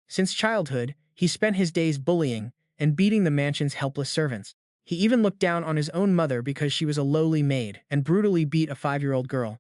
Since childhood, he spent his days bullying and beating the mansion's helpless servants. He even looked down on his own mother because she was a lowly maid and brutally beat a 5-year-old girl.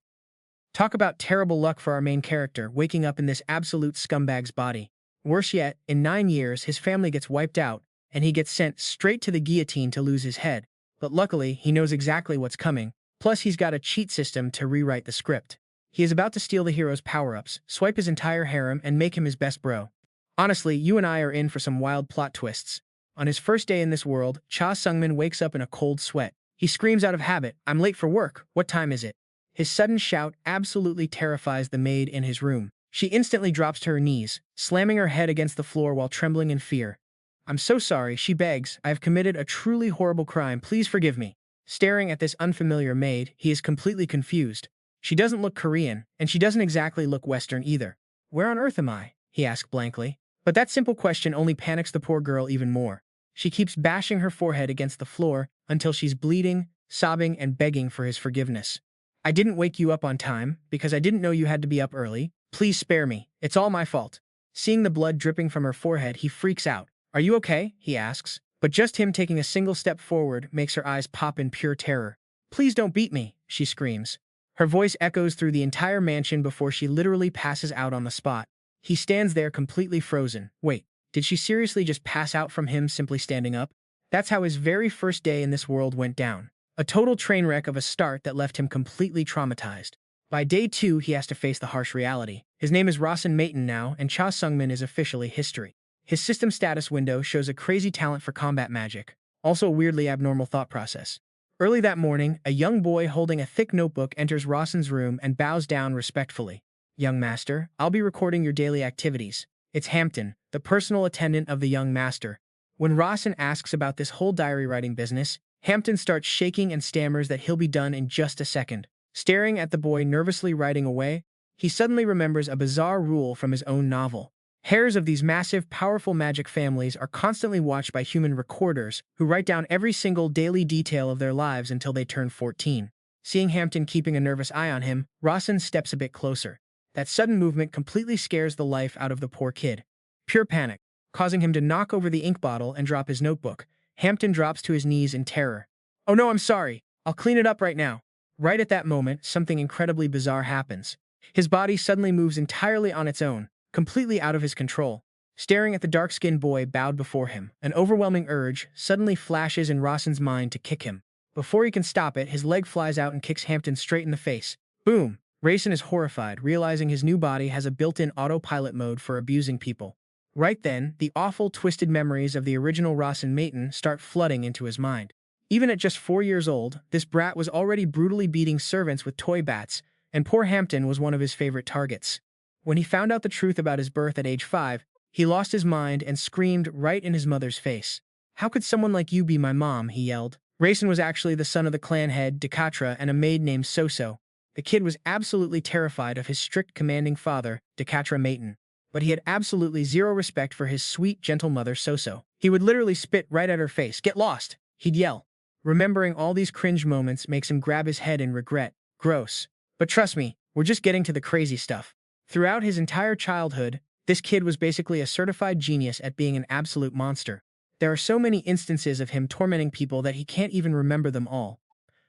Talk about terrible luck for our main character, waking up in this absolute scumbag's body. Worse yet, in 9 years, his family gets wiped out, and he gets sent straight to the guillotine to lose his head. But luckily, he knows exactly what's coming, plus he's got a cheat system to rewrite the script. He is about to steal the hero's power-ups, swipe his entire harem, and make him his best bro. Honestly, you and I are in for some wild plot twists. On his first day in this world, Sungmin wakes up in a cold sweat. He screams out of habit, "I'm late for work, what time is it?" His sudden shout absolutely terrifies the maid in his room. She instantly drops to her knees, slamming her head against the floor while trembling in fear. "I'm so sorry," she begs. "I have committed a truly horrible crime. Please forgive me." Staring at this unfamiliar maid, he is completely confused. She doesn't look Korean, and she doesn't exactly look Western either. "Where on earth am I?" he asks blankly. But that simple question only panics the poor girl even more. She keeps bashing her forehead against the floor until she's bleeding, sobbing, and begging for his forgiveness. "I didn't wake you up on time because I didn't know you had to be up early. Please spare me. It's all my fault." Seeing the blood dripping from her forehead, he freaks out. "Are you okay?" he asks. But just him taking a single step forward makes her eyes pop in pure terror. "Please don't beat me," she screams. Her voice echoes through the entire mansion before she literally passes out on the spot. He stands there completely frozen. Wait, did she seriously just pass out from him simply standing up? That's how his very first day in this world went down. A total train wreck of a start that left him completely traumatized. By day 2, he has to face the harsh reality. His name is Rasen Mayton now, and Sungmin is officially history. His system status window shows a crazy talent for combat magic, also a weirdly abnormal thought process. Early that morning, a young boy holding a thick notebook enters Rasen's room and bows down respectfully. "Young master, I'll be recording your daily activities." It's Hampton, the personal attendant of the young master. When Rasen asks about this whole diary writing business, Hampton starts shaking and stammers that he'll be done in just a second. Staring at the boy nervously writing away, he suddenly remembers a bizarre rule from his own novel. Heirs of these massive, powerful magic families are constantly watched by human recorders who write down every single daily detail of their lives until they turn 14. Seeing Hampton keeping a nervous eye on him, Rasen steps a bit closer. That sudden movement completely scares the life out of the poor kid. Pure panic, causing him to knock over the ink bottle and drop his notebook. Hampton drops to his knees in terror. "Oh no, I'm sorry. I'll clean it up right now." Right at that moment, something incredibly bizarre happens. His body suddenly moves entirely on its own, completely out of his control. Staring at the dark-skinned boy bowed before him, an overwhelming urge suddenly flashes in Rasen's mind to kick him. Before he can stop it, his leg flies out and kicks Hampton straight in the face. Boom! Rasen is horrified, realizing his new body has a built-in autopilot mode for abusing people. Right then, the awful, twisted memories of the original Rasen Mayton start flooding into his mind. Even at just 4 years old, this brat was already brutally beating servants with toy bats, and poor Hampton was one of his favorite targets. When he found out the truth about his birth at age 5, he lost his mind and screamed right in his mother's face. "How could someone like you be my mom?" he yelled. Rasen was actually the son of the clan head, Dekatra, and a maid named Soso. The kid was absolutely terrified of his strict, commanding father, Dekatra Mayton. But he had absolutely zero respect for his sweet, gentle mother, Soso. He would literally spit right at her face. "Get lost!" he'd yell. Remembering all these cringe moments makes him grab his head in regret. Gross. But trust me, we're just getting to the crazy stuff. Throughout his entire childhood, this kid was basically a certified genius at being an absolute monster. There are so many instances of him tormenting people that he can't even remember them all.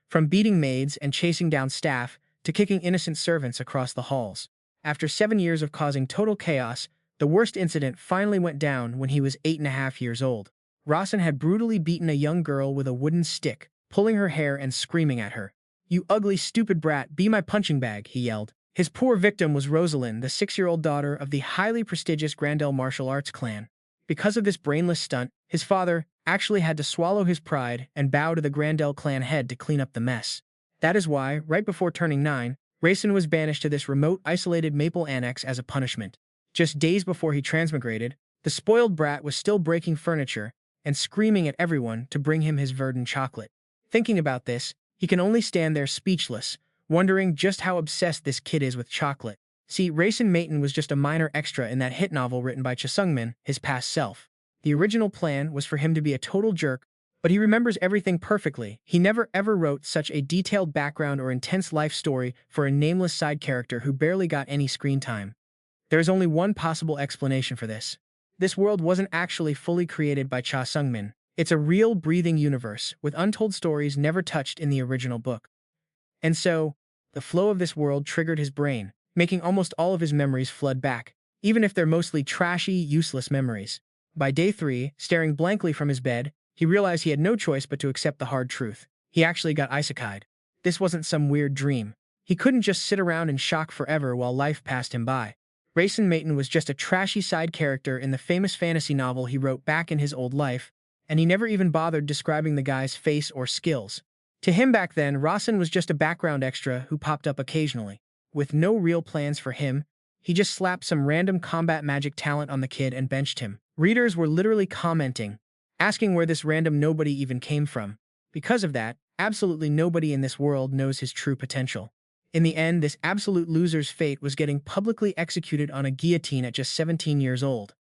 From beating maids and chasing down staff, to kicking innocent servants across the halls. After 7 years of causing total chaos, the worst incident finally went down when he was 8.5 years old. Rasen had brutally beaten a young girl with a wooden stick, pulling her hair and screaming at her. "You ugly, stupid brat, be my punching bag," he yelled. His poor victim was Rosalind, the 6-year-old daughter of the highly prestigious Grandel martial arts clan. Because of this brainless stunt, his father actually had to swallow his pride and bow to the Grandel clan head to clean up the mess. That is why, right before turning 9, Rasen was banished to this remote, isolated Maple Annex as a punishment. Just days before he transmigrated, the spoiled brat was still breaking furniture and screaming at everyone to bring him his verdant chocolate. Thinking about this, he can only stand there speechless, wondering just how obsessed this kid is with chocolate. See, Rasen Mayton was just a minor extra in that hit novel written by Sungmin, his past self. The original plan was for him to be a total jerk, but he remembers everything perfectly. He never ever wrote such a detailed background or intense life story for a nameless side character who barely got any screen time. There is only one possible explanation for this. This world wasn't actually fully created by Cha Sungmin. It's a real, breathing universe, with untold stories never touched in the original book. And so, the flow of this world triggered his brain, making almost all of his memories flood back, even if they're mostly trashy, useless memories. By day 3, staring blankly from his bed, he realized he had no choice but to accept the hard truth. He actually got isekai'd. This wasn't some weird dream. He couldn't just sit around in shock forever while life passed him by. Rasen Mayton was just a trashy side character in the famous fantasy novel he wrote back in his old life, and he never even bothered describing the guy's face or skills. To him back then, Rasen was just a background extra who popped up occasionally. With no real plans for him, he just slapped some random combat magic talent on the kid and benched him. Readers were literally commenting, asking where this random nobody even came from. Because of that, absolutely nobody in this world knows his true potential. In the end, this absolute loser's fate was getting publicly executed on a guillotine at just 17 years old.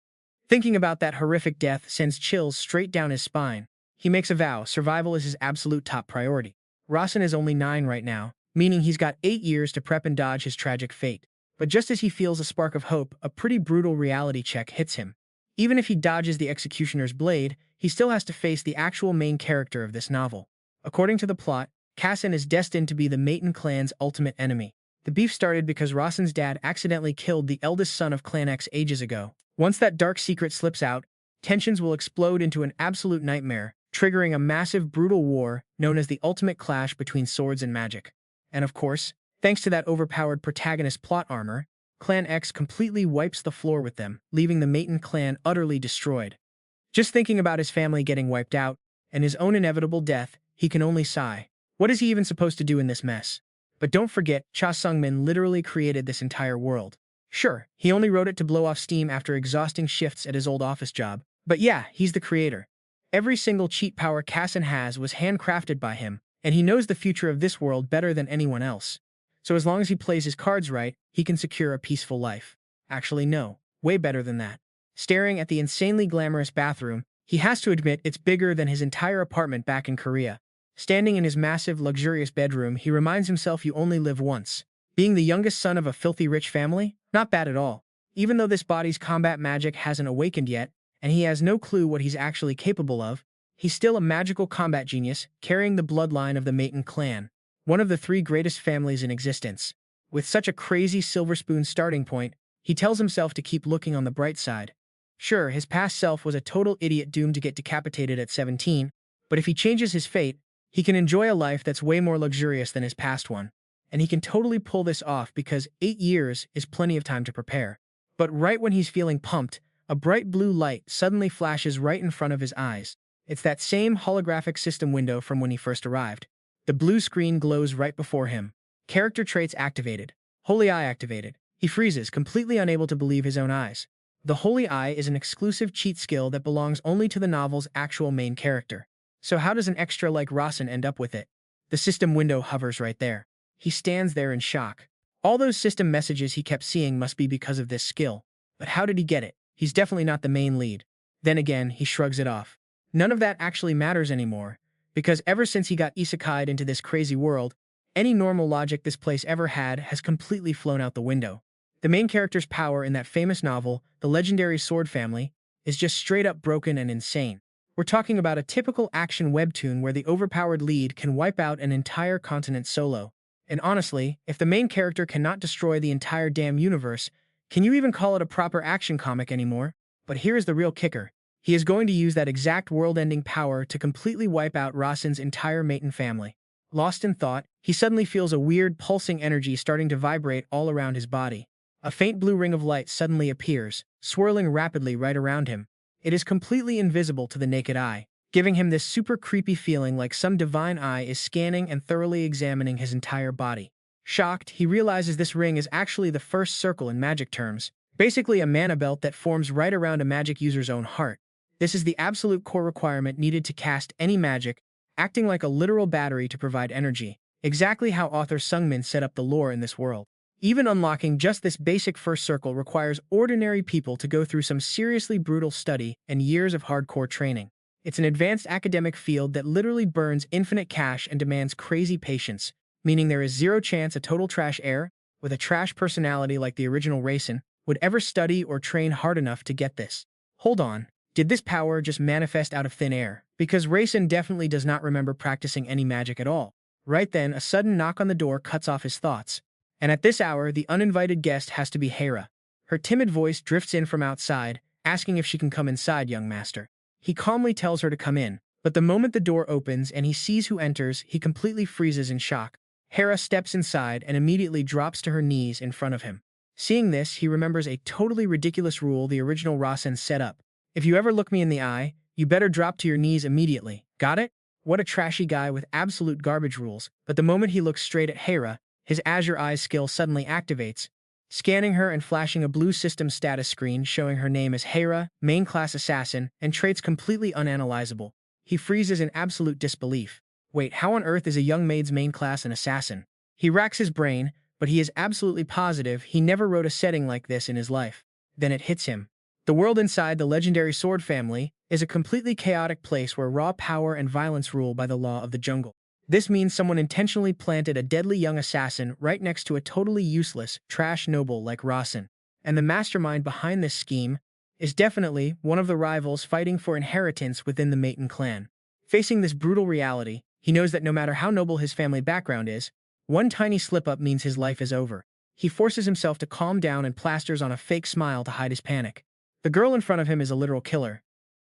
Thinking about that horrific death sends chills straight down his spine. He makes a vow, survival is his absolute top priority. Rasen is only 9 right now, meaning he's got 8 years to prep and dodge his tragic fate. But just as he feels a spark of hope, a pretty brutal reality check hits him. Even if he dodges the executioner's blade, he still has to face the actual main character of this novel. According to the plot, Rasen is destined to be the Mayton clan's ultimate enemy. The beef started because Rasen's dad accidentally killed the eldest son of Clan X ages ago. Once that dark secret slips out, tensions will explode into an absolute nightmare, triggering a massive, brutal war known as the ultimate clash between swords and magic. And of course, thanks to that overpowered protagonist plot armor, Clan X completely wipes the floor with them, leaving the Mayton clan utterly destroyed. Just thinking about his family getting wiped out, and his own inevitable death, he can only sigh. What is he even supposed to do in this mess? But don't forget, Cha Sungmin literally created this entire world. Sure, he only wrote it to blow off steam after exhausting shifts at his old office job, but yeah, he's the creator. Every single cheat power Rasen has was handcrafted by him, and he knows the future of this world better than anyone else. So as long as he plays his cards right, he can secure a peaceful life. Actually no, way better than that. Staring at the insanely glamorous bathroom, he has to admit it's bigger than his entire apartment back in Korea. Standing in his massive, luxurious bedroom, he reminds himself you only live once. Being the youngest son of a filthy rich family? Not bad at all. Even though this body's combat magic hasn't awakened yet, and he has no clue what he's actually capable of, he's still a magical combat genius, carrying the bloodline of the Mayton clan, one of the 3 greatest families in existence. With such a crazy silver spoon starting point, he tells himself to keep looking on the bright side. Sure, his past self was a total idiot doomed to get decapitated at 17, but if he changes his fate, he can enjoy a life that's way more luxurious than his past one. And he can totally pull this off because 8 years is plenty of time to prepare. But right when he's feeling pumped, a bright blue light suddenly flashes right in front of his eyes. It's that same holographic system window from when he first arrived. The blue screen glows right before him. Character traits activated. Holy Eye activated. He freezes, completely unable to believe his own eyes. The Holy Eye is an exclusive cheat skill that belongs only to the novel's actual main character. So how does an extra like Rasen end up with it? The system window hovers right there. He stands there in shock. All those system messages he kept seeing must be because of this skill. But how did he get it? He's definitely not the main lead. Then again, he shrugs it off. None of that actually matters anymore, because ever since he got isekai'd into this crazy world, any normal logic this place ever had has completely flown out the window. The main character's power in that famous novel, the legendary sword family, is just straight up broken and insane. We're talking about a typical action webtoon where the overpowered lead can wipe out an entire continent solo. And honestly, if the main character cannot destroy the entire damn universe, can you even call it a proper action comic anymore? But here's the real kicker. He is going to use that exact world-ending power to completely wipe out Rasen's entire Mayton family. Lost in thought, he suddenly feels a weird pulsing energy starting to vibrate all around his body. A faint blue ring of light suddenly appears, swirling rapidly right around him. It is completely invisible to the naked eye, giving him this super creepy feeling like some divine eye is scanning and thoroughly examining his entire body. Shocked, he realizes this ring is actually the first circle in magic terms, basically a mana belt that forms right around a magic user's own heart. This is the absolute core requirement needed to cast any magic, acting like a literal battery to provide energy, exactly how author Sungmin set up the lore in this world. Even unlocking just this basic first circle requires ordinary people to go through some seriously brutal study and years of hardcore training. It's an advanced academic field that literally burns infinite cash and demands crazy patience, meaning there is zero chance a total trash heir, with a trash personality like the original Rasen, would ever study or train hard enough to get this. Hold on, did this power just manifest out of thin air? Because Rasen definitely does not remember practicing any magic at all. Right then, a sudden knock on the door cuts off his thoughts. And at this hour, the uninvited guest has to be Hera. Her timid voice drifts in from outside, asking if she can come inside, young master. He calmly tells her to come in, but the moment the door opens and he sees who enters, he completely freezes in shock. Hera steps inside and immediately drops to her knees in front of him. Seeing this, he remembers a totally ridiculous rule the original Rasen set up. If you ever look me in the eye, you better drop to your knees immediately. Got it? What a trashy guy with absolute garbage rules. But the moment he looks straight at Hera, his Azure Eyes skill suddenly activates, scanning her and flashing a blue system status screen showing her name as Hera, main class assassin, and traits completely unanalyzable. He freezes in absolute disbelief. Wait, how on earth is a young maid's main class an assassin? He racks his brain, but he is absolutely positive he never wrote a setting like this in his life. Then it hits him. The world inside the legendary sword family is a completely chaotic place where raw power and violence rule by the law of the jungle. This means someone intentionally planted a deadly young assassin right next to a totally useless, trash noble like Rasen. And the mastermind behind this scheme is definitely one of the rivals fighting for inheritance within the Mayton clan. Facing this brutal reality, he knows that no matter how noble his family background is, one tiny slip-up means his life is over. He forces himself to calm down and plasters on a fake smile to hide his panic. The girl in front of him is a literal killer.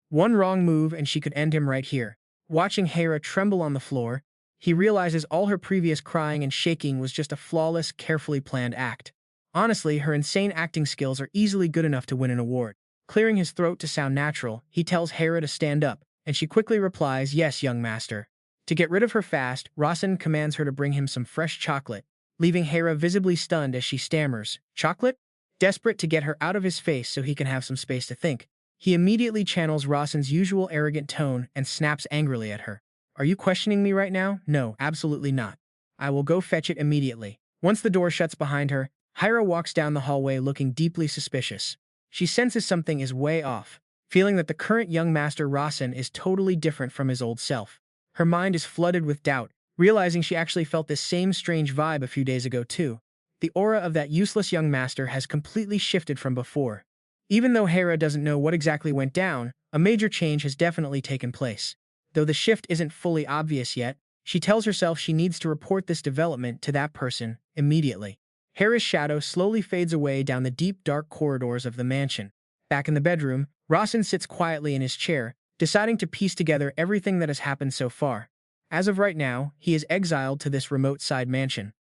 One wrong move and she could end him right here. Watching Hera tremble on the floor, he realizes all her previous crying and shaking was just a flawless, carefully planned act. Honestly, her insane acting skills are easily good enough to win an award. Clearing his throat to sound natural, he tells Hera to stand up, and she quickly replies, "Yes, young master." To get rid of her fast, Rasen commands her to bring him some fresh chocolate, leaving Hera visibly stunned as she stammers, "Chocolate?" Desperate to get her out of his face so he can have some space to think, he immediately channels Rasen's usual arrogant tone and snaps angrily at her. "Are you questioning me right now? No, absolutely not. I will go fetch it immediately." Once the door shuts behind her, Hera walks down the hallway looking deeply suspicious. She senses something is way off, feeling that the current young master Rasen is totally different from his old self. Her mind is flooded with doubt, realizing she actually felt this same strange vibe a few days ago too. The aura of that useless young master has completely shifted from before. Even though Hera doesn't know what exactly went down, a major change has definitely taken place. Though the shift isn't fully obvious yet, she tells herself she needs to report this development to that person immediately. Hera's shadow slowly fades away down the deep, dark corridors of the mansion. Back in the bedroom, Rasen sits quietly in his chair, deciding to piece together everything that has happened so far. As of right now, he is exiled to this remote side mansion.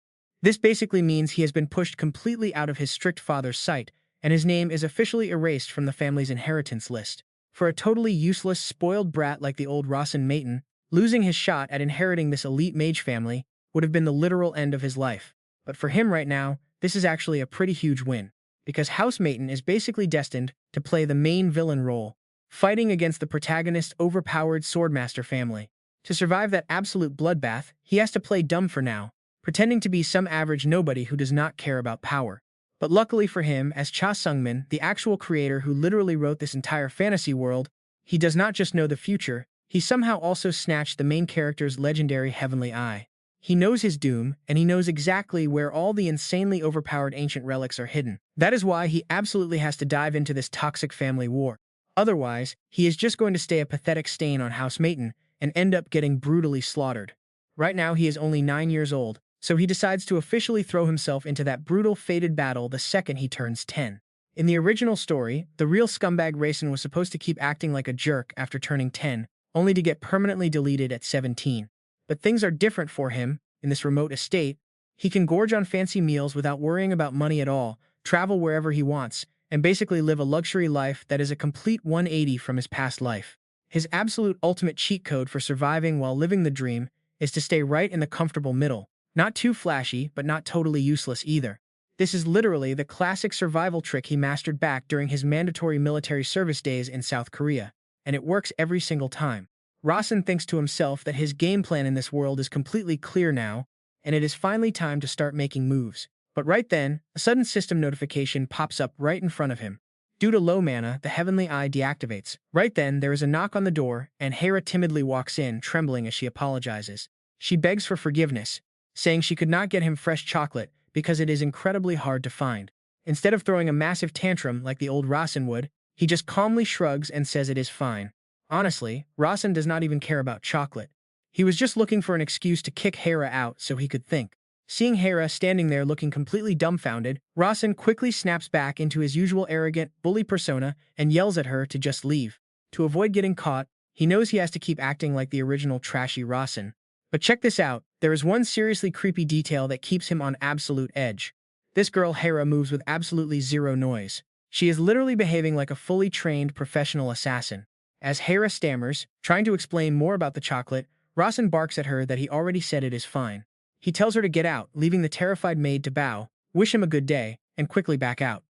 This basically means he has been pushed completely out of his strict father's sight, and his name is officially erased from the family's inheritance list. For a totally useless, spoiled brat like the old Rasen Mayton, losing his shot at inheriting this elite mage family would have been the literal end of his life. But for him right now, this is actually a pretty huge win, because House Mayton is basically destined to play the main villain role, fighting against the protagonist's overpowered swordmaster family. To survive that absolute bloodbath, he has to play dumb for now, pretending to be some average nobody who does not care about power. But luckily for him, as Sungmin, the actual creator who literally wrote this entire fantasy world, he does not just know the future, he somehow also snatched the main character's legendary heavenly eye. He knows his doom, and he knows exactly where all the insanely overpowered ancient relics are hidden. That is why he absolutely has to dive into this toxic family war. Otherwise, he is just going to stay a pathetic stain on House Mayton and end up getting brutally slaughtered. Right now, he is only 9 years old, so he decides to officially throw himself into that brutal, fated battle the second he turns 10. In the original story, the real scumbag Rasen was supposed to keep acting like a jerk after turning 10, only to get permanently deleted at 17. But things are different for him. In this remote estate, he can gorge on fancy meals without worrying about money at all, travel wherever he wants, and basically live a luxury life that is a complete 180 from his past life. His absolute ultimate cheat code for surviving while living the dream is to stay right in the comfortable middle. Not too flashy, but not totally useless either. This is literally the classic survival trick he mastered back during his mandatory military service days in South Korea, and it works every single time. Rasen thinks to himself that his game plan in this world is completely clear now, and it is finally time to start making moves. But right then, a sudden system notification pops up right in front of him. Due to low mana, the heavenly eye deactivates. Right then, there is a knock on the door, and Hera timidly walks in, trembling as she apologizes. She begs for forgiveness, saying she could not get him fresh chocolate because it is incredibly hard to find. Instead of throwing a massive tantrum like the old Rasen would, He just calmly shrugs and says it is fine. Honestly, Rasen does not even care about chocolate. He was just looking for an excuse to kick Hera out so he could think. Seeing Hera standing there looking completely dumbfounded, Rasen quickly snaps back into his usual arrogant, bully persona and yells at her to just leave. To avoid getting caught, he knows he has to keep acting like the original trashy Rasen. But check this out, there is one seriously creepy detail that keeps him on absolute edge. This girl Hera moves with absolutely zero noise. She is literally behaving like a fully trained professional assassin. As Hera stammers, trying to explain more about the chocolate, Rasen barks at her that he already said it is fine. He tells her to get out, leaving the terrified maid to bow, wish him a good day, and quickly back out.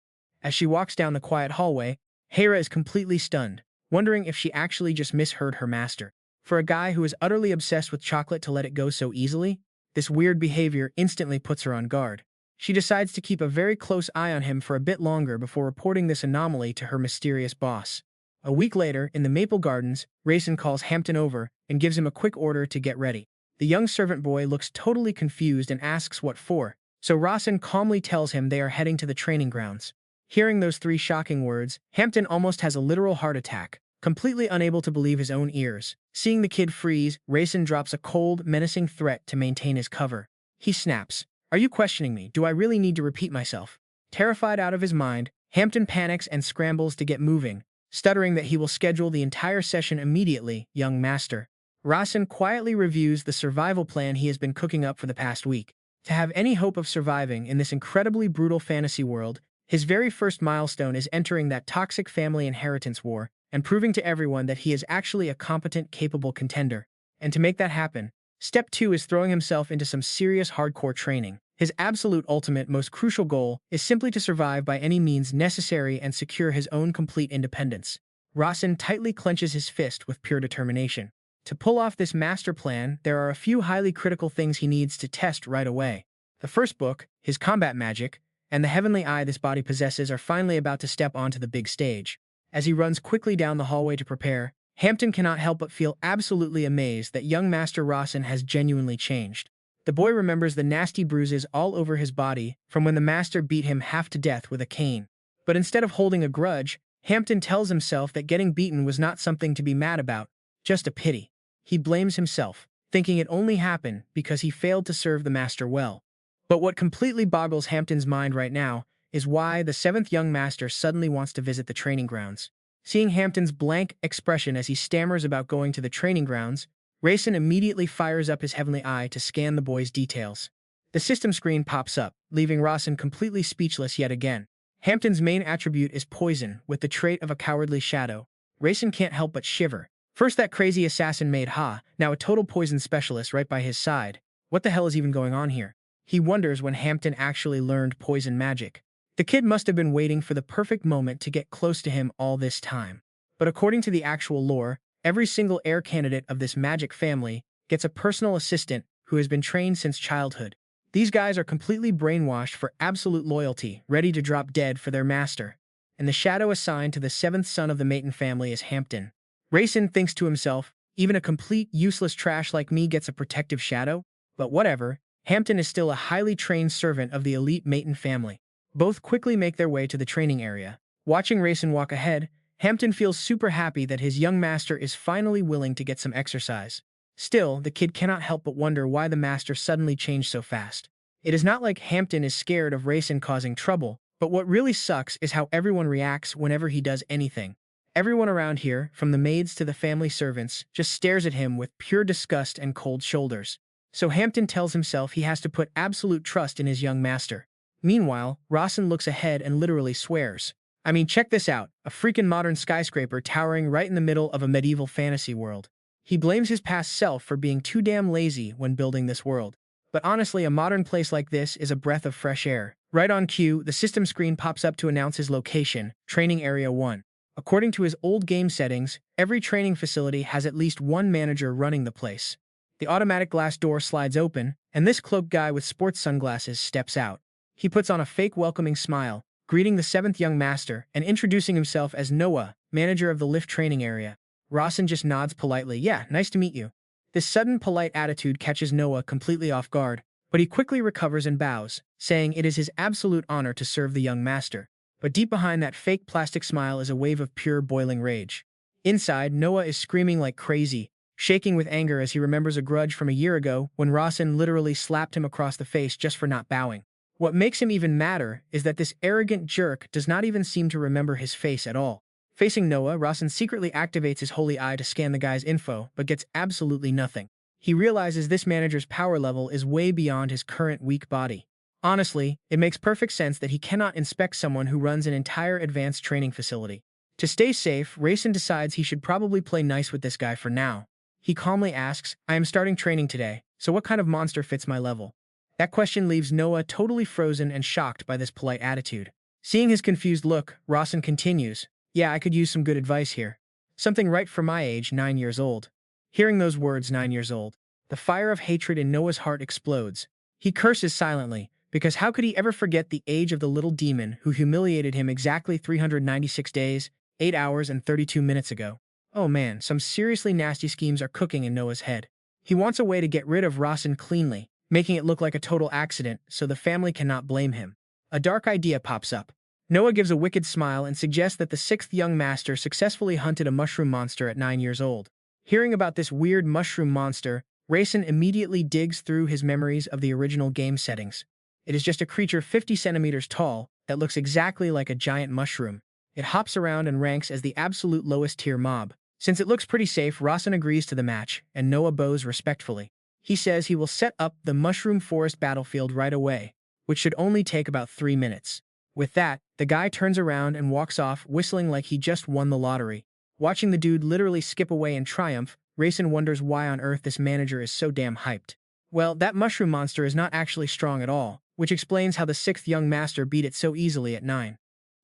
As she walks down the quiet hallway, Hera is completely stunned, wondering if she actually just misheard her master. For a guy who is utterly obsessed with chocolate to let it go so easily, this weird behavior instantly puts her on guard. She decides to keep a very close eye on him for a bit longer before reporting this anomaly to her mysterious boss. A week later, in the Maple Gardens, Rasen calls Hampton over and gives him a quick order to get ready. The young servant boy looks totally confused and asks what for, so Rasen calmly tells him they are heading to the training grounds. Hearing those three shocking words, Hampton almost has a literal heart attack, completely unable to believe his own ears. Seeing the kid freeze, Rasen drops a cold, menacing threat to maintain his cover. He snaps. "Are you questioning me? Do I really need to repeat myself?" Terrified out of his mind, Hampton panics and scrambles to get moving, stuttering that he will schedule the entire session immediately, young master. Rasen quietly reviews the survival plan he has been cooking up for the past week. To have any hope of surviving in this incredibly brutal fantasy world, his very first milestone is entering that toxic family inheritance war and proving to everyone that he is actually a competent, capable contender. And to make that happen, step 2 is throwing himself into some serious hardcore training. His absolute ultimate, most crucial goal is simply to survive by any means necessary and secure his own complete independence. Rasen tightly clenches his fist with pure determination. To pull off this master plan, there are a few highly critical things he needs to test right away. The first book, his combat magic, and the heavenly eye this body possesses are finally about to step onto the big stage. As he runs quickly down the hallway to prepare, Hampton cannot help but feel absolutely amazed that young Master Rasen has genuinely changed. The boy remembers the nasty bruises all over his body from when the master beat him half to death with a cane. But instead of holding a grudge, Hampton tells himself that getting beaten was not something to be mad about, just a pity. He blames himself, thinking it only happened because he failed to serve the master well. But what completely boggles Hampton's mind right now is why the 7th young master suddenly wants to visit the training grounds. Seeing Hampton's blank expression as he stammers about going to the training grounds, Rasen immediately fires up his heavenly eye to scan the boy's details. The system screen pops up, leaving Rasen completely speechless yet again. Hampton's main attribute is poison, with the trait of a cowardly shadow. Rasen can't help but shiver. First that crazy assassin made Ha, now a total poison specialist right by his side. What the hell is even going on here? He wonders when Hampton actually learned poison magic. The kid must have been waiting for the perfect moment to get close to him all this time. But according to the actual lore, every single heir candidate of this magic family gets a personal assistant who has been trained since childhood. These guys are completely brainwashed for absolute loyalty, ready to drop dead for their master. And the shadow assigned to the 7th son of the Mayton family is Hampton. Rasen thinks to himself, even a complete useless trash like me gets a protective shadow? But whatever, Hampton is still a highly trained servant of the elite Mayton family. Both quickly make their way to the training area. Watching Rasen walk ahead, Hampton feels super happy that his young master is finally willing to get some exercise. Still, the kid cannot help but wonder why the master suddenly changed so fast. It is not like Hampton is scared of Rasen causing trouble, but what really sucks is how everyone reacts whenever he does anything. Everyone around here, from the maids to the family servants, just stares at him with pure disgust and cold shoulders. So Hampton tells himself he has to put absolute trust in his young master. Meanwhile, Rasen looks ahead and literally swears. I mean, check this out, a freaking modern skyscraper towering right in the middle of a medieval fantasy world. He blames his past self for being too damn lazy when building this world. But honestly, a modern place like this is a breath of fresh air. Right on cue, the system screen pops up to announce his location, Training Area 1. According to his old game settings, every training facility has at least one manager running the place. The automatic glass door slides open, and this cloaked guy with sports sunglasses steps out. He puts on a fake welcoming smile, greeting the 7th young master and introducing himself as Noah, manager of the lift training area. Rasen just nods politely. Yeah, nice to meet you. This sudden polite attitude catches Noah completely off guard, but he quickly recovers and bows, saying it is his absolute honor to serve the young master. but deep behind that fake plastic smile is a wave of pure boiling rage. Inside, Noah is screaming like crazy, shaking with anger as he remembers a grudge from a year ago when Rasen literally slapped him across the face just for not bowing. What makes him even madder is that this arrogant jerk does not even seem to remember his face at all. Facing Noah, Rasen secretly activates his holy eye to scan the guy's info, but gets absolutely nothing. He realizes this manager's power level is way beyond his current weak body. Honestly, it makes perfect sense that he cannot inspect someone who runs an entire advanced training facility. To stay safe, Rasen decides he should probably play nice with this guy for now. He calmly asks, "I am starting training today, so what kind of monster fits my level?" That question leaves Noah totally frozen and shocked by this polite attitude. Seeing his confused look, Rasen continues, "Yeah, I could use some good advice here. Something right for my age, 9 years old." Hearing those words, 9 years old, the fire of hatred in Noah's heart explodes. He curses silently, because how could he ever forget the age of the little demon who humiliated him exactly 396 days, 8 hours, and 32 minutes ago? Oh man, some seriously nasty schemes are cooking in Noah's head. He wants a way to get rid of Rasen cleanly, making it look like a total accident so the family cannot blame him. A dark idea pops up. Noah gives a wicked smile and suggests that the sixth young master successfully hunted a mushroom monster at 9 years old. Hearing about this weird mushroom monster, Rasen immediately digs through his memories of the original game settings. It is just a creature 50 centimeters tall that looks exactly like a giant mushroom. It hops around and ranks as the absolute lowest tier mob. Since it looks pretty safe, Rasen agrees to the match, and Noah bows respectfully. He says he will set up the Mushroom Forest battlefield right away, which should only take about 3 minutes. With that, the guy turns around and walks off, whistling like he just won the lottery. Watching the dude literally skip away in triumph, Rasen wonders why on earth this manager is so damn hyped. Well, that mushroom monster is not actually strong at all, which explains how the sixth young master beat it so easily at 9.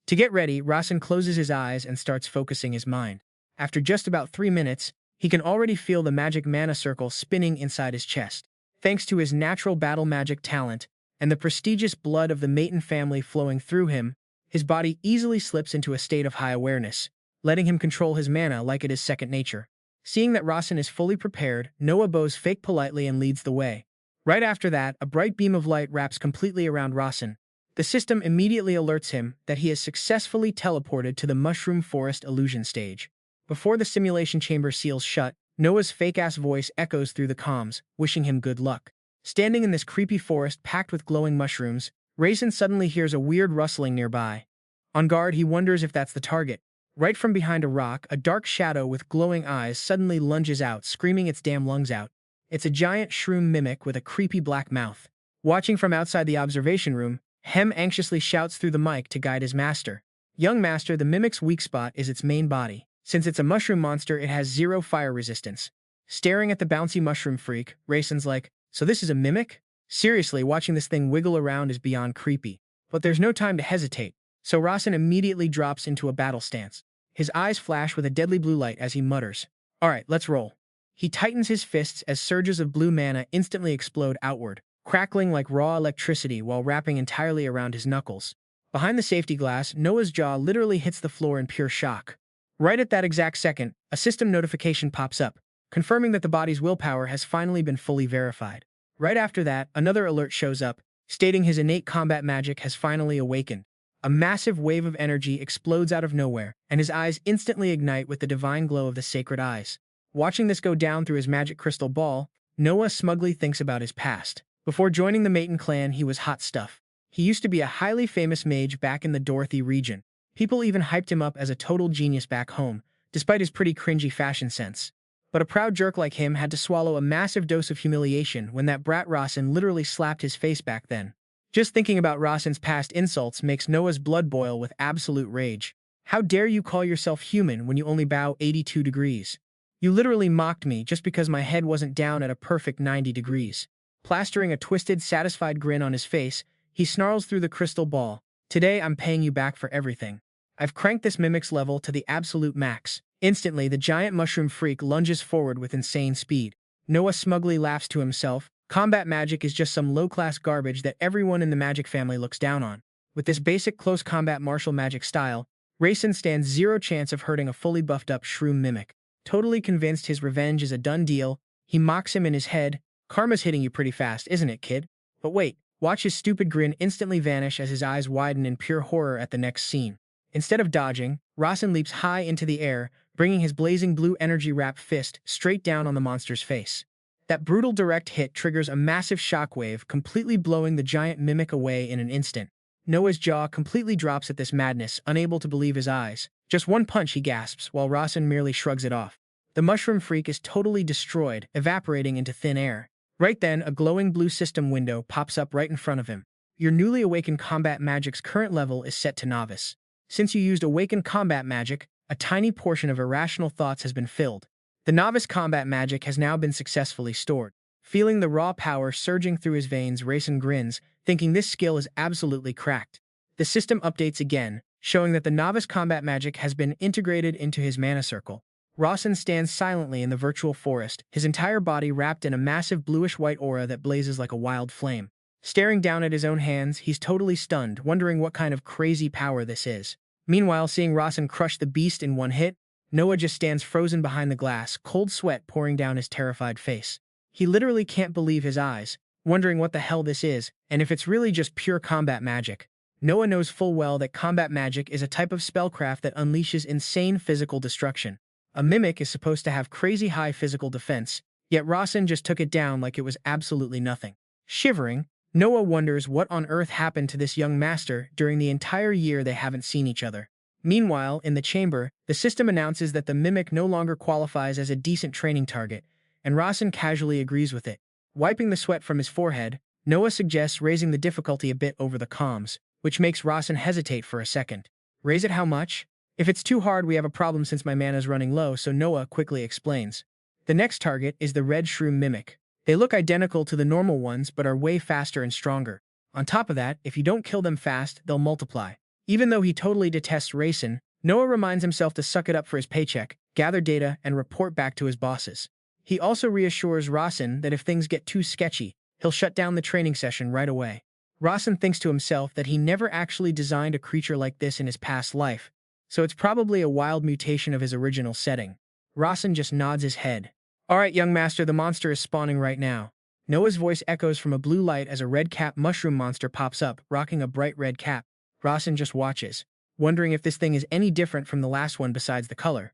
To get ready, Rasen closes his eyes and starts focusing his mind. After just about 3 minutes, he can already feel the magic mana circle spinning inside his chest. Thanks to his natural battle magic talent and the prestigious blood of the Mayton family flowing through him, his body easily slips into a state of high awareness, letting him control his mana like it is second nature. Seeing that Rasen is fully prepared, Noah bows fake politely and leads the way. Right after that, a bright beam of light wraps completely around Rasen. The system immediately alerts him that he has successfully teleported to the Mushroom Forest illusion stage. Before the simulation chamber seals shut, Noah's fake-ass voice echoes through the comms, wishing him good luck. Standing in this creepy forest packed with glowing mushrooms, Rasen suddenly hears a weird rustling nearby. On guard, he wonders if that's the target. Right from behind a rock, a dark shadow with glowing eyes suddenly lunges out, screaming its damn lungs out. It's a giant shroom mimic with a creepy black mouth. Watching from outside the observation room, Hem anxiously shouts through the mic to guide his master. "Young master, the mimic's weak spot is its main body. Since it's a mushroom monster, it has 0 fire resistance." Staring at the bouncy mushroom freak, Rasen's like, "So this is a mimic?" Seriously, watching this thing wiggle around is beyond creepy. But there's no time to hesitate, so Rasen immediately drops into a battle stance. His eyes flash with a deadly blue light as he mutters, "Alright, let's roll." He tightens his fists as surges of blue mana instantly explode outward, crackling like raw electricity while wrapping entirely around his knuckles. Behind the safety glass, Noah's jaw literally hits the floor in pure shock. Right at that exact second, a system notification pops up, confirming that the body's willpower has finally been fully verified. Right after that, another alert shows up, stating his innate combat magic has finally awakened. A massive wave of energy explodes out of nowhere, and his eyes instantly ignite with the divine glow of the sacred eyes. Watching this go down through his magic crystal ball, Noah smugly thinks about his past. Before joining the Mayton clan, he was hot stuff. He used to be a highly famous mage back in the Dorothy region. People even hyped him up as a total genius back home, despite his pretty cringy fashion sense. But a proud jerk like him had to swallow a massive dose of humiliation when that brat Rasen literally slapped his face back then. Just thinking about Rasen's past insults makes Noah's blood boil with absolute rage. "How dare you call yourself human when you only bow 82 degrees? You literally mocked me just because my head wasn't down at a perfect 90 degrees. Plastering a twisted, satisfied grin on his face, he snarls through the crystal ball, "Today I'm paying you back for everything. I've cranked this mimic's level to the absolute max." Instantly, the giant mushroom freak lunges forward with insane speed. Noah smugly laughs to himself. Combat magic is just some low-class garbage that everyone in the magic family looks down on. With this basic close combat martial magic style, Rasen stands 0 chance of hurting a fully buffed-up shroom mimic. Totally convinced his revenge is a done deal, he mocks him in his head, "Karma's hitting you pretty fast, isn't it, kid? But wait, Watch his stupid grin instantly vanish as his eyes widen in pure horror at the next scene. Instead of dodging, Rasen leaps high into the air, bringing his blazing blue energy-wrapped fist straight down on the monster's face. That brutal direct hit triggers a massive shockwave, completely blowing the giant mimic away in an instant. Noah's jaw completely drops at this madness, unable to believe his eyes. Just one punch, he gasps, while Rasen merely shrugs it off. The mushroom freak is totally destroyed, evaporating into thin air. Right then, a glowing blue system window pops up right in front of him. Your newly awakened combat magic's current level is set to novice. Since you used awakened combat magic, a tiny portion of irrational thoughts has been filled. The novice combat magic has now been successfully stored. Feeling the raw power surging through his veins, Rasen grins, thinking this skill is absolutely cracked. The system updates again, showing that the novice combat magic has been integrated into his mana circle. Rasen stands silently in the virtual forest, his entire body wrapped in a massive bluish-white aura that blazes like a wild flame. Staring down at his own hands, he's totally stunned, wondering what kind of crazy power this is. Meanwhile, seeing Rasen crush the beast in one hit, Noah just stands frozen behind the glass, cold sweat pouring down his terrified face. He literally can't believe his eyes, wondering what the hell this is, and if it's really just pure combat magic. Noah knows full well that combat magic is a type of spellcraft that unleashes insane physical destruction. A mimic is supposed to have crazy high physical defense, yet Rasen just took it down like it was absolutely nothing. Shivering, Noah wonders what on earth happened to this young master during the entire year they haven't seen each other. Meanwhile, in the chamber, the system announces that the mimic no longer qualifies as a decent training target, and Rasen casually agrees with it. Wiping the sweat from his forehead, Noah suggests raising the difficulty a bit over the comms, which makes Rasen hesitate for a second. Raise it how much? If it's too hard, we have a problem since my mana's running low, so Noah quickly explains. The next target is the red shroom mimic. They look identical to the normal ones but are way faster and stronger. On top of that, if you don't kill them fast, they'll multiply. Even though he totally detests Rasen, Noah reminds himself to suck it up for his paycheck, gather data, and report back to his bosses. He also reassures Rasen that if things get too sketchy, he'll shut down the training session right away. Rasen thinks to himself that he never actually designed a creature like this in his past life, so it's probably a wild mutation of his original setting. Rasen just nods his head. Alright, young master, the monster is spawning right now. Noah's voice echoes from a blue light as a red-cap mushroom monster pops up, rocking a bright red cap. Rasen just watches, wondering if this thing is any different from the last one besides the color.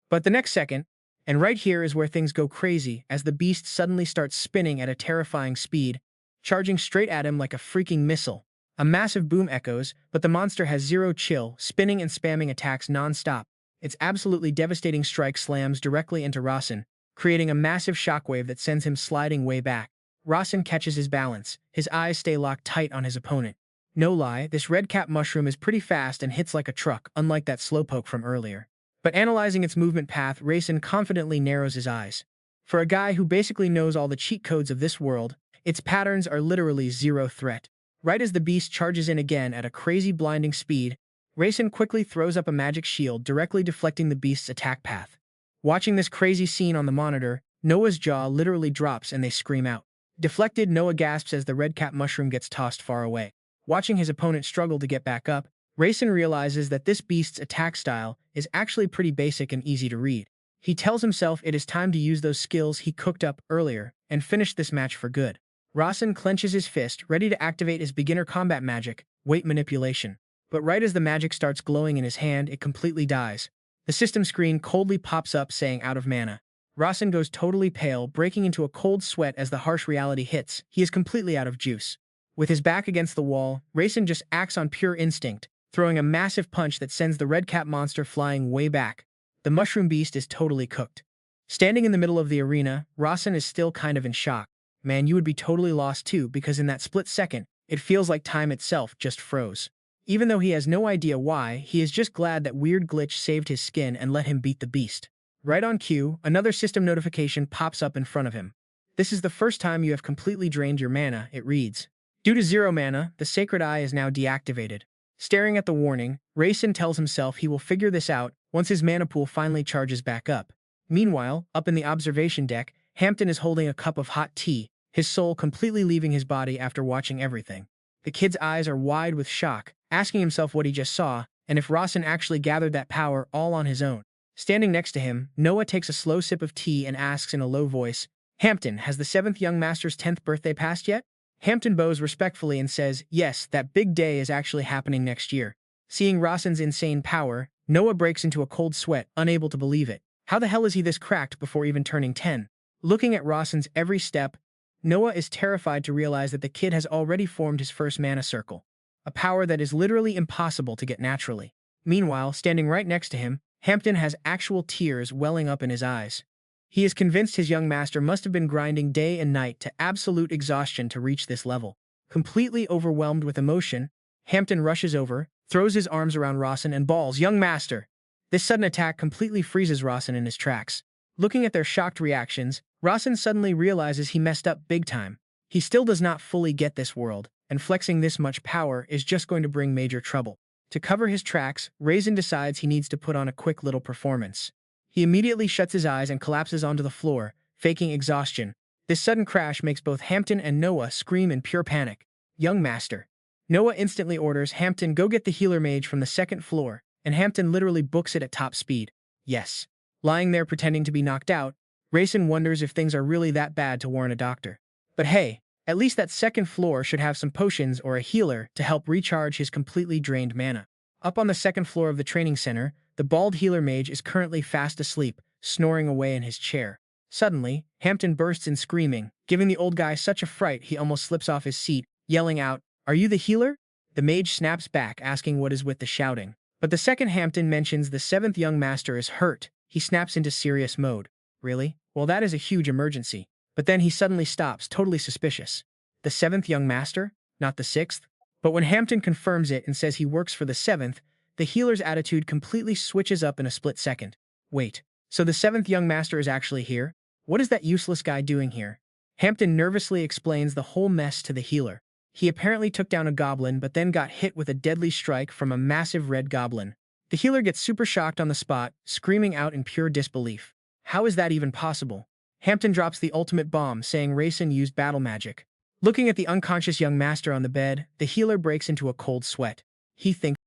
But the next second, and right here is where things go crazy as the beast suddenly starts spinning at a terrifying speed, charging straight at him like a freaking missile. A massive boom echoes, but the monster has zero chill, spinning and spamming attacks non-stop. Its absolutely devastating strike slams directly into Rasen, creating a massive shockwave that sends him sliding way back. Rasen catches his balance. His eyes stay locked tight on his opponent. No lie, this red-cap mushroom is pretty fast and hits like a truck, unlike that slowpoke from earlier. But analyzing its movement path, Rasen confidently narrows his eyes. For a guy who basically knows all the cheat codes of this world, its patterns are literally zero threat. Right as the beast charges in again at a crazy blinding speed, Rasen quickly throws up a magic shield directly deflecting the beast's attack path. Watching this crazy scene on the monitor, Noah's jaw literally drops and they scream out. Deflected, Noah gasps as the red-cap mushroom gets tossed far away. Watching his opponent struggle to get back up, Rasen realizes that this beast's attack style is actually pretty basic and easy to read. He tells himself it is time to use those skills he cooked up earlier and finish this match for good. Rasen clenches his fist, ready to activate his beginner combat magic, weight manipulation. But right as the magic starts glowing in his hand, it completely dies. The system screen coldly pops up saying out of mana. Rasen goes totally pale, breaking into a cold sweat as the harsh reality hits. He is completely out of juice. With his back against the wall, Rasen just acts on pure instinct, throwing a massive punch that sends the red-cap monster flying way back. The mushroom beast is totally cooked. Standing in the middle of the arena, Rasen is still kind of in shock. Man, you would be totally lost too, because in that split second, it feels like time itself just froze. Even though he has no idea why, he is just glad that weird glitch saved his skin and let him beat the beast. Right on cue, another system notification pops up in front of him. This is the first time you have completely drained your mana, it reads. Due to zero mana, the Sacred Eye is now deactivated. Staring at the warning, Rasen tells himself he will figure this out once his mana pool finally charges back up. Meanwhile, up in the observation deck, Hampton is holding a cup of hot tea, his soul completely leaving his body after watching everything. The kid's eyes are wide with shock, asking himself what he just saw, and if Rasen actually gathered that power all on his own. Standing next to him, Noah takes a slow sip of tea and asks in a low voice, Hampton, has the 7th young master's 10th birthday passed yet? Hampton bows respectfully and says, yes, that big day is actually happening next year. Seeing Rasen's insane power, Noah breaks into a cold sweat, unable to believe it. How the hell is he this cracked before even turning 10? Looking at Rasen's every step, Noah is terrified to realize that the kid has already formed his first mana circle, a power that is literally impossible to get naturally. Meanwhile, standing right next to him, Hampton has actual tears welling up in his eyes. He is convinced his young master must have been grinding day and night to absolute exhaustion to reach this level. Completely overwhelmed with emotion, Hampton rushes over, throws his arms around Rasen and bawls, "Young master!" This sudden attack completely freezes Rasen in his tracks. Looking at their shocked reactions, Rasen suddenly realizes he messed up big time. He still does not fully get this world, and flexing this much power is just going to bring major trouble. To cover his tracks, Rasen decides he needs to put on a quick little performance. He immediately shuts his eyes and collapses onto the floor, faking exhaustion. This sudden crash makes both Hampton and Noah scream in pure panic. "Young master!" Noah instantly orders Hampton go get the healer mage from the second floor, and Hampton literally books it at top speed. Yes. Lying there pretending to be knocked out, Rasen wonders if things are really that bad to warn a doctor. But hey, at least that second floor should have some potions or a healer to help recharge his completely drained mana. Up on the second floor of the training center, the bald healer mage is currently fast asleep, snoring away in his chair. Suddenly, Hampton bursts in screaming, giving the old guy such a fright he almost slips off his seat, yelling out, "Are you the healer?" The mage snaps back, asking what is with the shouting. But the second Hampton mentions the seventh young master is hurt, he snaps into serious mode. Really? Well, that is a huge emergency. But then he suddenly stops, totally suspicious. The seventh young master? Not the sixth? But when Hampton confirms it and says he works for the seventh, the healer's attitude completely switches up in a split second. Wait, so the seventh young master is actually here? What is that useless guy doing here? Hampton nervously explains the whole mess to the healer. He apparently took down a goblin but then got hit with a deadly strike from a massive red goblin. The healer gets super shocked on the spot, screaming out in pure disbelief. How is that even possible? Hampton drops the ultimate bomb, saying Rasen used battle magic. Looking at the unconscious young master on the bed, the healer breaks into a cold sweat. He thinks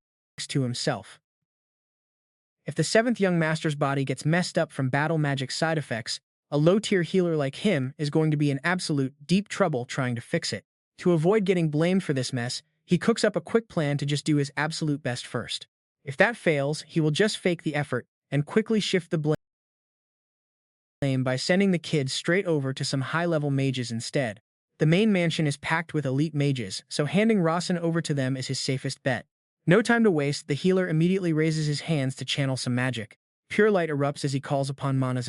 to himself, if the seventh young master's body gets messed up from battle magic side effects, a low-tier healer like him is going to be in absolute deep trouble trying to fix it. To avoid getting blamed for this mess, he cooks up a quick plan to just do his absolute best first. If that fails, he will just fake the effort and quickly shift the blame by sending the kids straight over to some high-level mages instead. The main mansion is packed with elite mages, so handing Rasen over to them is his safest bet. No time to waste, the healer immediately raises his hands to channel some magic. Pure light erupts as he calls upon Mana's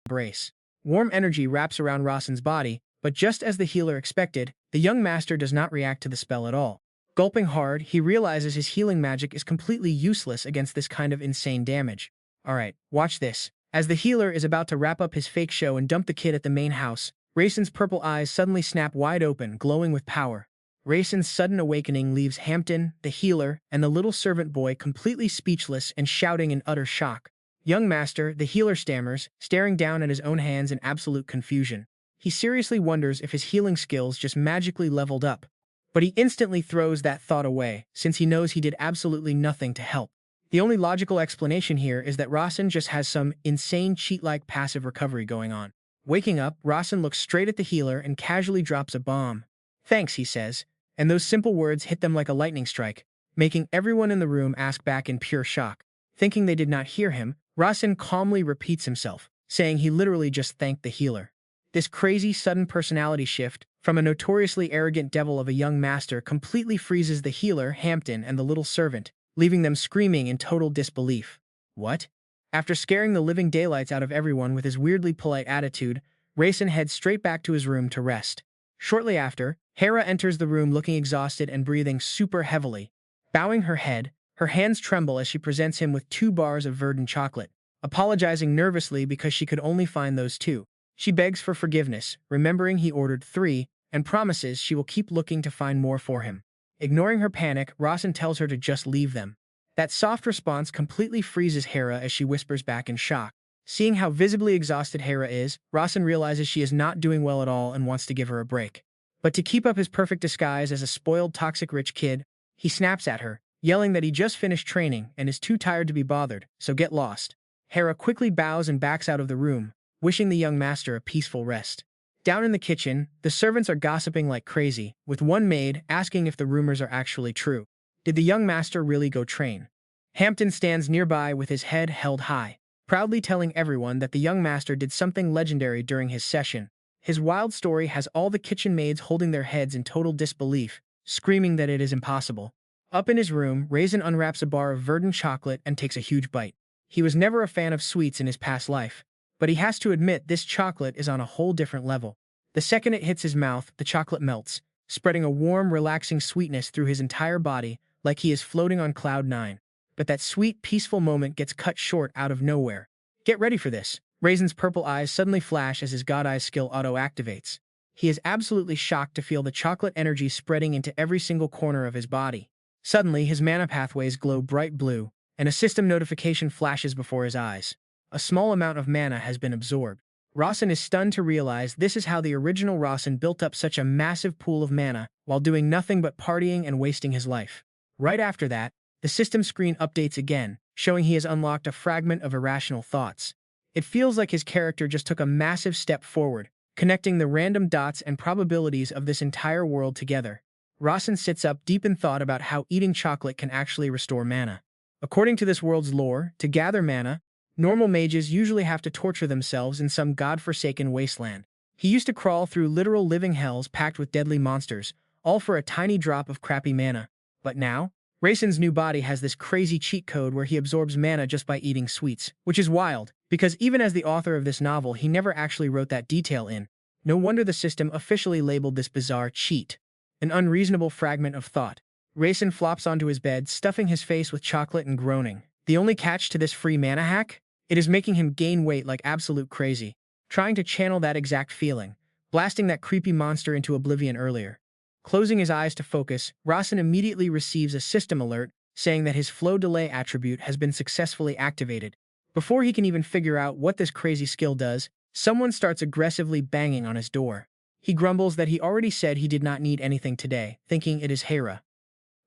embrace. Warm energy wraps around Rasen's body, but just as the healer expected, the young master does not react to the spell at all. Gulping hard, he realizes his healing magic is completely useless against this kind of insane damage. Alright, watch this. As the healer is about to wrap up his fake show and dump the kid at the main house, Rasen's purple eyes suddenly snap wide open, glowing with power. Rasen's sudden awakening leaves Hampton, the healer, and the little servant boy completely speechless and shouting in utter shock. Young master, the healer stammers, staring down at his own hands in absolute confusion. He seriously wonders if his healing skills just magically leveled up. But he instantly throws that thought away, since he knows he did absolutely nothing to help. The only logical explanation here is that Rasen just has some insane cheat-like passive recovery going on. Waking up, Rasen looks straight at the healer and casually drops a bomb. "Thanks," he says, and those simple words hit them like a lightning strike, making everyone in the room ask back in pure shock. Thinking they did not hear him, Rasen calmly repeats himself, saying he literally just thanked the healer. This crazy, sudden personality shift from a notoriously arrogant devil of a young master completely freezes the healer, Hampton, and the little servant, leaving them screaming in total disbelief. What? After scaring the living daylights out of everyone with his weirdly polite attitude, Rasen heads straight back to his room to rest. Shortly after, Hera enters the room looking exhausted and breathing super heavily. Bowing her head, her hands tremble as she presents him with 2 bars of verdant chocolate, apologizing nervously because she could only find those 2. She begs for forgiveness, remembering he ordered 3, and promises she will keep looking to find more for him. Ignoring her panic, Rasen tells her to just leave them. That soft response completely freezes Hera as she whispers back in shock. Seeing how visibly exhausted Hera is, Rasen realizes she is not doing well at all and wants to give her a break. But to keep up his perfect disguise as a spoiled, toxic rich kid, he snaps at her, yelling that he just finished training and is too tired to be bothered, so get lost. Hera quickly bows and backs out of the room, wishing the young master a peaceful rest. Down in the kitchen, the servants are gossiping like crazy, with one maid asking if the rumors are actually true. Did the young master really go train? Hampton stands nearby with his head held high, proudly telling everyone that the young master did something legendary during his session. His wild story has all the kitchen maids holding their heads in total disbelief, screaming that it is impossible. Up in his room, Rasen unwraps a bar of verdant chocolate and takes a huge bite. He was never a fan of sweets in his past life, but he has to admit this chocolate is on a whole different level. The second it hits his mouth, the chocolate melts, spreading a warm, relaxing sweetness through his entire body, like he is floating on cloud nine. But that sweet, peaceful moment gets cut short out of nowhere. Get ready for this. Rasen's purple eyes suddenly flash as his God Eyes skill auto-activates. He is absolutely shocked to feel the chocolate energy spreading into every single corner of his body. Suddenly, his mana pathways glow bright blue, and a system notification flashes before his eyes. A small amount of mana has been absorbed. Rasen is stunned to realize this is how the original Rasen built up such a massive pool of mana while doing nothing but partying and wasting his life. Right after that, the system screen updates again, showing he has unlocked a fragment of irrational thoughts. It feels like his character just took a massive step forward, connecting the random dots and probabilities of this entire world together. Rasen sits up deep in thought about how eating chocolate can actually restore mana. According to this world's lore, to gather mana, normal mages usually have to torture themselves in some godforsaken wasteland. He used to crawl through literal living hells packed with deadly monsters, all for a tiny drop of crappy mana. But now, Rasen's new body has this crazy cheat code where he absorbs mana just by eating sweets, which is wild, because even as the author of this novel, he never actually wrote that detail in. No wonder the system officially labeled this bizarre cheat. An unreasonable fragment of thought. Rasen flops onto his bed, stuffing his face with chocolate and groaning. The only catch to this free mana hack? It is making him gain weight like absolute crazy. Trying to channel that exact feeling, blasting that creepy monster into oblivion earlier. Closing his eyes to focus, Rasen immediately receives a system alert saying that his flow delay attribute has been successfully activated. Before he can even figure out what this crazy skill does, someone starts aggressively banging on his door. He grumbles that he already said he did not need anything today, thinking it is Hera.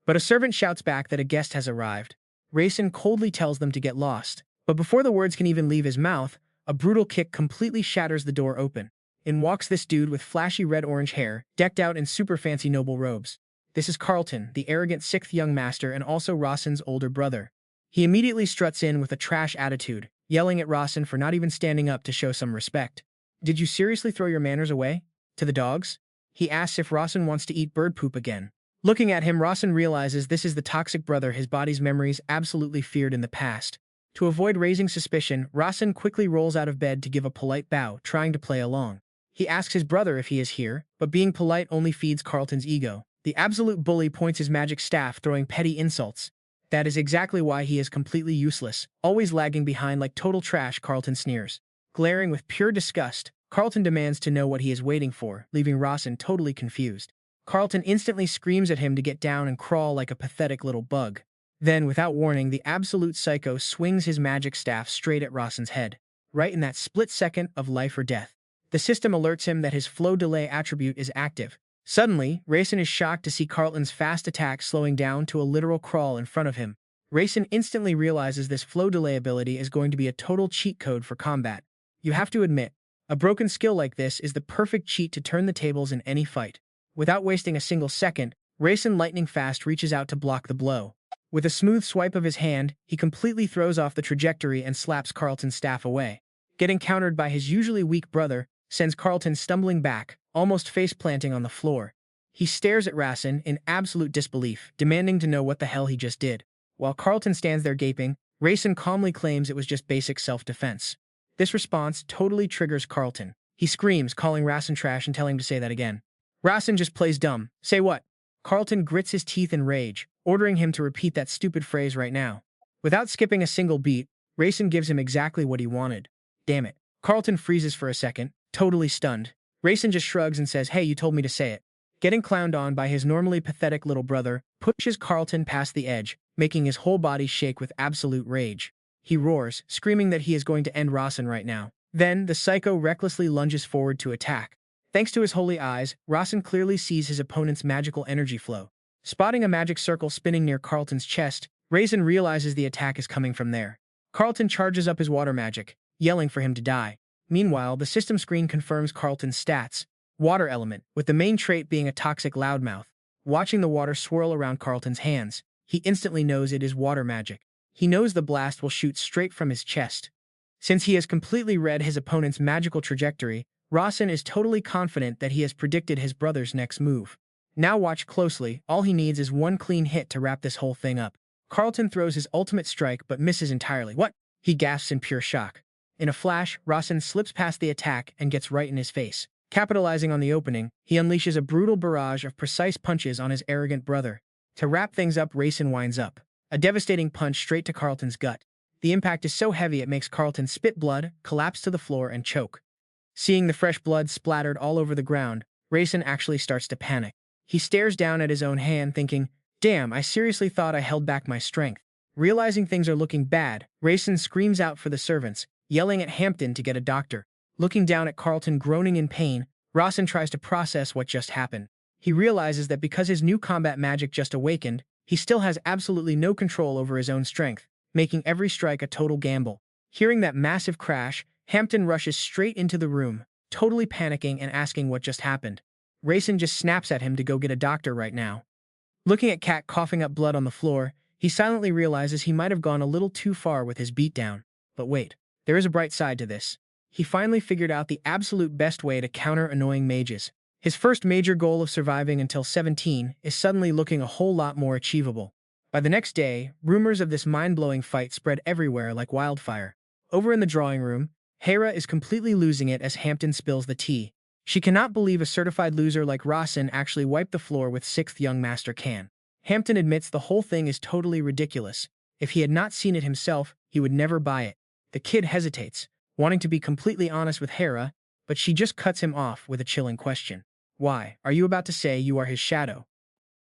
But a servant shouts back that a guest has arrived. Rasen coldly tells them to get lost. But before the words can even leave his mouth, a brutal kick completely shatters the door open. In walks this dude with flashy red-orange hair, decked out in super fancy noble robes. This is Carlton, the arrogant sixth young master and also Rasen's older brother. He immediately struts in with a trash attitude, yelling at Rasen for not even standing up to show some respect. Did you seriously throw your manners away? To the dogs? He asks if Rasen wants to eat bird poop again. Looking at him, Rasen realizes this is the toxic brother his body's memories absolutely feared in the past. To avoid raising suspicion, Rasen quickly rolls out of bed to give a polite bow, trying to play along. He asks his brother if he is here, but being polite only feeds Carlton's ego. The absolute bully points his magic staff, throwing petty insults. That is exactly why he is completely useless, always lagging behind like total trash, Carlton sneers. Glaring with pure disgust, Carlton demands to know what he is waiting for, leaving Rasen totally confused. Carlton instantly screams at him to get down and crawl like a pathetic little bug. Then, without warning, the absolute psycho swings his magic staff straight at Rasen's head, right in that split second of life or death. The system alerts him that his flow delay attribute is active. Suddenly, Rasen is shocked to see Carlton's fast attack slowing down to a literal crawl in front of him. Rasen instantly realizes this flow delay ability is going to be a total cheat code for combat. You have to admit, a broken skill like this is the perfect cheat to turn the tables in any fight. Without wasting a single second, Rasen lightning fast reaches out to block the blow. With a smooth swipe of his hand, he completely throws off the trajectory and slaps Carlton's staff away. Getting countered by his usually weak brother sends Carlton stumbling back, almost face-planting on the floor. He stares at Rasen in absolute disbelief, demanding to know what the hell he just did. While Carlton stands there gaping, Rasen calmly claims it was just basic self-defense. This response totally triggers Carlton. He screams, calling Rasen trash and telling him to say that again. Rasen just plays dumb. Say what? Carlton grits his teeth in rage, ordering him to repeat that stupid phrase right now. Without skipping a single beat, Rasen gives him exactly what he wanted. Damn it. Carlton freezes for a second, totally stunned. Rasen just shrugs and says, "Hey, you told me to say it." Getting clowned on by his normally pathetic little brother pushes Carlton past the edge, making his whole body shake with absolute rage. He roars, screaming that he is going to end Rasen right now. Then, the psycho recklessly lunges forward to attack. Thanks to his holy eyes, Rasen clearly sees his opponent's magical energy flow. Spotting a magic circle spinning near Carlton's chest, Rasen realizes the attack is coming from there. Carlton charges up his water magic, yelling for him to die. Meanwhile, the system screen confirms Carlton's stats. Water element, with the main trait being a toxic loudmouth. Watching the water swirl around Carlton's hands, he instantly knows it is water magic. He knows the blast will shoot straight from his chest. Since he has completely read his opponent's magical trajectory, Rasen is totally confident that he has predicted his brother's next move. Now watch closely, all he needs is one clean hit to wrap this whole thing up. Carlton throws his ultimate strike but misses entirely. What? He gasps in pure shock. In a flash, Rasen slips past the attack and gets right in his face. Capitalizing on the opening, he unleashes a brutal barrage of precise punches on his arrogant brother. To wrap things up, Rasen winds up. A devastating punch straight to Carlton's gut. The impact is so heavy it makes Carlton spit blood, collapse to the floor, and choke. Seeing the fresh blood splattered all over the ground, Rasen actually starts to panic. He stares down at his own hand thinking, "Damn, I seriously thought I held back my strength." Realizing things are looking bad, Rasen screams out for the servants, yelling at Hampton to get a doctor. Looking down at Carlton groaning in pain, Rasen tries to process what just happened. He realizes that because his new combat magic just awakened, he still has absolutely no control over his own strength, making every strike a total gamble. Hearing that massive crash, Hampton rushes straight into the room, totally panicking and asking what just happened. Rasen just snaps at him to go get a doctor right now. Looking at Kat coughing up blood on the floor, he silently realizes he might have gone a little too far with his beatdown. But wait, there is a bright side to this. He finally figured out the absolute best way to counter annoying mages. His first major goal of surviving until 17 is suddenly looking a whole lot more achievable. By the next day, rumors of this mind-blowing fight spread everywhere like wildfire. Over in the drawing room, Hera is completely losing it as Hampton spills the tea. She cannot believe a certified loser like Rasen actually wiped the floor with 6th young master can. Hampton admits the whole thing is totally ridiculous. If he had not seen it himself, he would never buy it. The kid hesitates, wanting to be completely honest with Hera, but she just cuts him off with a chilling question. "Why, are you about to say you are his shadow?"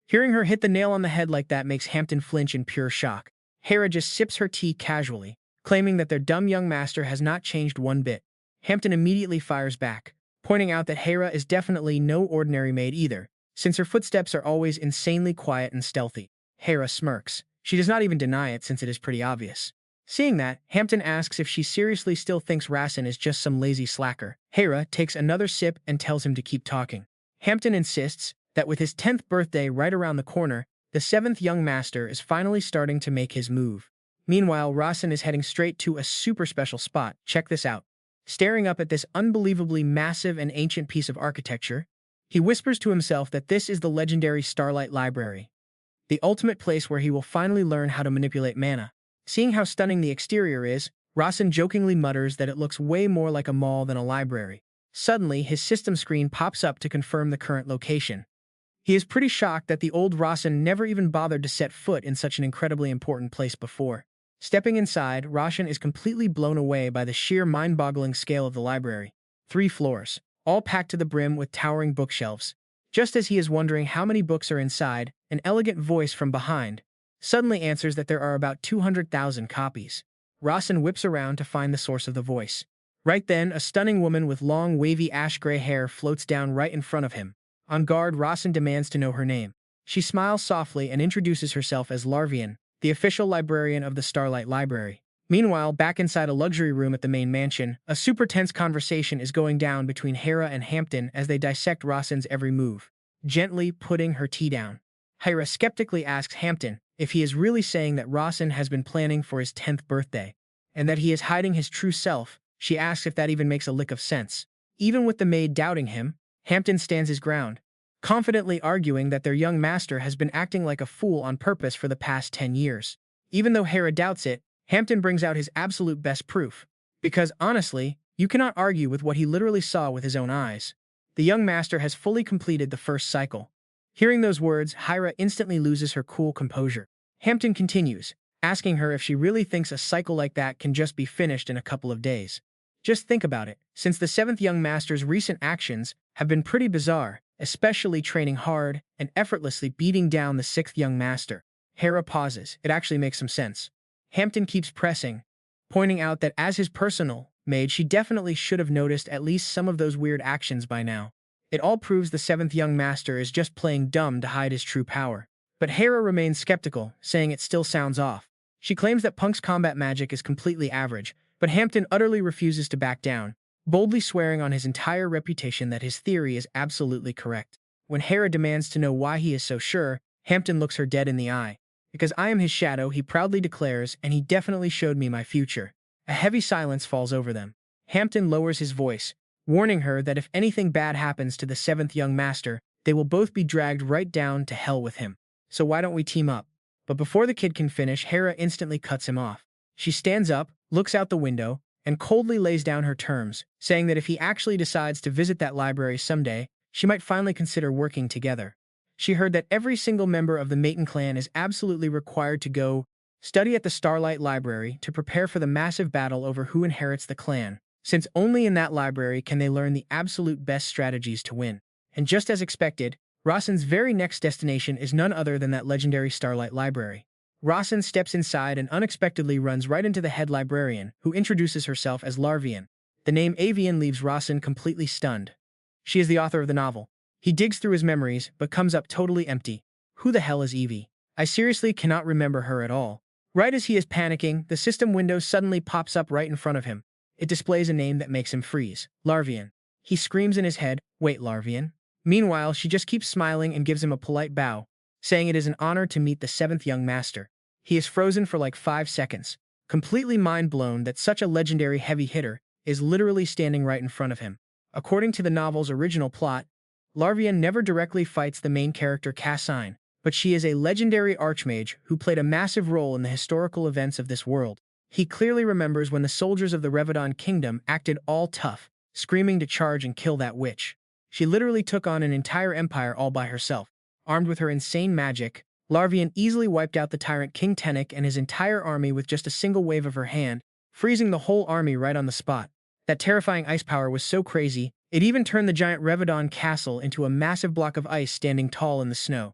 Hearing her hit the nail on the head like that makes Hampton flinch in pure shock. Hera just sips her tea casually, claiming that their dumb young master has not changed one bit. Hampton immediately fires back, pointing out that Hera is definitely no ordinary maid either, since her footsteps are always insanely quiet and stealthy. Hera smirks. She does not even deny it since it is pretty obvious. Seeing that, Hampton asks if she seriously still thinks Rasen is just some lazy slacker. Hera takes another sip and tells him to keep talking. Hampton insists that with his 10th birthday right around the corner, the 7th young master is finally starting to make his move. Meanwhile, Rasen is heading straight to a super special spot. Check this out. Staring up at this unbelievably massive and ancient piece of architecture, he whispers to himself that this is the legendary Starlight Library, the ultimate place where he will finally learn how to manipulate mana. Seeing how stunning the exterior is, Rasen jokingly mutters that it looks way more like a mall than a library. Suddenly, his system screen pops up to confirm the current location. He is pretty shocked that the old Rasen never even bothered to set foot in such an incredibly important place before. Stepping inside, Rasen is completely blown away by the sheer mind-boggling scale of the library. 3 floors, all packed to the brim with towering bookshelves. Just as he is wondering how many books are inside, an elegant voice from behind suddenly answers that there are about 200,000 copies. Rasen whips around to find the source of the voice. Right then, a stunning woman with long, wavy ash-gray hair floats down right in front of him. On guard, Rasen demands to know her name. She smiles softly and introduces herself as Larvian, the official librarian of the Starlight Library. Meanwhile, back inside a luxury room at the main mansion, a super tense conversation is going down between Hera and Hampton as they dissect Rasen's every move, gently putting her tea down. Hera skeptically asks Hampton if he is really saying that Rasen has been planning for his 10th birthday, and that he is hiding his true self. She asks if that even makes a lick of sense. Even with the maid doubting him, Hampton stands his ground, confidently arguing that their young master has been acting like a fool on purpose for the past 10 years. Even though Hera doubts it, Hampton brings out his absolute best proof. Because honestly, you cannot argue with what he literally saw with his own eyes. The young master has fully completed the first cycle. Hearing those words, Hera instantly loses her cool composure. Hampton continues, asking her if she really thinks a cycle like that can just be finished in a couple of days. Just think about it, since the 7th young master's recent actions have been pretty bizarre, especially training hard and effortlessly beating down the 6th young master. Hera pauses. It actually makes some sense. Hampton keeps pressing, pointing out that as his personal maid, she definitely should have noticed at least some of those weird actions by now. It all proves the 7th young master is just playing dumb to hide his true power. But Hera remains skeptical, saying it still sounds off. She claims that Punk's combat magic is completely average, but Hampton utterly refuses to back down. boldly swearing on his entire reputation that his theory is absolutely correct. When Hera demands to know why he is so sure, Hampton looks her dead in the eye. Because I am his shadow, he proudly declares, and he definitely showed me my future. A heavy silence falls over them. Hampton lowers his voice, warning her that if anything bad happens to the seventh young master, they will both be dragged right down to hell with him. So why don't we team up? But before the kid can finish, Hera instantly cuts him off. She stands up, looks out the window, and coldly lays down her terms, saying that if he actually decides to visit that library someday, she might finally consider working together. She heard that every single member of the Mayton clan is absolutely required to go study at the Starlight Library to prepare for the massive battle over who inherits the clan, since only in that library can they learn the absolute best strategies to win. And just as expected, Rasen's very next destination is none other than that legendary Starlight Library. Rasen steps inside and unexpectedly runs right into the head librarian, who introduces herself as Larvian. The name Avian leaves Rasen completely stunned. She is the author of the novel. He digs through his memories, but comes up totally empty. Who the hell is Evie? I seriously cannot remember her at all. Right as he is panicking, the system window suddenly pops up right in front of him. It displays a name that makes him freeze. Larvian. He screams in his head, "Wait, Larvian?" Meanwhile, she just keeps smiling and gives him a polite bow, saying it is an honor to meet the seventh young master. He is frozen for like 5 seconds, completely mind-blown that such a legendary heavy hitter is literally standing right in front of him. According to the novel's original plot, Larvian never directly fights the main character Cassine, but she is a legendary archmage who played a massive role in the historical events of this world. He clearly remembers when the soldiers of the Reborn kingdom acted all tough, screaming to charge and kill that witch. She literally took on an entire empire all by herself. Armed with her insane magic, Larvian easily wiped out the tyrant King Tennick and his entire army with just a single wave of her hand, freezing the whole army right on the spot. That terrifying ice power was so crazy, it even turned the giant Revedon castle into a massive block of ice standing tall in the snow.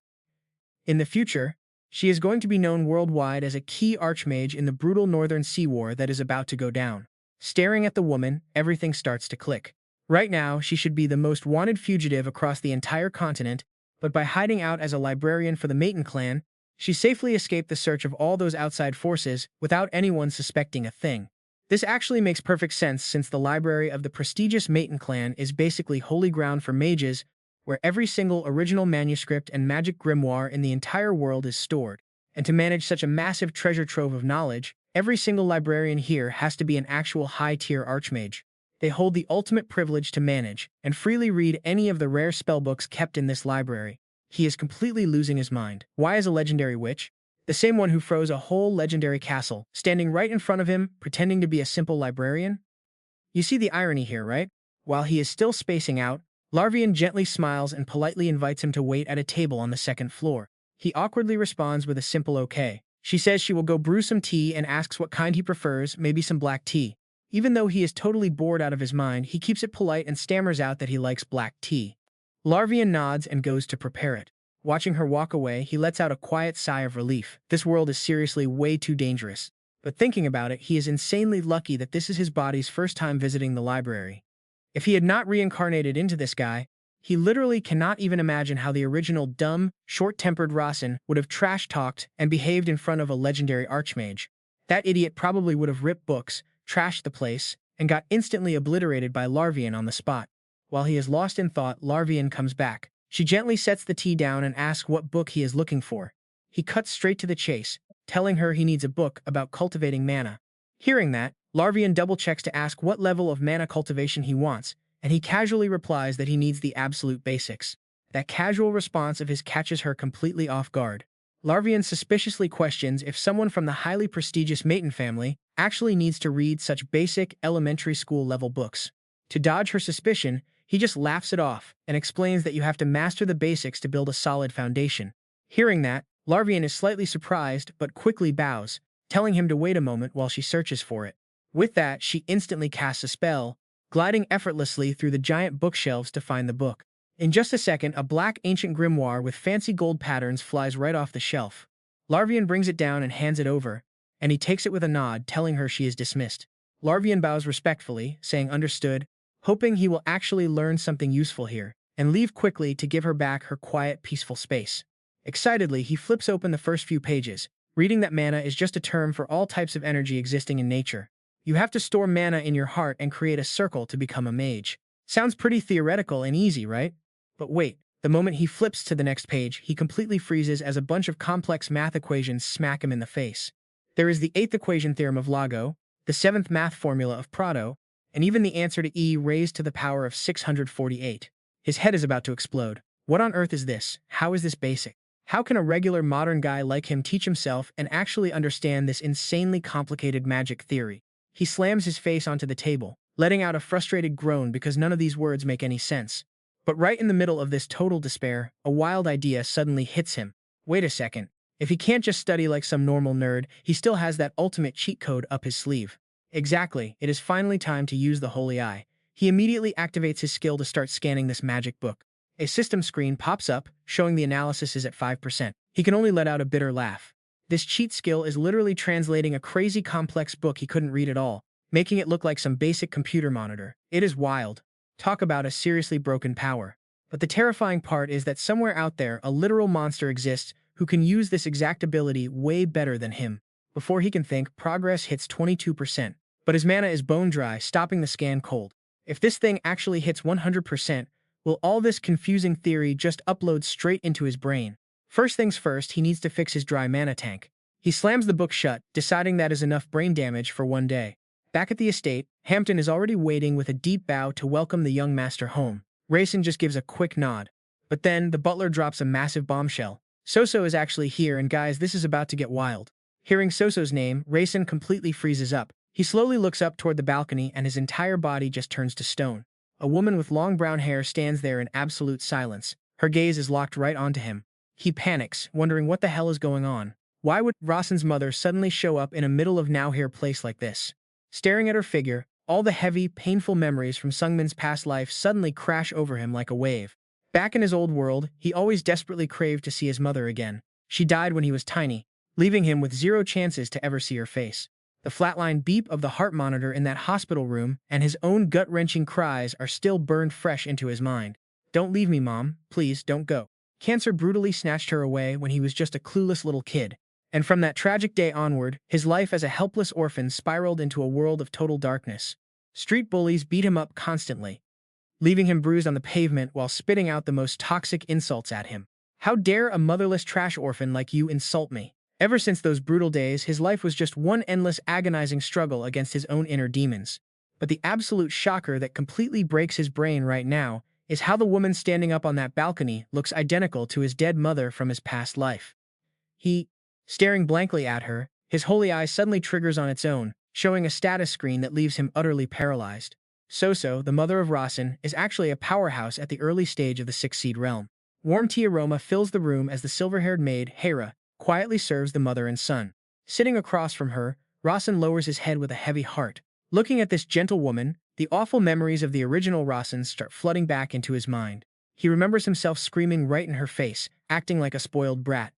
In the future, she is going to be known worldwide as a key archmage in the brutal Northern Sea War that is about to go down. Staring at the woman, everything starts to click. Right now, she should be the most wanted fugitive across the entire continent, but by hiding out as a librarian for the Mayton clan, she safely escaped the search of all those outside forces without anyone suspecting a thing. This actually makes perfect sense since the library of the prestigious Mayton clan is basically holy ground for mages, where every single original manuscript and magic grimoire in the entire world is stored. And to manage such a massive treasure trove of knowledge, every single librarian here has to be an actual high-tier archmage. They hold the ultimate privilege to manage and freely read any of the rare spellbooks kept in this library. He is completely losing his mind. Why is a legendary witch? The same one who froze a whole legendary castle, standing right in front of him, pretending to be a simple librarian? You see the irony here, right? While he is still spacing out, Larvian gently smiles and politely invites him to wait at a table on the second floor. He awkwardly responds with a simple okay. She says she will go brew some tea and asks what kind he prefers, maybe some black tea. Even though he is totally bored out of his mind, he keeps it polite and stammers out that he likes black tea. Larvian nods and goes to prepare it. Watching her walk away, he lets out a quiet sigh of relief. This world is seriously way too dangerous. But thinking about it, he is insanely lucky that this is his body's first time visiting the library. If he had not reincarnated into this guy, he literally cannot even imagine how the original dumb, short-tempered Rasen would have trash-talked and behaved in front of a legendary archmage. That idiot probably would have ripped books, trashed the place, and got instantly obliterated by Larvian on the spot. While he is lost in thought, Larvian comes back. She gently sets the tea down and asks what book he is looking for. He cuts straight to the chase, telling her he needs a book about cultivating mana. Hearing that, Larvian double-checks to ask what level of mana cultivation he wants, and he casually replies that he needs the absolute basics. That casual response of his catches her completely off guard. Larvian suspiciously questions if someone from the highly prestigious Mayton family actually needs to read such basic, elementary school-level books. To dodge her suspicion, he just laughs it off and explains that you have to master the basics to build a solid foundation. Hearing that, Larvian is slightly surprised but quickly bows, telling him to wait a moment while she searches for it. With that, she instantly casts a spell, gliding effortlessly through the giant bookshelves to find the book. In just a second, a black ancient grimoire with fancy gold patterns flies right off the shelf. Larvian brings it down and hands it over, and he takes it with a nod, telling her she is dismissed. Larvian bows respectfully, saying understood, hoping he will actually learn something useful here, and leave quickly to give her back her quiet, peaceful space. Excitedly, he flips open the first few pages, reading that mana is just a term for all types of energy existing in nature. You have to store mana in your heart and create a circle to become a mage. Sounds pretty theoretical and easy, right? But wait, the moment he flips to the next page, he completely freezes as a bunch of complex math equations smack him in the face. There is the 8th equation theorem of Lago, the 7th math formula of Prado, and even the answer to E raised to the power of 648. His head is about to explode. What on earth is this? How is this basic? How can a regular modern guy like him teach himself and actually understand this insanely complicated magic theory? He slams his face onto the table, letting out a frustrated groan because none of these words make any sense. But right in the middle of this total despair, a wild idea suddenly hits him. Wait a second. If he can't just study like some normal nerd, he still has that ultimate cheat code up his sleeve. Exactly, it is finally time to use the Holy Eye. He immediately activates his skill to start scanning this magic book. A system screen pops up, showing the analysis is at 5%. He can only let out a bitter laugh. This cheat skill is literally translating a crazy complex book he couldn't read at all, making it look like some basic computer monitor. It is wild. Talk about a seriously broken power. But the terrifying part is that somewhere out there, a literal monster exists who can use this exact ability way better than him. Before he can think, progress hits 22%, but his mana is bone dry, stopping the scan cold. If this thing actually hits 100%, will all this confusing theory just upload straight into his brain? First things first, he needs to fix his dry mana tank. He slams the book shut, deciding that is enough brain damage for one day. Back at the estate, Hampton is already waiting with a deep bow to welcome the young master home. Rasen just gives a quick nod. But then, the butler drops a massive bombshell. Soso is actually here, and guys, this is about to get wild. Hearing Soso's name, Rasen completely freezes up. He slowly looks up toward the balcony and his entire body just turns to stone. A woman with long brown hair stands there in absolute silence. Her gaze is locked right onto him. He panics, wondering what the hell is going on. Why would Rasen's mother suddenly show up in a middle of now-here place like this? Staring at her figure, all the heavy, painful memories from Sungmin's past life suddenly crash over him like a wave. Back in his old world, he always desperately craved to see his mother again. She died when he was tiny, leaving him with zero chances to ever see her face. The flatline beep of the heart monitor in that hospital room and his own gut-wrenching cries are still burned fresh into his mind. "Don't leave me, Mom. Please, don't go." Cancer brutally snatched her away when he was just a clueless little kid. And from that tragic day onward, his life as a helpless orphan spiraled into a world of total darkness. Street bullies beat him up constantly, leaving him bruised on the pavement while spitting out the most toxic insults at him. "How dare a motherless trash orphan like you insult me?" Ever since those brutal days, his life was just one endless agonizing struggle against his own inner demons. But the absolute shocker that completely breaks his brain right now is how the woman standing up on that balcony looks identical to his dead mother from his past life. Staring blankly at her, his holy eye suddenly triggers on its own, showing a status screen that leaves him utterly paralyzed. Soso, the mother of Rasen, is actually a powerhouse at the early stage of the 6th Seed realm. Warm tea aroma fills the room as the silver-haired maid, Hera, quietly serves the mother and son. Sitting across from her, Rasen lowers his head with a heavy heart. Looking at this gentle woman, the awful memories of the original Rasen start flooding back into his mind. He remembers himself screaming right in her face, acting like a spoiled brat.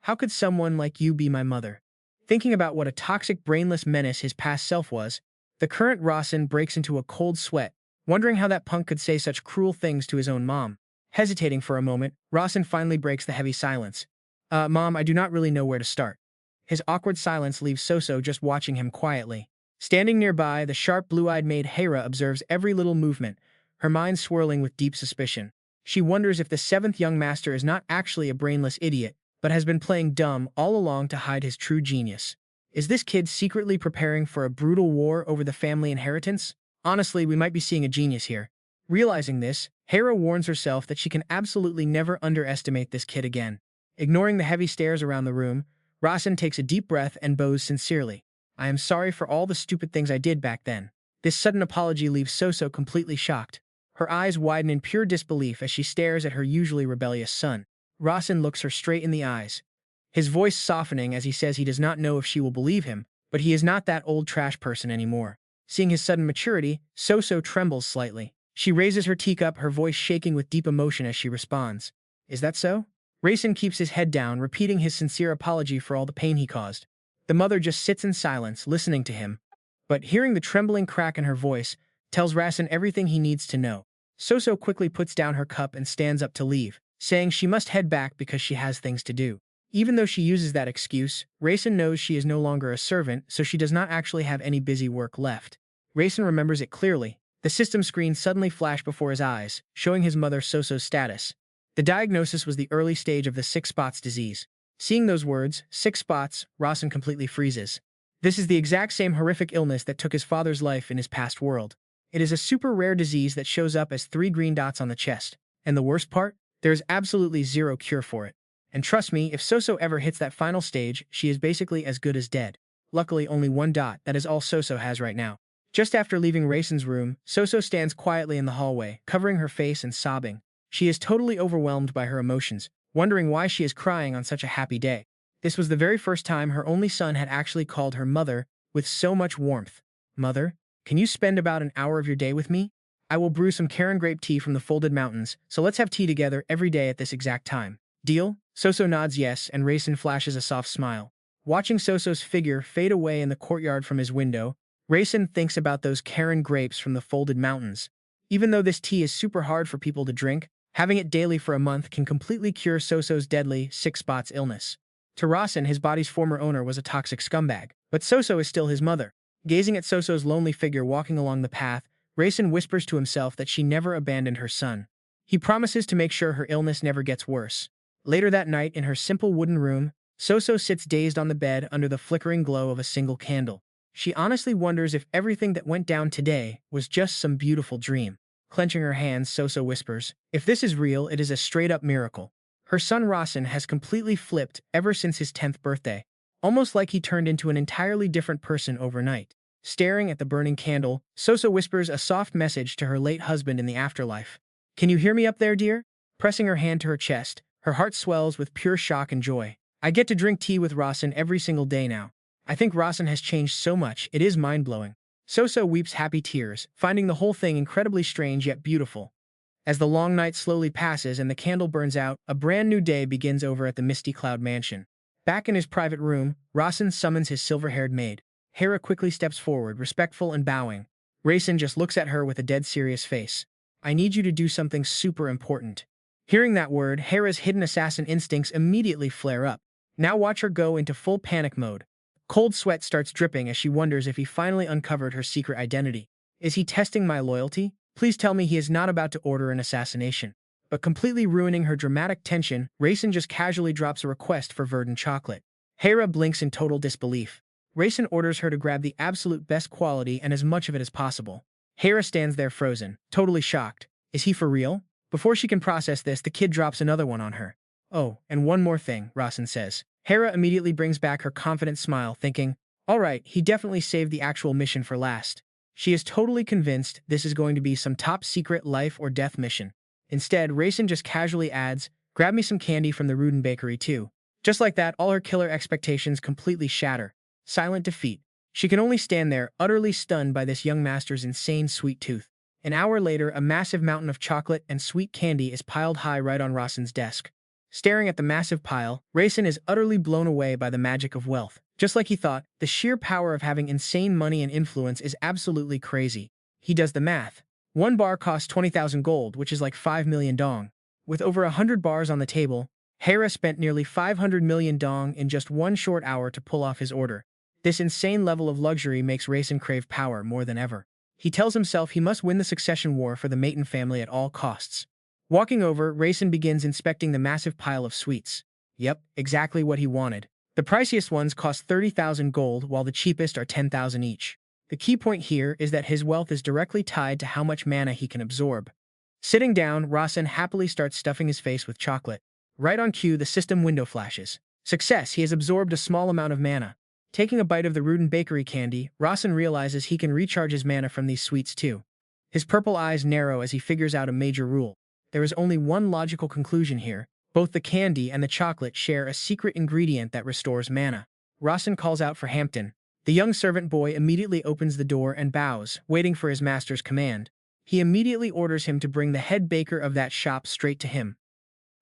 "How could someone like you be my mother?" Thinking about what a toxic, brainless menace his past self was, the current Rasen breaks into a cold sweat, wondering how that punk could say such cruel things to his own mom. Hesitating for a moment, Rasen finally breaks the heavy silence. Mom, I do not really know where to start." His awkward silence leaves Soso just watching him quietly. Standing nearby, the sharp blue-eyed maid Hera observes every little movement, her mind swirling with deep suspicion. She wonders if the 7th young master is not actually a brainless idiot, but has been playing dumb all along to hide his true genius. Is this kid secretly preparing for a brutal war over the family inheritance? Honestly, we might be seeing a genius here. Realizing this, Hera warns herself that she can absolutely never underestimate this kid again. Ignoring the heavy stares around the room, Rasen takes a deep breath and bows sincerely. "I am sorry for all the stupid things I did back then." This sudden apology leaves Soso completely shocked. Her eyes widen in pure disbelief as she stares at her usually rebellious son. Rasen looks her straight in the eyes, his voice softening as he says he does not know if she will believe him, but he is not that old trash person anymore. Seeing his sudden maturity, Soso trembles slightly. She raises her teacup, her voice shaking with deep emotion as she responds. "Is that so?" Rasen keeps his head down, repeating his sincere apology for all the pain he caused. The mother just sits in silence, listening to him, but hearing the trembling crack in her voice, tells Rasen everything he needs to know. Soso quickly puts down her cup and stands up to leave, saying she must head back because she has things to do. Even though she uses that excuse, Rasen knows she is no longer a servant, so she does not actually have any busy work left. Rasen remembers it clearly. The system screen suddenly flashed before his eyes, showing his mother Soso's status. The diagnosis was the early stage of the six spots disease. Seeing those words, six spots, Rasen completely freezes. This is the exact same horrific illness that took his father's life in his past world. It is a super rare disease that shows up as 3 green dots on the chest. And the worst part? There is absolutely zero cure for it. And trust me, if Soso ever hits that final stage, she is basically as good as dead. Luckily, only 1 dot, that is all Soso has right now. Just after leaving Rasen's room, Soso stands quietly in the hallway, covering her face and sobbing. She is totally overwhelmed by her emotions, wondering why she is crying on such a happy day. This was the very first time her only son had actually called her mother with so much warmth. Mother, can you spend about an hour of your day with me? I will brew some Karen grape tea from the folded mountains, so let's have tea together every day at this exact time. Deal? Soso nods yes, and Rasen flashes a soft smile. Watching Soso's figure fade away in the courtyard from his window, Rasen thinks about those Karen grapes from the folded mountains. Even though this tea is super hard for people to drink, having it daily for a month can completely cure Soso's deadly six spots illness. To Rasen, his body's former owner was a toxic scumbag, but Soso is still his mother. Gazing at Soso's lonely figure walking along the path, Rasen whispers to himself that she never abandoned her son. He promises to make sure her illness never gets worse. Later that night, in her simple wooden room, Soso sits dazed on the bed under the flickering glow of a single candle. She honestly wonders if everything that went down today was just some beautiful dream. Clenching her hands, Soso whispers, "If this is real, it is a straight-up miracle." Her son Rasen has completely flipped ever since his 10th birthday, almost like he turned into an entirely different person overnight. Staring at the burning candle, Soso whispers a soft message to her late husband in the afterlife. "Can you hear me up there, dear?" Pressing her hand to her chest, her heart swells with pure shock and joy. "I get to drink tea with Rasen every single day now. I think Rasen has changed so much, it is mind-blowing." Soso weeps happy tears, finding the whole thing incredibly strange yet beautiful. As the long night slowly passes and the candle burns out, a brand new day begins over at the Misty Cloud Mansion. Back in his private room, Rasen summons his silver-haired maid. Hera quickly steps forward, respectful and bowing. Rasen just looks at her with a dead serious face. "I need you to do something super important." Hearing that word, Hera's hidden assassin instincts immediately flare up. Now watch her go into full panic mode. Cold sweat starts dripping as she wonders if he finally uncovered her secret identity. Is he testing my loyalty? Please tell me he is not about to order an assassination. But completely ruining her dramatic tension, Rasen just casually drops a request for verdant chocolate. Hera blinks in total disbelief. Rasen orders her to grab the absolute best quality and as much of it as possible. Hera stands there frozen, totally shocked. Is he for real? Before she can process this, the kid drops another one on her. "Oh, and one more thing," Rasen says. Hera immediately brings back her confident smile, thinking, "All right, he definitely saved the actual mission for last." She is totally convinced this is going to be some top-secret life-or-death mission. Instead, Rasen just casually adds, "Grab me some candy from the Ruden bakery, too." Just like that, all her killer expectations completely shatter. Silent defeat. She can only stand there, utterly stunned by this young master's insane sweet tooth. An hour later, a massive mountain of chocolate and sweet candy is piled high right on Rasen's desk. Staring at the massive pile, Rasen is utterly blown away by the magic of wealth. Just like he thought, the sheer power of having insane money and influence is absolutely crazy. He does the math. 1 bar costs 20,000 gold, which is like 5 million dong. With over 100 bars on the table, Hera spent nearly 500 million dong in just 1 short hour to pull off his order. This insane level of luxury makes Rasen crave power more than ever. He tells himself he must win the succession war for the Mayton family at all costs. Walking over, Rasen begins inspecting the massive pile of sweets. Yep, exactly what he wanted. The priciest ones cost 30,000 gold, while the cheapest are 10,000 each. The key point here is that his wealth is directly tied to how much mana he can absorb. Sitting down, Rasen happily starts stuffing his face with chocolate. Right on cue, the system window flashes. Success, he has absorbed a small amount of mana. Taking a bite of the Ruden bakery candy, Rasen realizes he can recharge his mana from these sweets too. His purple eyes narrow as he figures out a major rule. There is only one logical conclusion here. Both the candy and the chocolate share a secret ingredient that restores mana. Rasen calls out for Hampton. The young servant boy immediately opens the door and bows, waiting for his master's command. He immediately orders him to bring the head baker of that shop straight to him.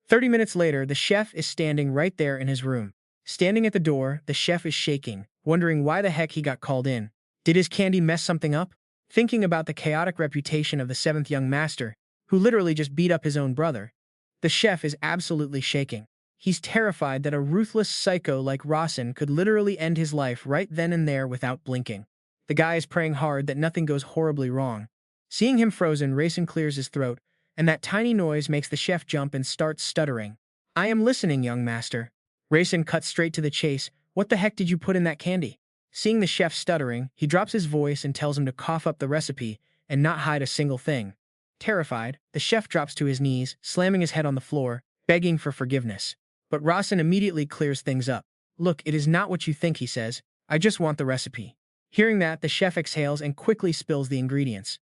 30 minutes later, the chef is standing right there in his room. Standing at the door, the chef is shaking, wondering why the heck he got called in. Did his candy mess something up? Thinking about the chaotic reputation of the 7th young master, who literally just beat up his own brother, the chef is absolutely shaking. He's terrified that a ruthless psycho like Rasen could literally end his life right then and there without blinking. The guy is praying hard that nothing goes horribly wrong. Seeing him frozen, Rasen clears his throat, and that tiny noise makes the chef jump and start stuttering. "I am listening, young master." Rasen cuts straight to the chase. "What the heck did you put in that candy?" Seeing the chef stuttering, he drops his voice and tells him to cough up the recipe and not hide a single thing. Terrified, the chef drops to his knees, slamming his head on the floor, begging for forgiveness. But Rasen immediately clears things up. "Look, it is not what you think," he says. "I just want the recipe." Hearing that, the chef exhales and quickly spills the ingredients.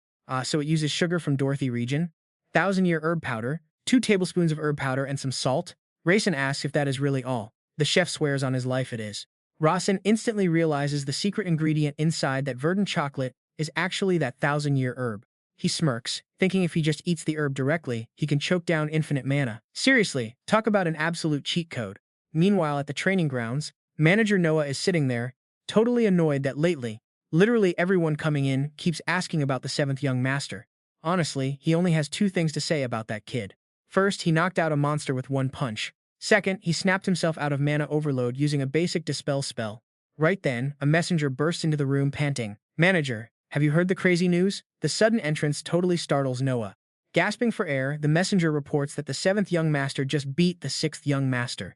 So it uses sugar from Dorothy region, 1,000-year herb powder, 2 tablespoons of herb powder, and some salt? Rasen asks if that is really all. The chef swears on his life it is. Rasen instantly realizes the secret ingredient inside that verdant chocolate is actually that 1,000-year herb. He smirks, thinking if he just eats the herb directly, he can choke down infinite mana. Seriously, talk about an absolute cheat code. Meanwhile, at the training grounds, manager Noah is sitting there, totally annoyed that lately, literally everyone coming in keeps asking about the 7th young master. Honestly, he only has 2 things to say about that kid. First, he knocked out a monster with 1 punch. Second, he snapped himself out of mana overload using a basic dispel spell. Right then, a messenger bursts into the room panting. "Manager, have you heard the crazy news?" The sudden entrance totally startles Noah. Gasping for air, the messenger reports that the 7th young master just beat the 6th young master.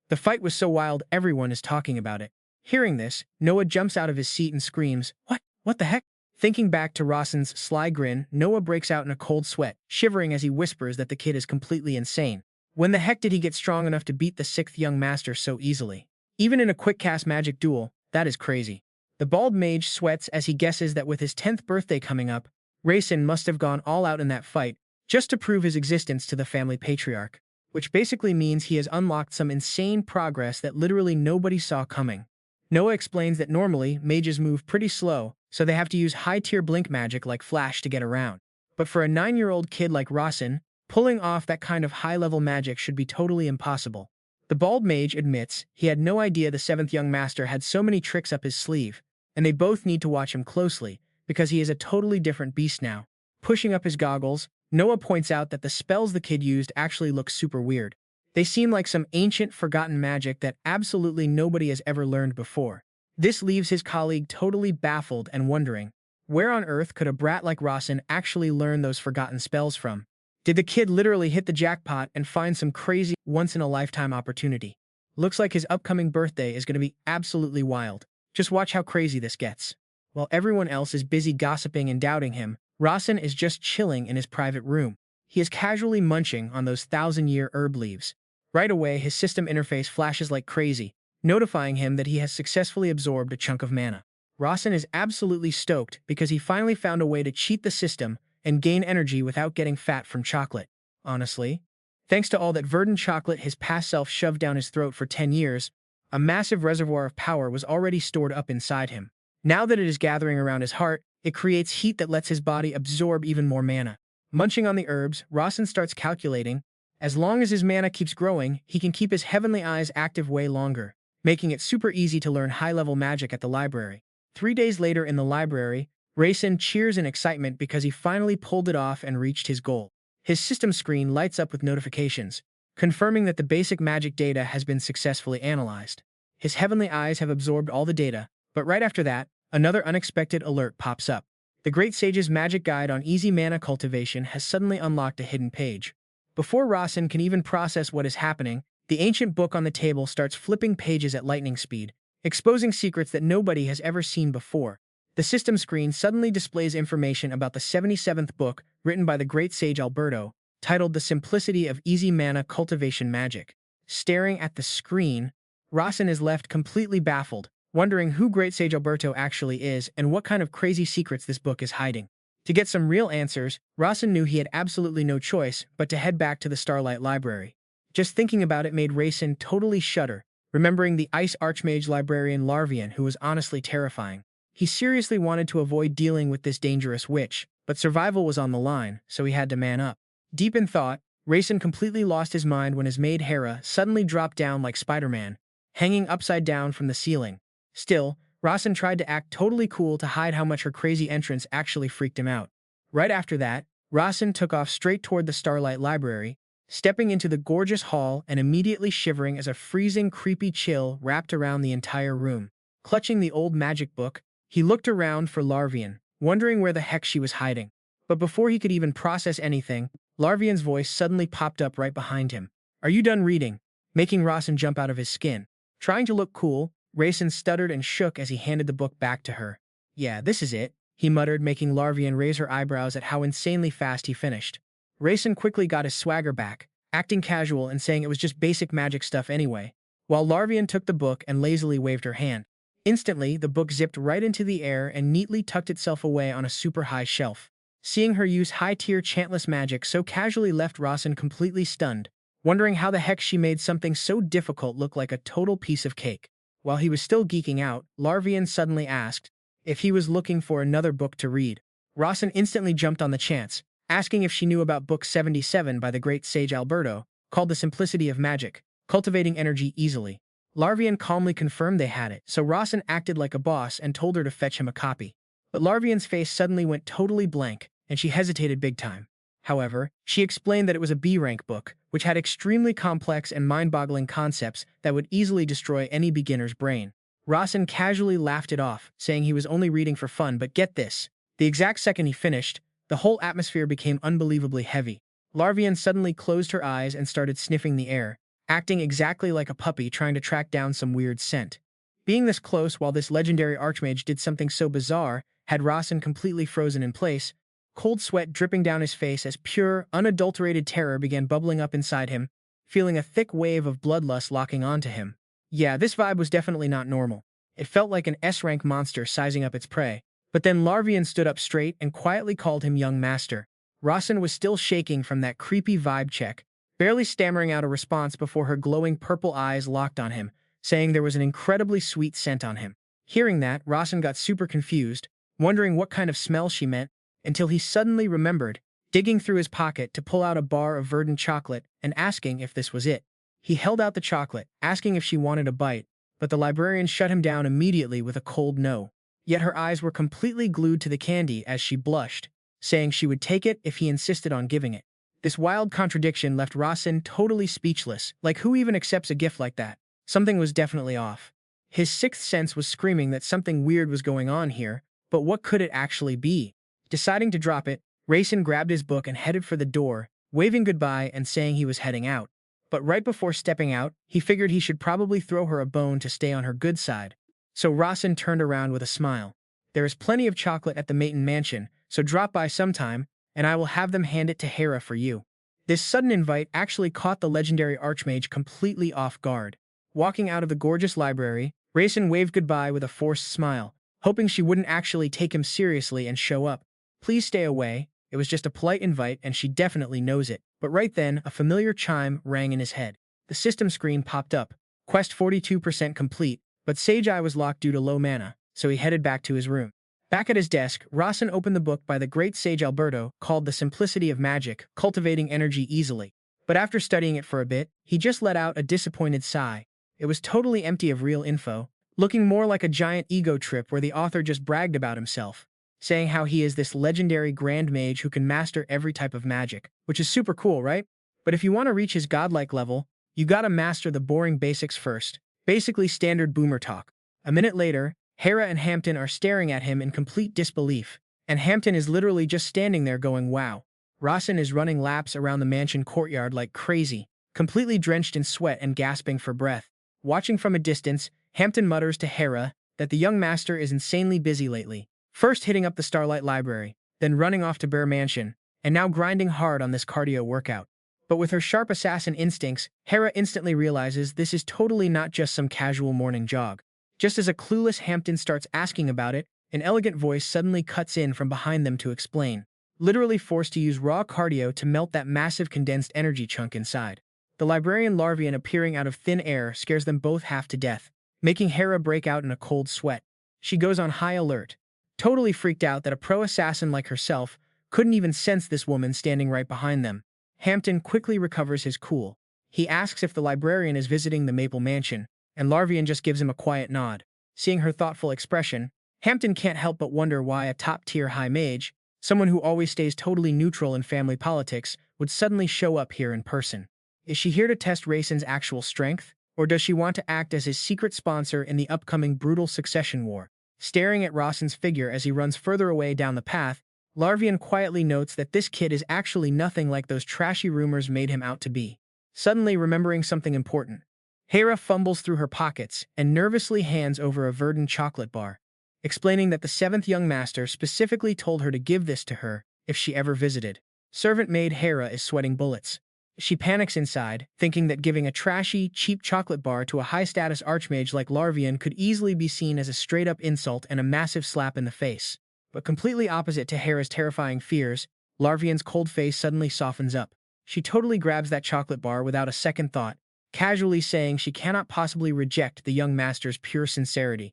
The fight was so wild everyone is talking about it. Hearing this, Noah jumps out of his seat and screams, "What? What the heck?" Thinking back to Rasen's sly grin, Noah breaks out in a cold sweat, shivering as he whispers that the kid is completely insane. When the heck did he get strong enough to beat the 6th young master so easily? Even in a quick-cast magic duel, that is crazy. The bald mage sweats as he guesses that with his 10th birthday coming up, Rasen must have gone all out in that fight, just to prove his existence to the family patriarch. Which basically means he has unlocked some insane progress that literally nobody saw coming. Noah explains that normally, mages move pretty slow, so they have to use high-tier blink magic like Flash to get around. But for a 9-year-old kid like Rasen, pulling off that kind of high-level magic should be totally impossible. The bald mage admits he had no idea the 7th young master had so many tricks up his sleeve, and they both need to watch him closely, because he is a totally different beast now. Pushing up his goggles, Noah points out that the spells the kid used actually look super weird. They seem like some ancient, forgotten magic that absolutely nobody has ever learned before. This leaves his colleague totally baffled and wondering, where on earth could a brat like Rasen actually learn those forgotten spells from? Did the kid literally hit the jackpot and find some crazy, once-in-a-lifetime opportunity? Looks like his upcoming birthday is going to be absolutely wild. Just watch how crazy this gets. While everyone else is busy gossiping and doubting him, Rasen is just chilling in his private room. He is casually munching on those 1,000-year herb leaves. Right away, his system interface flashes like crazy, notifying him that he has successfully absorbed a chunk of mana. Rasen is absolutely stoked because he finally found a way to cheat the system and gain energy without getting fat from chocolate. Honestly, thanks to all that verdant chocolate his past self shoved down his throat for 10 years, a massive reservoir of power was already stored up inside him. Now that it is gathering around his heart, it creates heat that lets his body absorb even more mana. Munching on the herbs, Rasen starts calculating. As long as his mana keeps growing, he can keep his heavenly eyes active way longer, making it super easy to learn high-level magic at the library. 3 days later in the library, Rasen cheers in excitement because he finally pulled it off and reached his goal. His system screen lights up with notifications, confirming that the basic magic data has been successfully analyzed. His heavenly eyes have absorbed all the data, but right after that, another unexpected alert pops up. The Great Sage's magic guide on easy mana cultivation has suddenly unlocked a hidden page. Before Rasen can even process what is happening, the ancient book on the table starts flipping pages at lightning speed, exposing secrets that nobody has ever seen before. The system screen suddenly displays information about the 77th book written by the Great Sage Alberto, titled The Simplicity of Easy Mana Cultivation Magic. Staring at the screen, Rasen is left completely baffled, wondering who Great Sage Alberto actually is and what kind of crazy secrets this book is hiding. To get some real answers, Rasen knew he had absolutely no choice but to head back to the Starlight Library. Just thinking about it made Rasen totally shudder, remembering the ice archmage librarian Larvian who was honestly terrifying. He seriously wanted to avoid dealing with this dangerous witch, but survival was on the line, so he had to man up. Deep in thought, Rasen completely lost his mind when his maid Hera suddenly dropped down like Spider-Man, hanging upside down from the ceiling. Still, Rasen tried to act totally cool to hide how much her crazy entrance actually freaked him out. Right after that, Rasen took off straight toward the Starlight Library, stepping into the gorgeous hall and immediately shivering as a freezing, creepy chill wrapped around the entire room. Clutching the old magic book, he looked around for Larvian, wondering where the heck she was hiding. But before he could even process anything, Larvian's voice suddenly popped up right behind him. "Are you done reading?" Making Rasen jump out of his skin. Trying to look cool, Rasen stuttered and shook as he handed the book back to her. "Yeah, this is it," he muttered, making Larvian raise her eyebrows at how insanely fast he finished. Rasen quickly got his swagger back, acting casual and saying it was just basic magic stuff anyway, while Larvian took the book and lazily waved her hand. Instantly, the book zipped right into the air and neatly tucked itself away on a super high shelf. Seeing her use high-tier chantless magic so casually left Rasen completely stunned, wondering how the heck she made something so difficult look like a total piece of cake. While he was still geeking out, Larvian suddenly asked if he was looking for another book to read. Rasen instantly jumped on the chance, asking if she knew about Book 77 by the great sage Alberto, called The Simplicity of Magic, Cultivating Energy Easily. Larvian calmly confirmed they had it, so Rasen acted like a boss and told her to fetch him a copy. But Larvian's face suddenly went totally blank, and she hesitated big time. However, she explained that it was a B-rank book, which had extremely complex and mind-boggling concepts that would easily destroy any beginner's brain. Rasen casually laughed it off, saying he was only reading for fun, but get this. The exact second he finished, the whole atmosphere became unbelievably heavy. Larvian suddenly closed her eyes and started sniffing the air, acting exactly like a puppy trying to track down some weird scent. Being this close while this legendary archmage did something so bizarre had Rasen completely frozen in place, cold sweat dripping down his face as pure, unadulterated terror began bubbling up inside him, feeling a thick wave of bloodlust locking onto him. Yeah, this vibe was definitely not normal. It felt like an S-rank monster sizing up its prey. But then Larvian stood up straight and quietly called him young master. Rasen was still shaking from that creepy vibe check, barely stammering out a response before her glowing purple eyes locked on him, saying there was an incredibly sweet scent on him. Hearing that, Rasen got super confused, wondering what kind of smell she meant, until he suddenly remembered, digging through his pocket to pull out a bar of verdant chocolate and asking if this was it. He held out the chocolate, asking if she wanted a bite, but the librarian shut him down immediately with a cold no. Yet her eyes were completely glued to the candy as she blushed, saying she would take it if he insisted on giving it. This wild contradiction left Rasen totally speechless, like who even accepts a gift like that? Something was definitely off. His sixth sense was screaming that something weird was going on here, but what could it actually be? Deciding to drop it, Rasen grabbed his book and headed for the door, waving goodbye and saying he was heading out. But right before stepping out, he figured he should probably throw her a bone to stay on her good side. So Rasen turned around with a smile. "There is plenty of chocolate at the Mayton mansion, so drop by sometime, and I will have them hand it to Hera for you." This sudden invite actually caught the legendary archmage completely off guard. Walking out of the gorgeous library, Rasen waved goodbye with a forced smile, hoping she wouldn't actually take him seriously and show up. "Please stay away, it was just a polite invite and she definitely knows it." But right then, a familiar chime rang in his head. The system screen popped up. Quest 42% complete. But Sage Eye was locked due to low mana, so he headed back to his room. Back at his desk, Rasen opened the book by the great sage Alberto called The Simplicity of Magic, Cultivating Energy Easily. But after studying it for a bit, he just let out a disappointed sigh. It was totally empty of real info, looking more like a giant ego trip where the author just bragged about himself, saying how he is this legendary grand mage who can master every type of magic, which is super cool, right? But if you want to reach his godlike level, you gotta master the boring basics first. Basically standard boomer talk. A minute later, Hera and Hampton are staring at him in complete disbelief, and Hampton is literally just standing there going wow. Rasen is running laps around the mansion courtyard like crazy, completely drenched in sweat and gasping for breath. Watching from a distance, Hampton mutters to Hera that the young master is insanely busy lately, first hitting up the Starlight Library, then running off to Bear Mansion, and now grinding hard on this cardio workout. But with her sharp assassin instincts, Hera instantly realizes this is totally not just some casual morning jog. Just as a clueless Hampton starts asking about it, an elegant voice suddenly cuts in from behind them to explain, literally forced to use raw cardio to melt that massive condensed energy chunk inside. The librarian Larvian appearing out of thin air scares them both half to death, making Hera break out in a cold sweat. She goes on high alert, totally freaked out that a pro assassin like herself couldn't even sense this woman standing right behind them. Hampton quickly recovers his cool. He asks if the librarian is visiting the Maple Mansion, and Larvian just gives him a quiet nod. Seeing her thoughtful expression, Hampton can't help but wonder why a top-tier high mage, Someone who always stays totally neutral in family politics would suddenly show up here in person. Is she here to test Rasen's actual strength, or does she want to act as his secret sponsor in the upcoming brutal succession war? Staring at Rasen's figure as he runs further away down the path, Larvian quietly notes that this kid is actually nothing like those trashy rumors made him out to be. Suddenly remembering something important, Hera fumbles through her pockets and nervously hands over a verdant chocolate bar, explaining that the seventh young master specifically told her to give this to her if she ever visited. Servant maid Hera is sweating bullets. She panics inside, thinking that giving a trashy, cheap chocolate bar to a high-status archmage like Larvian could easily be seen as a straight-up insult and a massive slap in the face. But completely opposite to Hera's terrifying fears, Larvian's cold face suddenly softens up. She totally grabs that chocolate bar without a second thought, casually saying she cannot possibly reject the young master's pure sincerity.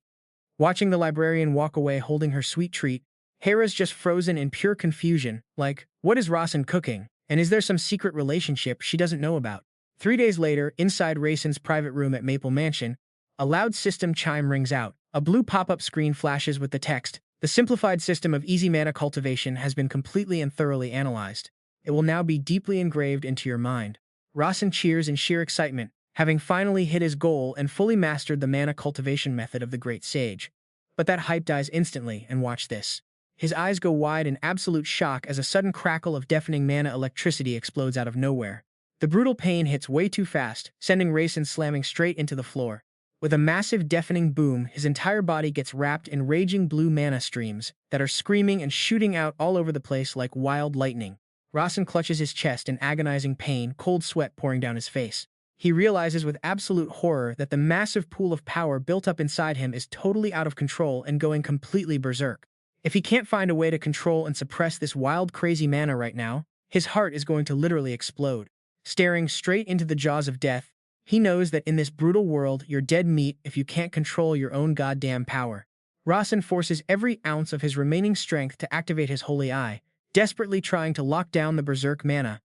Watching the librarian walk away holding her sweet treat, Hera's just frozen in pure confusion, like, what is Rasen cooking? And is there some secret relationship she doesn't know about? 3 days later, inside Rasen's private room at Maple Mansion, a loud system chime rings out. A blue pop-up screen flashes with the text, "The simplified system of easy mana cultivation has been completely and thoroughly analyzed. It will now be deeply engraved into your mind." Rasen cheers in sheer excitement, having finally hit his goal and fully mastered the mana cultivation method of the Great Sage. But that hype dies instantly, and watch this. His eyes go wide in absolute shock as a sudden crackle of deafening mana electricity explodes out of nowhere. The brutal pain hits way too fast, sending Rasen slamming straight into the floor. With a massive deafening boom, his entire body gets wrapped in raging blue mana streams that are screaming and shooting out all over the place like wild lightning. Rasen clutches his chest in agonizing pain, cold sweat pouring down his face. He realizes with absolute horror that the massive pool of power built up inside him is totally out of control and going completely berserk. If he can't find a way to control and suppress this wild, crazy mana right now, his heart is going to literally explode. Staring straight into the jaws of death, he knows that in this brutal world, you're dead meat if you can't control your own goddamn power. Rasen forces every ounce of his remaining strength to activate his holy eye, desperately trying to lock down the berserk mana,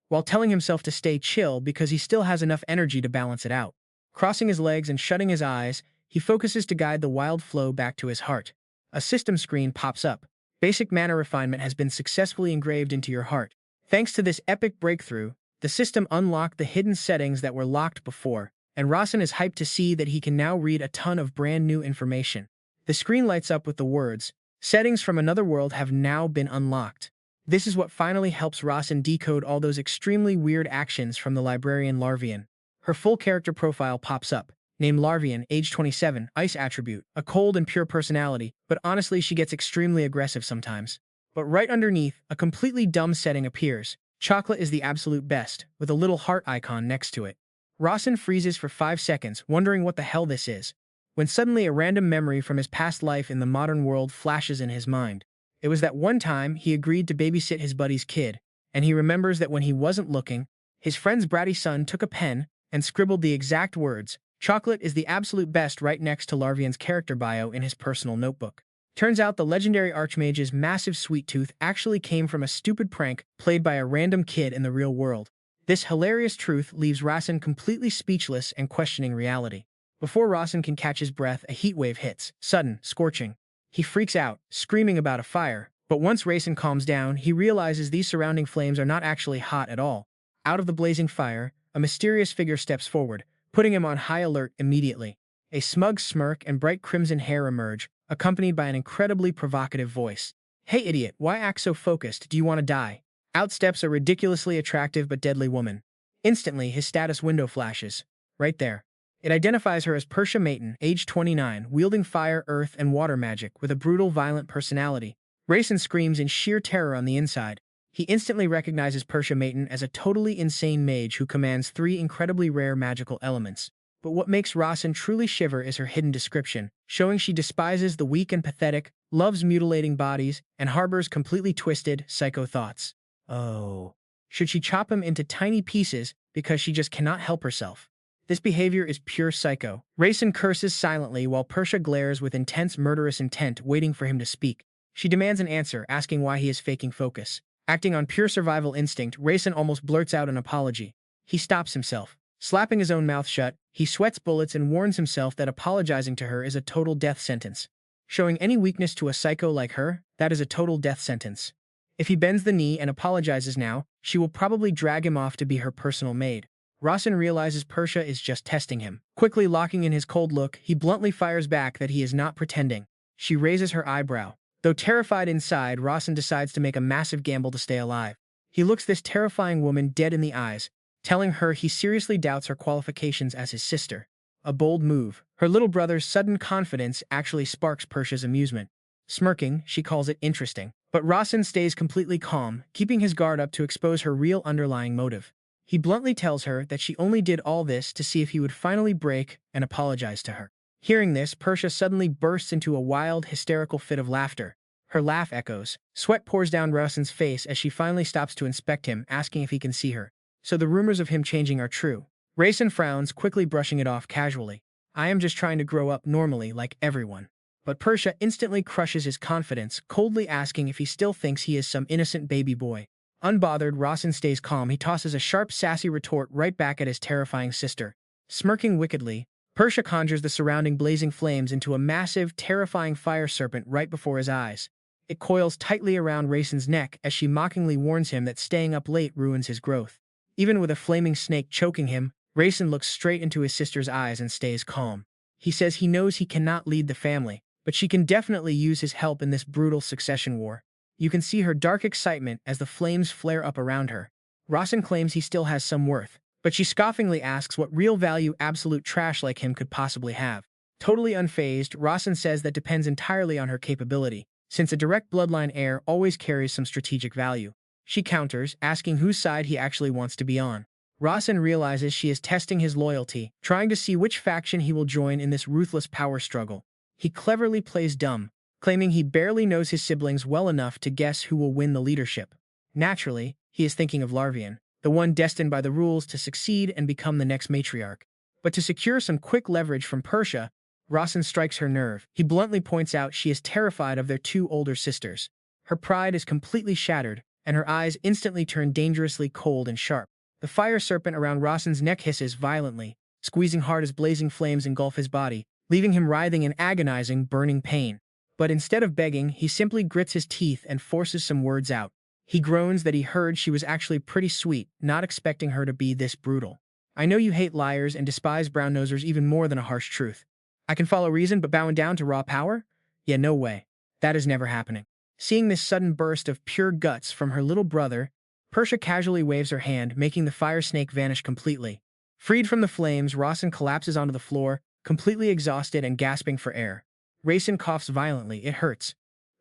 while telling himself to stay chill because he still has enough energy to balance it out. Crossing his legs and shutting his eyes, he focuses to guide the wild flow back to his heart. A system screen pops up. Basic mana refinement has been successfully engraved into your heart. Thanks to this epic breakthrough, the system unlocked the hidden settings that were locked before, and Rasen is hyped to see that he can now read a ton of brand new information. The screen lights up with the words, "Settings from another world have now been unlocked." This is what finally helps Rasen decode all those extremely weird actions from the librarian Larvian. Her full character profile pops up. Name Larvian, age 27, ice attribute, a cold and pure personality, but honestly she gets extremely aggressive sometimes. But right underneath, a completely dumb setting appears. Chocolate is the absolute best, with a little heart icon next to it. Rasen freezes for 5 seconds, wondering what the hell this is, when suddenly a random memory from his past life in the modern world flashes in his mind. It was that one time he agreed to babysit his buddy's kid, and he remembers that when he wasn't looking, his friend's bratty son took a pen and scribbled the exact words, "Chocolate is the absolute best," right next to Larvian's character bio in his personal notebook. Turns out the legendary archmage's massive sweet tooth actually came from a stupid prank played by a random kid in the real world. This hilarious truth leaves Rasen completely speechless and questioning reality. Before Rasen can catch his breath, a heat wave hits, sudden, scorching. He freaks out, screaming about a fire, but once Rasen calms down, he realizes these surrounding flames are not actually hot at all. Out of the blazing fire, a mysterious figure steps forward, putting him on high alert immediately. A smug smirk and bright crimson hair emerge, accompanied by an incredibly provocative voice. "Hey idiot, why act so focused? Do you want to die?" Out steps a ridiculously attractive but deadly woman. Instantly, his status window flashes. Right there. It identifies her as Rasen Mayton, age 29, wielding fire, earth, and water magic with a brutal, violent personality. Rasen screams in sheer terror on the inside. He instantly recognizes Rasen Mayton as a totally insane mage who commands 3 incredibly rare magical elements. But what makes Rasen truly shiver is her hidden description, showing she despises the weak and pathetic, loves mutilating bodies, and harbors completely twisted, psycho thoughts. Oh. Should she chop him into tiny pieces because she just cannot help herself? This behavior is pure psycho. Rasen curses silently while Persha glares with intense murderous intent, waiting for him to speak. She demands an answer, asking why he is faking focus. Acting on pure survival instinct, Rasen almost blurts out an apology. He stops himself. Slapping his own mouth shut, he sweats bullets and warns himself that apologizing to her is a total death sentence. Showing any weakness to a psycho like her, that is a total death sentence. If he bends the knee and apologizes now, she will probably drag him off to be her personal maid. Rasen realizes Persia is just testing him. Quickly locking in his cold look, he bluntly fires back that he is not pretending. She raises her eyebrow. Though terrified inside, Rasen decides to make a massive gamble to stay alive. He looks this terrifying woman dead in the eyes, telling her he seriously doubts her qualifications as his sister. A bold move. Her little brother's sudden confidence actually sparks Persia's amusement. Smirking, she calls it interesting. But Rasen stays completely calm, keeping his guard up to expose her real underlying motive. He bluntly tells her that she only did all this to see if he would finally break and apologize to her. Hearing this, Persia suddenly bursts into a wild, hysterical fit of laughter. Her laugh echoes. Sweat pours down Rasen's face as she finally stops to inspect him, asking if he can see her. So the rumors of him changing are true. Rasen frowns, quickly brushing it off casually. I am just trying to grow up normally like everyone. But Persia instantly crushes his confidence, coldly asking if he still thinks he is some innocent baby boy. Unbothered, Rasen stays calm. He tosses a sharp, sassy retort right back at his terrifying sister. Smirking wickedly, Persia conjures the surrounding blazing flames into a massive, terrifying fire serpent right before his eyes. It coils tightly around Rasen's neck as she mockingly warns him that staying up late ruins his growth. Even with a flaming snake choking him, Rasen looks straight into his sister's eyes and stays calm. He says he knows he cannot lead the family, but she can definitely use his help in this brutal succession war. You can see her dark excitement as the flames flare up around her. Rasen claims he still has some worth, but she scoffingly asks what real value absolute trash like him could possibly have. Totally unfazed, Rasen says that depends entirely on her capability, since a direct bloodline heir always carries some strategic value. She counters, asking whose side he actually wants to be on. Rasen realizes she is testing his loyalty, trying to see which faction he will join in this ruthless power struggle. He cleverly plays dumb, claiming he barely knows his siblings well enough to guess who will win the leadership. Naturally, he is thinking of Larvian, the one destined by the rules to succeed and become the next matriarch. But to secure some quick leverage from Persia, Rasen strikes her nerve. He bluntly points out she is terrified of their two older sisters. Her pride is completely shattered, and her eyes instantly turn dangerously cold and sharp. The fire serpent around Rasen's neck hisses violently, squeezing hard as blazing flames engulf his body, leaving him writhing in agonizing, burning pain. But instead of begging, he simply grits his teeth and forces some words out. He groans that he heard she was actually pretty sweet, not expecting her to be this brutal. I know you hate liars and despise brown-nosers even more than a harsh truth. I can follow reason, but bowing down to raw power? Yeah, no way. That is never happening. Seeing this sudden burst of pure guts from her little brother, Persia casually waves her hand, making the fire snake vanish completely. Freed from the flames, Rasen collapses onto the floor, completely exhausted and gasping for air. Rasen coughs violently. It hurts.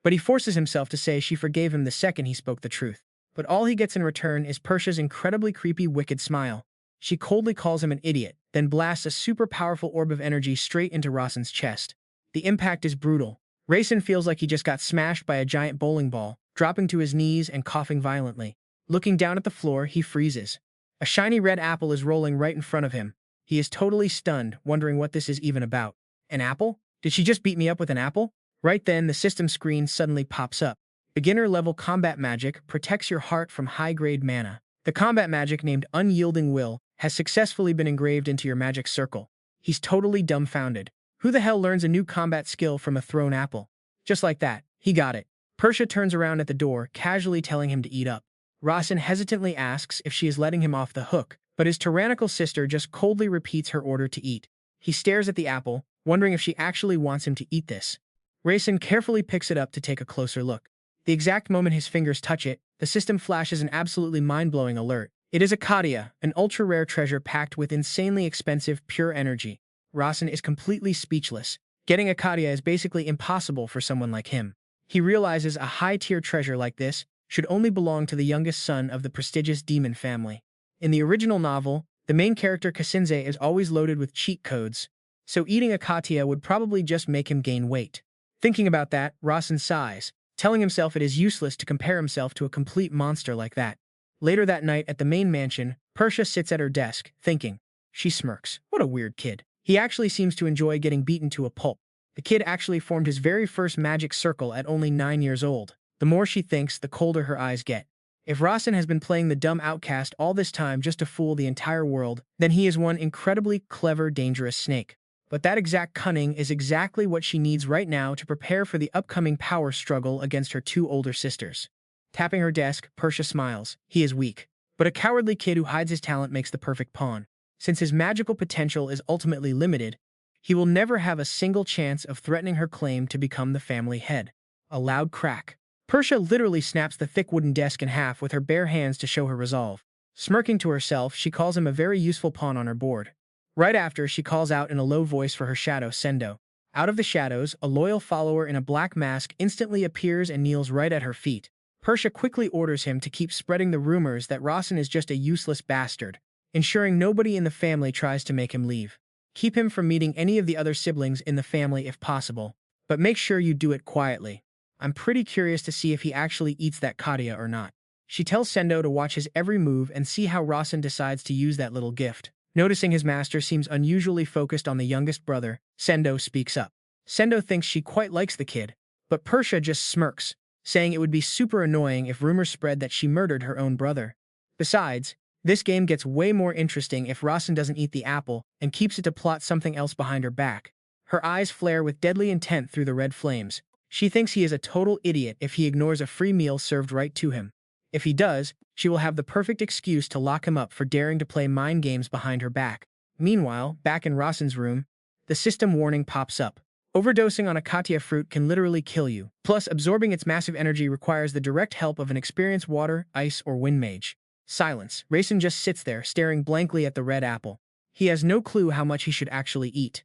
But he forces himself to say she forgave him the second he spoke the truth. But all he gets in return is Persia's incredibly creepy, wicked smile. She coldly calls him an idiot, then blasts a super powerful orb of energy straight into Rasen's chest. The impact is brutal. Rasen feels like he just got smashed by a giant bowling ball, dropping to his knees and coughing violently. Looking down at the floor, he freezes. A shiny red apple is rolling right in front of him. He is totally stunned, wondering what this is even about. An apple? Did she just beat me up with an apple? Right then, the system screen suddenly pops up. Beginner-level combat magic protects your heart from high-grade mana. The combat magic named Unyielding Will has successfully been engraved into your magic circle. He's totally dumbfounded. Who the hell learns a new combat skill from a thrown apple? Just like that, he got it. Persia turns around at the door, casually telling him to eat up. Rasen hesitantly asks if she is letting him off the hook, but his tyrannical sister just coldly repeats her order to eat. He stares at the apple, wondering if she actually wants him to eat this. Rasen carefully picks it up to take a closer look. The exact moment his fingers touch it, the system flashes an absolutely mind-blowing alert. It is Acadia, an ultra-rare treasure packed with insanely expensive, pure energy. Rasen is completely speechless. Getting Acadia is basically impossible for someone like him. He realizes a high-tier treasure like this should only belong to the youngest son of the prestigious demon family. In the original novel, the main character Kasinze is always loaded with cheat codes, so eating Acadia would probably just make him gain weight. Thinking about that, Rasen sighs, telling himself it is useless to compare himself to a complete monster like that. Later that night at the main mansion, Persia sits at her desk, thinking. She smirks. What a weird kid. He actually seems to enjoy getting beaten to a pulp. The kid actually formed his very first magic circle at only 9 years old. The more she thinks, the colder her eyes get. If Rasen has been playing the dumb outcast all this time just to fool the entire world, then he is one incredibly clever, dangerous snake. But that exact cunning is exactly what she needs right now to prepare for the upcoming power struggle against her two older sisters. Tapping her desk, Persia smiles. He is weak. But a cowardly kid who hides his talent makes the perfect pawn. Since his magical potential is ultimately limited, he will never have a single chance of threatening her claim to become the family head. A loud crack. Persia literally snaps the thick wooden desk in half with her bare hands to show her resolve. Smirking to herself, she calls him a very useful pawn on her board. Right after, she calls out in a low voice for her shadow, Sendo. Out of the shadows, a loyal follower in a black mask instantly appears and kneels right at her feet. Persia quickly orders him to keep spreading the rumors that Rasen is just a useless bastard, ensuring nobody in the family tries to make him leave. Keep him from meeting any of the other siblings in the family if possible, but make sure you do it quietly. I'm pretty curious to see if he actually eats that Katia or not. She tells Sendo to watch his every move and see how Rasen decides to use that little gift. Noticing his master seems unusually focused on the youngest brother, Sendo speaks up. Sendo thinks she quite likes the kid, but Persia just smirks, saying it would be super annoying if rumors spread that she murdered her own brother. Besides, this game gets way more interesting if Rasen doesn't eat the apple and keeps it to plot something else behind her back. Her eyes flare with deadly intent through the red flames. She thinks he is a total idiot if he ignores a free meal served right to him. If he does, she will have the perfect excuse to lock him up for daring to play mind games behind her back. Meanwhile, back in Rasen's room, the system warning pops up. Overdosing on a Katia fruit can literally kill you. Plus, absorbing its massive energy requires the direct help of an experienced water, ice, or wind mage. Silence. Rasen just sits there, staring blankly at the red apple. He has no clue how much he should actually eat.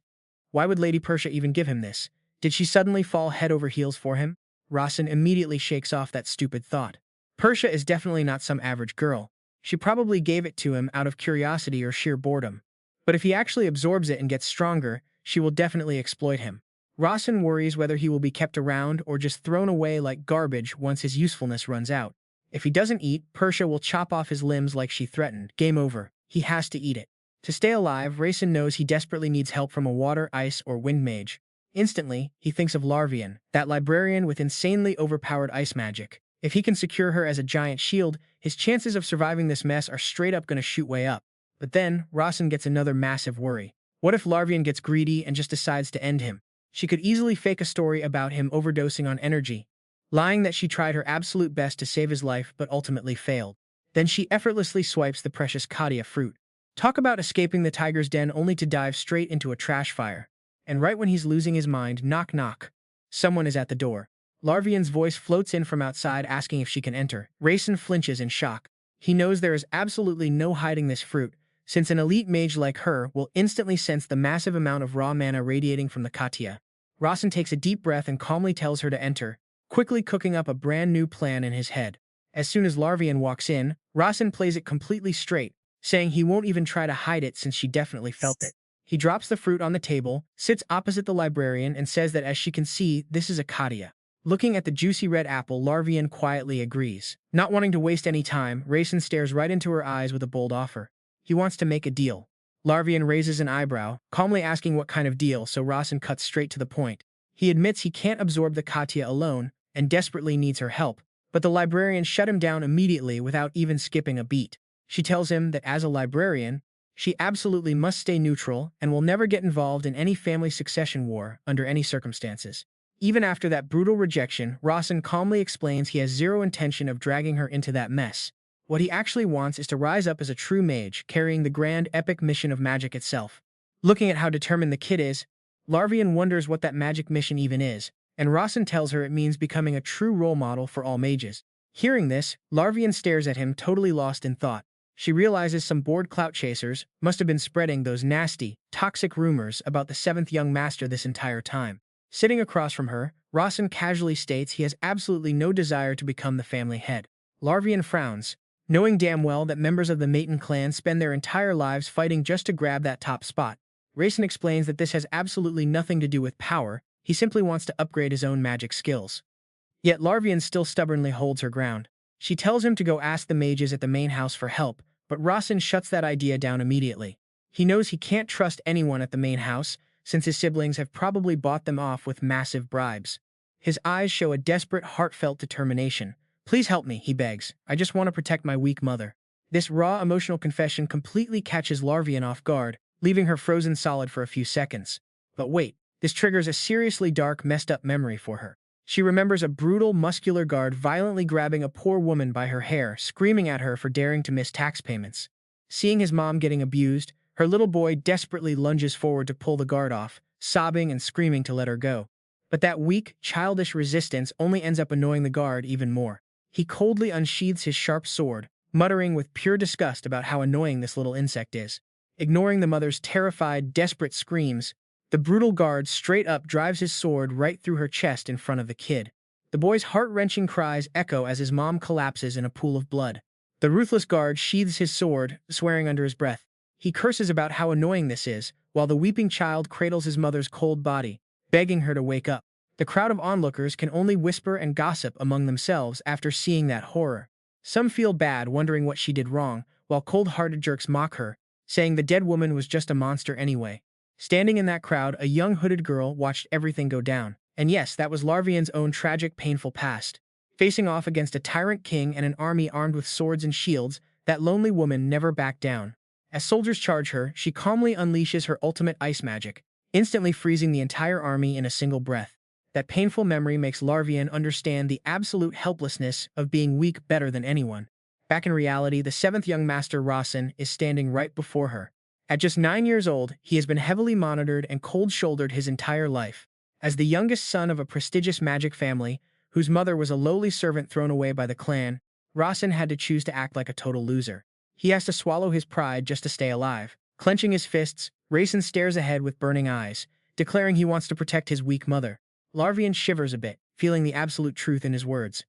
Why would Lady Persia even give him this? Did she suddenly fall head over heels for him? Rasen immediately shakes off that stupid thought. Persia is definitely not some average girl. She probably gave it to him out of curiosity or sheer boredom. But if he actually absorbs it and gets stronger, she will definitely exploit him. Rasen worries whether he will be kept around or just thrown away like garbage once his usefulness runs out. If he doesn't eat, Persia will chop off his limbs like she threatened. Game over. He has to eat it. To stay alive, Rasen knows he desperately needs help from a water, ice, or wind mage. Instantly, he thinks of Larvian, that librarian with insanely overpowered ice magic. If he can secure her as a giant shield, his chances of surviving this mess are straight up gonna shoot way up. But then, Rasen gets another massive worry. What if Larvian gets greedy and just decides to end him? She could easily fake a story about him overdosing on energy, lying that she tried her absolute best to save his life but ultimately failed. Then she effortlessly swipes the precious Katia fruit. Talk about escaping the tiger's den only to dive straight into a trash fire. And right when he's losing his mind, knock knock. Someone is at the door. Larvian's voice floats in from outside asking if she can enter. Rasen flinches in shock. He knows there is absolutely no hiding this fruit, since an elite mage like her will instantly sense the massive amount of raw mana radiating from the Katia. Rasen takes a deep breath and calmly tells her to enter, quickly cooking up a brand new plan in his head. As soon as Larvian walks in, Rasen plays it completely straight, saying he won't even try to hide it since she definitely felt it. He drops the fruit on the table, sits opposite the librarian, and says that as she can see, this is a Katia. Looking at the juicy red apple, Larvian quietly agrees. Not wanting to waste any time, Rasen stares right into her eyes with a bold offer. He wants to make a deal. Larvian raises an eyebrow, calmly asking what kind of deal, so Rasen cuts straight to the point. He admits he can't absorb the Katia alone and desperately needs her help, but the librarian shut him down immediately without even skipping a beat. She tells him that as a librarian, she absolutely must stay neutral and will never get involved in any family succession war under any circumstances. Even after that brutal rejection, Rasen calmly explains he has zero intention of dragging her into that mess. What he actually wants is to rise up as a true mage, carrying the grand epic mission of magic itself. Looking at how determined the kid is, Larvian wonders what that magic mission even is, and Rasen tells her it means becoming a true role model for all mages. Hearing this, Larvian stares at him, totally lost in thought. She realizes some bored clout chasers must have been spreading those nasty, toxic rumors about the seventh young master this entire time. Sitting across from her, Rasen casually states he has absolutely no desire to become the family head. Larvian frowns, knowing damn well that members of the Mayton clan spend their entire lives fighting just to grab that top spot. Rasen explains that this has absolutely nothing to do with power, he simply wants to upgrade his own magic skills. Yet Larvian still stubbornly holds her ground. She tells him to go ask the mages at the main house for help, but Rasen shuts that idea down immediately. He knows he can't trust anyone at the main house, since his siblings have probably bought them off with massive bribes. His eyes show a desperate, heartfelt determination. Please help me, he begs. I just want to protect my weak mother. This raw emotional confession completely catches Larvian off guard, leaving her frozen solid for a few seconds. But wait, this triggers a seriously dark, messed up memory for her. She remembers a brutal, muscular guard violently grabbing a poor woman by her hair, screaming at her for daring to miss tax payments. Seeing his mom getting abused, her little boy desperately lunges forward to pull the guard off, sobbing and screaming to let her go. But that weak, childish resistance only ends up annoying the guard even more. He coldly unsheathes his sharp sword, muttering with pure disgust about how annoying this little insect is. Ignoring the mother's terrified, desperate screams, the brutal guard straight up drives his sword right through her chest in front of the kid. The boy's heart-wrenching cries echo as his mom collapses in a pool of blood. The ruthless guard sheathes his sword, swearing under his breath. He curses about how annoying this is, while the weeping child cradles his mother's cold body, begging her to wake up. The crowd of onlookers can only whisper and gossip among themselves after seeing that horror. Some feel bad, wondering what she did wrong, while cold-hearted jerks mock her, saying the dead woman was just a monster anyway. Standing in that crowd, a young hooded girl watched everything go down. And yes, that was Larvian's own tragic, painful past. Facing off against a tyrant king and an army armed with swords and shields, that lonely woman never backed down. As soldiers charge her, she calmly unleashes her ultimate ice magic, instantly freezing the entire army in a single breath. That painful memory makes Larvian understand the absolute helplessness of being weak better than anyone. Back in reality, the seventh young master Rasen is standing right before her. At just 9 years old, he has been heavily monitored and cold-shouldered his entire life. As the youngest son of a prestigious magic family, whose mother was a lowly servant thrown away by the clan, Rasen had to choose to act like a total loser. He has to swallow his pride just to stay alive. Clenching his fists, Rasen stares ahead with burning eyes, declaring he wants to protect his weak mother. Larvian shivers a bit, feeling the absolute truth in his words.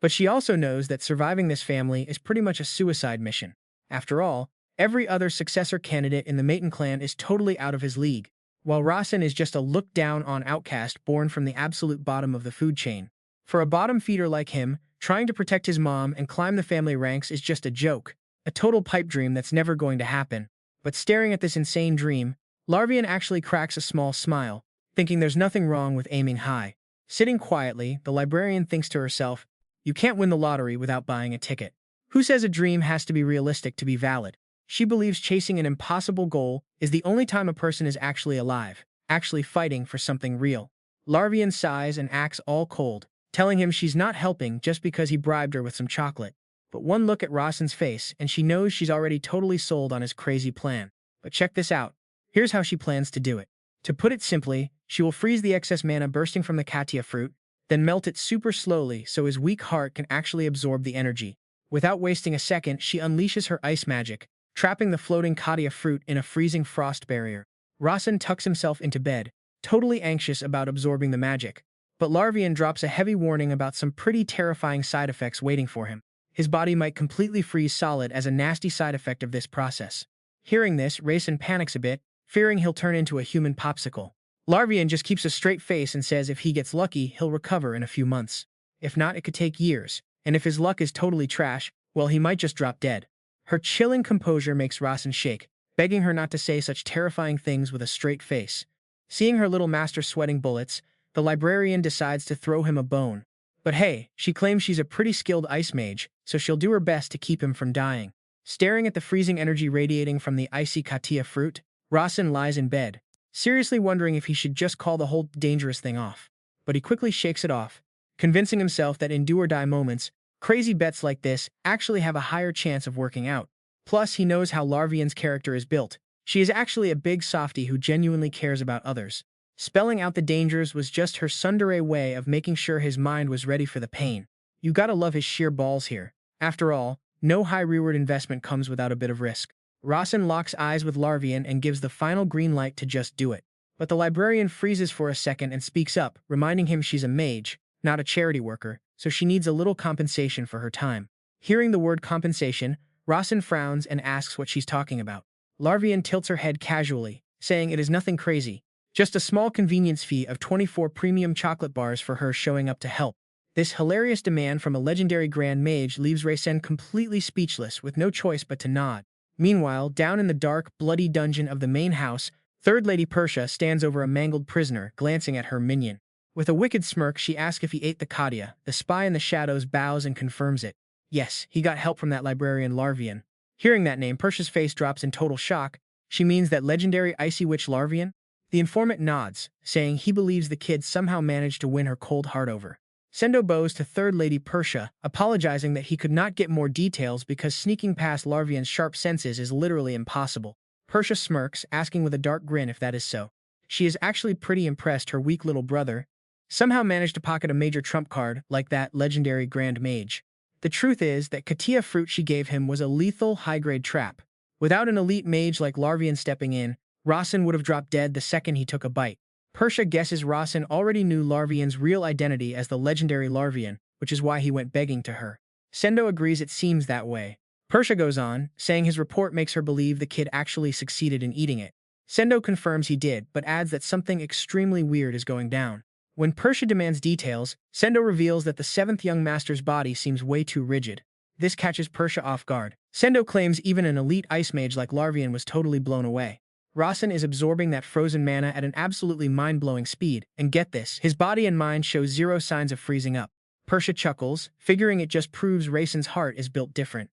But she also knows that surviving this family is pretty much a suicide mission. After all, every other successor candidate in the Mayton clan is totally out of his league, while Rasen is just a looked-down-on outcast born from the absolute bottom of the food chain. For a bottom feeder like him, trying to protect his mom and climb the family ranks is just a joke, a total pipe dream that's never going to happen. But staring at this insane dream, Larvian actually cracks a small smile, thinking there's nothing wrong with aiming high. Sitting quietly, the librarian thinks to herself, "You can't win the lottery without buying a ticket. Who says a dream has to be realistic to be valid?" She believes chasing an impossible goal is the only time a person is actually alive, actually fighting for something real. Larvian sighs and acts all cold, telling him she's not helping just because he bribed her with some chocolate. But one look at Rasen's face and she knows she's already totally sold on his crazy plan. But check this out. Here's how she plans to do it. To put it simply, she will freeze the excess mana bursting from the Katia fruit, then melt it super slowly so his weak heart can actually absorb the energy. Without wasting a second, she unleashes her ice magic, trapping the floating Katia fruit in a freezing frost barrier. Rasen tucks himself into bed, totally anxious about absorbing the magic. But Larvian drops a heavy warning about some pretty terrifying side effects waiting for him. His body might completely freeze solid as a nasty side effect of this process. Hearing this, Rasen panics a bit, fearing he'll turn into a human popsicle. Larvian just keeps a straight face and says if he gets lucky, he'll recover in a few months. If not, it could take years. And if his luck is totally trash, well, he might just drop dead. Her chilling composure makes Rasen shake, begging her not to say such terrifying things with a straight face. Seeing her little master sweating bullets, the librarian decides to throw him a bone. But hey, she claims she's a pretty skilled ice mage, so she'll do her best to keep him from dying. Staring at the freezing energy radiating from the icy Katia fruit, Rasen lies in bed, seriously wondering if he should just call the whole dangerous thing off. But he quickly shakes it off, convincing himself that in do-or-die moments, crazy bets like this actually have a higher chance of working out. Plus, he knows how Larvian's character is built. She is actually a big softie who genuinely cares about others. Spelling out the dangers was just her tsundere way of making sure his mind was ready for the pain. You gotta love his sheer balls here. After all, no high reward investment comes without a bit of risk. Rasen locks eyes with Larvian and gives the final green light to just do it. But the librarian freezes for a second and speaks up, reminding him she's a mage, not a charity worker, so she needs a little compensation for her time. Hearing the word compensation, Rasen frowns and asks what she's talking about. Larvian tilts her head casually, saying it is nothing crazy, just a small convenience fee of 24 premium chocolate bars for her showing up to help. This hilarious demand from a legendary grand mage leaves Rasen completely speechless with no choice but to nod. Meanwhile, down in the dark, bloody dungeon of the main house, Third Lady Persia stands over a mangled prisoner, glancing at her minion. With a wicked smirk, she asks if he ate the Katia. The spy in the shadows bows and confirms it. Yes, he got help from that librarian Larvian. Hearing that name, Persia's face drops in total shock. She means that legendary icy witch Larvian? The informant nods, saying he believes the kid somehow managed to win her cold heart over. Sendo bows to Third Lady Persia, apologizing that he could not get more details because sneaking past Larvian's sharp senses is literally impossible. Persia smirks, asking with a dark grin if that is so. She is actually pretty impressed her weak little brother somehow managed to pocket a major trump card like that legendary Grand Mage. The truth is that Katia fruit she gave him was a lethal, high-grade trap. Without an elite mage like Larvian stepping in, Rasen would have dropped dead the second he took a bite. Persia guesses Rasen already knew Larvian's real identity as the legendary Larvian, which is why he went begging to her. Sendo agrees it seems that way. Persia goes on, saying his report makes her believe the kid actually succeeded in eating it. Sendo confirms he did, but adds that something extremely weird is going down. When Persia demands details, Sendo reveals that the seventh young master's body seems way too rigid. This catches Persia off guard. Sendo claims even an elite ice mage like Larvian was totally blown away. Rasen is absorbing that frozen mana at an absolutely mind-blowing speed, and get this, his body and mind show zero signs of freezing up. Persia chuckles, figuring it just proves Rasen's heart is built different.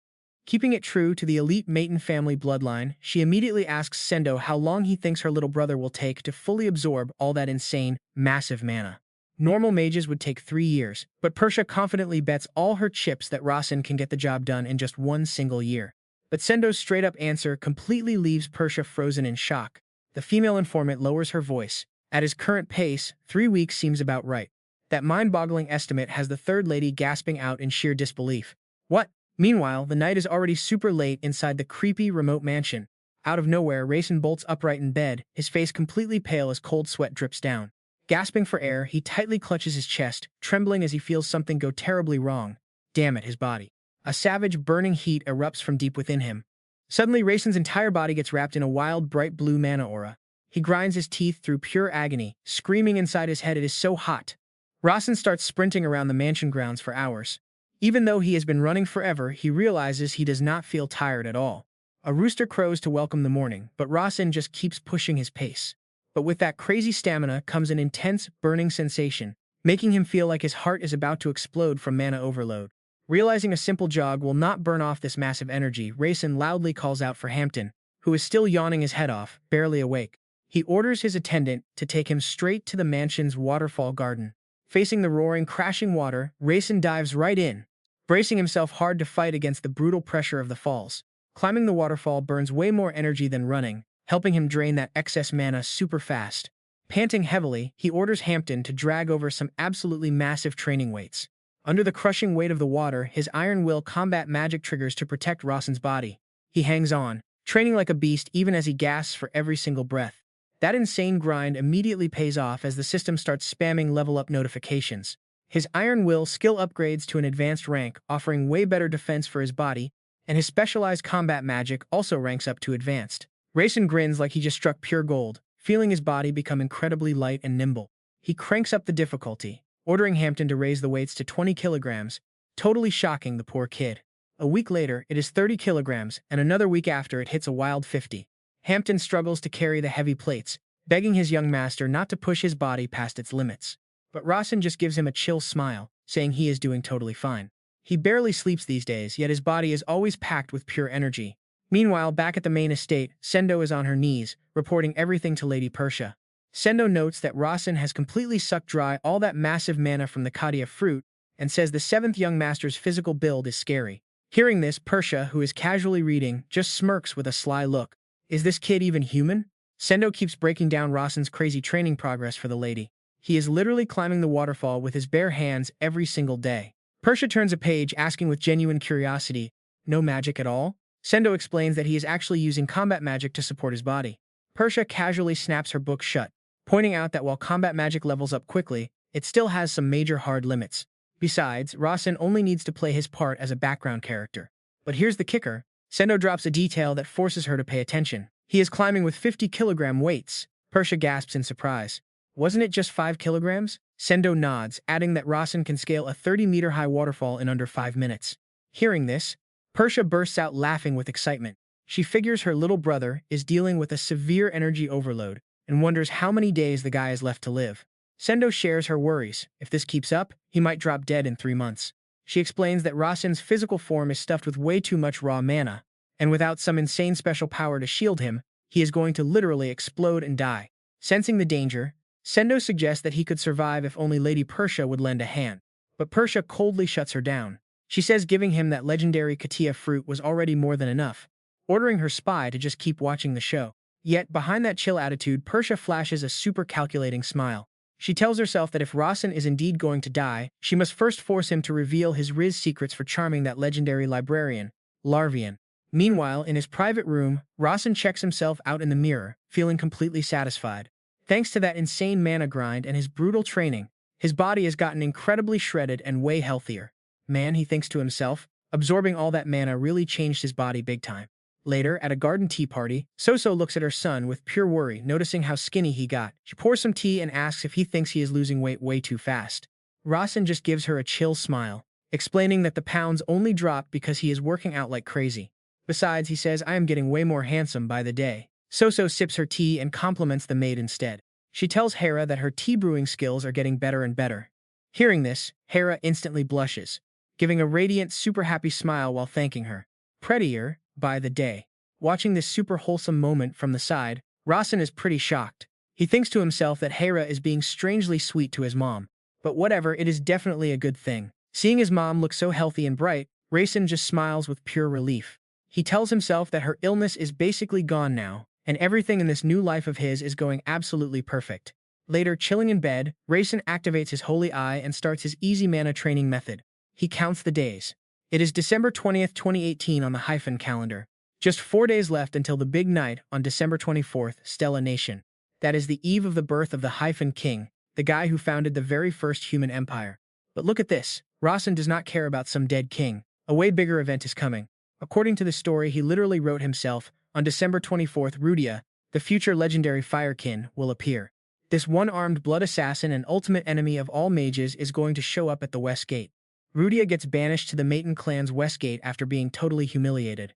Keeping it true to the elite Mayton family bloodline, she immediately asks Sendo how long he thinks her little brother will take to fully absorb all that insane, massive mana. Normal mages would take 3 years, but Persia confidently bets all her chips that Rasen can get the job done in just 1 single year. But Sendo's straight-up answer completely leaves Persia frozen in shock. The female informant lowers her voice. At his current pace, 3 weeks seems about right. That mind-boggling estimate has the third lady gasping out in sheer disbelief. What? Meanwhile, the night is already super late inside the creepy, remote mansion. Out of nowhere, Rasen bolts upright in bed, his face completely pale as cold sweat drips down. Gasping for air, he tightly clutches his chest, trembling as he feels something go terribly wrong. Damn it, his body. A savage, burning heat erupts from deep within him. Suddenly, Rasen's entire body gets wrapped in a wild, bright blue mana aura. He grinds his teeth through pure agony, screaming inside his head it is so hot. Rasen starts sprinting around the mansion grounds for hours. Even though he has been running forever, he realizes he does not feel tired at all. A rooster crows to welcome the morning, but Rasen just keeps pushing his pace. But with that crazy stamina comes an intense, burning sensation, making him feel like his heart is about to explode from mana overload. Realizing a simple jog will not burn off this massive energy, Rasen loudly calls out for Hampton, who is still yawning his head off, barely awake. He orders his attendant to take him straight to the mansion's waterfall garden. Facing the roaring, crashing water, Rasen dives right in, bracing himself hard to fight against the brutal pressure of the falls. Climbing the waterfall burns way more energy than running, helping him drain that excess mana super fast. Panting heavily, he orders Hampton to drag over some absolutely massive training weights. Under the crushing weight of the water, his iron will combat magic triggers to protect Rasen's body. He hangs on, training like a beast even as he gasps for every single breath. That insane grind immediately pays off as the system starts spamming level-up notifications. His Iron Will skill upgrades to an advanced rank, offering way better defense for his body, and his specialized combat magic also ranks up to advanced. Rasen grins like he just struck pure gold, feeling his body become incredibly light and nimble. He cranks up the difficulty, ordering Hampton to raise the weights to 20 kilograms, totally shocking the poor kid. A week later, it is 30 kilograms, and another week after it hits a wild 50. Hampton struggles to carry the heavy plates, begging his young master not to push his body past its limits. But Rasen just gives him a chill smile, saying he is doing totally fine. He barely sleeps these days, yet his body is always packed with pure energy. Meanwhile, back at the main estate, Sendo is on her knees, reporting everything to Lady Persia. Sendo notes that Rasen has completely sucked dry all that massive mana from the Katia fruit, and says the seventh young master's physical build is scary. Hearing this, Persia, who is casually reading, just smirks with a sly look. Is this kid even human? Sendo keeps breaking down Rasen's crazy training progress for the lady. He is literally climbing the waterfall with his bare hands every single day. Persia turns a page, asking with genuine curiosity, "No magic at all?" Sendo explains that he is actually using combat magic to support his body. Persia casually snaps her book shut, pointing out that while combat magic levels up quickly, it still has some major hard limits. Besides, Rasen only needs to play his part as a background character. But here's the kicker. Sendo drops a detail that forces her to pay attention. He is climbing with 50-kilogram weights. Persia gasps in surprise. Wasn't it just 5 kilograms? Sendo nods, adding that Rasen can scale a 30-meter-high waterfall in under 5 minutes. Hearing this, Persia bursts out laughing with excitement. She figures her little brother is dealing with a severe energy overload and wonders how many days the guy is left to live. Sendo shares her worries. If this keeps up, he might drop dead in 3 months. She explains that Rasen's physical form is stuffed with way too much raw mana, and without some insane special power to shield him, he is going to literally explode and die. Sensing the danger, Sendo suggests that he could survive if only Lady Persia would lend a hand. but Persia coldly shuts her down. She says giving him that legendary Katia fruit was already more than enough, ordering her spy to just keep watching the show. Yet, behind that chill attitude, Persia flashes a super calculating smile. She tells herself that if Rasen is indeed going to die, she must first force him to reveal his Riz secrets for charming that legendary librarian, Larvian. Meanwhile, in his private room, Rasen checks himself out in the mirror, feeling completely satisfied. Thanks to that insane mana grind and his brutal training, his body has gotten incredibly shredded and way healthier. Man, he thinks to himself, absorbing all that mana really changed his body big time. Later, at a garden tea party, Soso looks at her son with pure worry, noticing how skinny he got. She pours some tea and asks if he thinks he is losing weight way too fast. Rasen just gives her a chill smile, explaining that the pounds only dropped because he is working out like crazy. Besides, he says, I am getting way more handsome by the day. Soso sips her tea and compliments the maid instead. She tells Hera that her tea brewing skills are getting better and better. Hearing this, Hera instantly blushes, giving a radiant, super happy smile while thanking her. Prettier, by the day. Watching this super wholesome moment from the side, Rasen is pretty shocked. He thinks to himself that Hera is being strangely sweet to his mom. But whatever, it is definitely a good thing. Seeing his mom look so healthy and bright, Rasen just smiles with pure relief. He tells himself that her illness is basically gone now, and everything in this new life of his is going absolutely perfect. Later, chilling in bed, Rasen activates his holy eye and starts his easy mana training method. He counts the days. It is December 20th, 2018 on the Hyphen calendar. Just 4 days left until the big night on December 24th, Stella Nation. That is the eve of the birth of the Hyphen King, the guy who founded the very first human empire. But look at this. Rasen does not care about some dead king. A way bigger event is coming. According to the story he literally wrote himself, on December 24th, Rudia, the future legendary Firekin, will appear. This one-armed blood assassin and ultimate enemy of all mages is going to show up at the West Gate. Rudia gets banished to the Mayton clan's West Gate after being totally humiliated.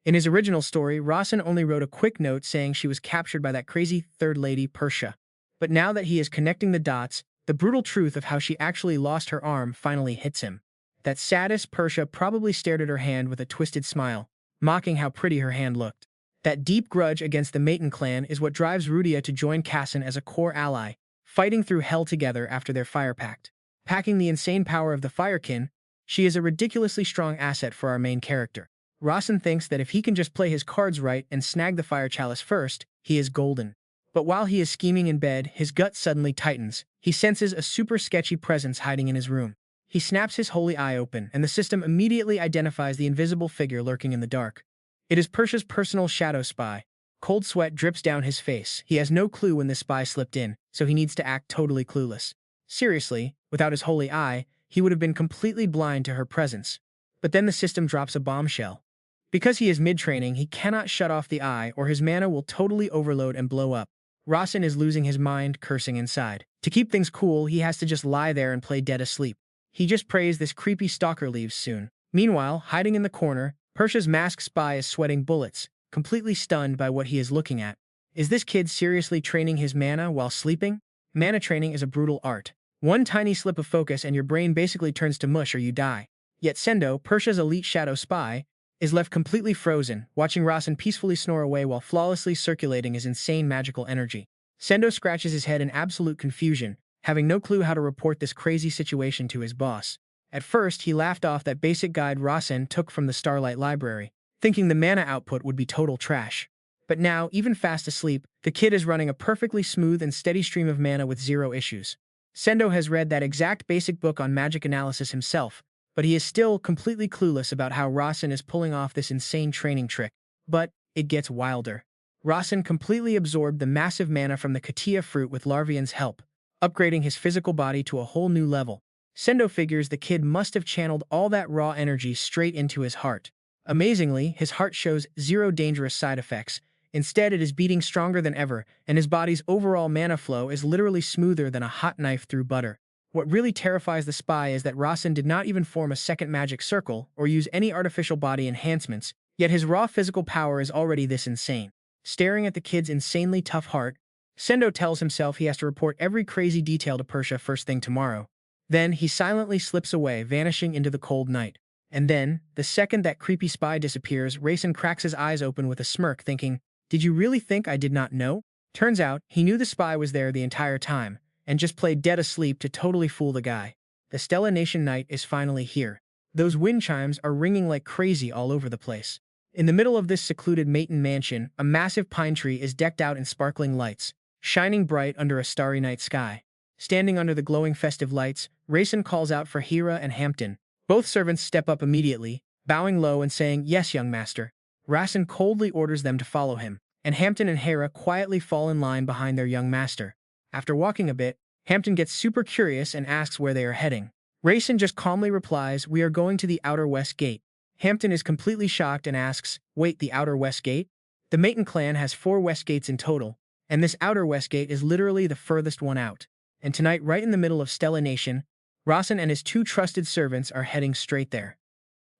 In his original story, Rasen only wrote a quick note saying she was captured by that crazy third lady Persia. But now that he is connecting the dots, the brutal truth of how she actually lost her arm finally hits him. That sadist Persia probably stared at her hand with a twisted smile, mocking how pretty her hand looked. That deep grudge against the Mayton clan is what drives Rudia to join Kassen as a core ally, fighting through hell together after their fire pact. Packing the insane power of the Firekin, she is a ridiculously strong asset for our main character. Rasen thinks that if he can just play his cards right and snag the fire chalice first, he is golden. But while he is scheming in bed, his gut suddenly tightens. He senses a super sketchy presence hiding in his room. He snaps his holy eye open, and the system immediately identifies the invisible figure lurking in the dark. It is Persia's personal shadow spy. Cold sweat drips down his face. He has no clue when this spy slipped in, so he needs to act totally clueless. Seriously, without his holy eye, he would have been completely blind to her presence. But then the system drops a bombshell. Because he is mid-training, he cannot shut off the eye or his mana will totally overload and blow up. Rasen is losing his mind, cursing inside. To keep things cool, he has to just lie there and play dead asleep. He just prays this creepy stalker leaves soon. Meanwhile, hiding in the corner, Persia's masked spy is sweating bullets, completely stunned by what he is looking at. Is this kid seriously training his mana while sleeping? Mana training is a brutal art. One tiny slip of focus and your brain basically turns to mush or you die. Yet Sendo, Persia's elite shadow spy, is left completely frozen, watching Rasen peacefully snore away while flawlessly circulating his insane magical energy. Sendo scratches his head in absolute confusion, having no clue how to report this crazy situation to his boss. At first, he laughed off that basic guide Rasen took from the Starlight Library, thinking the mana output would be total trash. But now, even fast asleep, the kid is running a perfectly smooth and steady stream of mana with zero issues. Sendo has read that exact basic book on magic analysis himself, but he is still completely clueless about how Rasen is pulling off this insane training trick. But it gets wilder. Rasen completely absorbed the massive mana from the Katia fruit with Larvian's help, upgrading his physical body to a whole new level. Sendo figures the kid must have channeled all that raw energy straight into his heart. Amazingly, his heart shows zero dangerous side effects. Instead, it is beating stronger than ever, and his body's overall mana flow is literally smoother than a hot knife through butter. What really terrifies the spy is that Rasen did not even form a second magic circle or use any artificial body enhancements, yet his raw physical power is already this insane. Staring at the kid's insanely tough heart, Sendo tells himself he has to report every crazy detail to Persia first thing tomorrow. Then he silently slips away, vanishing into the cold night. And then, the second that creepy spy disappears, Rasen cracks his eyes open with a smirk, thinking, "Did you really think I did not know?" Turns out, he knew the spy was there the entire time, and just played dead asleep to totally fool the guy. The Stella Nation night is finally here. Those wind chimes are ringing like crazy all over the place. In the middle of this secluded Mayton mansion, a massive pine tree is decked out in sparkling lights, shining bright under a starry night sky. Standing under the glowing festive lights, Rasen calls out for Hera and Hampton. Both servants step up immediately, bowing low and saying, "Yes, young master." Rasen coldly orders them to follow him, and Hampton and Hera quietly fall in line behind their young master. After walking a bit, Hampton gets super curious and asks where they are heading. Rasen just calmly replies, "We are going to the outer west gate." Hampton is completely shocked and asks, "Wait, the outer west gate?" The Mayton clan has 4 west gates in total, and this outer west gate is literally the furthest one out. And tonight, right in the middle of Stella Nation, Rasen and his 2 trusted servants are heading straight there.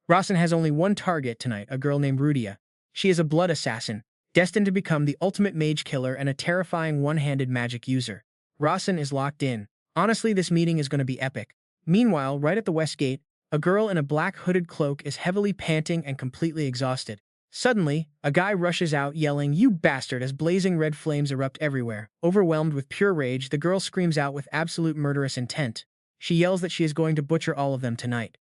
Rasen has only one target tonight, a girl named Rudia. She is a blood assassin, destined to become the ultimate mage killer and a terrifying one-handed magic user. Rasen is locked in. Honestly, this meeting is going to be epic. Meanwhile, right at the west gate, a girl in a black hooded cloak is heavily panting and completely exhausted. Suddenly, a guy rushes out yelling, "You bastard," as blazing red flames erupt everywhere. Overwhelmed with pure rage, the girl screams out with absolute murderous intent. She yells that she is going to butcher all of them tonight.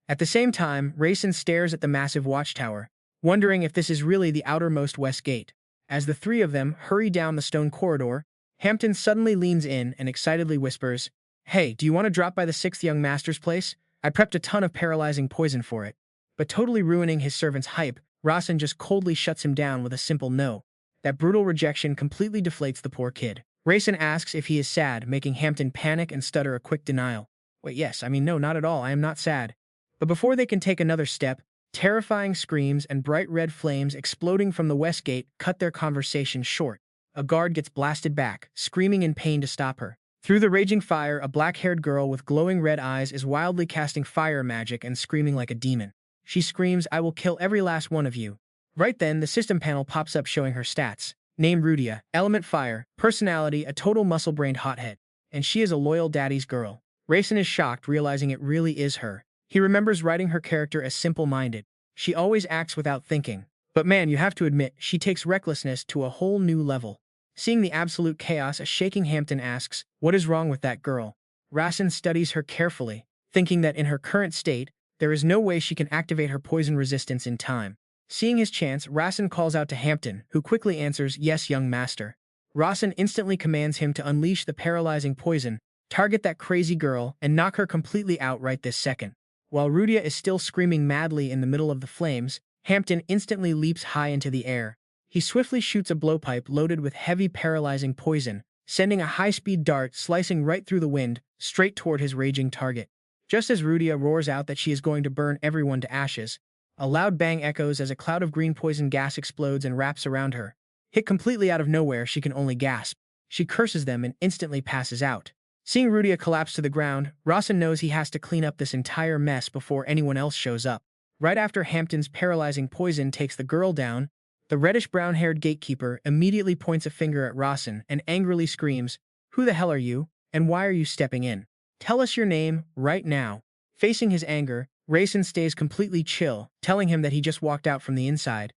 At the same time, Rasen stares at the massive watchtower, wondering if this is really the outermost west gate. As the 3 of them hurry down the stone corridor, Hampton suddenly leans in and excitedly whispers, "Hey, do you want to drop by the 6th young master's place? I prepped a ton of paralyzing poison for it." But totally ruining his servant's hype, Rasen just coldly shuts him down with a simple no. That brutal rejection completely deflates the poor kid. Rasen asks if he is sad, making Hampton panic and stutter a quick denial. "Wait, yes, no, not at all, I am not sad." But before they can take another step, terrifying screams and bright red flames exploding from the west gate cut their conversation short. A guard gets blasted back, screaming in pain to stop her. Through the raging fire, a black-haired girl with glowing red eyes is wildly casting fire magic and screaming like a demon. She screams, "I will kill every last one of you." Right then, the system panel pops up showing her stats. Name Rudia, element fire, personality a total muscle-brained hothead. And she is a loyal daddy's girl. Rasen is shocked, realizing it really is her. He remembers writing her character as simple-minded. She always acts without thinking. But man, you have to admit, she takes recklessness to a whole new level. Seeing the absolute chaos, a shaking Hampton asks, "What is wrong with that girl?" Rasen studies her carefully, thinking that in her current state, there is no way she can activate her poison resistance in time. Seeing his chance, Rasen calls out to Hampton, who quickly answers, "Yes, young master." Rasen instantly commands him to unleash the paralyzing poison, target that crazy girl, and knock her completely out right this second. While Rudia is still screaming madly in the middle of the flames, Hampton instantly leaps high into the air. He swiftly shoots a blowpipe loaded with heavy paralyzing poison, sending a high-speed dart slicing right through the wind, straight toward his raging target. Just as Rudia roars out that she is going to burn everyone to ashes, a loud bang echoes as a cloud of green poison gas explodes and wraps around her. Hit completely out of nowhere, she can only gasp. She curses them and instantly passes out. Seeing Rudia collapse to the ground, Rasen knows he has to clean up this entire mess before anyone else shows up. Right after Hampton's paralyzing poison takes the girl down, the reddish-brown-haired gatekeeper immediately points a finger at Rasen and angrily screams, "Who the hell are you, and why are you stepping in? Tell us your name, right now." Facing his anger, Rasen stays completely chill, telling him that he just walked out from the inside.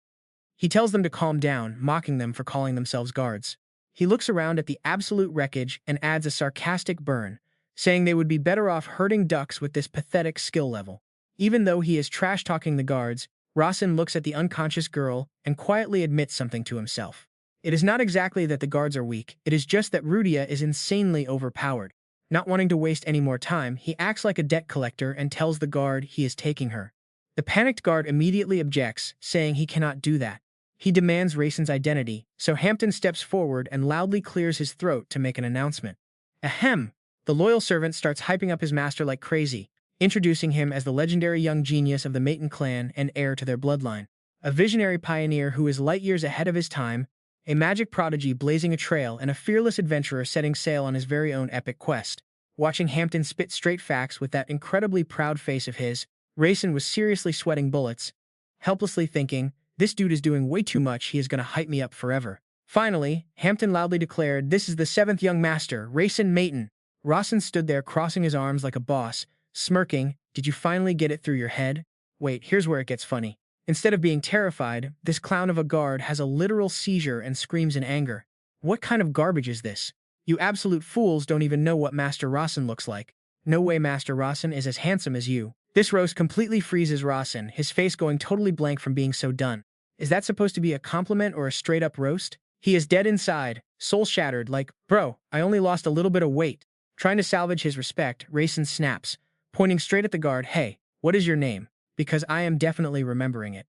He tells them to calm down, mocking them for calling themselves guards. He looks around at the absolute wreckage and adds a sarcastic burn, saying they would be better off herding ducks with this pathetic skill level. Even though he is trash-talking the guards, Rasen looks at the unconscious girl and quietly admits something to himself. It is not exactly that the guards are weak, it is just that Rudia is insanely overpowered. Not wanting to waste any more time, he acts like a debt collector and tells the guard he is taking her. The panicked guard immediately objects, saying he cannot do that. He demands Rasen's identity, so Hampton steps forward and loudly clears his throat to make an announcement. Ahem! The loyal servant starts hyping up his master like crazy, introducing him as the legendary young genius of the Mayton clan and heir to their bloodline. A visionary pioneer who is light years ahead of his time, a magic prodigy blazing a trail, and a fearless adventurer setting sail on his very own epic quest. Watching Hampton spit straight facts with that incredibly proud face of his, Rasen was seriously sweating bullets, helplessly thinking, "This dude is doing way too much, he is gonna hype me up forever." Finally, Hampton loudly declared, "This is the 7th young master, Rasen Mayton." Rasen stood there crossing his arms like a boss, smirking, "Did you finally get it through your head?" Wait, here's where it gets funny. Instead of being terrified, this clown of a guard has a literal seizure and screams in anger. What kind of garbage is this? You absolute fools don't even know what Master Rasen looks like. "No way, Master Rasen is as handsome as you." This roast completely freezes Rasen, his face going totally blank from being so done. Is that supposed to be a compliment or a straight-up roast? He is dead inside, soul shattered, like, "Bro, I only lost a little bit of weight." Trying to salvage his respect, Rasen snaps, pointing straight at the guard, "Hey, what is your name? Because I am definitely remembering it.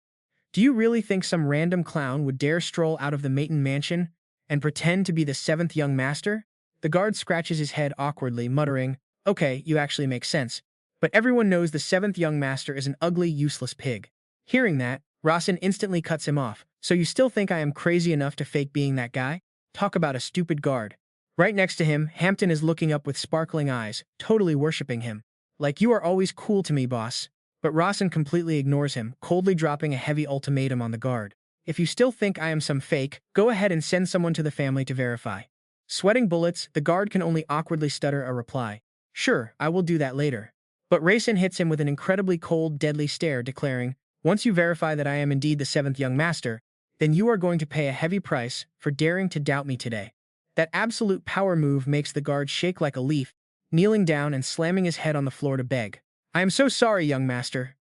Do you really think some random clown would dare stroll out of the Mayton mansion and pretend to be the seventh young master?" The guard scratches his head awkwardly, muttering, "Okay, you actually make sense. But everyone knows the seventh young master is an ugly, useless pig." Hearing that, Rasen instantly cuts him off. "So you still think I am crazy enough to fake being that guy? Talk about a stupid guard." Right next to him, Hampton is looking up with sparkling eyes, totally worshipping him. "Like, you are always cool to me, boss." But Rasen completely ignores him, coldly dropping a heavy ultimatum on the guard. "If you still think I am some fake, go ahead and send someone to the family to verify." Sweating bullets, the guard can only awkwardly stutter a reply. "Sure, I will do that later." But Rasen hits him with an incredibly cold, deadly stare, declaring, "Once you verify that I am indeed the seventh young master, then you are going to pay a heavy price for daring to doubt me today." That absolute power move makes the guard shake like a leaf, kneeling down and slamming his head on the floor to beg, "I am so sorry, young master."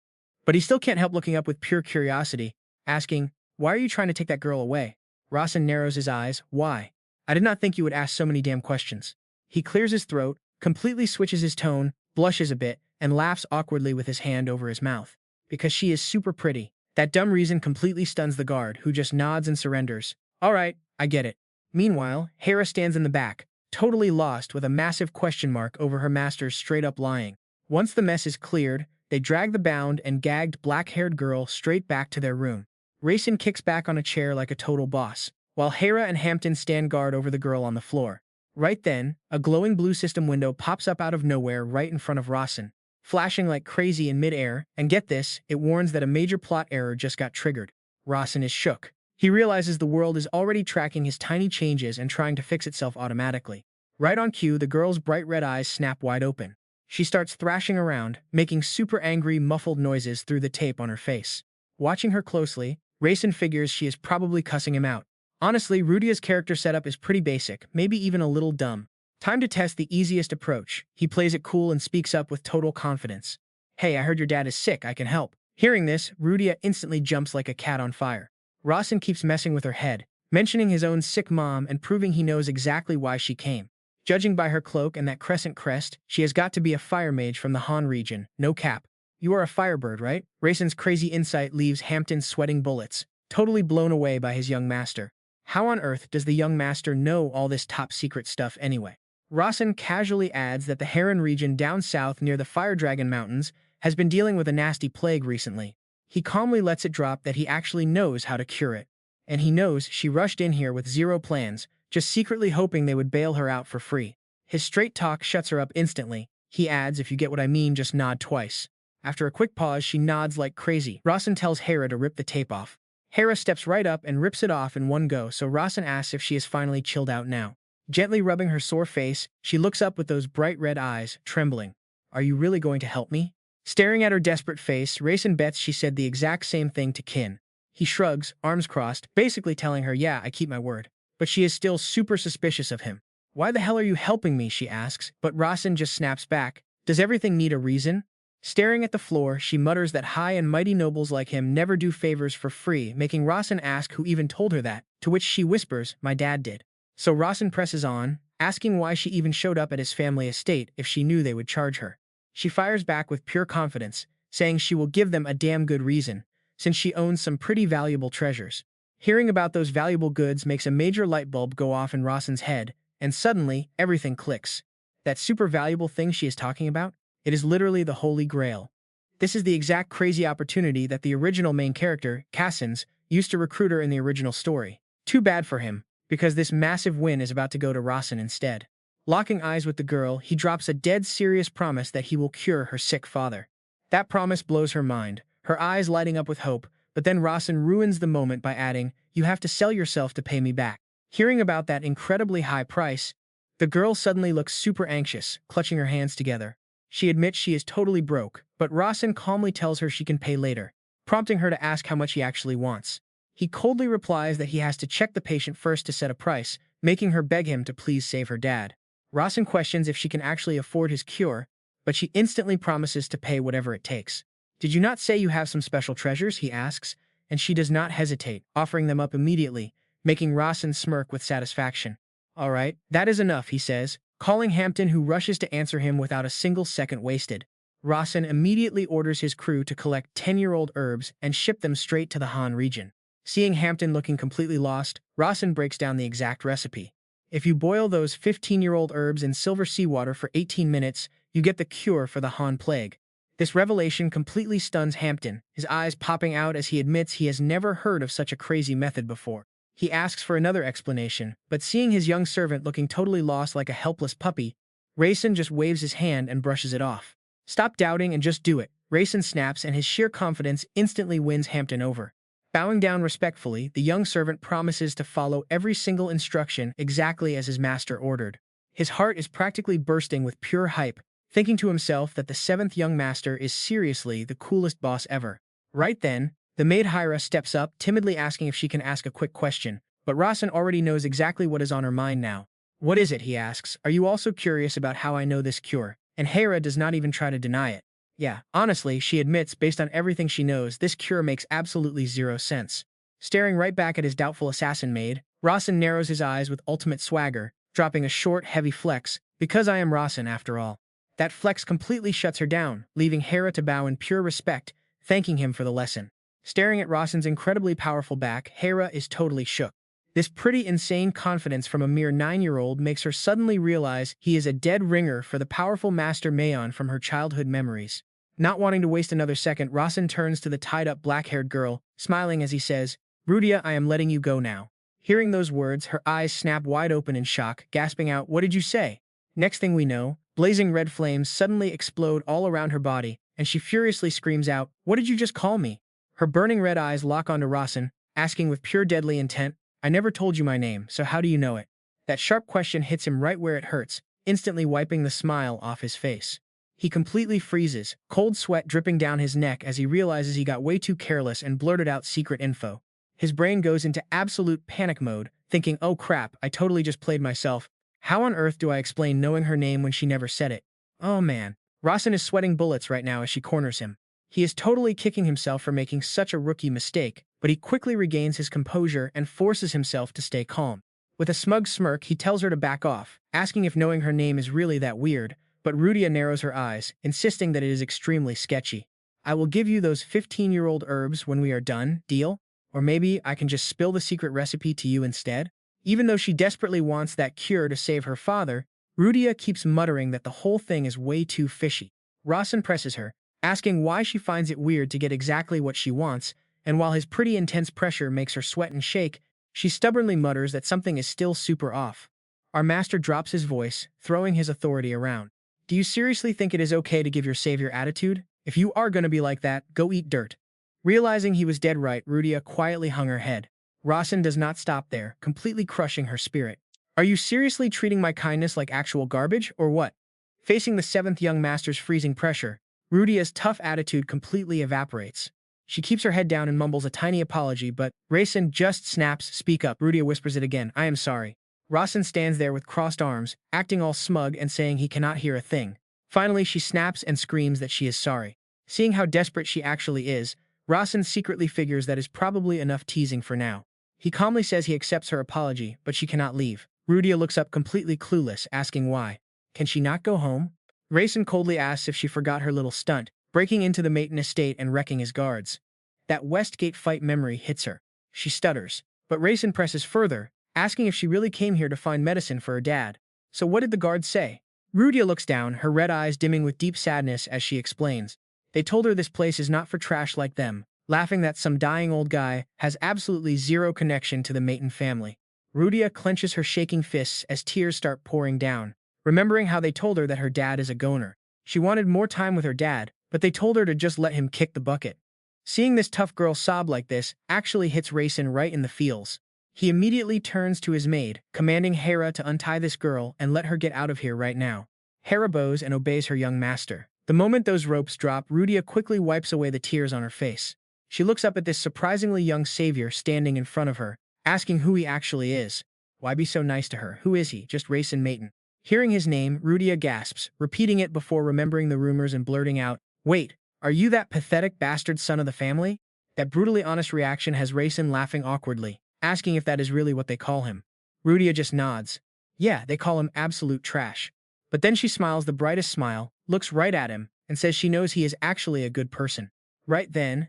But he still can't help looking up with pure curiosity, asking, "Why are you trying to take that girl away?" Rasen narrows his eyes. "Why? I did not think you would ask so many damn questions." He clears his throat, completely switches his tone, blushes a bit, and laughs awkwardly with his hand over his mouth. "Because she is super pretty." That dumb reason completely stuns the guard, who just nods and surrenders. "All right, I get it." Meanwhile, Hera stands in the back, totally lost with a massive question mark over her master's straight-up lying. Once the mess is cleared, they drag the bound and gagged black-haired girl straight back to their room. Rasen kicks back on a chair like a total boss, while Hera and Hampton stand guard over the girl on the floor. Right then, a glowing blue system window pops up out of nowhere right in front of Rasen, flashing like crazy in mid-air, and get this, it warns that a major plot error just got triggered. Rasen is shook. He realizes the world is already tracking his tiny changes and trying to fix itself automatically. Right on cue, the girl's bright red eyes snap wide open. She starts thrashing around, making super angry, muffled noises through the tape on her face. Watching her closely, Rasen figures she is probably cussing him out. Honestly, Rudia's character setup is pretty basic, maybe even a little dumb. Time to test the easiest approach. He plays it cool and speaks up with total confidence. "Hey, I heard your dad is sick, I can help." Hearing this, Rudia instantly jumps like a cat on fire. Rasen keeps messing with her head, mentioning his own sick mom and proving he knows exactly why she came. Judging by her cloak and that crescent crest, she has got to be a fire mage from the Han region, no cap. "You are a firebird, right?" Rasen's crazy insight leaves Hampton sweating bullets, totally blown away by his young master. How on earth does the young master know all this top-secret stuff anyway? Rasen casually adds that the Heron region down south near the Fire Dragon Mountains has been dealing with a nasty plague recently. He calmly lets it drop that he actually knows how to cure it. And he knows she rushed in here with zero plans, just secretly hoping they would bail her out for free. His straight talk shuts her up instantly. He adds, "If you get what I mean, just nod twice." After a quick pause, she nods like crazy. Rasen tells Hera to rip the tape off. Hera steps right up and rips it off in one go, so Rasen asks if she is finally chilled out now. Gently rubbing her sore face, she looks up with those bright red eyes, trembling. "Are you really going to help me?" Staring at her desperate face, Rasen bets she said the exact same thing to Kin. He shrugs, arms crossed, basically telling her, "Yeah, I keep my word." But she is still super suspicious of him. "Why the hell are you helping me?" she asks, but Rasen just snaps back. "Does everything need a reason?" Staring at the floor, she mutters that high and mighty nobles like him never do favors for free, making Rasen ask who even told her that, to which she whispers, "My dad did." So Rasen presses on, asking why she even showed up at his family estate if she knew they would charge her. She fires back with pure confidence, saying she will give them a damn good reason, since she owns some pretty valuable treasures. Hearing about those valuable goods makes a major light bulb go off in Rasen's head, and suddenly, everything clicks. That super valuable thing she is talking about? It is literally the Holy Grail. This is the exact crazy opportunity that the original main character, Cassins, used to recruit her in the original story. Too bad for him, because this massive win is about to go to Rasen instead. Locking eyes with the girl, he drops a dead serious promise that he will cure her sick father. That promise blows her mind, her eyes lighting up with hope, but then Rasen ruins the moment by adding, "You have to sell yourself to pay me back." Hearing about that incredibly high price, the girl suddenly looks super anxious, clutching her hands together. She admits she is totally broke, but Rasen calmly tells her she can pay later, prompting her to ask how much he actually wants. He coldly replies that he has to check the patient first to set a price, making her beg him to please save her dad. Rasen questions if she can actually afford his cure, but she instantly promises to pay whatever it takes. Did you not say you have some special treasures? He asks, and she does not hesitate, offering them up immediately, making Rasen smirk with satisfaction. All right, that is enough, he says, calling Hampton, who rushes to answer him without a single second wasted. Rasen immediately orders his crew to collect 10-year-old herbs and ship them straight to the Han region. Seeing Hampton looking completely lost, Rasen breaks down the exact recipe. If you boil those 15-year-old herbs in silver seawater for 18 minutes, you get the cure for the Han plague. This revelation completely stuns Hampton, his eyes popping out as he admits he has never heard of such a crazy method before. He asks for another explanation, but seeing his young servant looking totally lost like a helpless puppy, Rasen just waves his hand and brushes it off. Stop doubting and just do it, Rasen snaps, and his sheer confidence instantly wins Hampton over. Bowing down respectfully, the young servant promises to follow every single instruction exactly as his master ordered. His heart is practically bursting with pure hype, thinking to himself that the seventh young master is seriously the coolest boss ever. Right then, the maid Hyra steps up, timidly asking if she can ask a quick question, but Rasen already knows exactly what is on her mind now. What is it, he asks. Are you also curious about how I know this cure? And Hyra does not even try to deny it. Yeah, honestly, she admits, based on everything she knows, this cure makes absolutely zero sense. Staring right back at his doubtful assassin maid, Rasen narrows his eyes with ultimate swagger, dropping a short, heavy flex, because I am Rasen after all. That flex completely shuts her down, leaving Hyra to bow in pure respect, thanking him for the lesson. Staring at Rasen's incredibly powerful back, Hyra is totally shook. This pretty insane confidence from a mere 9-year-old makes her suddenly realize he is a dead ringer for the powerful Master Mayton from her childhood memories. Not wanting to waste another second, Rasen turns to the tied-up black-haired girl, smiling as he says, "Rudia, I am letting you go now." Hearing those words, her eyes snap wide open in shock, gasping out, "What did you say?" Next thing we know, blazing red flames suddenly explode all around her body, and she furiously screams out, "What did you just call me?" Her burning red eyes lock onto Rasen, asking with pure deadly intent, "I never told you my name, so how do you know it?" That sharp question hits him right where it hurts, instantly wiping the smile off his face. He completely freezes, cold sweat dripping down his neck as he realizes he got way too careless and blurted out secret info. His brain goes into absolute panic mode, thinking, oh crap, I totally just played myself. How on earth do I explain knowing her name when she never said it? Oh man. Rasen is sweating bullets right now as she corners him. He is totally kicking himself for making such a rookie mistake, but he quickly regains his composure and forces himself to stay calm. With a smug smirk, he tells her to back off, asking if knowing her name is really that weird, but Rudia narrows her eyes, insisting that it is extremely sketchy. I will give you those 15-year-old herbs when we are done, deal? Or maybe I can just spill the secret recipe to you instead? Even though she desperately wants that cure to save her father, Rudia keeps muttering that the whole thing is way too fishy. Rasen presses her, asking why she finds it weird to get exactly what she wants, and while his pretty intense pressure makes her sweat and shake, she stubbornly mutters that something is still super off. Our master drops his voice, throwing his authority around. Do you seriously think it is okay to give your savior attitude? If you are gonna be like that, go eat dirt. Realizing he was dead right, Rudia quietly hung her head. Rasen does not stop there, completely crushing her spirit. Are you seriously treating my kindness like actual garbage, or what? Facing the seventh young master's freezing pressure, Rudia's tough attitude completely evaporates. She keeps her head down and mumbles a tiny apology, but Rasen just snaps. Speak up, Rudia whispers it again. I am sorry. Rasen stands there with crossed arms, acting all smug and saying he cannot hear a thing. Finally, she snaps and screams that she is sorry. Seeing how desperate she actually is, Rasen secretly figures that is probably enough teasing for now. He calmly says he accepts her apology, but she cannot leave. Rudia looks up completely clueless, asking why. Can she not go home? Rasen coldly asks if she forgot her little stunt, breaking into the Mayton estate and wrecking his guards. That Westgate fight memory hits her. She stutters, but Rasen presses further, asking if she really came here to find medicine for her dad. So what did the guards say? Rudia looks down, her red eyes dimming with deep sadness as she explains. They told her this place is not for trash like them, laughing that some dying old guy has absolutely zero connection to the Mayton family. Rudia clenches her shaking fists as tears start pouring down, remembering how they told her that her dad is a goner. She wanted more time with her dad, but they told her to just let him kick the bucket. Seeing this tough girl sob like this actually hits Rasen right in the feels. He immediately turns to his maid, commanding Hera to untie this girl and let her get out of here right now. Hera bows and obeys her young master. The moment those ropes drop, Rudia quickly wipes away the tears on her face. She looks up at this surprisingly young savior standing in front of her, asking who he actually is. Why be so nice to her? Who is he? Just Rasen Mayton. Hearing his name, Rudia gasps, repeating it before remembering the rumors and blurting out, "Wait, are you that pathetic bastard son of the family?" That brutally honest reaction has Rasen laughing awkwardly, asking if that is really what they call him. Rudia just nods. Yeah, they call him absolute trash. But then she smiles the brightest smile, looks right at him, and says she knows he is actually a good person. Right then,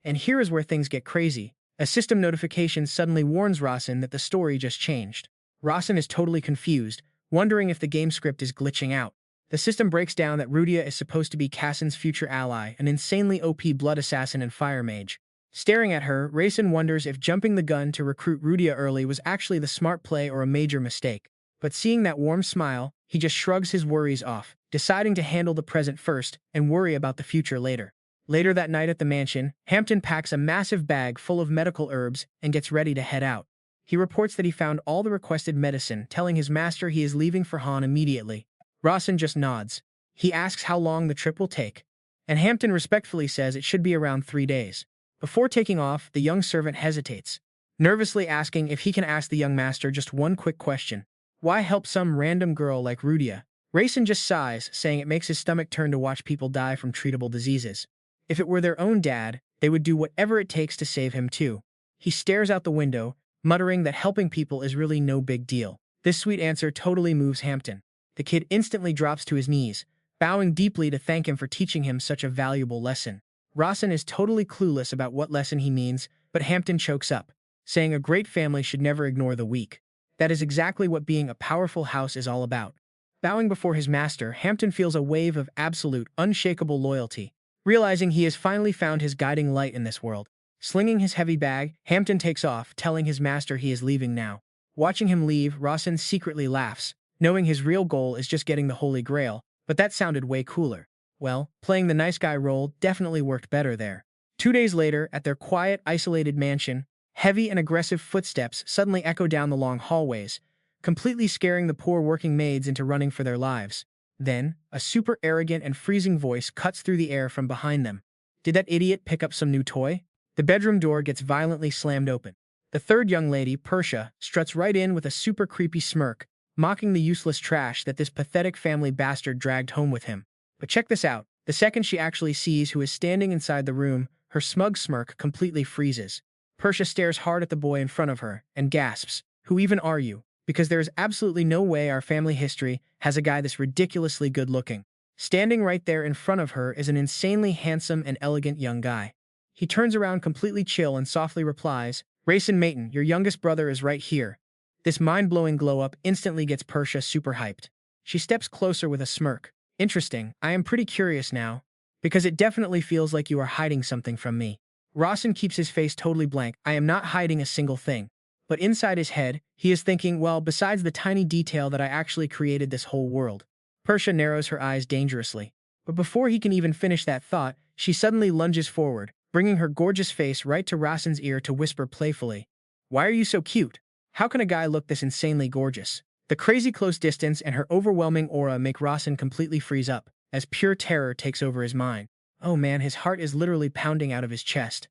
and here is where things get crazy. A system notification suddenly warns Rasen that the story just changed. Rasen is totally confused, wondering if the game script is glitching out. The system breaks down that Rudia is supposed to be Kassen's future ally, an insanely OP blood assassin and fire mage. Staring at her, Rasen wonders if jumping the gun to recruit Rudia early was actually the smart play or a major mistake. But seeing that warm smile, he just shrugs his worries off, deciding to handle the present first and worry about the future later. Later that night at the mansion, Hampton packs a massive bag full of medical herbs and gets ready to head out. He reports that he found all the requested medicine, telling his master he is leaving for Han immediately. Rasen just nods. He asks how long the trip will take, and Hampton respectfully says it should be around 3 days. Before taking off, the young servant hesitates, nervously asking if he can ask the young master just one quick question. Why help some random girl like Rudia? Rasen just sighs, saying it makes his stomach turn to watch people die from treatable diseases. If it were their own dad, they would do whatever it takes to save him too. He stares out the window, muttering that helping people is really no big deal. This sweet answer totally moves Hampton. The kid instantly drops to his knees, bowing deeply to thank him for teaching him such a valuable lesson. Rasen is totally clueless about what lesson he means, but Hampton chokes up, saying a great family should never ignore the weak. That is exactly what being a powerful house is all about. Bowing before his master, Hampton feels a wave of absolute, unshakable loyalty, realizing he has finally found his guiding light in this world. Slinging his heavy bag, Hampton takes off, telling his master he is leaving now. Watching him leave, Rasen secretly laughs, knowing his real goal is just getting the Holy Grail, but that sounded way cooler. Well, playing the nice guy role definitely worked better there. 2 days later, at their quiet, isolated mansion, heavy and aggressive footsteps suddenly echo down the long hallways, completely scaring the poor working maids into running for their lives. Then, a super arrogant and freezing voice cuts through the air from behind them. Did that idiot pick up some new toy? The bedroom door gets violently slammed open. The third young lady, Persia, struts right in with a super creepy smirk, mocking the useless trash that this pathetic family bastard dragged home with him. But check this out. The second she actually sees who is standing inside the room, her smug smirk completely freezes. Persia stares hard at the boy in front of her and gasps, "Who even are you?" Because there is absolutely no way our family history has a guy this ridiculously good-looking. Standing right there in front of her is an insanely handsome and elegant young guy. He turns around completely chill and softly replies, "Rasen Mayton, your youngest brother is right here." This mind-blowing glow-up instantly gets Persia super hyped. She steps closer with a smirk. "Interesting, I am pretty curious now, because it definitely feels like you are hiding something from me." Rasen keeps his face totally blank. "I am not hiding a single thing." But inside his head, he is thinking, well, besides the tiny detail that I actually created this whole world. Persia narrows her eyes dangerously. But before he can even finish that thought, she suddenly lunges forward, bringing her gorgeous face right to Rasen's ear to whisper playfully, "Why are you so cute? How can a guy look this insanely gorgeous?" The crazy close distance and her overwhelming aura make Rasen completely freeze up, as pure terror takes over his mind. Oh man, his heart is literally pounding out of his chest.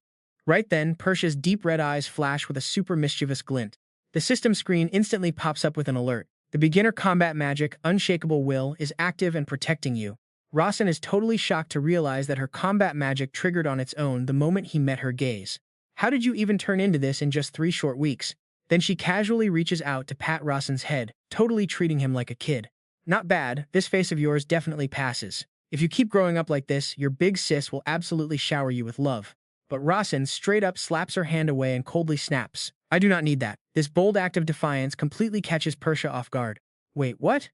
Right then, Persia's deep red eyes flash with a super mischievous glint. The system screen instantly pops up with an alert. The beginner combat magic, Unshakable Will, is active and protecting you. Rasen is totally shocked to realize that her combat magic triggered on its own the moment he met her gaze. How did you even turn into this in just 3 short weeks? Then she casually reaches out to pat Rasen's head, totally treating him like a kid. Not bad, this face of yours definitely passes. If you keep growing up like this, your big sis will absolutely shower you with love. But Rasen straight up slaps her hand away and coldly snaps, "I do not need that." This bold act of defiance completely catches Persia off guard. Wait, what?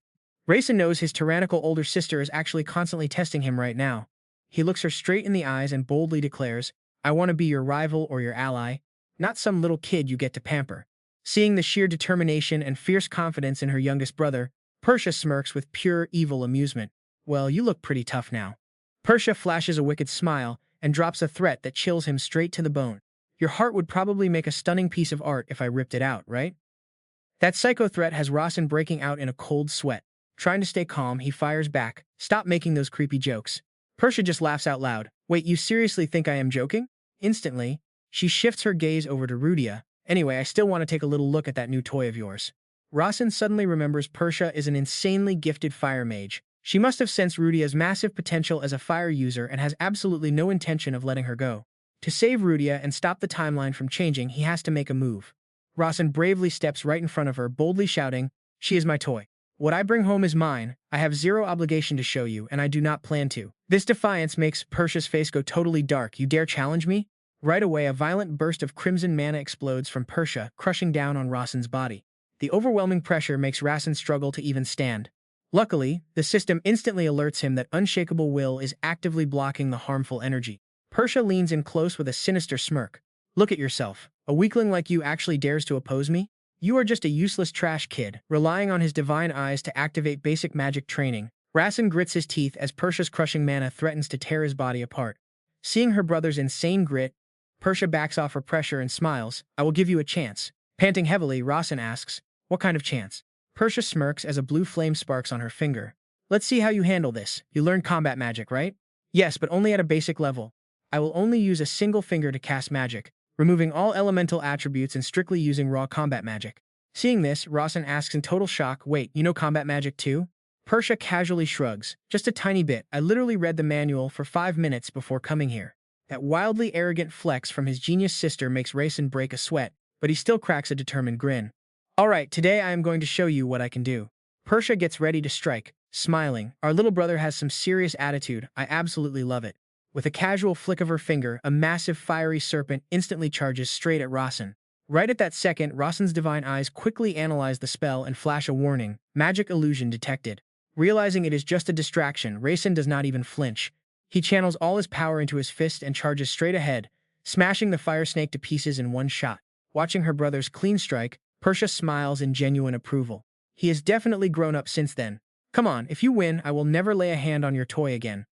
Rasen knows his tyrannical older sister is actually constantly testing him right now. He looks her straight in the eyes and boldly declares, "I want to be your rival or your ally, not some little kid you get to pamper." Seeing the sheer determination and fierce confidence in her youngest brother, Persia smirks with pure evil amusement. "Well, you look pretty tough now." Persia flashes a wicked smile and drops a threat that chills him straight to the bone. "Your heart would probably make a stunning piece of art if I ripped it out, right?" That psycho threat has Rasen breaking out in a cold sweat. Trying to stay calm, he fires back, "Stop making those creepy jokes." Persia just laughs out loud. "Wait, you seriously think I am joking?" Instantly, she shifts her gaze over to Rudia. "Anyway, I still want to take a little look at that new toy of yours." Rasen suddenly remembers Persha is an insanely gifted fire mage. She must have sensed Rudia's massive potential as a fire user and has absolutely no intention of letting her go. To save Rudia and stop the timeline from changing, he has to make a move. Rasen bravely steps right in front of her, boldly shouting, "She is my toy. What I bring home is mine. I have zero obligation to show you, and I do not plan to." This defiance makes Persha's face go totally dark. "You dare challenge me?" Right away, a violent burst of crimson mana explodes from Persha, crushing down on Rasen's body. The overwhelming pressure makes Rasen struggle to even stand. Luckily, the system instantly alerts him that unshakable will is actively blocking the harmful energy. Persha leans in close with a sinister smirk. "Look at yourself. A weakling like you actually dares to oppose me? You are just a useless trash kid." Relying on his divine eyes to activate basic magic training, Rasen grits his teeth as Persha's crushing mana threatens to tear his body apart. Seeing her brother's insane grit, Persha backs off her pressure and smiles. "I will give you a chance." Panting heavily, Rasen asks, "What kind of chance?" Persha smirks as a blue flame sparks on her finger. "Let's see how you handle this. You learned combat magic, right?" "Yes, but only at a basic level. I will only use a single finger to cast magic, removing all elemental attributes and strictly using raw combat magic." Seeing this, Rasen asks in total shock, "Wait, you know combat magic too?" Persha casually shrugs. "Just a tiny bit. I literally read the manual for 5 minutes before coming here." That wildly arrogant flex from his genius sister makes Rasen break a sweat, but he still cracks a determined grin. "Alright, today I am going to show you what I can do." Persha gets ready to strike, smiling. "Our little brother has some serious attitude. I absolutely love it." With a casual flick of her finger, a massive fiery serpent instantly charges straight at Rasen. Right at that second, Rasen's divine eyes quickly analyze the spell and flash a warning: magic illusion detected. Realizing it is just a distraction, Rasen does not even flinch. He channels all his power into his fist and charges straight ahead, smashing the fire snake to pieces in one shot. Watching her brother's clean strike, Persha smiles in genuine approval. He has definitely grown up since then. "Come on, if you win, I will never lay a hand on your toy again."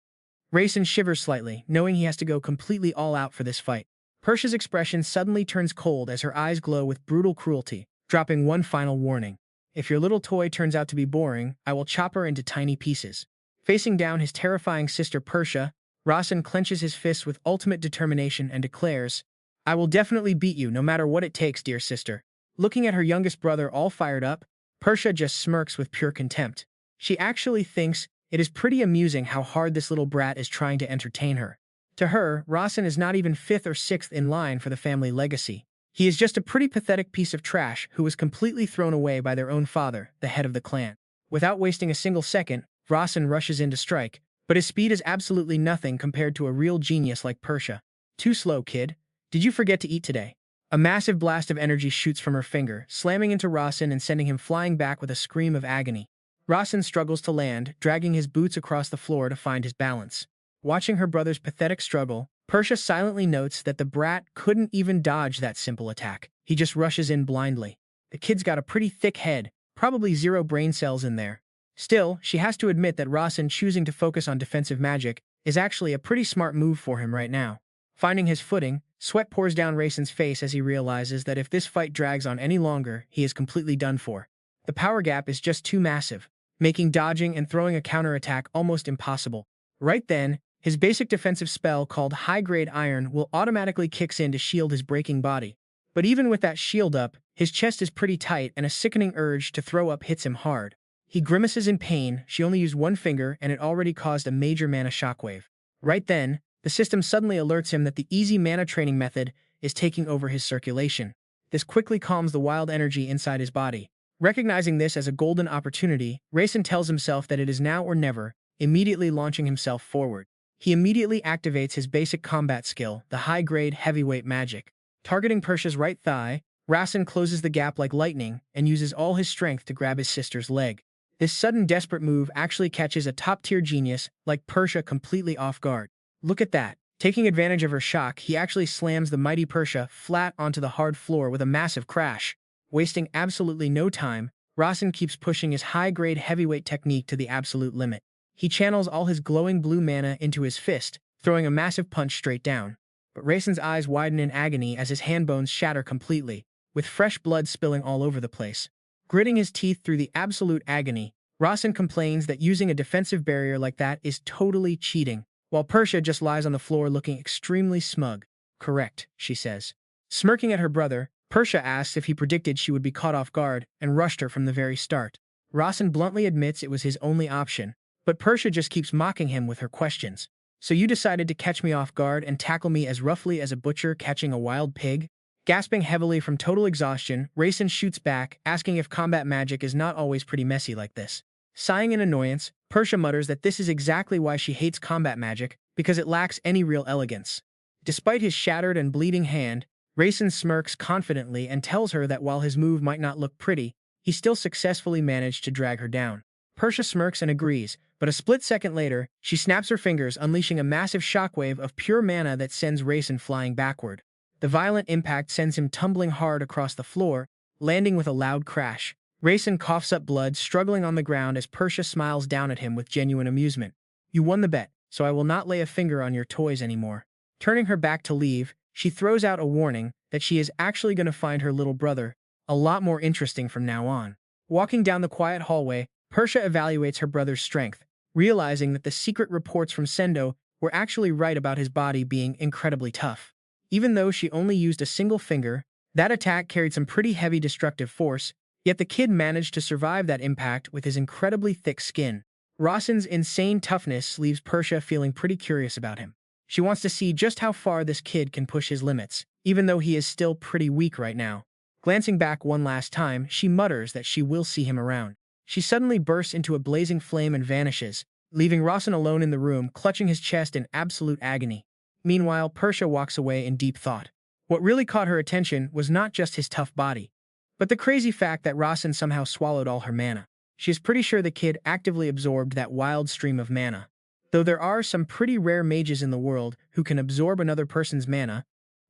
Rasen shivers slightly, knowing he has to go completely all out for this fight. Persha's expression suddenly turns cold as her eyes glow with brutal cruelty, dropping one final warning: "If your little toy turns out to be boring, I will chop her into tiny pieces." Facing down his terrifying sister Persha, Rasen clenches his fists with ultimate determination and declares, "I will definitely beat you no matter what it takes, dear sister." Looking at her youngest brother all fired up, Persha just smirks with pure contempt. She actually thinks it is pretty amusing how hard this little brat is trying to entertain her. To her, Rasen is not even 5th or 6th in line for the family legacy. He is just a pretty pathetic piece of trash who was completely thrown away by their own father, the head of the clan. Without wasting a single second, Rasen rushes in to strike, but his speed is absolutely nothing compared to a real genius like Persha. "Too slow, kid. Did you forget to eat today?" A massive blast of energy shoots from her finger, slamming into Rasen and sending him flying back with a scream of agony. Rasen struggles to land, dragging his boots across the floor to find his balance. Watching her brother's pathetic struggle, Persha silently notes that the brat couldn't even dodge that simple attack. He just rushes in blindly. The kid's got a pretty thick head, probably 0 brain cells in there. Still, she has to admit that Rasen choosing to focus on defensive magic is actually a pretty smart move for him right now. Finding his footing, sweat pours down Rasen's face as he realizes that if this fight drags on any longer, he is completely done for. The power gap is just too massive, making dodging and throwing a counterattack almost impossible. Right then, his basic defensive spell called High-Grade Iron will automatically kicks in to shield his breaking body. But even with that shield up, his chest is pretty tight and a sickening urge to throw up hits him hard. He grimaces in pain. She only used one finger and it already caused a major mana shockwave. Right then, the system suddenly alerts him that the easy mana training method is taking over his circulation. This quickly calms the wild energy inside his body. Recognizing this as a golden opportunity, Rasen tells himself that it is now or never, immediately launching himself forward. He immediately activates his basic combat skill, the high-grade heavyweight magic. Targeting Persha's right thigh, Rasen closes the gap like lightning and uses all his strength to grab his sister's leg. This sudden desperate move actually catches a top-tier genius like Persha completely off guard. Look at that. Taking advantage of her shock, he actually slams the mighty Persha flat onto the hard floor with a massive crash. Wasting absolutely no time, Rasen keeps pushing his high-grade heavyweight technique to the absolute limit. He channels all his glowing blue mana into his fist, throwing a massive punch straight down. But Rasen's eyes widen in agony as his hand bones shatter completely, with fresh blood spilling all over the place. Gritting his teeth through the absolute agony, Rasen complains that using a defensive barrier like that is totally cheating, while Persha just lies on the floor looking extremely smug. "Correct," she says. Smirking at her brother, Persia asks if he predicted she would be caught off guard and rushed her from the very start. Rasen bluntly admits it was his only option, but Persia just keeps mocking him with her questions. So you decided to catch me off guard and tackle me as roughly as a butcher catching a wild pig? Gasping heavily from total exhaustion, Rasen shoots back, asking if combat magic is not always pretty messy like this. Sighing in annoyance, Persia mutters that this is exactly why she hates combat magic, because it lacks any real elegance. Despite his shattered and bleeding hand, Rasen smirks confidently and tells her that while his move might not look pretty, he still successfully managed to drag her down. Persia smirks and agrees, but a split second later, she snaps her fingers, unleashing a massive shockwave of pure mana that sends Rasen flying backward. The violent impact sends him tumbling hard across the floor, landing with a loud crash. Rasen coughs up blood, struggling on the ground as Persia smiles down at him with genuine amusement. You won the bet, so I will not lay a finger on your toys anymore. Turning her back to leave, she throws out a warning that she is actually going to find her little brother a lot more interesting from now on. Walking down the quiet hallway, Persia evaluates her brother's strength, realizing that the secret reports from Sendo were actually right about his body being incredibly tough. Even though she only used a single finger, that attack carried some pretty heavy destructive force, yet the kid managed to survive that impact with his incredibly thick skin. Rasen's insane toughness leaves Persia feeling pretty curious about him. She wants to see just how far this kid can push his limits, even though he is still pretty weak right now. Glancing back one last time, she mutters that she will see him around. She suddenly bursts into a blazing flame and vanishes, leaving Rasen alone in the room, clutching his chest in absolute agony. Meanwhile, Persia walks away in deep thought. What really caught her attention was not just his tough body, but the crazy fact that Rasen somehow swallowed all her mana. She is pretty sure the kid actively absorbed that wild stream of mana. Though there are some pretty rare mages in the world who can absorb another person's mana,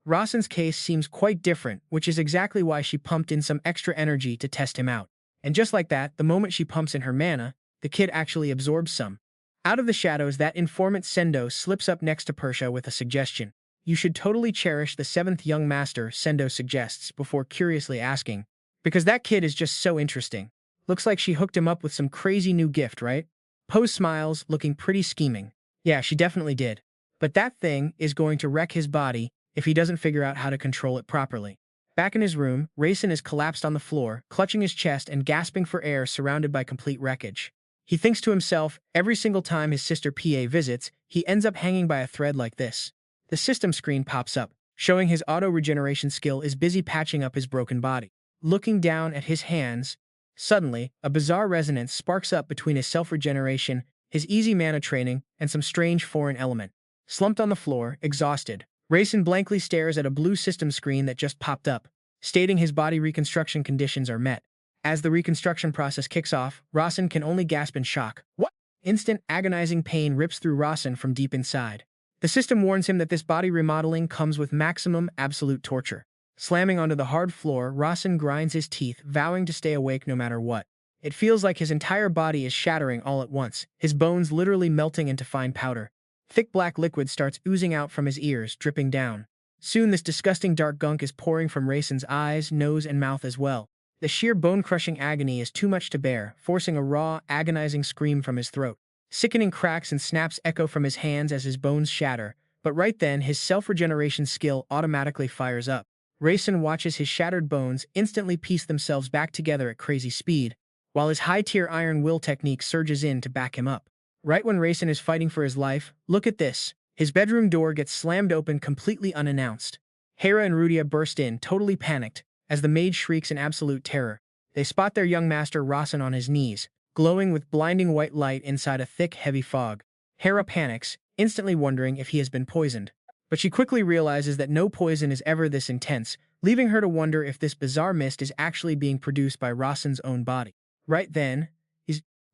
Rasen's case seems quite different, which is exactly why she pumped in some extra energy to test him out. And just like that, the moment she pumps in her mana, the kid actually absorbs some. Out of the shadows, that informant Sendo slips up next to Persia with a suggestion. You should totally cherish the 7th young master, Sendo suggests, before curiously asking, because that kid is just so interesting. Looks like she hooked him up with some crazy new gift, right? Pose smiles, looking pretty scheming. Yeah, she definitely did. But that thing is going to wreck his body if he doesn't figure out how to control it properly. Back in his room, Rasen is collapsed on the floor, clutching his chest and gasping for air, surrounded by complete wreckage. He thinks to himself, every single time his sister PA visits, he ends up hanging by a thread like this. The system screen pops up, showing his auto-regeneration skill is busy patching up his broken body. Looking down at his hands, suddenly, a bizarre resonance sparks up between his self-regeneration, his easy mana training, and some strange foreign element. Slumped on the floor, exhausted, Rasen blankly stares at a blue system screen that just popped up, stating his body reconstruction conditions are met. As the reconstruction process kicks off, Rasen can only gasp in shock. What? Instant, agonizing pain rips through Rasen from deep inside. The system warns him that this body remodeling comes with maximum, absolute torture. Slamming onto the hard floor, Rasen grinds his teeth, vowing to stay awake no matter what. It feels like his entire body is shattering all at once, his bones literally melting into fine powder. Thick black liquid starts oozing out from his ears, dripping down. Soon this disgusting dark gunk is pouring from Rasen's eyes, nose, and mouth as well. The sheer bone-crushing agony is too much to bear, forcing a raw, agonizing scream from his throat. Sickening cracks and snaps echo from his hands as his bones shatter, but right then his self-regeneration skill automatically fires up. Rasen watches his shattered bones instantly piece themselves back together at crazy speed, while his high-tier iron will technique surges in to back him up. Right when Rasen is fighting for his life, look at this. His bedroom door gets slammed open completely unannounced. Hera and Rudia burst in, totally panicked, as the maid shrieks in absolute terror. They spot their young master Rasen on his knees, glowing with blinding white light inside a thick, heavy fog. Hera panics, instantly wondering if he has been poisoned. But she quickly realizes that no poison is ever this intense, leaving her to wonder if this bizarre mist is actually being produced by Rasen's own body. Right then,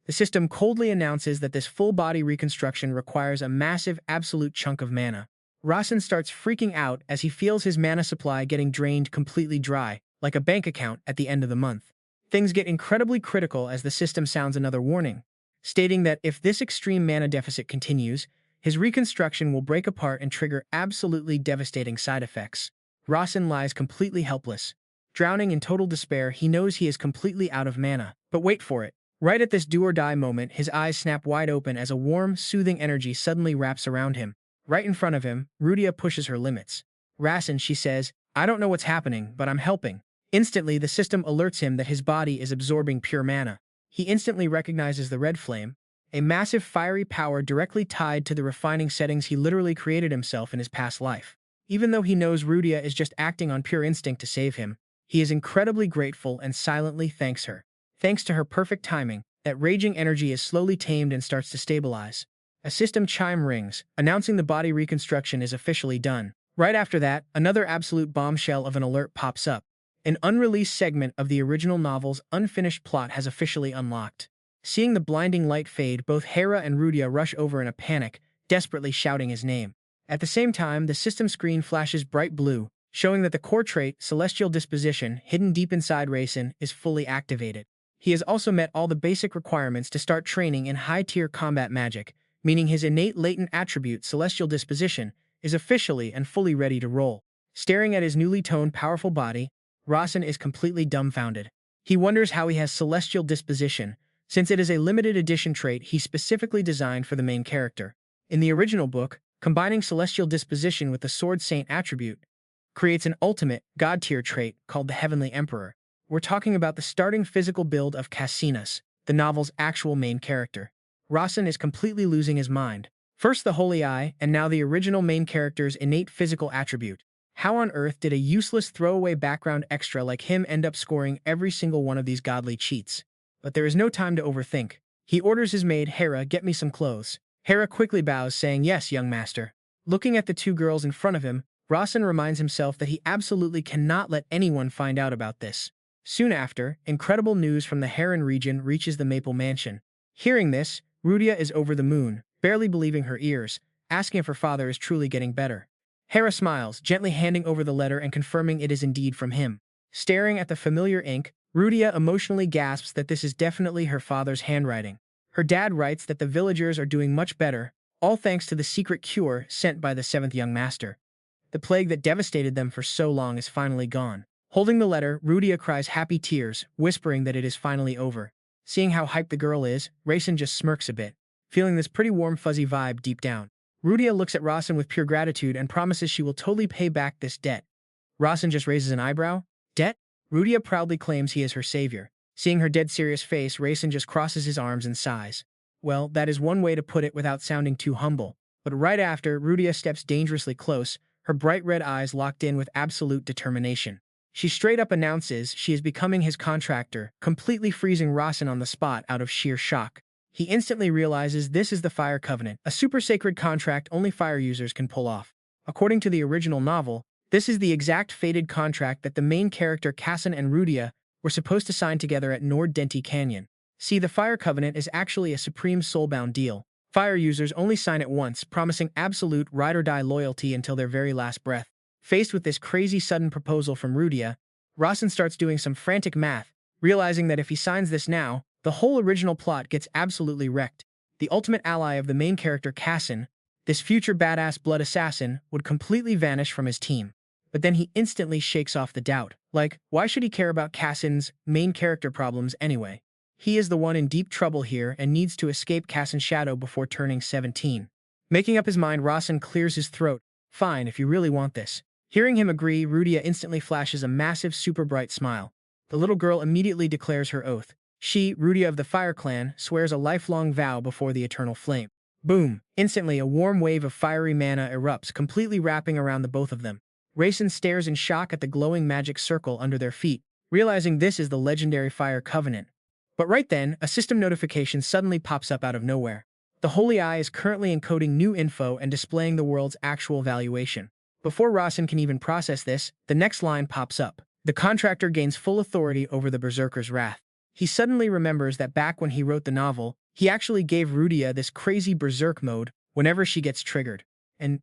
the system coldly announces that this full-body reconstruction requires a massive absolute chunk of mana. Rasen starts freaking out as he feels his mana supply getting drained completely dry, like a bank account at the end of the month. Things get incredibly critical as the system sounds another warning, stating that if this extreme mana deficit continues, his reconstruction will break apart and trigger absolutely devastating side effects. Rasen lies completely helpless. Drowning in total despair, he knows he is completely out of mana. But wait for it. Right at this do-or-die moment, his eyes snap wide open as a warm, soothing energy suddenly wraps around him. Right in front of him, Rudia pushes her limits. Rasen, she says, I don't know what's happening, but I'm helping. Instantly, the system alerts him that his body is absorbing pure mana. He instantly recognizes the red flame, a massive fiery power directly tied to the refining settings he literally created himself in his past life. Even though he knows Rudia is just acting on pure instinct to save him, he is incredibly grateful and silently thanks her. Thanks to her perfect timing, that raging energy is slowly tamed and starts to stabilize. A system chime rings, announcing the body reconstruction is officially done. Right after that, another absolute bombshell of an alert pops up. An unreleased segment of the original novel's unfinished plot has officially unlocked. Seeing the blinding light fade, both Hera and Rudia rush over in a panic, desperately shouting his name. At the same time, the system screen flashes bright blue, showing that the core trait, Celestial Disposition, hidden deep inside Rasen, is fully activated. He has also met all the basic requirements to start training in high-tier combat magic, meaning his innate latent attribute, Celestial Disposition, is officially and fully ready to roll. Staring at his newly toned, powerful body, Rasen is completely dumbfounded. He wonders how he has Celestial Disposition, since it is a limited edition trait he specifically designed for the main character. In the original book, combining Celestial Disposition with the Sword Saint attribute creates an ultimate, god-tier trait called the Heavenly Emperor. We're talking about the starting physical build of Cassinas, the novel's actual main character. Rasen is completely losing his mind. First the Holy Eye, and now the original main character's innate physical attribute. How on earth did a useless throwaway background extra like him end up scoring every single one of these godly cheats? But there is no time to overthink. He orders his maid, Hera, get me some clothes. Hera quickly bows, saying, yes, young master. Looking at the two girls in front of him, Rasen reminds himself that he absolutely cannot let anyone find out about this. Soon after, incredible news from the Heron region reaches the Maple Mansion. Hearing this, Rudia is over the moon, barely believing her ears, asking if her father is truly getting better. Hera smiles, gently handing over the letter and confirming it is indeed from him. Staring at the familiar ink, Rudia emotionally gasps that this is definitely her father's handwriting. Her dad writes that the villagers are doing much better, all thanks to the secret cure sent by the seventh young master. The plague that devastated them for so long is finally gone. Holding the letter, Rudia cries happy tears, whispering that it is finally over. Seeing how hyped the girl is, Rasen just smirks a bit, feeling this pretty warm fuzzy vibe deep down. Rudia looks at Rasen with pure gratitude and promises she will totally pay back this debt. Rasen just raises an eyebrow. Debt? Rudia proudly claims he is her savior. Seeing her dead serious face, Rasen just crosses his arms and sighs. Well, that is one way to put it without sounding too humble. But right after, Rudia steps dangerously close, her bright red eyes locked in with absolute determination. She straight up announces she is becoming his contractor, completely freezing Rasen on the spot out of sheer shock. He instantly realizes this is the Fire Covenant, a super sacred contract only fire users can pull off. According to the original novel, this is the exact fated contract that the main character Cassin and Rudia were supposed to sign together at Nord Denti Canyon. See, the Fire Covenant is actually a supreme soulbound deal. Fire users only sign it once, promising absolute ride-or-die loyalty until their very last breath. Faced with this crazy sudden proposal from Rudia, Rasen starts doing some frantic math, realizing that if he signs this now, the whole original plot gets absolutely wrecked. The ultimate ally of the main character Cassin, this future badass blood assassin, would completely vanish from his team. But then he instantly shakes off the doubt. Like, why should he care about Cassin's main character problems anyway? He is the one in deep trouble here and needs to escape Cassin's shadow before turning 17. Making up his mind, Rasen clears his throat. Fine, if you really want this. Hearing him agree, Rudia instantly flashes a massive, super bright smile. The little girl immediately declares her oath. She, Rudia of the Fire Clan, swears a lifelong vow before the eternal flame. Boom! Instantly, a warm wave of fiery mana erupts, completely wrapping around the both of them. Rasen stares in shock at the glowing magic circle under their feet, realizing this is the legendary Fire Covenant. But right then, a system notification suddenly pops up out of nowhere. The Holy Eye is currently encoding new info and displaying the world's actual valuation. Before Rasen can even process this, the next line pops up. The contractor gains full authority over the Berserker's wrath. He suddenly remembers that back when he wrote the novel, he actually gave Rudia this crazy berserk mode whenever she gets triggered. And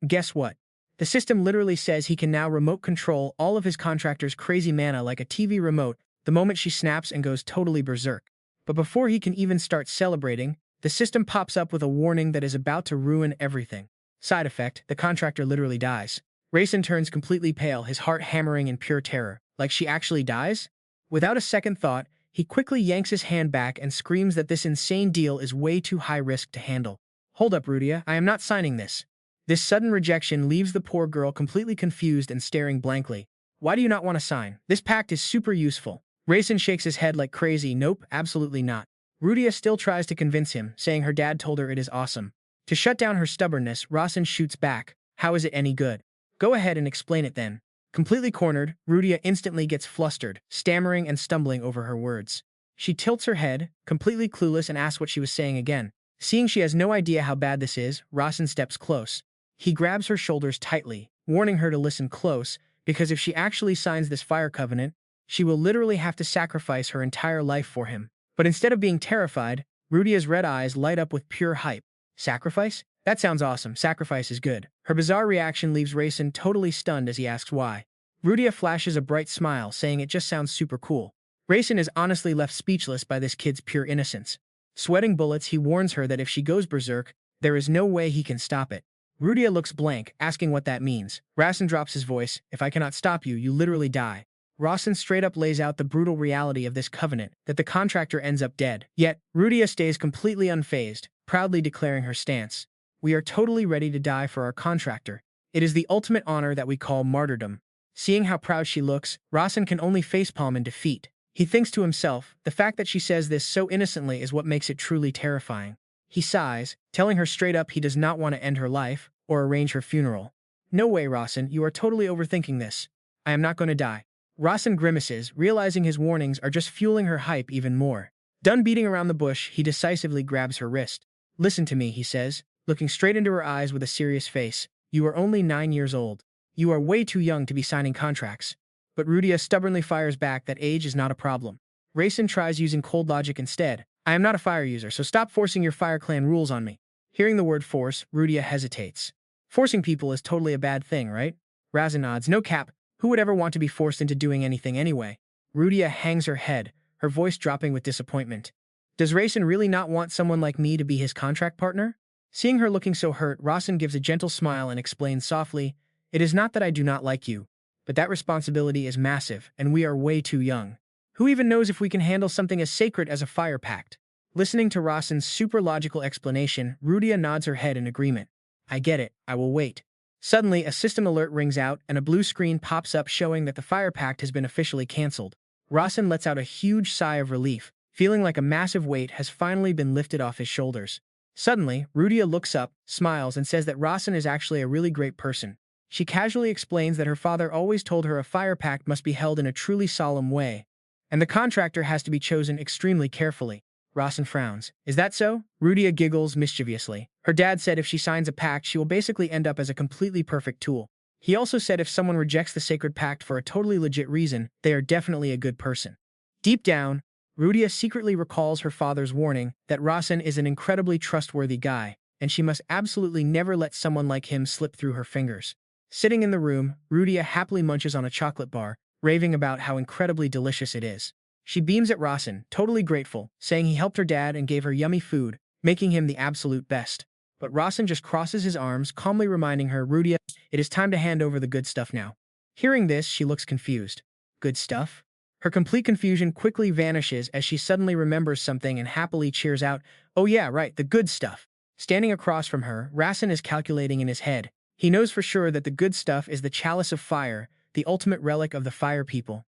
guess what? The system literally says he can now remote control all of his contractor's crazy mana like a TV remote the moment she snaps and goes totally berserk. But before he can even start celebrating, the system pops up with a warning that is about to ruin everything. Side effect, the contractor literally dies. Rasen turns completely pale, his heart hammering in pure terror. Like she actually dies? Without a second thought, he quickly yanks his hand back and screams that this insane deal is way too high risk to handle. Hold up, Rudia, I am not signing this. This sudden rejection leaves the poor girl completely confused and staring blankly. Why do you not want to sign? This pact is super useful. Rasen shakes his head like crazy. Nope, absolutely not. Rudia still tries to convince him, saying her dad told her it is awesome. To shut down her stubbornness, Rasen shoots back. How is it any good? Go ahead and explain it then. Completely cornered, Rudia instantly gets flustered, stammering and stumbling over her words. She tilts her head, completely clueless, and asks what she was saying again. Seeing she has no idea how bad this is, Rasen steps close. He grabs her shoulders tightly, warning her to listen close, because if she actually signs this fire covenant, she will literally have to sacrifice her entire life for him. But instead of being terrified, Rudia's red eyes light up with pure hype. Sacrifice? That sounds awesome. Sacrifice is good. Her bizarre reaction leaves Rasen totally stunned as he asks why. Rudia flashes a bright smile, saying it just sounds super cool. Rasen is honestly left speechless by this kid's pure innocence. Sweating bullets, he warns her that if she goes berserk, there is no way he can stop it. Rudia looks blank, asking what that means. Rasen drops his voice. If I cannot stop you, you literally die. Rasen straight up lays out the brutal reality of this covenant, that the contractor ends up dead. Yet, Rudia stays completely unfazed, proudly declaring her stance. We are totally ready to die for our contractor. It is the ultimate honor that we call martyrdom. Seeing how proud she looks, Rasen can only facepalm in defeat. He thinks to himself, the fact that she says this so innocently is what makes it truly terrifying. He sighs, telling her straight up he does not want to end her life or arrange her funeral. No way, Rasen, you are totally overthinking this. I am not going to die. Rasen grimaces, realizing his warnings are just fueling her hype even more. Done beating around the bush, he decisively grabs her wrist. Listen to me, he says, looking straight into her eyes with a serious face. You are only 9 years old. You are way too young to be signing contracts. But Rudia stubbornly fires back that age is not a problem. Rasen tries using cold logic instead. I am not a fire user, so stop forcing your Fire Clan rules on me. Hearing the word force, Rudia hesitates. Forcing people is totally a bad thing, right? Rasen nods. No cap. Who would ever want to be forced into doing anything anyway? Rudia hangs her head, her voice dropping with disappointment. Does Rasen really not want someone like me to be his contract partner? Seeing her looking so hurt, Rasen gives a gentle smile and explains softly, it is not that I do not like you, but that responsibility is massive, and we are way too young. Who even knows if we can handle something as sacred as a fire pact? Listening to Rasen's super logical explanation, Rudia nods her head in agreement. I get it, I will wait. Suddenly, a system alert rings out and a blue screen pops up showing that the fire pact has been officially cancelled. Rasen lets out a huge sigh of relief, feeling like a massive weight has finally been lifted off his shoulders. Suddenly, Rudia looks up, smiles, and says that Rasen is actually a really great person. She casually explains that her father always told her a fire pact must be held in a truly solemn way, and the contractor has to be chosen extremely carefully. Rasen frowns. Is that so? Rudia giggles mischievously. Her dad said if she signs a pact, she will basically end up as a completely perfect tool. He also said if someone rejects the sacred pact for a totally legit reason, they are definitely a good person. Deep down, Rudia secretly recalls her father's warning that Rasen is an incredibly trustworthy guy, and she must absolutely never let someone like him slip through her fingers. Sitting in the room, Rudia happily munches on a chocolate bar, raving about how incredibly delicious it is. She beams at Rasen, totally grateful, saying he helped her dad and gave her yummy food, making him the absolute best. But Rasen just crosses his arms, calmly reminding her, Rudia, it is time to hand over the good stuff now. Hearing this, she looks confused. Good stuff? Her complete confusion quickly vanishes as she suddenly remembers something and happily cheers out, oh yeah, right, the good stuff. Standing across from her, Rasen is calculating in his head. He knows for sure that the good stuff is the Chalice of Fire, the ultimate relic of the Fire People.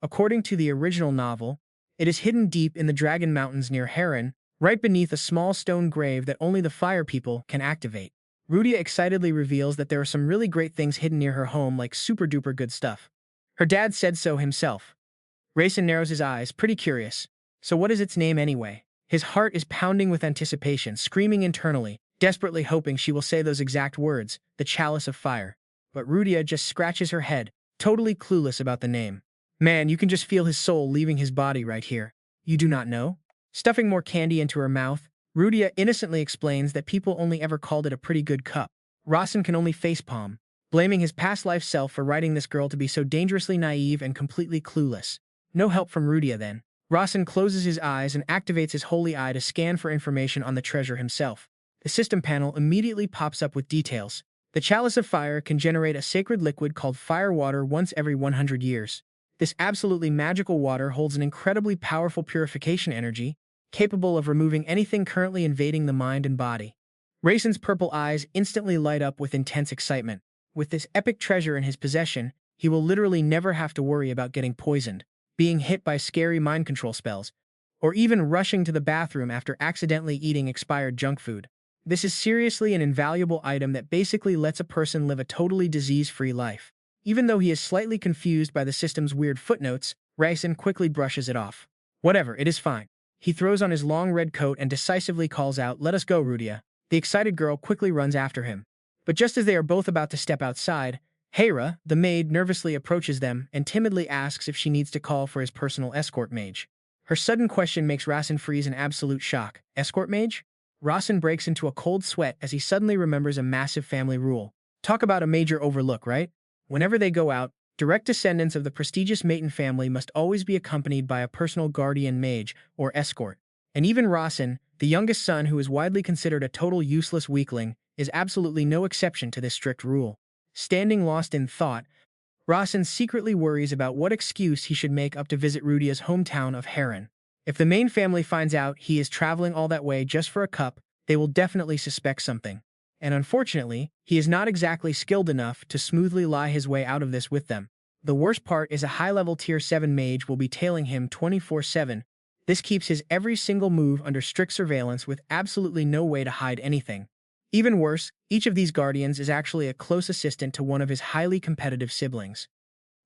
According to the original novel, it is hidden deep in the Dragon Mountains near Heron, right beneath a small stone grave that only the Fire People can activate. Rudia excitedly reveals that there are some really great things hidden near her home, like super-duper good stuff. Her dad said so himself. Rasen narrows his eyes, pretty curious. So what is its name anyway? His heart is pounding with anticipation, screaming internally, desperately hoping she will say those exact words, the Chalice of Fire. But Rudia just scratches her head, totally clueless about the name. Man, you can just feel his soul leaving his body right here. You do not know? Stuffing more candy into her mouth, Rudia innocently explains that people only ever called it a pretty good cup. Rasen can only facepalm, blaming his past life self for writing this girl to be so dangerously naive and completely clueless. No help from Rudia then. Rasen closes his eyes and activates his holy eye to scan for information on the treasure himself. The system panel immediately pops up with details. The Chalice of Fire can generate a sacred liquid called fire water once every 100 years. This absolutely magical water holds an incredibly powerful purification energy, capable of removing anything currently invading the mind and body. Rasen's purple eyes instantly light up with intense excitement. With this epic treasure in his possession, he will literally never have to worry about getting poisoned, being hit by scary mind control spells, or even rushing to the bathroom after accidentally eating expired junk food. This is seriously an invaluable item that basically lets a person live a totally disease-free life. Even though he is slightly confused by the system's weird footnotes, Rasen quickly brushes it off. Whatever, it is fine. He throws on his long red coat and decisively calls out, "Let us go, Rudia." The excited girl quickly runs after him. But just as they are both about to step outside, Hera, the maid, nervously approaches them and timidly asks if she needs to call for his personal escort mage. Her sudden question makes Rasen freeze in absolute shock. Escort mage? Rasen breaks into a cold sweat as he suddenly remembers a massive family rule. Talk about a major overlook, right? Whenever they go out, direct descendants of the prestigious Mayton family must always be accompanied by a personal guardian mage, or escort. And even Rasen, the youngest son who is widely considered a total useless weakling, is absolutely no exception to this strict rule. Standing lost in thought, Rasen secretly worries about what excuse he should make up to visit Rudia's hometown of Heron. If the main family finds out he is traveling all that way just for a cup, they will definitely suspect something. And unfortunately, he is not exactly skilled enough to smoothly lie his way out of this with them. The worst part is a high-level Tier 7 mage will be tailing him 24/7. This keeps his every single move under strict surveillance with absolutely no way to hide anything. Even worse, each of these guardians is actually a close assistant to one of his highly competitive siblings.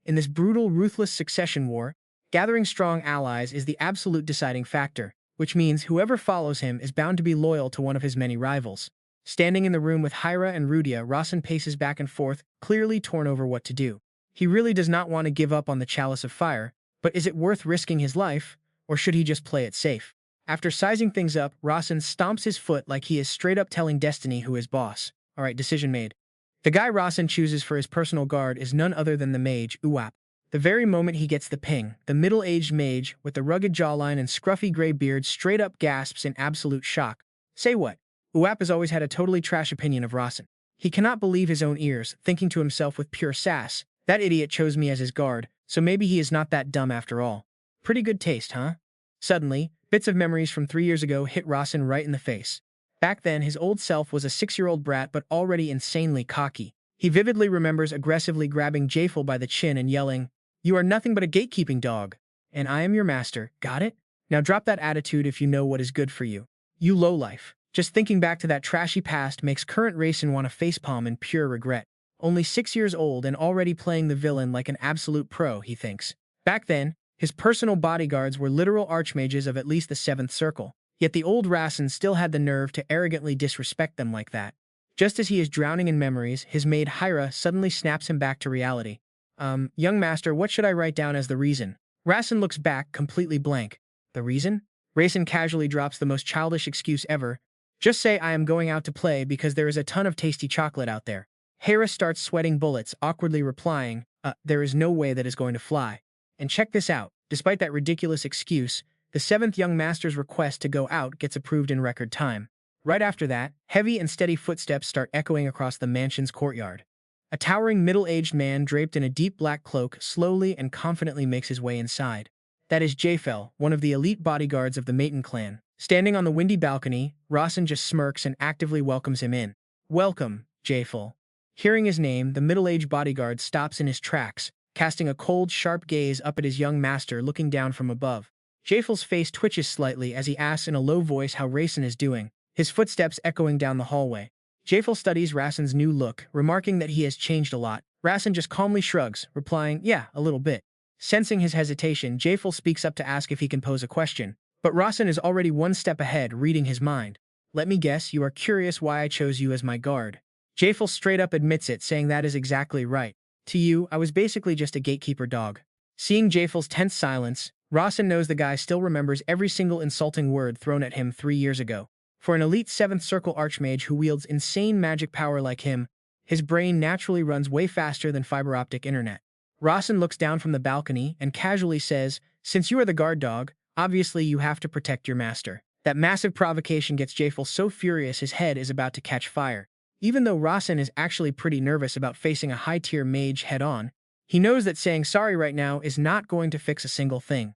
In this brutal, ruthless succession war, gathering strong allies is the absolute deciding factor, which means whoever follows him is bound to be loyal to one of his many rivals. Standing in the room with Hera and Rudia, Rasen paces back and forth, clearly torn over what to do. He really does not want to give up on the Chalice of Fire, but is it worth risking his life, or should he just play it safe? After sizing things up, Rasen stomps his foot like he is straight up telling Destiny who is boss. Alright, decision made. The guy Rasen chooses for his personal guard is none other than the mage, Uap. The very moment he gets the ping, the middle-aged mage, with the rugged jawline and scruffy gray beard, straight up gasps in absolute shock. Say what? Uap has always had a totally trash opinion of Rasen. He cannot believe his own ears, thinking to himself with pure sass, "That idiot chose me as his guard, so maybe he is not that dumb after all. Pretty good taste, huh?" Suddenly, bits of memories from 3 years ago hit Rasen right in the face. Back then, his old self was a 6-year-old brat but already insanely cocky. He vividly remembers aggressively grabbing Jafel by the chin and yelling, "You are nothing but a gatekeeping dog, and I am your master, got it? Now drop that attitude if you know what is good for you. You lowlife." Just thinking back to that trashy past makes current Rasen want to facepalm in pure regret. Only 6 years old and already playing the villain like an absolute pro, he thinks. Back then, his personal bodyguards were literal archmages of at least the 7th circle. Yet the old Rasen still had the nerve to arrogantly disrespect them like that. Just as he is drowning in memories, his maid Hera suddenly snaps him back to reality. Young master, what should I write down as the reason?" Rasen looks back, completely blank. The reason? Rasen casually drops the most childish excuse ever. "Just say I am going out to play because there is a ton of tasty chocolate out there." Hera starts sweating bullets, awkwardly replying, there is no way that is going to fly. And check this out. Despite that ridiculous excuse, the 7th young master's request to go out gets approved in record time. Right after that, heavy and steady footsteps start echoing across the mansion's courtyard. A towering middle-aged man draped in a deep black cloak slowly and confidently makes his way inside. That is Jafel, one of the elite bodyguards of the Mayton clan. Standing on the windy balcony, Rasen just smirks and actively welcomes him in. "Welcome, Jafel." Hearing his name, the middle-aged bodyguard stops in his tracks, casting a cold, sharp gaze up at his young master looking down from above. Jafel's face twitches slightly as he asks in a low voice how Rasen is doing, his footsteps echoing down the hallway. Jafel studies Rasen's new look, remarking that he has changed a lot. Rasen just calmly shrugs, replying, "Yeah, a little bit." Sensing his hesitation, Jafel speaks up to ask if he can pose a question. But Rasen is already one step ahead, reading his mind. "Let me guess, you are curious why I chose you as my guard." Jafel straight up admits it, saying that is exactly right. "To you, I was basically just a gatekeeper dog." Seeing Jafel's tense silence, Rasen knows the guy still remembers every single insulting word thrown at him 3 years ago. For an elite 7th circle archmage who wields insane magic power like him, his brain naturally runs way faster than fiber optic internet. Rasen looks down from the balcony and casually says, "Since you are the guard dog, obviously you have to protect your master." That massive provocation gets Jafel so furious his head is about to catch fire. Even though Rasen is actually pretty nervous about facing a high-tier mage head-on, he knows that saying sorry right now is not going to fix a single thing.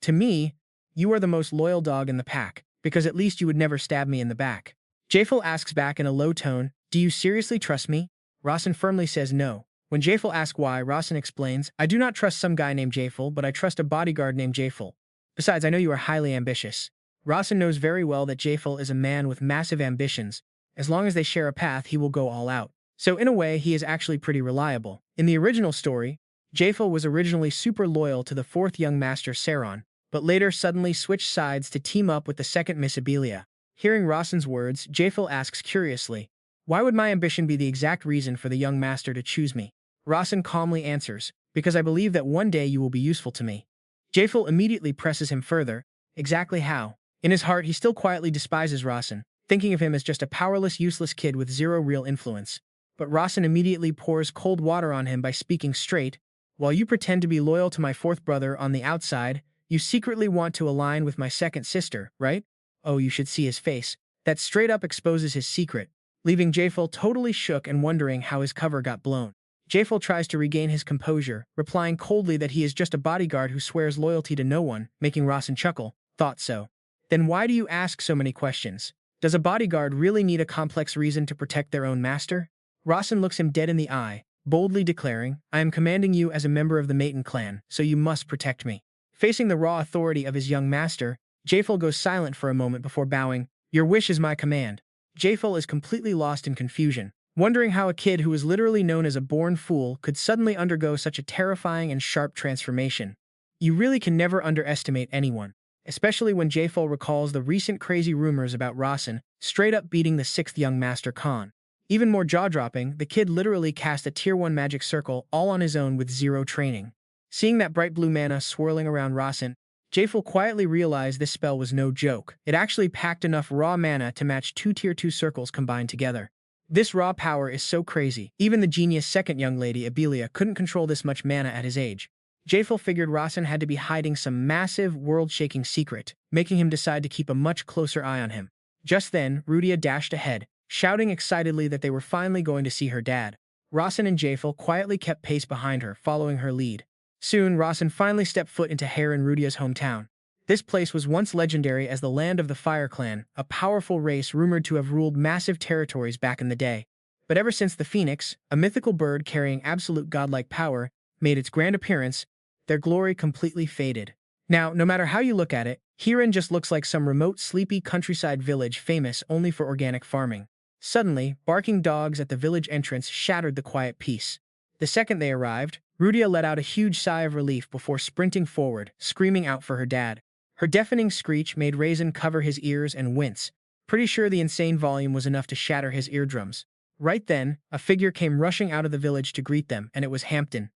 "To me, you are the most loyal dog in the pack, because at least you would never stab me in the back." Jafel asks back in a low tone, "Do you seriously trust me?" Rasen firmly says no. When Jafel asks why, Rasen explains, "I do not trust some guy named Jafel, but I trust a bodyguard named Jafel. Besides, I know you are highly ambitious." Rasen knows very well that Jafel is a man with massive ambitions. As long as they share a path, he will go all out. So in a way, he is actually pretty reliable. In the original story, Jafel was originally super loyal to the fourth young master Saron, but later suddenly switched sides to team up with the second Miss Abelia. Hearing Rasen's words, Jafel asks curiously, "Why would my ambition be the exact reason for the young master to choose me?" Rasen calmly answers, "Because I believe that one day you will be useful to me." Jafel immediately presses him further, "Exactly how?" In his heart, he still quietly despises Rasen, thinking of him as just a powerless, useless kid with zero real influence. But Rasen immediately pours cold water on him by speaking straight, "While you pretend to be loyal to my fourth brother on the outside, you secretly want to align with my second sister, right?" Oh, you should see his face. That straight up exposes his secret, leaving Jafel totally shook and wondering how his cover got blown. Jafel tries to regain his composure, replying coldly that he is just a bodyguard who swears loyalty to no one, making Rasen chuckle. "Thought so. Then why do you ask so many questions? Does a bodyguard really need a complex reason to protect their own master?" Rasen looks him dead in the eye, boldly declaring, "I am commanding you as a member of the Mayton clan, so you must protect me." Facing the raw authority of his young master, Jafel goes silent for a moment before bowing, "Your wish is my command." Jafel is completely lost in confusion, wondering how a kid who was literally known as a born fool could suddenly undergo such a terrifying and sharp transformation. You really can never underestimate anyone, especially when Jafel recalls the recent crazy rumors about Rasen straight up beating the sixth young master Khan. Even more jaw-dropping, the kid literally cast a Tier 1 magic circle all on his own with zero training. Seeing that bright blue mana swirling around Rasen, Jafel quietly realized this spell was no joke. It actually packed enough raw mana to match two Tier 2 circles combined together. This raw power is so crazy, even the genius second young lady, Abelia, couldn't control this much mana at his age. Jafel figured Rasen had to be hiding some massive, world-shaking secret, making him decide to keep a much closer eye on him. Just then, Rudia dashed ahead, shouting excitedly that they were finally going to see her dad. Rasen and Jafel quietly kept pace behind her, following her lead. Soon, Rasen finally stepped foot into Hare and Rudia's hometown. This place was once legendary as the land of the Fire Clan, a powerful race rumored to have ruled massive territories back in the day. But ever since the Phoenix, a mythical bird carrying absolute godlike power, made its grand appearance, their glory completely faded. Now, no matter how you look at it, Hiren just looks like some remote, sleepy countryside village famous only for organic farming. Suddenly, barking dogs at the village entrance shattered the quiet peace. The second they arrived, Rudia let out a huge sigh of relief before sprinting forward, screaming out for her dad. Her deafening screech made Rasen cover his ears and wince, pretty sure the insane volume was enough to shatter his eardrums. Right then, a figure came rushing out of the village to greet them, and it was Hampton.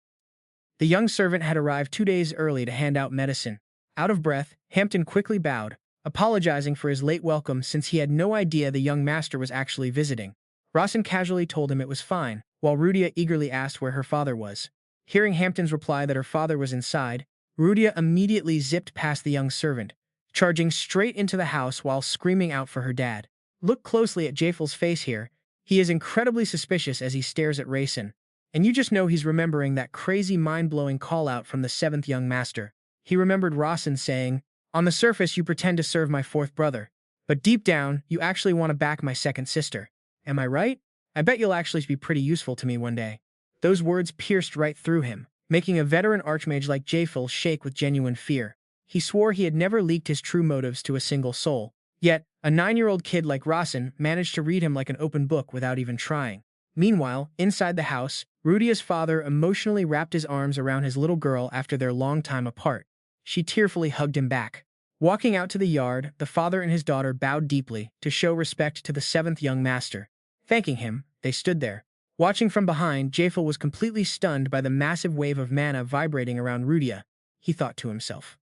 The young servant had arrived 2 days early to hand out medicine. Out of breath, Hampton quickly bowed, apologizing for his late welcome since he had no idea the young master was actually visiting. Rasen casually told him it was fine, while Rudia eagerly asked where her father was. Hearing Hampton's reply that her father was inside, Rudia immediately zipped past the young servant, charging straight into the house while screaming out for her dad. Look closely at Jafel's face here. He is incredibly suspicious as he stares at Rasen. And you just know he's remembering that crazy mind-blowing call-out from the seventh young master. He remembered Rasen saying, "On the surface you pretend to serve my fourth brother, but deep down you actually want to back my second sister. Am I right? I bet you'll actually be pretty useful to me one day." Those words pierced right through him, making a veteran archmage like Jafel shake with genuine fear. He swore he had never leaked his true motives to a single soul. Yet, a 9-year-old kid like Rasen managed to read him like an open book without even trying. Meanwhile, inside the house, Rudia's father emotionally wrapped his arms around his little girl after their long time apart. She tearfully hugged him back. Walking out to the yard, the father and his daughter bowed deeply to show respect to the seventh young master. Thanking him, they stood there. Watching from behind, Jafel was completely stunned by the massive wave of mana vibrating around Rudia. He thought to himself,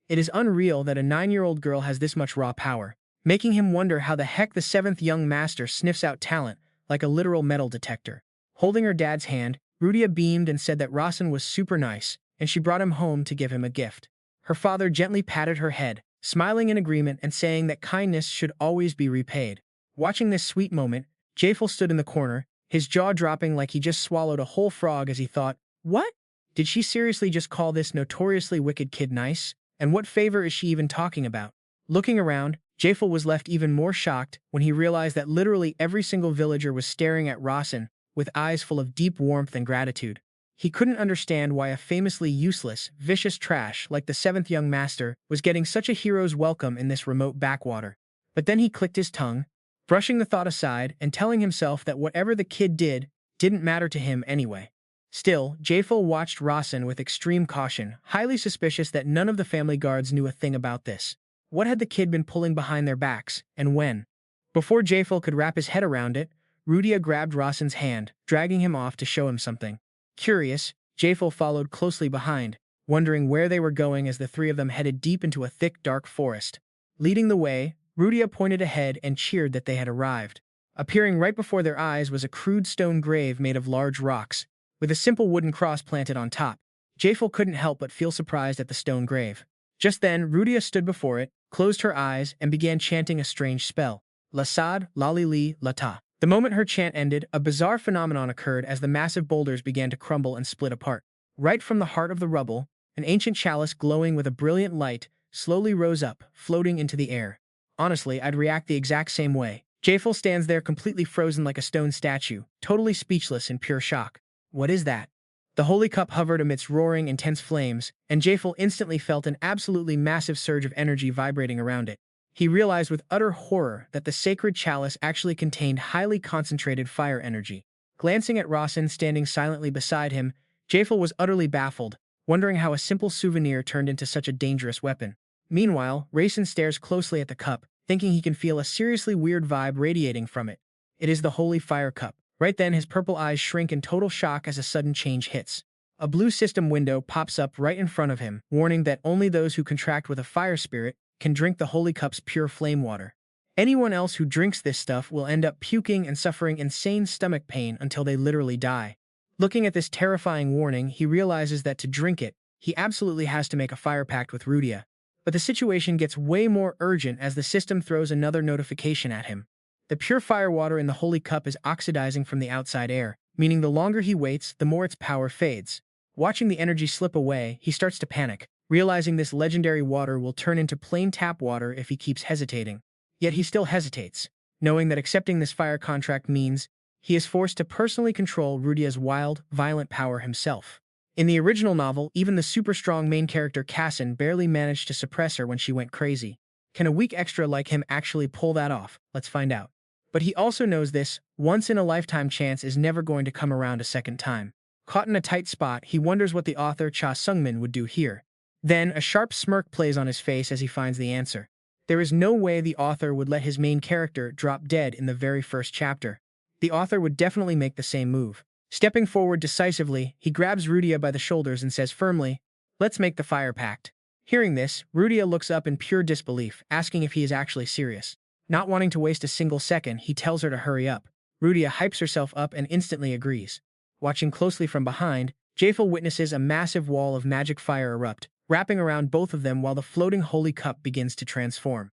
"It is unreal that a 9-year-old girl has this much raw power," making him wonder how the heck the seventh young master sniffs out talent like a literal metal detector. Holding her dad's hand, Rudia beamed and said that Rasen was super nice, and she brought him home to give him a gift. Her father gently patted her head, smiling in agreement and saying that kindness should always be repaid. Watching this sweet moment, Jafel stood in the corner, his jaw dropping like he just swallowed a whole frog as he thought, "What? Did she seriously just call this notoriously wicked kid nice? And what favor is she even talking about?" Looking around, Jafel was left even more shocked when he realized that literally every single villager was staring at Rasen with eyes full of deep warmth and gratitude. He couldn't understand why a famously useless, vicious trash like the seventh young master was getting such a hero's welcome in this remote backwater. But then he clicked his tongue, brushing the thought aside and telling himself that whatever the kid did didn't matter to him anyway. Still, Jafel watched Rasen with extreme caution, highly suspicious that none of the family guards knew a thing about this. What had the kid been pulling behind their backs, and when? Before Jafel could wrap his head around it, Rudia grabbed Rasen's hand, dragging him off to show him something. Curious, Jafel followed closely behind, wondering where they were going as the three of them headed deep into a thick, dark forest. Leading the way, Rudia pointed ahead and cheered that they had arrived. Appearing right before their eyes was a crude stone grave made of large rocks, with a simple wooden cross planted on top. Jafel couldn't help but feel surprised at the stone grave. Just then, Rudia stood before it, closed her eyes, and began chanting a strange spell. Lasad, Lalili, Lata. The moment her chant ended, a bizarre phenomenon occurred as the massive boulders began to crumble and split apart. Right from the heart of the rubble, an ancient chalice glowing with a brilliant light slowly rose up, floating into the air. Honestly, I'd react the exact same way. Jafel stands there completely frozen like a stone statue, totally speechless in pure shock. What is that? The holy cup hovered amidst roaring, intense flames, and Jafel instantly felt an absolutely massive surge of energy vibrating around it. He realized with utter horror that the sacred chalice actually contained highly concentrated fire energy. Glancing at Rasen standing silently beside him, Jafel was utterly baffled, wondering how a simple souvenir turned into such a dangerous weapon. Meanwhile, Rasen stares closely at the cup, thinking he can feel a seriously weird vibe radiating from it. It is the holy fire cup. Right then, his purple eyes shrink in total shock as a sudden change hits. A blue system window pops up right in front of him, warning that only those who contract with a fire spirit can drink the holy cup's pure flame water. Anyone else who drinks this stuff will end up puking and suffering insane stomach pain until they literally die. Looking at this terrifying warning, he realizes that to drink it, he absolutely has to make a fire pact with Rudia. But the situation gets way more urgent as the system throws another notification at him. The pure fire water in the holy cup is oxidizing from the outside air, meaning the longer he waits, the more its power fades. Watching the energy slip away, he starts to panic, realizing this legendary water will turn into plain tap water if he keeps hesitating. Yet he still hesitates, knowing that accepting this fire contract means he is forced to personally control Rudia's wild, violent power himself. In the original novel, even the super-strong main character Kassan barely managed to suppress her when she went crazy. Can a weak extra like him actually pull that off? Let's find out. But he also knows this once-in-a-lifetime chance is never going to come around a second time. Caught in a tight spot, he wonders what the author Sungmin would do here. Then, a sharp smirk plays on his face as he finds the answer. There is no way the author would let his main character drop dead in the very first chapter. The author would definitely make the same move. Stepping forward decisively, he grabs Rudia by the shoulders and says firmly, "Let's make the fire pact." Hearing this, Rudia looks up in pure disbelief, asking if he is actually serious. Not wanting to waste a single second, he tells her to hurry up. Rudia hypes herself up and instantly agrees. Watching closely from behind, Jafel witnesses a massive wall of magic fire erupt, wrapping around both of them while the floating holy cup begins to transform.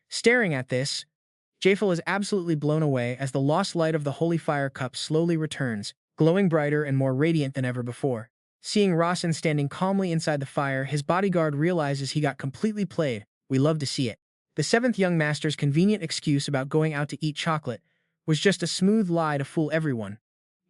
Staring at this, Jafel is absolutely blown away as the lost light of the holy fire cup slowly returns, glowing brighter and more radiant than ever before. Seeing Rasen standing calmly inside the fire, his bodyguard realizes he got completely played. We love to see it. The seventh young master's convenient excuse about going out to eat chocolate was just a smooth lie to fool everyone,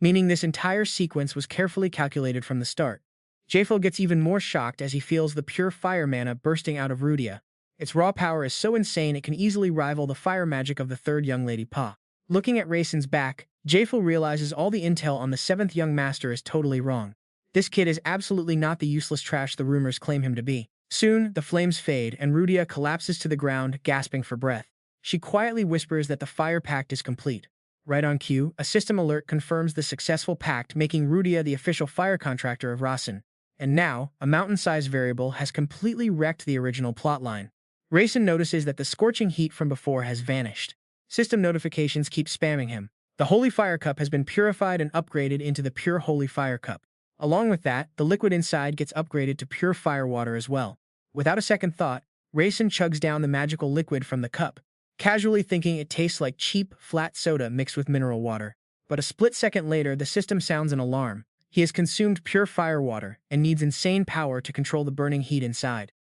meaning this entire sequence was carefully calculated from the start. Jafel gets even more shocked as he feels the pure fire mana bursting out of Rudia. Its raw power is so insane it can easily rival the fire magic of the third young lady Pa. Looking at Rasen's back, Jafel realizes all the intel on the seventh young master is totally wrong. This kid is absolutely not the useless trash the rumors claim him to be. Soon, the flames fade and Rudia collapses to the ground, gasping for breath. She quietly whispers that the fire pact is complete. Right on cue, a system alert confirms the successful pact, making Rudia the official fire contractor of Rasen. And now, a mountain-sized variable has completely wrecked the original plotline. Rasen notices that the scorching heat from before has vanished. System notifications keep spamming him. The Holy Fire Cup has been purified and upgraded into the Pure Holy Fire Cup. Along with that, the liquid inside gets upgraded to pure fire water as well. Without a second thought, Rasen chugs down the magical liquid from the cup, casually thinking it tastes like cheap, flat soda mixed with mineral water. But a split second later, the system sounds an alarm. He has consumed pure fire water and needs insane power to control the burning heat inside.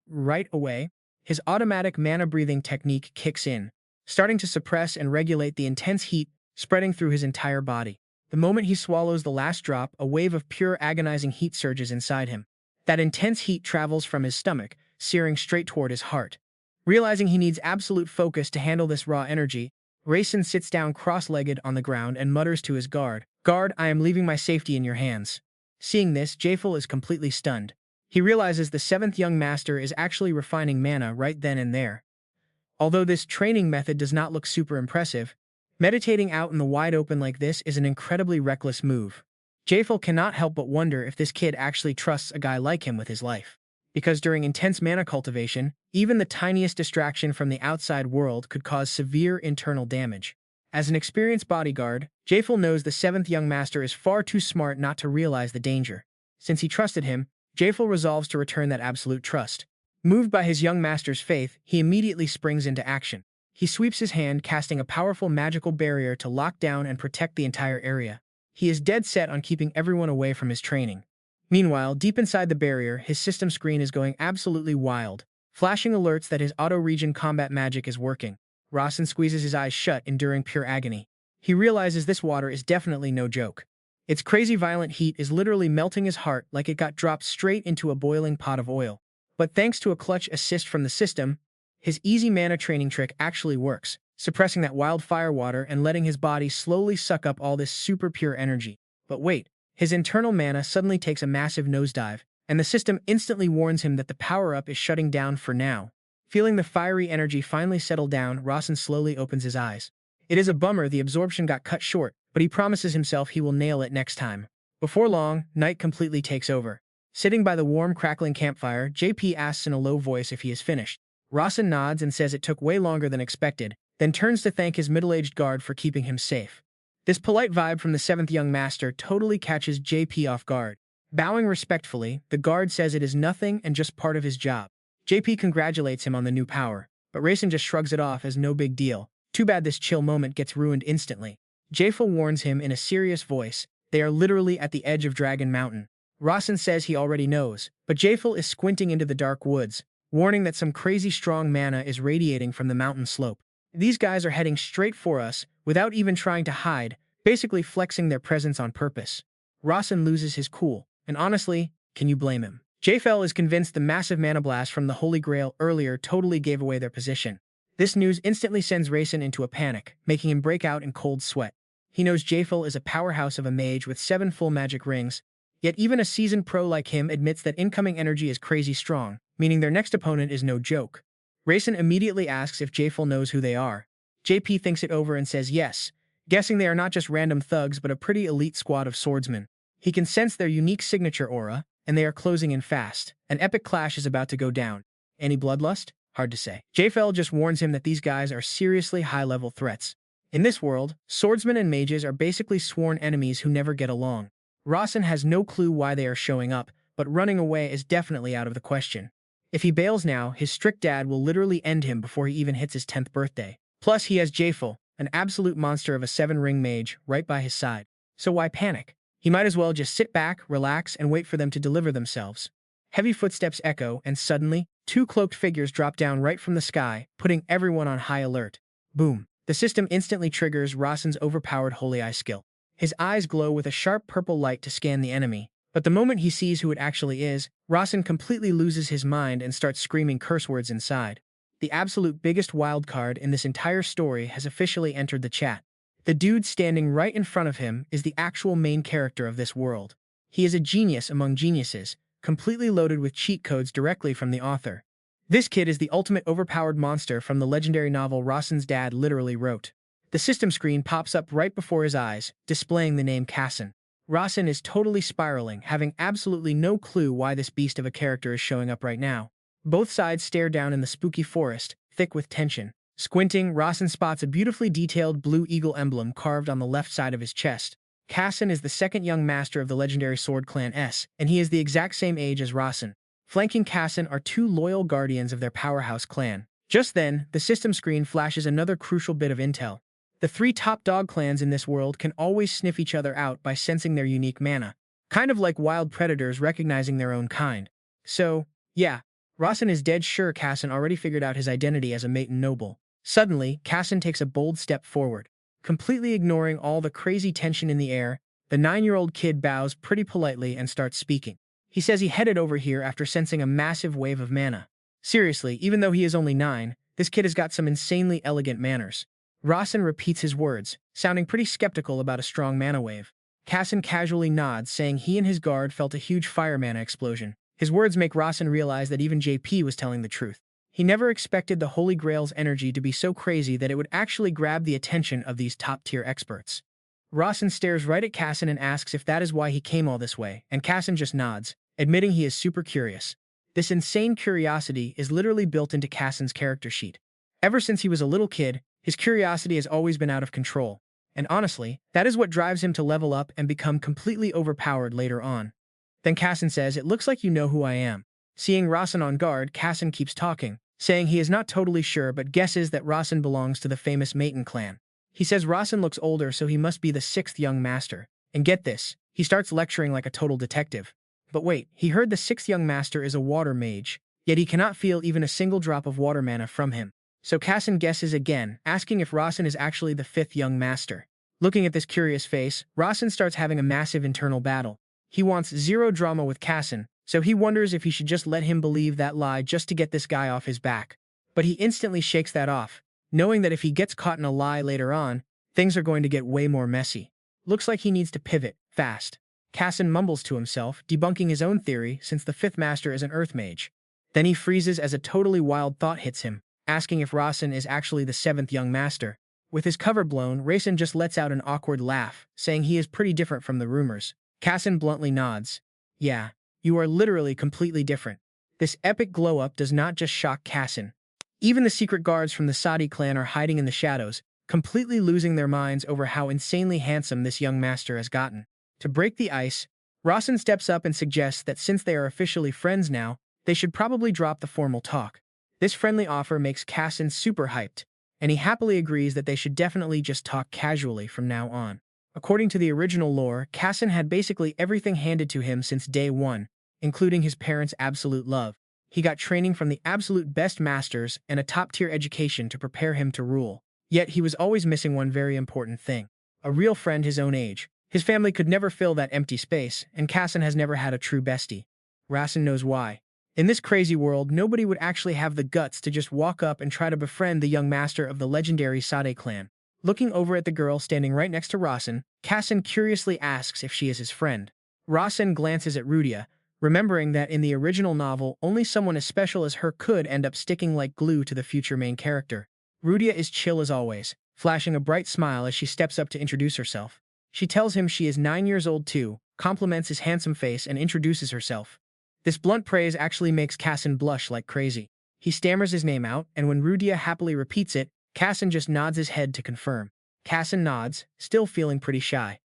Right away, His automatic mana-breathing technique kicks in, starting to suppress and regulate the intense heat spreading through his entire body. The moment he swallows the last drop, a wave of pure agonizing heat surges inside him. That intense heat travels from his stomach, searing straight toward his heart. Realizing he needs absolute focus to handle this raw energy, Rasen sits down cross-legged on the ground and mutters to his guard, "Guard, I am leaving my safety in your hands." Seeing this, Jaefel is completely stunned. He realizes the seventh young master is actually refining mana right then and there. Although this training method does not look super impressive, meditating out in the wide open like this is an incredibly reckless move. Jaefel cannot help but wonder if this kid actually trusts a guy like him with his life. Because during intense mana cultivation, even the tiniest distraction from the outside world could cause severe internal damage. As an experienced bodyguard, Jaefel knows the seventh young master is far too smart not to realize the danger. Since he trusted him, Jaefel resolves to return that absolute trust. Moved by his young master's faith, he immediately springs into action. He sweeps his hand, casting a powerful magical barrier to lock down and protect the entire area. He is dead set on keeping everyone away from his training. Meanwhile, deep inside the barrier, his system screen is going absolutely wild, flashing alerts that his auto-regen combat magic is working. Rasen squeezes his eyes shut, enduring pure agony. He realizes this water is definitely no joke. Its crazy violent heat is literally melting his heart like it got dropped straight into a boiling pot of oil. But thanks to a clutch assist from the system, his easy mana training trick actually works, suppressing that wild fire water and letting his body slowly suck up all this super pure energy. But wait, his internal mana suddenly takes a massive nosedive, and the system instantly warns him that the power-up is shutting down for now. Feeling the fiery energy finally settle down, Rasen slowly opens his eyes. It is a bummer the absorption got cut short, but he promises himself he will nail it next time. Before long, night completely takes over. Sitting by the warm, crackling campfire, JP asks in a low voice if he is finished. Rasen nods and says it took way longer than expected, then turns to thank his middle-aged guard for keeping him safe. This polite vibe from the seventh young master totally catches JP off guard. Bowing respectfully, the guard says it is nothing and just part of his job. JP congratulates him on the new power, but Rasen just shrugs it off as no big deal. Too bad this chill moment gets ruined instantly. Jaefel warns him in a serious voice, they are literally at the edge of Dragon Mountain. Rasen says he already knows, but Jaefel is squinting into the dark woods, warning that some crazy strong mana is radiating from the mountain slope. These guys are heading straight for us, without even trying to hide, basically flexing their presence on purpose. Rasen loses his cool, and honestly, can you blame him? Jaefel is convinced the massive mana blast from the Holy Grail earlier totally gave away their position. This news instantly sends Rasen into a panic, making him break out in cold sweat. He knows Jaefel is a powerhouse of a mage with 7 full magic rings, yet even a seasoned pro like him admits that incoming energy is crazy strong, meaning their next opponent is no joke. Rasen immediately asks if Jaefel knows who they are. JP thinks it over and says yes, guessing they are not just random thugs but a pretty elite squad of swordsmen. He can sense their unique signature aura, and they are closing in fast. An epic clash is about to go down. Any bloodlust? Hard to say. Jaefel just warns him that these guys are seriously high-level threats. In this world, swordsmen and mages are basically sworn enemies who never get along. Rasen has no clue why they are showing up, but running away is definitely out of the question. If he bails now, his strict dad will literally end him before he even hits his 10th birthday. Plus, he has Jaefel, an absolute monster of a 7-ring mage, right by his side. So why panic? He might as well just sit back, relax, and wait for them to deliver themselves. Heavy footsteps echo, and suddenly, 2 cloaked figures drop down right from the sky, putting everyone on high alert. Boom. The system instantly triggers Rasen's overpowered Holy Eye skill. His eyes glow with a sharp purple light to scan the enemy, but the moment he sees who it actually is, Rasen completely loses his mind and starts screaming curse words inside. The absolute biggest wildcard in this entire story has officially entered the chat. The dude standing right in front of him is the actual main character of this world. He is a genius among geniuses, completely loaded with cheat codes directly from the author. This kid is the ultimate overpowered monster from the legendary novel Rasen's dad literally wrote. The system screen pops up right before his eyes, displaying the name Rasen. Rasen is totally spiraling, having absolutely no clue why this beast of a character is showing up right now. Both sides stare down in the spooky forest, thick with tension. Squinting, Rasen spots a beautifully detailed blue eagle emblem carved on the left side of his chest. Rasen is the second young master of the legendary sword clan S, and he is the exact same age as Rasen. Flanking Rasen are 2 loyal guardians of their powerhouse clan. Just then, the system screen flashes another crucial bit of intel. The 3 top dog clans in this world can always sniff each other out by sensing their unique mana. Kind of like wild predators recognizing their own kind. So, yeah, Rasen is dead sure Kassan already figured out his identity as a Mayton noble. Suddenly, Kassan takes a bold step forward. Completely ignoring all the crazy tension in the air, the 9-year-old kid bows pretty politely and starts speaking. He says he headed over here after sensing a massive wave of mana. Seriously, even though he is only 9, this kid has got some insanely elegant manners. Rasen repeats his words, sounding pretty skeptical about a strong mana wave. Kassan casually nods, saying he and his guard felt a huge fire mana explosion. His words make Rasen realize that even JP was telling the truth. He never expected the Holy Grail's energy to be so crazy that it would actually grab the attention of these top-tier experts. Rasen stares right at Kassan and asks if that is why he came all this way, and Kassan just nods, admitting he is super curious. This insane curiosity is literally built into Kassan's character sheet. Ever since he was a little kid, his curiosity has always been out of control. And honestly, that is what drives him to level up and become completely overpowered later on. Then Kassan says, "It looks like you know who I am." Seeing Rasen on guard, Kassan keeps talking, saying he is not totally sure but guesses that Rasen belongs to the famous Mayton clan. He says Rasen looks older, so he must be the 6th young master. And get this, he starts lecturing like a total detective. But wait, he heard the 6th young master is a water mage, yet he cannot feel even a single drop of water mana from him. So Kassan guesses again, asking if Rasen is actually the 5th young master. Looking at this curious face, Rasen starts having a massive internal battle. He wants zero drama with Kassan, so he wonders if he should just let him believe that lie just to get this guy off his back. But he instantly shakes that off, knowing that if he gets caught in a lie later on, things are going to get way more messy. Looks like he needs to pivot, fast. Kassan mumbles to himself, debunking his own theory since the 5th master is an earth mage. Then he freezes as a totally wild thought hits him, asking if Rasen is actually the 7th young master. With his cover blown, Rasen just lets out an awkward laugh, saying he is pretty different from the rumors. Kassan bluntly nods. Yeah, you are literally completely different. This epic glow-up does not just shock Kassan. Even the secret guards from the Sadi clan are hiding in the shadows, completely losing their minds over how insanely handsome this young master has gotten. To break the ice, Rasen steps up and suggests that since they are officially friends now, they should probably drop the formal talk. This friendly offer makes Kassan super hyped, and he happily agrees that they should definitely just talk casually from now on. According to the original lore, Kassan had basically everything handed to him since day one, including his parents' absolute love. He got training from the absolute best masters and a top-tier education to prepare him to rule. Yet he was always missing one very important thing: a real friend his own age. His family could never fill that empty space, and Kassan has never had a true bestie. Rasen knows why. In this crazy world, nobody would actually have the guts to just walk up and try to befriend the young master of the legendary Sade clan. Looking over at the girl standing right next to Rasen, Kassan curiously asks if she is his friend. Rasen glances at Rudia, remembering that in the original novel, only someone as special as her could end up sticking like glue to the future main character. Rudia is chill as always, flashing a bright smile as she steps up to introduce herself. She tells him she is 9 years old too, compliments his handsome face, and introduces herself. This blunt praise actually makes Kassan blush like crazy. He stammers his name out, and when Rudia happily repeats it, Kassan just nods his head to confirm. Kassan nods, still feeling pretty shy.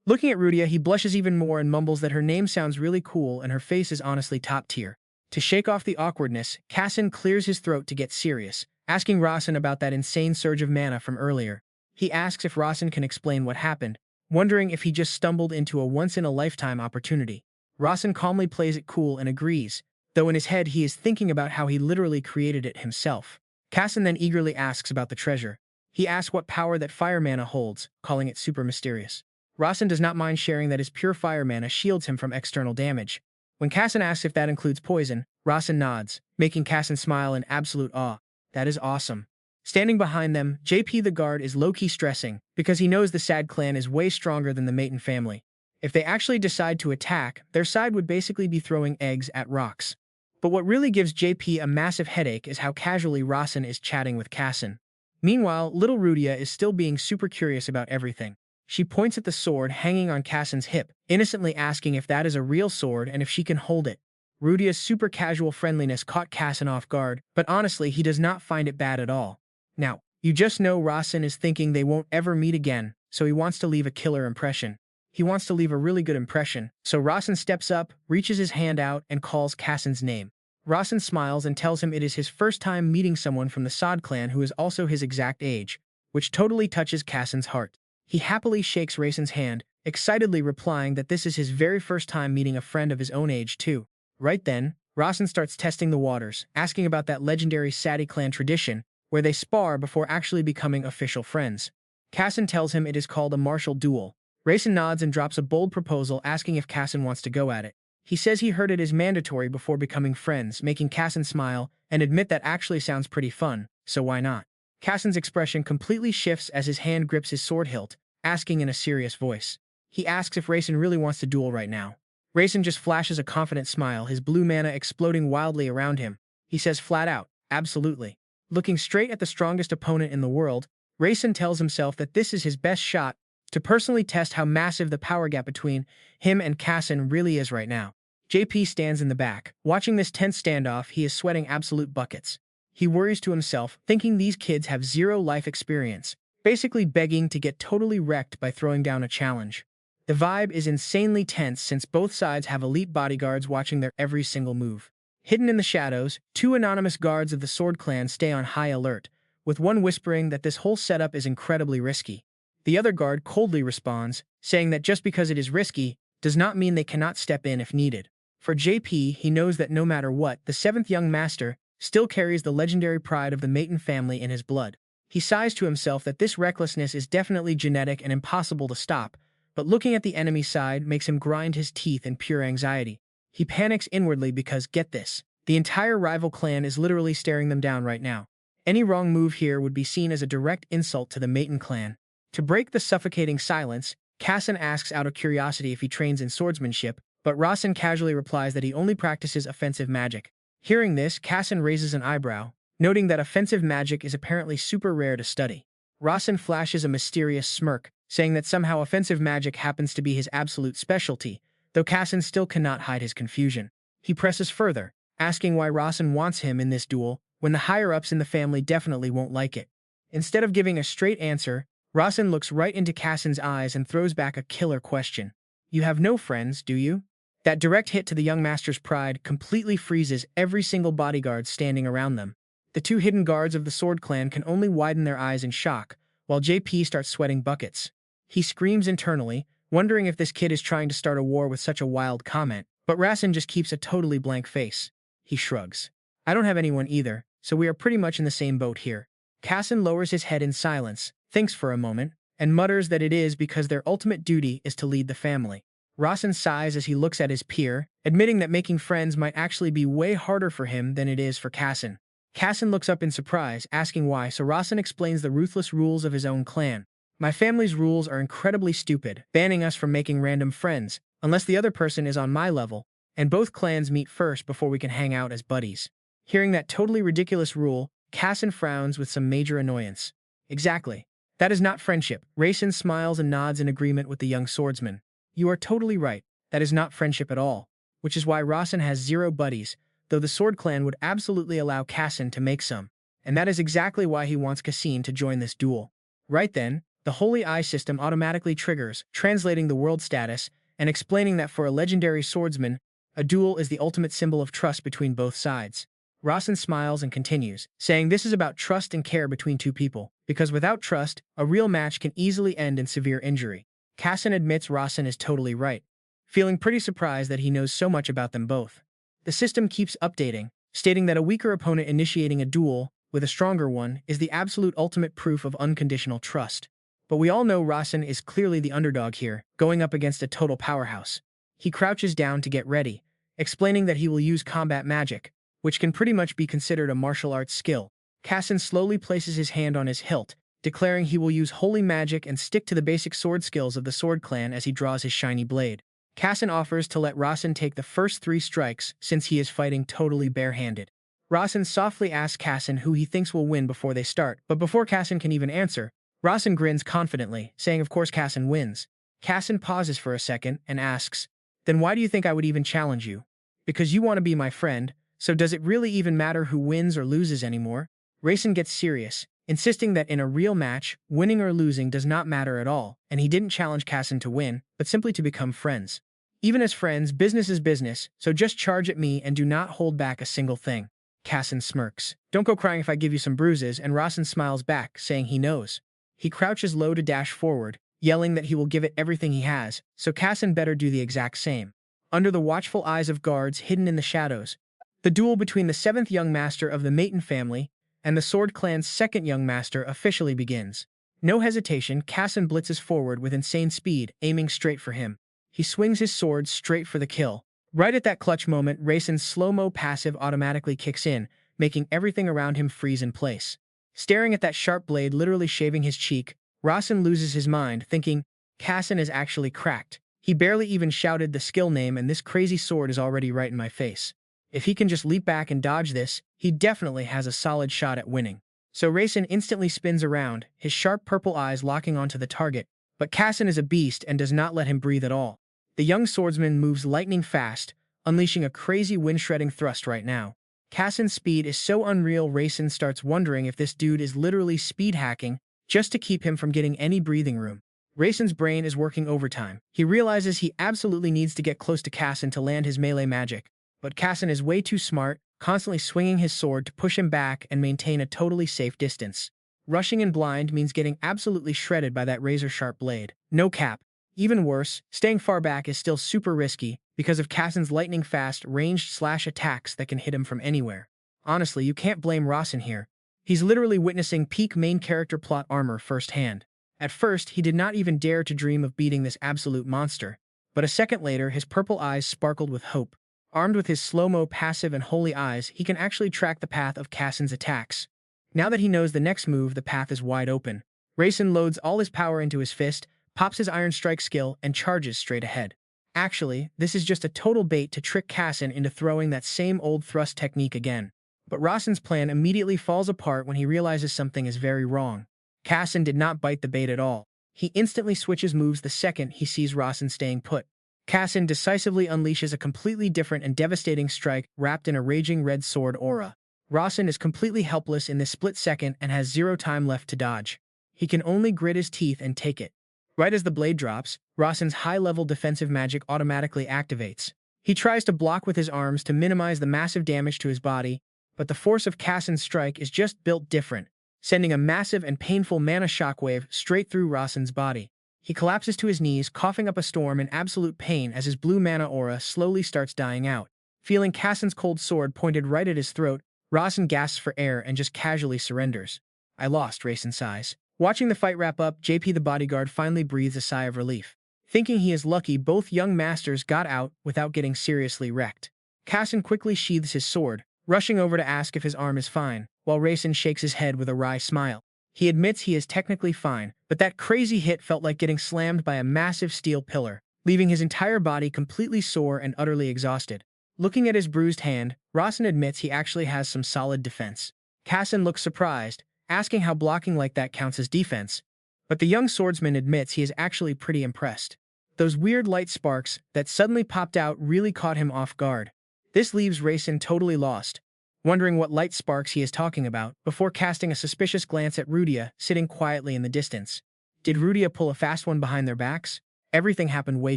Looking at Rudia, he blushes even more and mumbles that her name sounds really cool and her face is honestly top tier. To shake off the awkwardness, Kassan clears his throat to get serious, asking Rasen about that insane surge of mana from earlier. He asks if Rasen can explain what happened, wondering if he just stumbled into a once-in-a-lifetime opportunity. Rasen calmly plays it cool and agrees, though in his head he is thinking about how he literally created it himself. Kassan then eagerly asks about the treasure. He asks what power that fire mana holds, calling it super mysterious. Rasen does not mind sharing that his pure fire mana shields him from external damage. When Kassan asks if that includes poison, Rasen nods, making Kassan smile in absolute awe. That is awesome. Standing behind them, JP the guard is low-key stressing, because he knows the Sad clan is way stronger than the Mayton family. If they actually decide to attack, their side would basically be throwing eggs at rocks. But what really gives JP a massive headache is how casually Rasen is chatting with Kassan. Meanwhile, little Rudia is still being super curious about everything. She points at the sword hanging on Kassan's hip, innocently asking if that is a real sword and if she can hold it. Rudia's super casual friendliness caught Kassan off guard, but honestly, he does not find it bad at all. Now, you just know Rasen is thinking they won't ever meet again, so he wants to leave a killer impression. He wants to leave a really good impression, so Rasen steps up, reaches his hand out, and calls Kassan's name. Rasen smiles and tells him it is his first time meeting someone from the Sod clan who is also his exact age, which totally touches Kassan's heart. He happily shakes Rasen's hand, excitedly replying that this is his very first time meeting a friend of his own age too. Right then, Rasen starts testing the waters, asking about that legendary Sati clan tradition, where they spar before actually becoming official friends. Kassan tells him it is called a martial duel. Rasen nods and drops a bold proposal asking if Kassan wants to go at it. He says he heard it is mandatory before becoming friends, making Kassan smile and admit that actually sounds pretty fun, so why not? Kassan's expression completely shifts as his hand grips his sword hilt, asking in a serious voice. He asks if Rasen really wants to duel right now. Rasen just flashes a confident smile, his blue mana exploding wildly around him. He says flat out, absolutely. Looking straight at the strongest opponent in the world, Rasen tells himself that this is his best shot to personally test how massive the power gap between him and Kassan really is right now. JP stands in the back. Watching this tense standoff, he is sweating absolute buckets. He worries to himself, thinking these kids have zero life experience, basically begging to get totally wrecked by throwing down a challenge. The vibe is insanely tense since both sides have elite bodyguards watching their every single move. Hidden in the shadows, two anonymous guards of the Sword Clan stay on high alert, with one whispering that this whole setup is incredibly risky. The other guard coldly responds, saying that just because it is risky does not mean they cannot step in if needed. For JP, he knows that no matter what, the seventh young master still carries the legendary pride of the Mayton family in his blood. He sighs to himself that this recklessness is definitely genetic and impossible to stop, but looking at the enemy side makes him grind his teeth in pure anxiety. He panics inwardly because, get this, the entire rival clan is literally staring them down right now. Any wrong move here would be seen as a direct insult to the Mayton clan. To break the suffocating silence, Kassan asks out of curiosity if he trains in swordsmanship, but Rasen casually replies that he only practices offensive magic. Hearing this, Kassan raises an eyebrow, noting that offensive magic is apparently super rare to study. Rasen flashes a mysterious smirk, saying that somehow offensive magic happens to be his absolute specialty, though Kassan still cannot hide his confusion. He presses further, asking why Rasen wants him in this duel when the higher-ups in the family definitely won't like it. Instead of giving a straight answer, Rasen looks right into Kassan's eyes and throws back a killer question. You have no friends, do you? That direct hit to the young master's pride completely freezes every single bodyguard standing around them. The two hidden guards of the Sword Clan can only widen their eyes in shock, while JP starts sweating buckets. He screams internally, wondering if this kid is trying to start a war with such a wild comment, but Rasen just keeps a totally blank face. He shrugs. I don't have anyone either, so we are pretty much in the same boat here. Kassan lowers his head in silence, thinks for a moment, and mutters that it is because their ultimate duty is to lead the family. Rasen sighs as he looks at his peer, admitting that making friends might actually be way harder for him than it is for Kassan. Kassan looks up in surprise, asking why, so Rasen explains the ruthless rules of his own clan. My family's rules are incredibly stupid, banning us from making random friends, unless the other person is on my level, and both clans meet first before we can hang out as buddies. Hearing that totally ridiculous rule, Kassan frowns with some major annoyance. Exactly. That is not friendship. Rasen smiles and nods in agreement with the young swordsman. You are totally right. That is not friendship at all. Which is why Rasen has 0 buddies, though the Sword Clan would absolutely allow Kassan to make some. And that is exactly why he wants Kassan to join this duel. Right then, the Holy Eye system automatically triggers, translating the world status and explaining that for a legendary swordsman, a duel is the ultimate symbol of trust between both sides. Rasen smiles and continues, saying this is about trust and care between two people, because without trust, a real match can easily end in severe injury. Kassan admits Rasen is totally right, feeling pretty surprised that he knows so much about them both. The system keeps updating, stating that a weaker opponent initiating a duel with a stronger one is the absolute ultimate proof of unconditional trust. But we all know Rasen is clearly the underdog here, going up against a total powerhouse. He crouches down to get ready, explaining that he will use combat magic, which can pretty much be considered a martial arts skill. Kassan slowly places his hand on his hilt, declaring he will use holy magic and stick to the basic sword skills of the Sword Clan as he draws his shiny blade. Kassan offers to let Rasen take the first 3 strikes since he is fighting totally barehanded. Rasen softly asks Kassan who he thinks will win before they start, but before Kassan can even answer, Rasen grins confidently, saying of course Kassan wins. Kassan pauses for a second and asks, then why do you think I would even challenge you? Because you want to be my friend, so does it really even matter who wins or loses anymore? Rasen gets serious, insisting that in a real match, winning or losing does not matter at all, and he didn't challenge Kassan to win, but simply to become friends. Even as friends, business is business, so just charge at me and do not hold back a single thing. Kassan smirks. Don't go crying if I give you some bruises, and Rasen smiles back, saying he knows. He crouches low to dash forward, yelling that he will give it everything he has, so Kassan better do the exact same. Under the watchful eyes of guards hidden in the shadows, The duel between the 7th young master of the Mayton family and the Sword Clan's 2nd young master officially begins. No hesitation, Rasen blitzes forward with insane speed, aiming straight for him. He swings his sword straight for the kill. Right at that clutch moment, Rasen's slow-mo passive automatically kicks in, making everything around him freeze in place. Staring at that sharp blade literally shaving his cheek, Rasen loses his mind, thinking, Rasen is actually cracked. He barely even shouted the skill name and this crazy sword is already right in my face. If he can just leap back and dodge this, he definitely has a solid shot at winning. So Rasen instantly spins around, his sharp purple eyes locking onto the target, but Rasen is a beast and does not let him breathe at all. The young swordsman moves lightning fast, unleashing a crazy wind-shredding thrust right now. Rasen's speed is so unreal Rasen starts wondering if this dude is literally speed hacking just to keep him from getting any breathing room. Rasen's brain is working overtime. He realizes he absolutely needs to get close to Rasen to land his melee magic, but Rasen is way too smart, constantly swinging his sword to push him back and maintain a totally safe distance. Rushing in blind means getting absolutely shredded by that razor-sharp blade. No cap. Even worse, staying far back is still super risky because of Rasen's lightning-fast, ranged attacks that can hit him from anywhere. Honestly, you can't blame Rasen here. He's literally witnessing peak main character plot armor firsthand. At first, he did not even dare to dream of beating this absolute monster, but a second later, his purple eyes sparkled with hope. Armed with his slow-mo passive and holy eyes, he can actually track the path of Rasen's attacks. Now that he knows the next move, the path is wide open. Rasen loads all his power into his fist, pops his Iron Strike skill, and charges straight ahead. Actually, this is just a total bait to trick Rasen into throwing that same old thrust technique again. But Rasen's plan immediately falls apart when he realizes something is very wrong. Rasen did not bite the bait at all. He instantly switches moves the second he sees Rasen staying put. Rasen decisively unleashes a completely different and devastating strike wrapped in a raging red sword aura. Rasen is completely helpless in this split second and has zero time left to dodge. He can only grit his teeth and take it. Right as the blade drops, Rasen's high-level defensive magic automatically activates. He tries to block with his arms to minimize the massive damage to his body, but the force of Rasen's strike is just built different, sending a massive and painful mana shockwave straight through Rasen's body. He collapses to his knees, coughing up a storm in absolute pain as his blue mana aura slowly starts dying out. Feeling Rasen's cold sword pointed right at his throat, Rasen gasps for air and just casually surrenders. I lost, Rasen sighs. Watching the fight wrap up, JP the bodyguard finally breathes a sigh of relief. Thinking he is lucky both young masters got out without getting seriously wrecked. Rasen quickly sheathes his sword, rushing over to ask if his arm is fine, while Rasen shakes his head with a wry smile. He admits he is technically fine, but that crazy hit felt like getting slammed by a massive steel pillar, leaving his entire body completely sore and utterly exhausted. Looking at his bruised hand, Rasen admits he actually has some solid defense. Rasen looks surprised, asking how blocking like that counts as defense, but the young swordsman admits he is actually pretty impressed. Those weird light sparks that suddenly popped out really caught him off guard. This leaves Rasen totally lost, wondering what light sparks he is talking about, before casting a suspicious glance at Rudia, sitting quietly in the distance. Did Rudia pull a fast one behind their backs? Everything happened way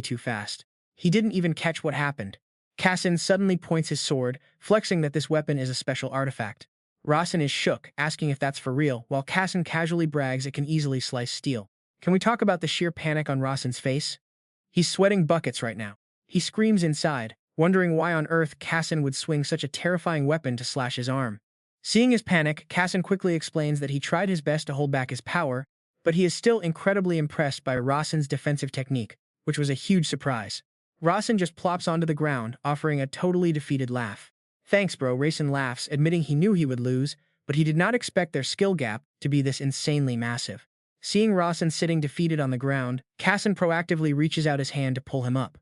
too fast. He didn't even catch what happened. Rasen suddenly points his sword, flexing that this weapon is a special artifact. Rasen is shook, asking if that's for real, while Rasen casually brags it can easily slice steel. Can we talk about the sheer panic on Rasen's face? He's sweating buckets right now. He screams inside, wondering why on earth Rasen would swing such a terrifying weapon to slash his arm. Seeing his panic, Rasen quickly explains that he tried his best to hold back his power, but he is still incredibly impressed by Rasen's defensive technique, which was a huge surprise. Rasen just plops onto the ground, offering a totally defeated laugh. Thanks, bro, Rasen laughs, admitting he knew he would lose, but he did not expect their skill gap to be this insanely massive. Seeing Rasen sitting defeated on the ground, Rasen proactively reaches out his hand to pull him up.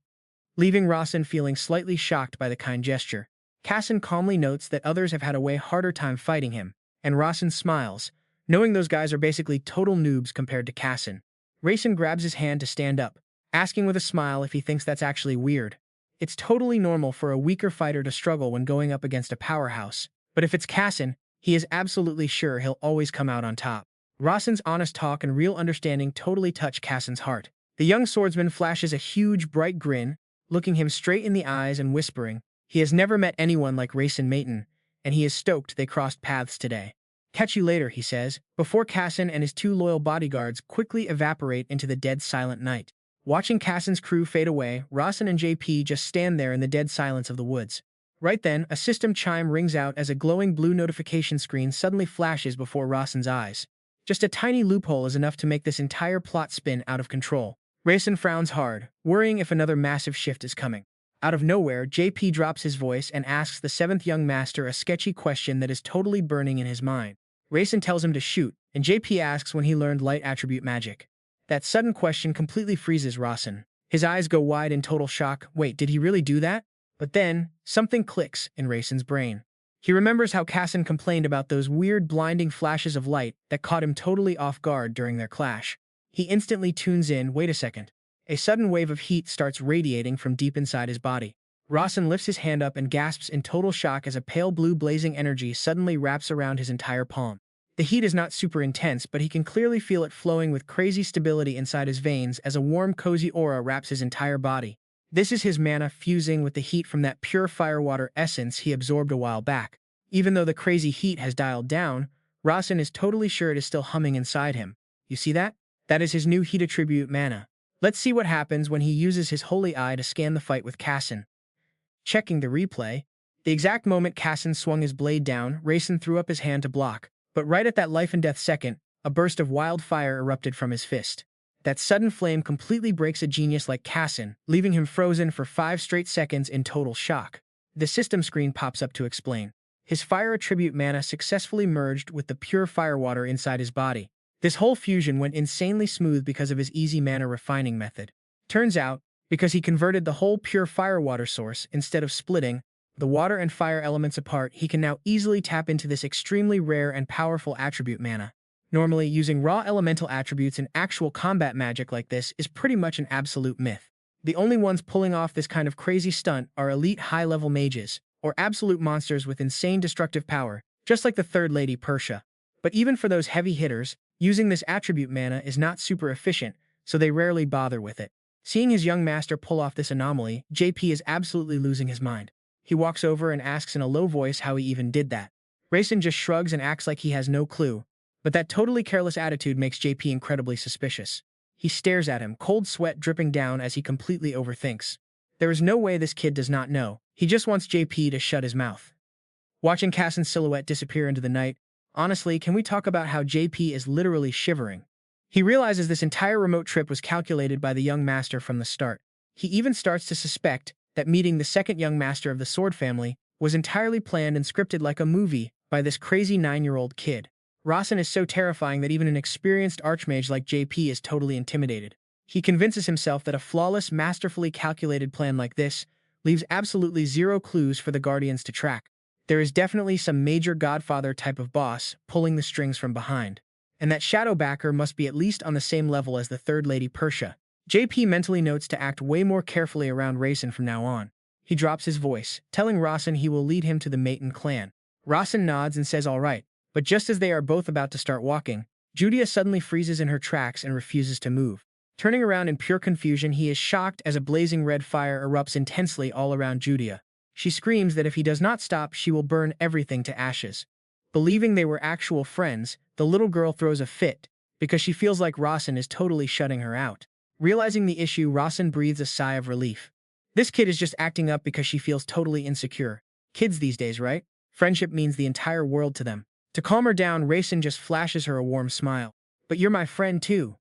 Leaving Rasen feeling slightly shocked by the kind gesture, Rasen calmly notes that others have had a way harder time fighting him, and Rasen smiles, knowing those guys are basically total noobs compared to Rasen. Rasen grabs his hand to stand up, asking with a smile if he thinks that's actually weird. It's totally normal for a weaker fighter to struggle when going up against a powerhouse, but if it's Rasen, he is absolutely sure he'll always come out on top. Rasen's honest talk and real understanding totally touch Rasen's heart. The young swordsman flashes a huge, bright grin, looking him straight in the eyes and whispering, he has never met anyone like Rasen Mayton, and he is stoked they crossed paths today. Catch you later, he says, before Rasen and his two loyal bodyguards quickly evaporate into the dead silent night. Watching Rasen's crew fade away, Rasen and JP just stand there in the dead silence of the woods. Right then, a system chime rings out as a glowing blue notification screen suddenly flashes before Rasen's eyes. Just a tiny loophole is enough to make this entire plot spin out of control. Rasen frowns hard, worrying if another massive shift is coming. Out of nowhere, JP drops his voice and asks the seventh young master a sketchy question that is totally burning in his mind. Rasen tells him to shoot, and JP asks when he learned light attribute magic. That sudden question completely freezes Rasen. His eyes go wide in total shock. Wait, did he really do that? But then, something clicks in Rasen's brain. He remembers how Kassan complained about those weird blinding flashes of light that caught him totally off guard during their clash. He instantly tunes in. Wait a second. A sudden wave of heat starts radiating from deep inside his body. Rasen lifts his hand up and gasps in total shock as a pale blue blazing energy suddenly wraps around his entire palm. The heat is not super intense, but he can clearly feel it flowing with crazy stability inside his veins as a warm, cozy aura wraps his entire body. This is his mana fusing with the heat from that pure firewater essence he absorbed a while back. Even though the crazy heat has dialed down, Rasen is totally sure it is still humming inside him. You see that? That is his new heat attribute mana. Let's see what happens when he uses his holy eye to scan the fight with Kassan. Checking the replay, the exact moment Kassan swung his blade down, Rasen threw up his hand to block. But right at that life and death second, a burst of wildfire erupted from his fist. That sudden flame completely breaks a genius like Kassan, leaving him frozen for 5 straight seconds in total shock. The system screen pops up to explain. His fire attribute mana successfully merged with the pure firewater inside his body. This whole fusion went insanely smooth because of his easy mana refining method. Turns out, because he converted the whole pure firewater source instead of splitting the water and fire elements apart, he can now easily tap into this extremely rare and powerful attribute mana. Normally, using raw elemental attributes in actual combat magic like this is pretty much an absolute myth. The only ones pulling off this kind of crazy stunt are elite high-level mages, or absolute monsters with insane destructive power, just like the Third Lady Persia. But even for those heavy hitters, using this attribute mana is not super efficient, so they rarely bother with it. Seeing his young master pull off this anomaly, JP is absolutely losing his mind. He walks over and asks in a low voice how he even did that. Rasen just shrugs and acts like he has no clue, but that totally careless attitude makes JP incredibly suspicious. He stares at him, cold sweat dripping down as he completely overthinks. There is no way this kid does not know. He just wants JP to shut his mouth. Watching Kassan's silhouette disappear into the night, honestly, can we talk about how JP is literally shivering? He realizes this entire remote trip was calculated by the young master from the start. He even starts to suspect that meeting the second young master of the Sword family was entirely planned and scripted like a movie by this crazy 9-year-old kid. Rasen is so terrifying that even an experienced archmage like JP is totally intimidated. He convinces himself that a flawless, masterfully calculated plan like this leaves absolutely zero clues for the Guardians to track. There is definitely some major Godfather type of boss pulling the strings from behind. And that shadow backer must be at least on the same level as the Third Lady Persia. JP mentally notes to act way more carefully around Rasen from now on. He drops his voice, telling Rasen he will lead him to the Mayton clan. Rasen nods and says all right, but just as they are both about to start walking, Judia suddenly freezes in her tracks and refuses to move. Turning around in pure confusion, he is shocked as a blazing red fire erupts intensely all around Judia. She screams that if he does not stop, she will burn everything to ashes. Believing they were actual friends, the little girl throws a fit, because she feels like Rasen is totally shutting her out. Realizing the issue, Rasen breathes a sigh of relief. This kid is just acting up because she feels totally insecure. Kids these days, right? Friendship means the entire world to them. To calm her down, Rasen just flashes her a warm smile. But you're my friend too.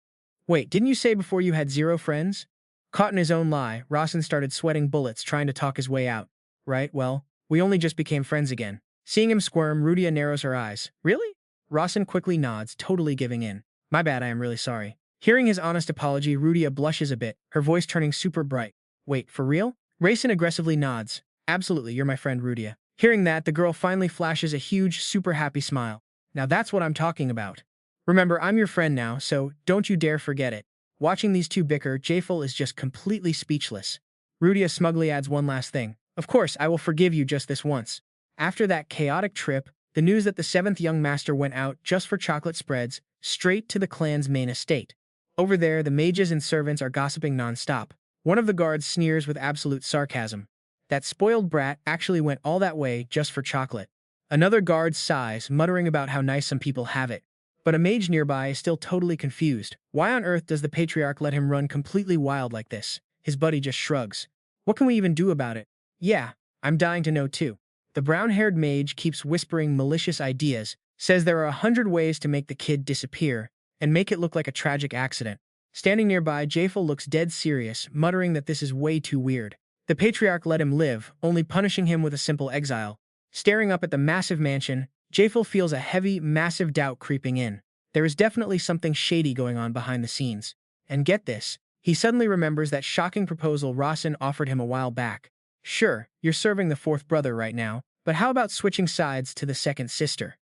Wait, didn't you say before you had 0 friends? Caught in his own lie, Rasen started sweating bullets trying to talk his way out. Right, well, we only just became friends again. Seeing him squirm, Rudia narrows her eyes. Really? Rasen quickly nods, totally giving in. My bad, I am really sorry. Hearing his honest apology, Rudia blushes a bit, her voice turning super bright. Wait, for real? Rasen aggressively nods. Absolutely, you're my friend, Rudia. Hearing that, the girl finally flashes a huge, super happy smile. Now that's what I'm talking about. Remember, I'm your friend now, so don't you dare forget it. Watching these two bicker, Jafel is just completely speechless. Rudia smugly adds one last thing. Of course, I will forgive you just this once. After that chaotic trip, the news that the 7th young master went out just for chocolate spreads straight to the clan's main estate. Over there, the mages and servants are gossiping non-stop. One of the guards sneers with absolute sarcasm. That spoiled brat actually went all that way just for chocolate. Another guard sighs, muttering about how nice some people have it. But a mage nearby is still totally confused. Why on earth does the patriarch let him run completely wild like this? His buddy just shrugs. What can we even do about it? Yeah, I'm dying to know too. The brown-haired mage keeps whispering malicious ideas, says there are 100 ways to make the kid disappear, and make it look like a tragic accident. Standing nearby, Jafel looks dead serious, muttering that this is way too weird. The patriarch let him live, only punishing him with a simple exile. Staring up at the massive mansion, Jafel feels a heavy, massive doubt creeping in. There is definitely something shady going on behind the scenes. And get this, he suddenly remembers that shocking proposal Rasen offered him a while back. Sure, you're serving the fourth brother right now, but how about switching sides to the second sister?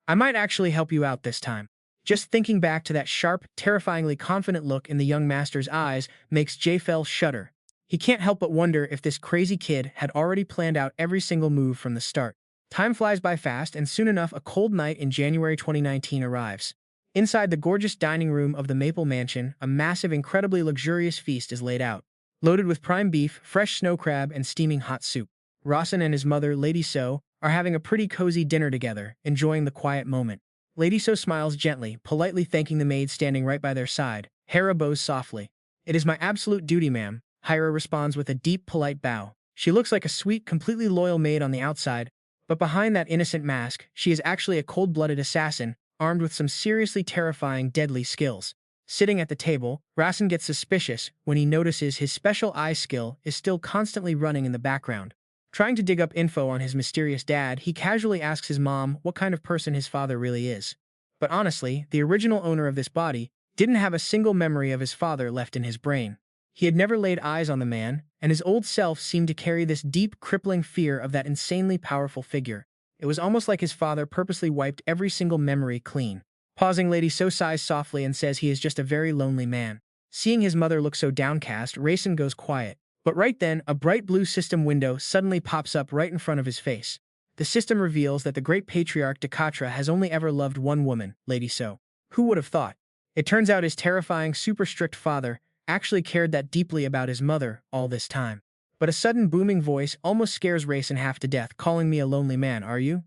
I might actually help you out this time. Just thinking back to that sharp, terrifyingly confident look in the young master's eyes makes Jafel shudder. He can't help but wonder if this crazy kid had already planned out every single move from the start. Time flies by fast, and soon enough a cold night in January 2019 arrives. Inside the gorgeous dining room of the Maple Mansion, a massive, incredibly luxurious feast is laid out. Loaded with prime beef, fresh snow crab, and steaming hot soup. Rasen and his mother, Lady So, are having a pretty cozy dinner together, enjoying the quiet moment. Lady So smiles gently, politely thanking the maid standing right by their side. Hera bows softly. "It is my absolute duty, ma'am," Hera responds with a deep, polite bow. She looks like a sweet, completely loyal maid on the outside, but behind that innocent mask, she is actually a cold-blooded assassin, armed with some seriously terrifying, deadly skills. Sitting at the table, Rasen gets suspicious when he notices his special eye skill is still constantly running in the background. Trying to dig up info on his mysterious dad, he casually asks his mom what kind of person his father really is. But honestly, the original owner of this body didn't have a single memory of his father left in his brain. He had never laid eyes on the man, and his old self seemed to carry this deep, crippling fear of that insanely powerful figure. It was almost like his father purposely wiped every single memory clean. Pausing, Lady So sighs softly and says he is just a very lonely man. Seeing his mother look so downcast, Rasen goes quiet. But right then, a bright blue system window suddenly pops up right in front of his face. The system reveals that the great patriarch Dekatra has only ever loved one woman, Lady So. Who would have thought? It turns out his terrifying, super strict father actually cared that deeply about his mother all this time. But a sudden booming voice almost scares Rasen half to death. "Calling me a lonely man, are you?"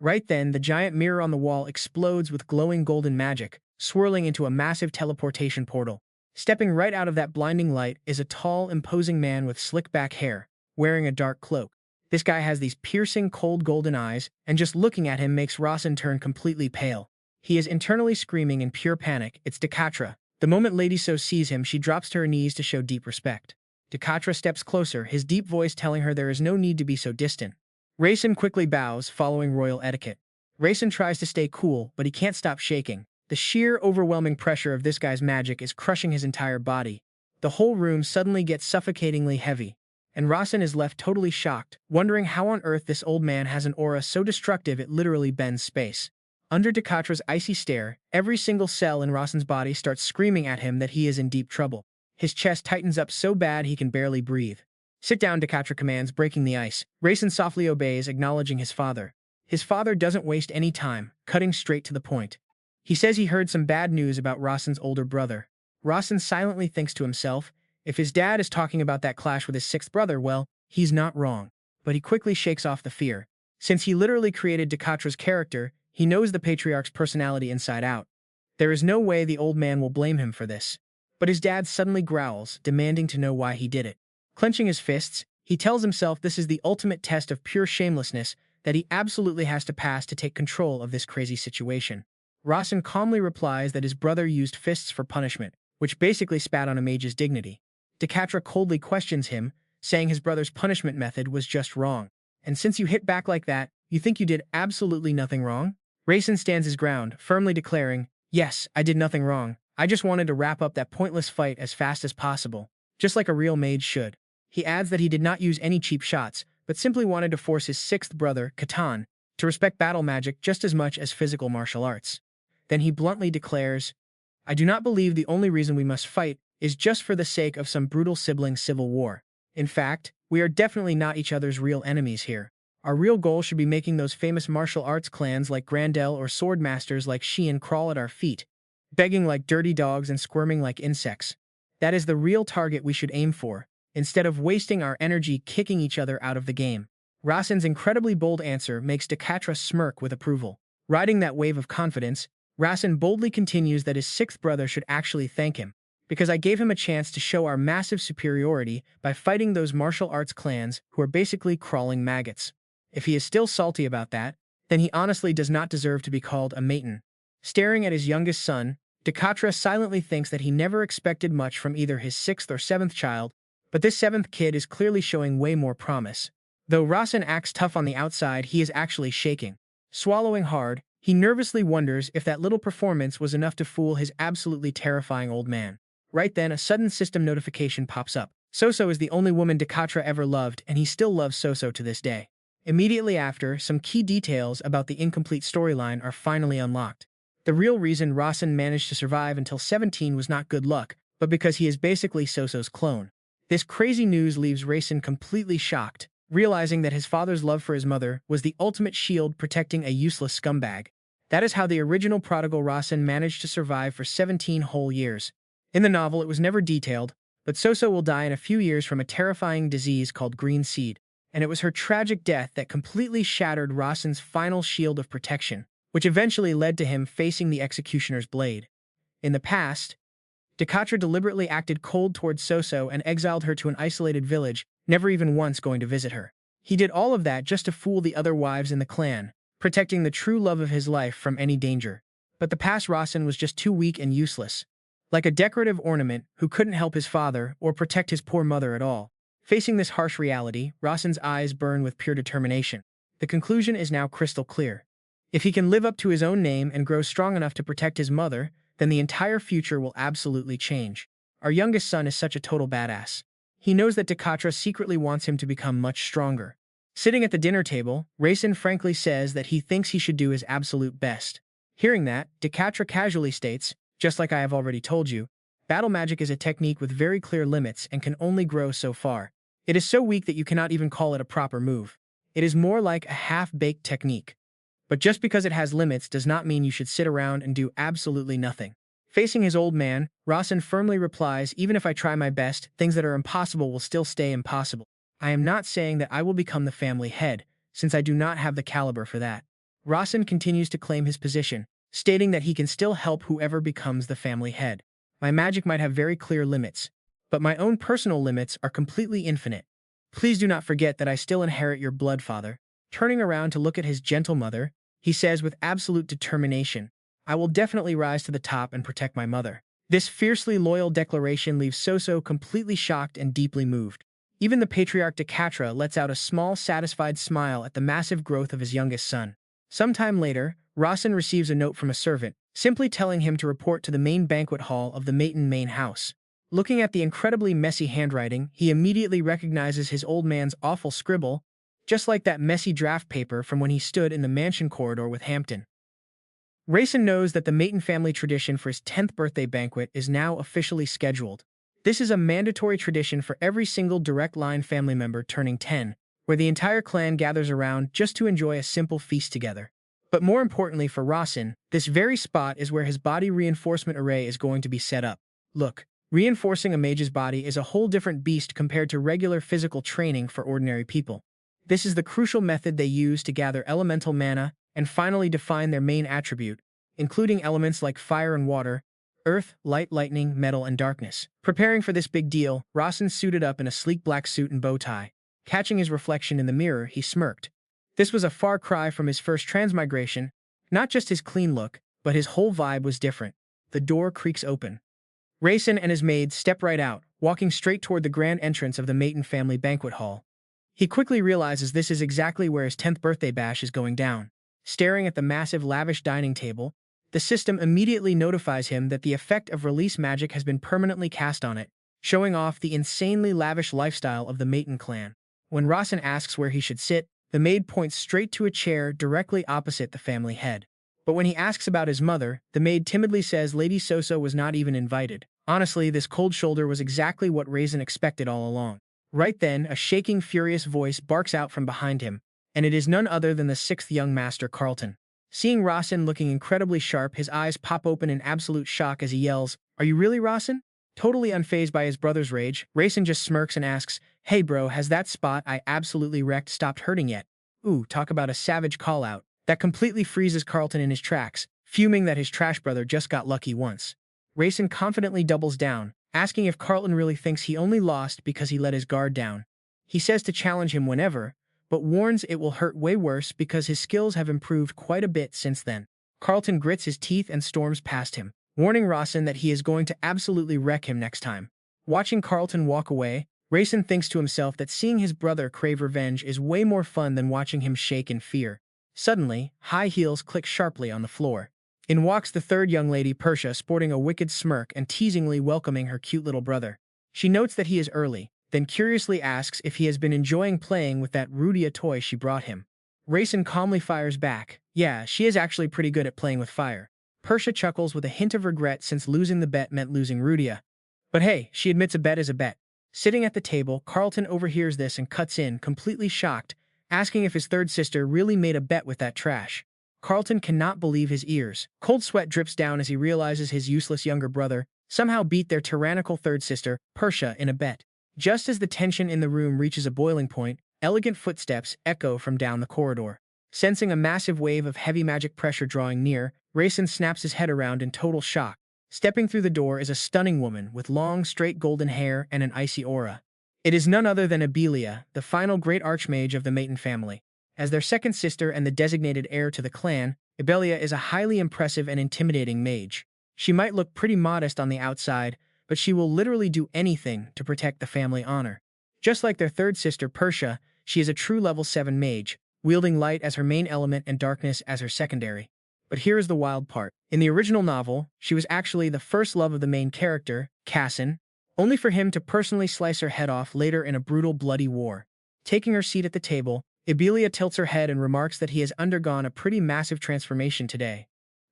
Right then, the giant mirror on the wall explodes with glowing golden magic, swirling into a massive teleportation portal. Stepping right out of that blinding light is a tall, imposing man with slick back hair, wearing a dark cloak. This guy has these piercing, cold golden eyes, and just looking at him makes Rasen turn completely pale. He is internally screaming in pure panic. It's Dekatra. The moment Lady So sees him, she drops to her knees to show deep respect. Dekatra steps closer, his deep voice telling her there is no need to be so distant. Rasen quickly bows, following royal etiquette. Rasen tries to stay cool, but he can't stop shaking. The sheer, overwhelming pressure of this guy's magic is crushing his entire body. The whole room suddenly gets suffocatingly heavy, and Rasen is left totally shocked, wondering how on earth this old man has an aura so destructive it literally bends space. Under Dekatra's icy stare, every single cell in Rasen's body starts screaming at him that he is in deep trouble. His chest tightens up so bad he can barely breathe. "Sit down," Dekatra commands, breaking the ice. Rasen softly obeys, acknowledging his father. His father doesn't waste any time, cutting straight to the point. He says he heard some bad news about Rasen's older brother. Rasen silently thinks to himself, if his dad is talking about that clash with his sixth brother, well, he's not wrong. But he quickly shakes off the fear. Since he literally created Dekatra's character, he knows the patriarch's personality inside out. There is no way the old man will blame him for this. But his dad suddenly growls, demanding to know why he did it. Clenching his fists, he tells himself this is the ultimate test of pure shamelessness that he absolutely has to pass to take control of this crazy situation. Rasen calmly replies that his brother used fists for punishment, which basically spat on a mage's dignity. Dekatra coldly questions him, saying his brother's punishment method was just wrong. "And since you hit back like that, you think you did absolutely nothing wrong?" Rasen stands his ground, firmly declaring, "Yes, I did nothing wrong. I just wanted to wrap up that pointless fight as fast as possible, just like a real mage should." He adds that he did not use any cheap shots, but simply wanted to force his sixth brother, Katan, to respect battle magic just as much as physical martial arts. Then he bluntly declares, "I do not believe the only reason we must fight is just for the sake of some brutal sibling civil war. In fact, we are definitely not each other's real enemies here. Our real goal should be making those famous martial arts clans like Grandel or sword masters like Xian crawl at our feet, begging like dirty dogs and squirming like insects. That is the real target we should aim for, instead of wasting our energy kicking each other out of the game." Rasen's incredibly bold answer makes Dekatra smirk with approval. Riding that wave of confidence, Rasen boldly continues that his sixth brother should actually thank him. because I gave him a chance to show our massive superiority by fighting those martial arts clans who are basically crawling maggots. If he is still salty about that, then he honestly does not deserve to be called a Mayton. Staring at his youngest son, Dekatra silently thinks that he never expected much from either his sixth or seventh child, but this seventh kid is clearly showing way more promise. Though Rasen acts tough on the outside, he is actually shaking. Swallowing hard, he nervously wonders if that little performance was enough to fool his absolutely terrifying old man. Right then, a sudden system notification pops up. Soso is the only woman Dekatra ever loved, and he still loves Soso to this day. Immediately after, some key details about the incomplete storyline are finally unlocked. The real reason Rasen managed to survive until 17 was not good luck, but because he is basically Soso's clone. This crazy news leaves Rasen completely shocked, realizing that his father's love for his mother was the ultimate shield protecting a useless scumbag. That is how the original prodigal Rasen managed to survive for 17 whole years. In the novel, it was never detailed, but Soso will die in a few years from a terrifying disease called green seed, and it was her tragic death that completely shattered Rasen's final shield of protection, which eventually led to him facing the executioner's blade. In the past, Dekatra deliberately acted cold towards Soso and exiled her to an isolated village, never even once going to visit her. He did all of that just to fool the other wives in the clan, protecting the true love of his life from any danger. But the past Rasen was just too weak and useless, like a decorative ornament who couldn't help his father or protect his poor mother at all. Facing this harsh reality, Rasen's eyes burn with pure determination. The conclusion is now crystal clear. If he can live up to his own name and grow strong enough to protect his mother, then the entire future will absolutely change. Our youngest son is such a total badass. He knows that Dekatra secretly wants him to become much stronger. Sitting at the dinner table, Rasen frankly says that he thinks he should do his absolute best. Hearing that, Dekatra casually states, "Just like I have already told you, battle magic is a technique with very clear limits and can only grow so far. It is so weak that you cannot even call it a proper move. It is more like a half-baked technique. But just because it has limits does not mean you should sit around and do absolutely nothing." Facing his old man, Rasen firmly replies, "Even if I try my best, things that are impossible will still stay impossible. I am not saying that I will become the family head, since I do not have the caliber for that." Rasen continues to claim his position, stating that he can still help whoever becomes the family head. "My magic might have very clear limits, but my own personal limits are completely infinite. Please do not forget that I still inherit your blood, father." Turning around to look at his gentle mother, he says with absolute determination, "I will definitely rise to the top and protect my mother." This fiercely loyal declaration leaves Soso completely shocked and deeply moved. Even the patriarch Dekatra lets out a small, satisfied smile at the massive growth of his youngest son. Sometime later, Rasen receives a note from a servant, simply telling him to report to the main banquet hall of the Mayton main house. Looking at the incredibly messy handwriting, he immediately recognizes his old man's awful scribble, just like that messy draft paper from when he stood in the mansion corridor with Hampton. Rasen knows that the Mayton family tradition for his 10th birthday banquet is now officially scheduled. This is a mandatory tradition for every single direct line family member turning 10, where the entire clan gathers around just to enjoy a simple feast together. But more importantly for Rasen, this very spot is where his body reinforcement array is going to be set up. Look, reinforcing a mage's body is a whole different beast compared to regular physical training for ordinary people. This is the crucial method they use to gather elemental mana and finally define their main attribute, including elements like fire and water, earth, light, lightning, metal, and darkness. Preparing for this big deal, Rasen suited up in a sleek black suit and bow tie. Catching his reflection in the mirror, he smirked. This was a far cry from his first transmigration. Not just his clean look, but his whole vibe was different. The door creaks open. Rasen and his maid step right out, walking straight toward the grand entrance of the Mayton family banquet hall. He quickly realizes this is exactly where his 10th birthday bash is going down. Staring at the massive lavish dining table, the system immediately notifies him that the effect of release magic has been permanently cast on it, showing off the insanely lavish lifestyle of the Mayton clan. When Rasen asks where he should sit, the maid points straight to a chair directly opposite the family head. But when he asks about his mother, the maid timidly says Lady Soso was not even invited. Honestly, this cold shoulder was exactly what Rasen expected all along. Right then, a shaking, furious voice barks out from behind him, and it is none other than the 6th young master, Carlton. Seeing Rasen looking incredibly sharp, his eyes pop open in absolute shock as he yells, "Are you really Rasen?" Totally unfazed by his brother's rage, Rasen just smirks and asks, "Hey bro, has that spot I absolutely wrecked stopped hurting yet?" Ooh, talk about a savage call-out. That completely freezes Carlton in his tracks, fuming that his trash brother just got lucky once. Rasen confidently doubles down, asking if Carlton really thinks he only lost because he let his guard down. He says to challenge him whenever, but warns it will hurt way worse because his skills have improved quite a bit since then. Carlton grits his teeth and storms past him, warning Rasen that he is going to absolutely wreck him next time. Watching Carlton walk away, Rasen thinks to himself that seeing his brother crave revenge is way more fun than watching him shake in fear. Suddenly, high heels click sharply on the floor. In walks the third young lady, Persia, sporting a wicked smirk and teasingly welcoming her cute little brother. She notes that he is early, then curiously asks if he has been enjoying playing with that Rudia toy she brought him. Rasen calmly fires back, yeah, she is actually pretty good at playing with fire. Persia chuckles with a hint of regret since losing the bet meant losing Rudia. But hey, she admits a bet is a bet. Sitting at the table, Carlton overhears this and cuts in, completely shocked, asking if his third sister really made a bet with that trash. Carlton cannot believe his ears. Cold sweat drips down as he realizes his useless younger brother somehow beat their tyrannical third sister, Persia, in a bet. Just as the tension in the room reaches a boiling point, elegant footsteps echo from down the corridor. Sensing a massive wave of heavy magic pressure drawing near, Rasen snaps his head around in total shock. Stepping through the door is a stunning woman with long, straight golden hair and an icy aura. It is none other than Abelia, the final great archmage of the Mayton family. As their second sister and the designated heir to the clan, Abelia is a highly impressive and intimidating mage. She might look pretty modest on the outside, but she will literally do anything to protect the family honor. Just like their third sister, Persia, she is a true level 7 mage, wielding light as her main element and darkness as her secondary. But here is the wild part. In the original novel, she was actually the first love of the main character, Cassin, only for him to personally slice her head off later in a brutal, bloody war. Taking her seat at the table, Abelia tilts her head and remarks that he has undergone a pretty massive transformation today.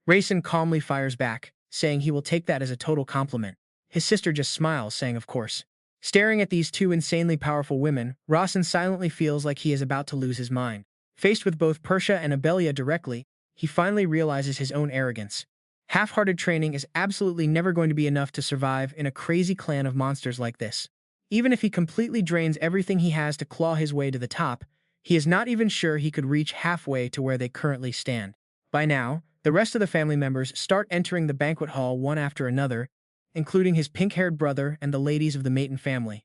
Rasen calmly fires back, saying he will take that as a total compliment. His sister just smiles, saying of course. Staring at these two insanely powerful women, Rasen silently feels like he is about to lose his mind. Faced with both Persia and Abelia directly, he finally realizes his own arrogance. Half-hearted training is absolutely never going to be enough to survive in a crazy clan of monsters like this. Even if he completely drains everything he has to claw his way to the top, he is not even sure he could reach halfway to where they currently stand. By now, the rest of the family members start entering the banquet hall one after another, including his pink-haired brother and the ladies of the Mayton family.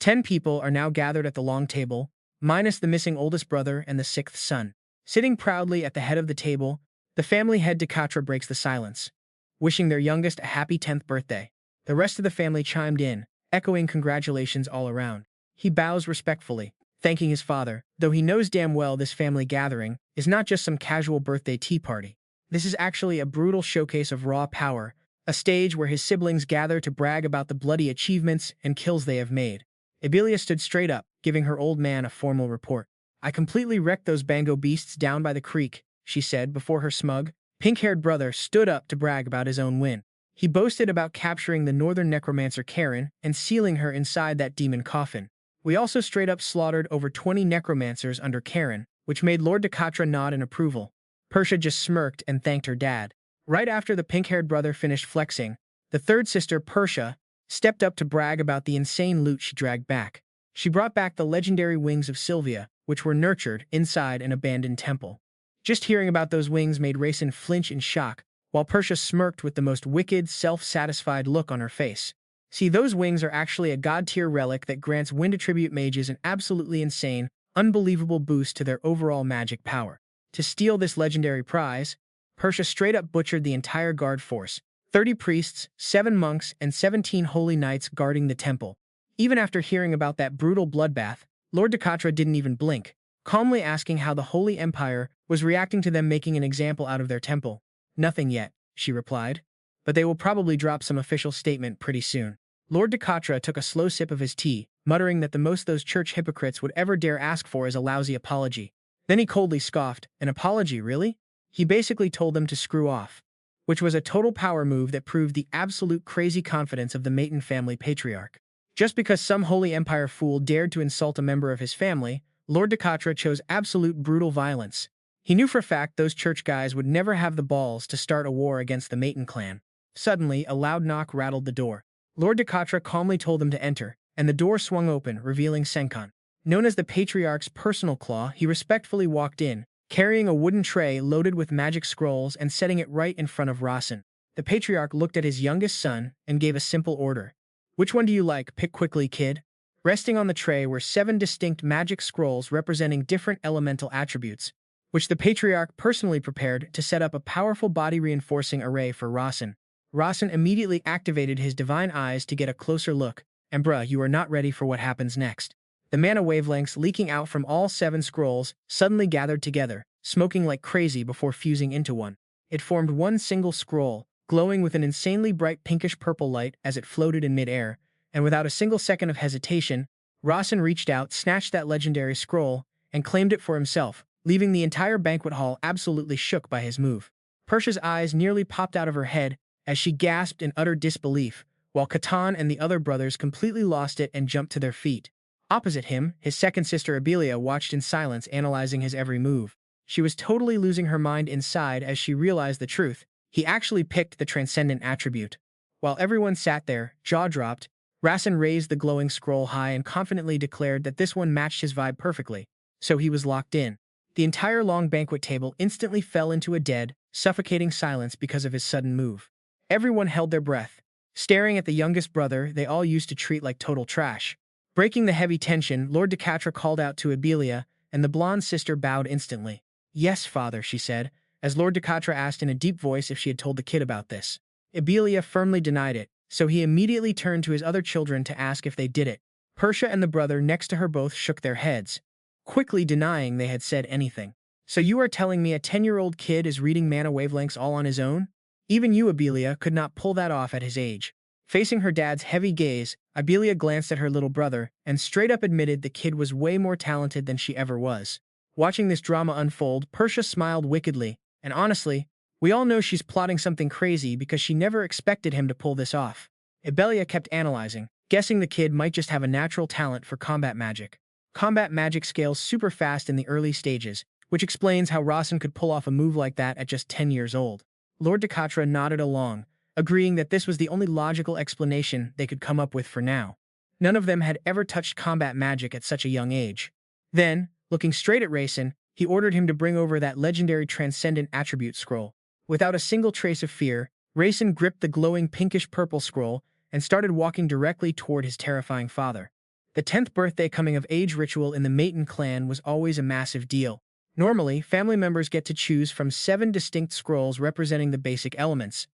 10 people are now gathered at the long table, minus the missing oldest brother and the 6th son. Sitting proudly at the head of the table, the family head Dekatra breaks the silence, wishing their youngest a happy 10th birthday. The rest of the family chimed in, echoing congratulations all around. He bows respectfully, thanking his father, though he knows damn well this family gathering is not just some casual birthday tea party. This is actually a brutal showcase of raw power, a stage where his siblings gather to brag about the bloody achievements and kills they have made. Abelia stood straight up, giving her old man a formal report. I completely wrecked those bango beasts down by the creek, she said before her smug, pink-haired brother stood up to brag about his own win. He boasted about capturing the northern necromancer Karen and sealing her inside that demon coffin. We also straight up slaughtered over 20 necromancers under Karen, which made Lord Dekatra nod in approval. Persia just smirked and thanked her dad. Right after the pink-haired brother finished flexing, the third sister, Persia, stepped up to brag about the insane loot she dragged back. She brought back the legendary wings of Sylvia, which were nurtured inside an abandoned temple. Just hearing about those wings made Rasen flinch in shock, while Persia smirked with the most wicked, self-satisfied look on her face. See, those wings are actually a god-tier relic that grants wind attribute mages an absolutely insane, unbelievable boost to their overall magic power. To steal this legendary prize, Persia straight-up butchered the entire guard force, 30 priests, 7 monks, and 17 holy knights guarding the temple. Even after hearing about that brutal bloodbath, Lord Dekatra didn't even blink, calmly asking how the Holy Empire was reacting to them making an example out of their temple. Nothing yet, she replied. But they will probably drop some official statement pretty soon. Lord Dekatra took a slow sip of his tea, muttering that the most those church hypocrites would ever dare ask for is a lousy apology. Then he coldly scoffed, an apology, really? He basically told them to screw off, which was a total power move that proved the absolute crazy confidence of the Mayton family patriarch. Just because some Holy Empire fool dared to insult a member of his family, Lord Dekatra chose absolute brutal violence. He knew for a fact those church guys would never have the balls to start a war against the Mayton clan. Suddenly, a loud knock rattled the door. Lord Dekatra calmly told them to enter, and the door swung open, revealing Senkan. Known as the Patriarch's personal claw, he respectfully walked in, carrying a wooden tray loaded with magic scrolls and setting it right in front of Rasen. The patriarch looked at his youngest son and gave a simple order. Which one do you like? Pick quickly, kid. Resting on the tray were 7 distinct magic scrolls representing different elemental attributes, which the patriarch personally prepared to set up a powerful body-reinforcing array for Rasen. Rasen immediately activated his divine eyes to get a closer look, and bruh, you are not ready for what happens next. The mana wavelengths leaking out from all 7 scrolls suddenly gathered together, smoking like crazy before fusing into one. It formed one single scroll, glowing with an insanely bright pinkish-purple light as it floated in midair, and without a single second of hesitation, Rasen reached out, snatched that legendary scroll, and claimed it for himself, leaving the entire banquet hall absolutely shook by his move. Persha's eyes nearly popped out of her head as she gasped in utter disbelief, while Catan and the other brothers completely lost it and jumped to their feet. Opposite him, his second sister Abelia watched in silence, analyzing his every move. She was totally losing her mind inside as she realized the truth. He actually picked the transcendent attribute. While everyone sat there, jaw-dropped, Rasen raised the glowing scroll high and confidently declared that this one matched his vibe perfectly, so he was locked in. The entire long banquet table instantly fell into a dead, suffocating silence because of his sudden move. Everyone held their breath, staring at the youngest brother they all used to treat like total trash. Breaking the heavy tension, Lord Decatra called out to Abelia, and the blonde sister bowed instantly. "Yes, father," she said, as Lord Decatra asked in a deep voice if she had told the kid about this. Abelia firmly denied it, so he immediately turned to his other children to ask if they did it. Persha and the brother next to her both shook their heads, quickly denying they had said anything. "So you are telling me a 10-year-old kid is reading mana wavelengths all on his own? Even you, Abelia, could not pull that off at his age." Facing her dad's heavy gaze, Abelia glanced at her little brother and straight up admitted the kid was way more talented than she ever was. Watching this drama unfold, Persha smiled wickedly, and honestly, we all know she's plotting something crazy because she never expected him to pull this off. Abelia kept analyzing, guessing the kid might just have a natural talent for combat magic. Combat magic scales super fast in the early stages, which explains how Rasen could pull off a move like that at just 10 years old. Lord Decatra nodded along, agreeing that this was the only logical explanation they could come up with for now. None of them had ever touched combat magic at such a young age. Then, looking straight at Rasen, he ordered him to bring over that legendary transcendent attribute scroll. Without a single trace of fear, Rasen gripped the glowing pinkish-purple scroll and started walking directly toward his terrifying father. The 10th birthday coming-of-age ritual in the Mayton clan was always a massive deal. Normally, family members get to choose from 7 distinct scrolls representing the basic elements,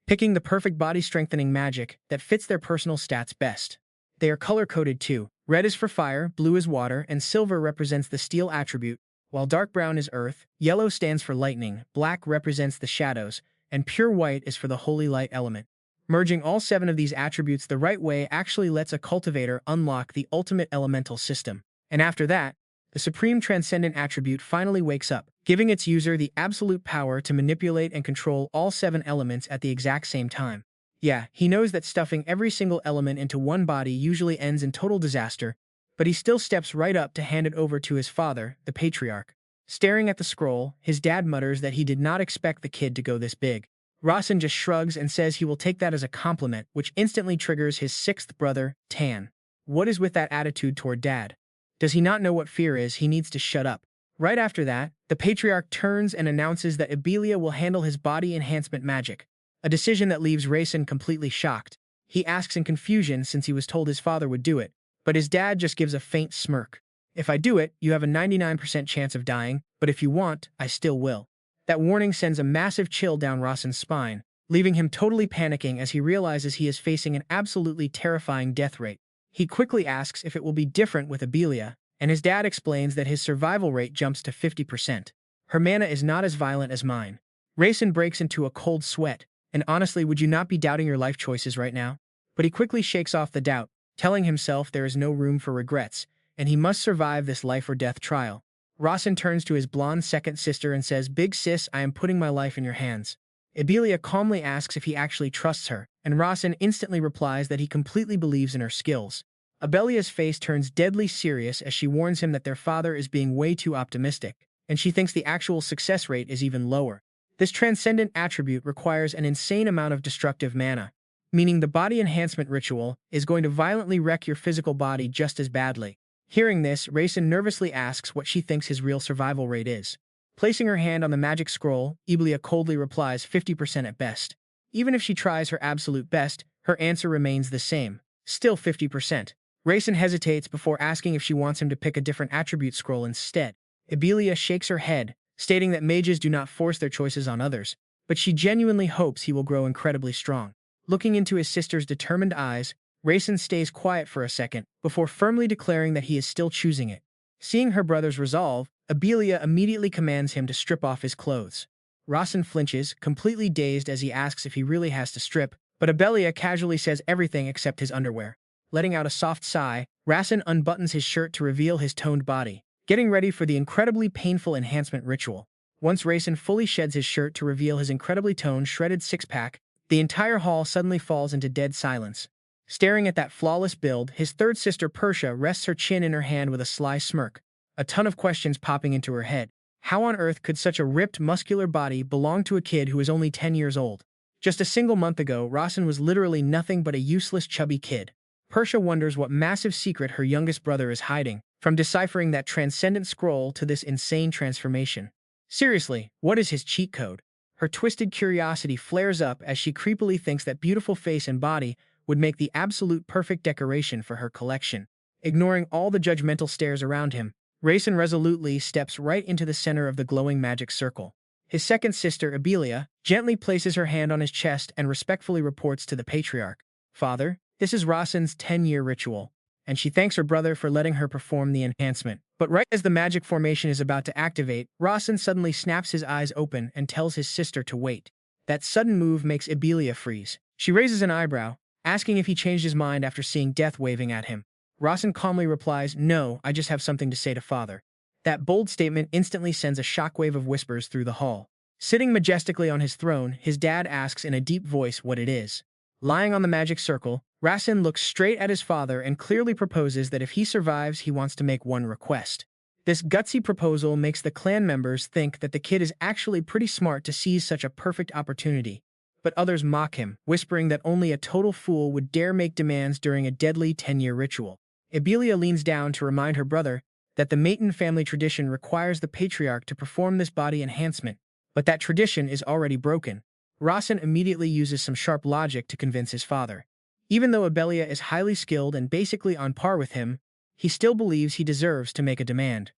picking the perfect body-strengthening magic that fits their personal stats best. They are color-coded too. Red is for fire, blue is water, and silver represents the steel attribute, while dark brown is earth, yellow stands for lightning, black represents the shadows, and pure white is for the holy light element. Merging all 7 of these attributes the right way actually lets a cultivator unlock the ultimate elemental system. And after that, the supreme transcendent attribute finally wakes up, giving its user the absolute power to manipulate and control all 7 elements at the exact same time. Yeah, he knows that stuffing every single element into one body usually ends in total disaster, but he still steps right up to hand it over to his father, the patriarch. Staring at the scroll, his dad mutters that he did not expect the kid to go this big. Rasen just shrugs and says he will take that as a compliment, which instantly triggers his 6th brother, Tan. What is with that attitude toward dad? Does he not know what fear is? He needs to shut up. Right after that, the patriarch turns and announces that Abelia will handle his body enhancement magic, a decision that leaves Rasen completely shocked. He asks in confusion since he was told his father would do it, but his dad just gives a faint smirk. "If I do it, you have a 99% chance of dying, but if you want, I still will." That warning sends a massive chill down Rasen's spine, leaving him totally panicking as he realizes he is facing an absolutely terrifying death rate. He quickly asks if it will be different with Abelia, and his dad explains that his survival rate jumps to 50%. "Her mana is not as violent as mine." Rasen breaks into a cold sweat, and honestly, would you not be doubting your life choices right now? But he quickly shakes off the doubt, telling himself there is no room for regrets, and he must survive this life-or-death trial. Rasen turns to his blonde second sister and says, "Big sis, I am putting my life in your hands." Abelia calmly asks if he actually trusts her, and Rasen instantly replies that he completely believes in her skills. Abelia's face turns deadly serious as she warns him that their father is being way too optimistic, and she thinks the actual success rate is even lower. This transcendent attribute requires an insane amount of destructive mana, meaning the body enhancement ritual is going to violently wreck your physical body just as badly. Hearing this, Rasen nervously asks what she thinks his real survival rate is. Placing her hand on the magic scroll, Abelia coldly replies 50% at best. Even if she tries her absolute best, her answer remains the same, still 50%. Rasen hesitates before asking if she wants him to pick a different attribute scroll instead. Abelia shakes her head, stating that mages do not force their choices on others, but she genuinely hopes he will grow incredibly strong. Looking into his sister's determined eyes, Rasen stays quiet for a second before firmly declaring that he is still choosing it. Seeing her brother's resolve, Abelia immediately commands him to strip off his clothes. Rasen flinches, completely dazed as he asks if he really has to strip, but Abelia casually says everything except his underwear. Letting out a soft sigh, Rasen unbuttons his shirt to reveal his toned body, getting ready for the incredibly painful enhancement ritual. Once Rasen fully sheds his shirt to reveal his incredibly toned, shredded six-pack, the entire hall suddenly falls into dead silence. Staring at that flawless build, his third sister Persia rests her chin in her hand with a sly smirk, a ton of questions popping into her head. How on earth could such a ripped, muscular body belong to a kid who is only 10 years old? Just a single month ago, Rasen was literally nothing but a useless, chubby kid. Persia wonders what massive secret her youngest brother is hiding, from deciphering that transcendent scroll to this insane transformation. Seriously, what is his cheat code? Her twisted curiosity flares up as she creepily thinks that beautiful face and body would make the absolute perfect decoration for her collection. Ignoring all the judgmental stares around him, Rasen resolutely steps right into the center of the glowing magic circle. His second sister, Abelia, gently places her hand on his chest and respectfully reports to the patriarch. Father, this is Rasen's 10-year ritual, and she thanks her brother for letting her perform the enhancement. But right as the magic formation is about to activate, Rasen suddenly snaps his eyes open and tells his sister to wait. That sudden move makes Abelia freeze. She raises an eyebrow, asking if he changed his mind after seeing death waving at him. Rasen calmly replies, "No, I just have something to say to father." That bold statement instantly sends a shockwave of whispers through the hall. Sitting majestically on his throne, his dad asks in a deep voice what it is. Lying on the magic circle, Rasen looks straight at his father and clearly proposes that if he survives, he wants to make one request. This gutsy proposal makes the clan members think that the kid is actually pretty smart to seize such a perfect opportunity. But others mock him, whispering that only a total fool would dare make demands during a deadly 10-year ritual. Abelia leans down to remind her brother that the Mayton family tradition requires the patriarch to perform this body enhancement, but that tradition is already broken. Rasen immediately uses some sharp logic to convince his father. Even though Abelia is highly skilled and basically on par with him, he still believes he deserves to make a demand.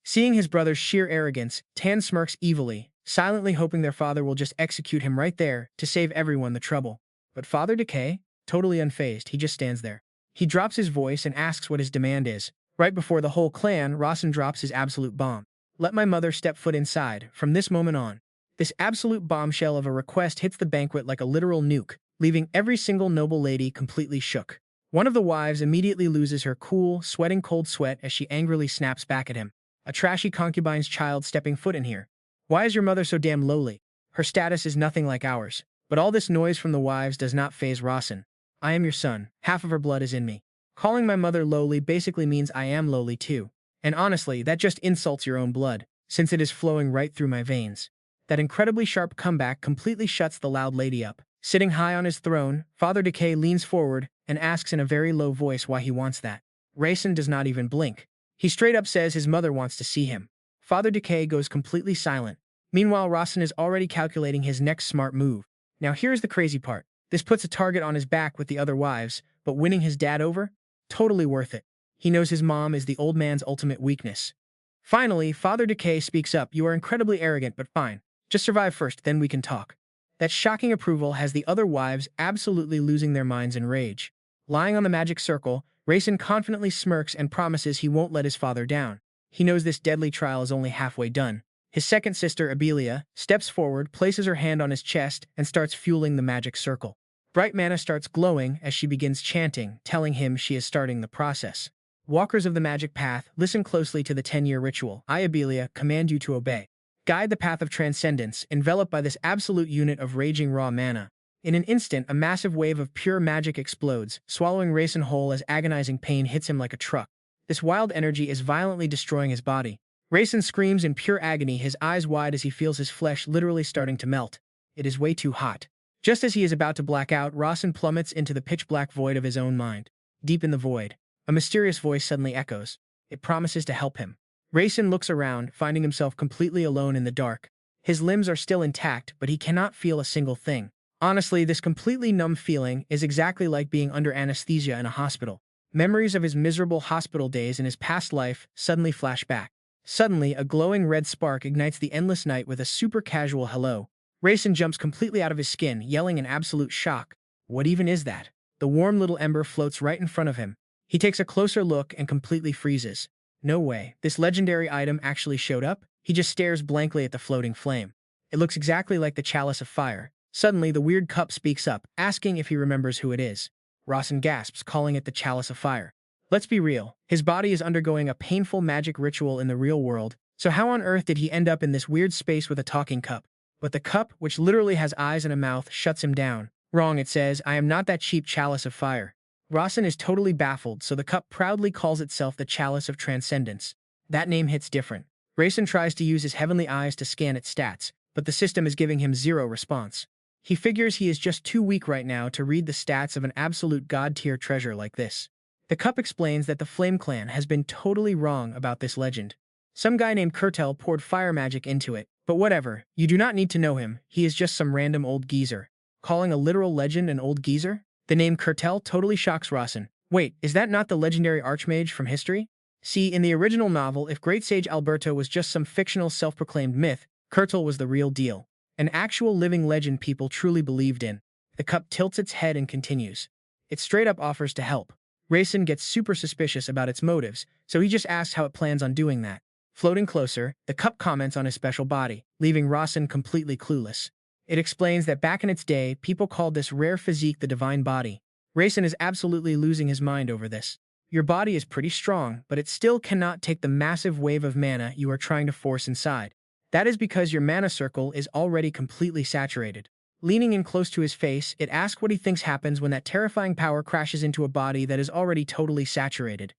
Seeing his brother's sheer arrogance, Tan smirks evilly, silently hoping their father will just execute him right there to save everyone the trouble. But Father Decay, totally unfazed, he just stands there. He drops his voice and asks what his demand is. Right before the whole clan, Rasen drops his absolute bomb. "Let my mother step foot inside, from this moment on." This absolute bombshell of a request hits the banquet like a literal nuke, leaving every single noble lady completely shook. One of the wives immediately loses her cool, sweating cold sweat as she angrily snaps back at him. "A trashy concubine's child stepping foot in here. Why is your mother so damn lowly? Her status is nothing like ours." But all this noise from the wives does not faze Rasen. "I am your son. Half of her blood is in me. Calling my mother lowly basically means I am lowly too. And honestly, that just insults your own blood, since it is flowing right through my veins." That incredibly sharp comeback completely shuts the loud lady up. Sitting high on his throne, Father Decay leans forward and asks in a very low voice why he wants that. Rasen does not even blink. He straight up says his mother wants to see him. Father Decay goes completely silent. Meanwhile, Rasen is already calculating his next smart move. Now here's the crazy part. This puts a target on his back with the other wives, but winning his dad over? Totally worth it. He knows his mom is the old man's ultimate weakness. Finally, Father Decay speaks up. "You are incredibly arrogant, but fine. Just survive first, then we can talk." That shocking approval has the other wives absolutely losing their minds in rage. Lying on the magic circle, Rasen confidently smirks and promises he won't let his father down. He knows this deadly trial is only halfway done. His second sister, Abelia, steps forward, places her hand on his chest, and starts fueling the magic circle. Bright mana starts glowing as she begins chanting, telling him she is starting the process. "Walkers of the magic path, listen closely to the 10-year ritual. I, Abelia, command you to obey. Guide the path of transcendence, enveloped by this absolute unit of raging raw mana." In an instant, a massive wave of pure magic explodes, swallowing Rasen whole as agonizing pain hits him like a truck. This wild energy is violently destroying his body. Rasen screams in pure agony, his eyes wide as he feels his flesh literally starting to melt. It is way too hot. Just as he is about to black out, Rasen plummets into the pitch-black void of his own mind. Deep in the void, a mysterious voice suddenly echoes. It promises to help him. Rasen looks around, finding himself completely alone in the dark. His limbs are still intact, but he cannot feel a single thing. Honestly, this completely numb feeling is exactly like being under anesthesia in a hospital. Memories of his miserable hospital days in his past life suddenly flash back. Suddenly, a glowing red spark ignites the endless night with a super casual hello. Rasen jumps completely out of his skin, yelling in absolute shock. What even is that? The warm little ember floats right in front of him. He takes a closer look and completely freezes. No way, this legendary item actually showed up? He just stares blankly at the floating flame. It looks exactly like the chalice of fire. Suddenly, the weird cup speaks up, asking if he remembers who it is. Rasen gasps, calling it the chalice of fire. Let's be real, his body is undergoing a painful magic ritual in the real world, so how on earth did he end up in this weird space with a talking cup? But the cup, which literally has eyes and a mouth, shuts him down. Wrong, it says, I am not that cheap chalice of fire. Rasen is totally baffled, so the cup proudly calls itself the chalice of transcendence. That name hits different. Rasen tries to use his heavenly eyes to scan its stats, but the system is giving him zero response. He figures he is just too weak right now to read the stats of an absolute god-tier treasure like this. The cup explains that the Flame Clan has been totally wrong about this legend. Some guy named Kurtel poured fire magic into it, but whatever, you do not need to know him, he is just some random old geezer. Calling a literal legend an old geezer? The name Kurtel totally shocks Rasen. Wait, is that not the legendary archmage from history? See, in the original novel, if Great Sage Alberto was just some fictional self-proclaimed myth, Kurtel was the real deal. An actual living legend people truly believed in. The cup tilts its head and continues. It straight up offers to help. Rasen gets super suspicious about its motives, so he just asks how it plans on doing that. Floating closer, the cup comments on his special body, leaving Rasen completely clueless. It explains that back in its day, people called this rare physique the divine body. Rasen is absolutely losing his mind over this. Your body is pretty strong, but it still cannot take the massive wave of mana you are trying to force inside. That is because your mana circle is already completely saturated. Leaning in close to his face, it asks what he thinks happens when that terrifying power crashes into a body that is already totally saturated.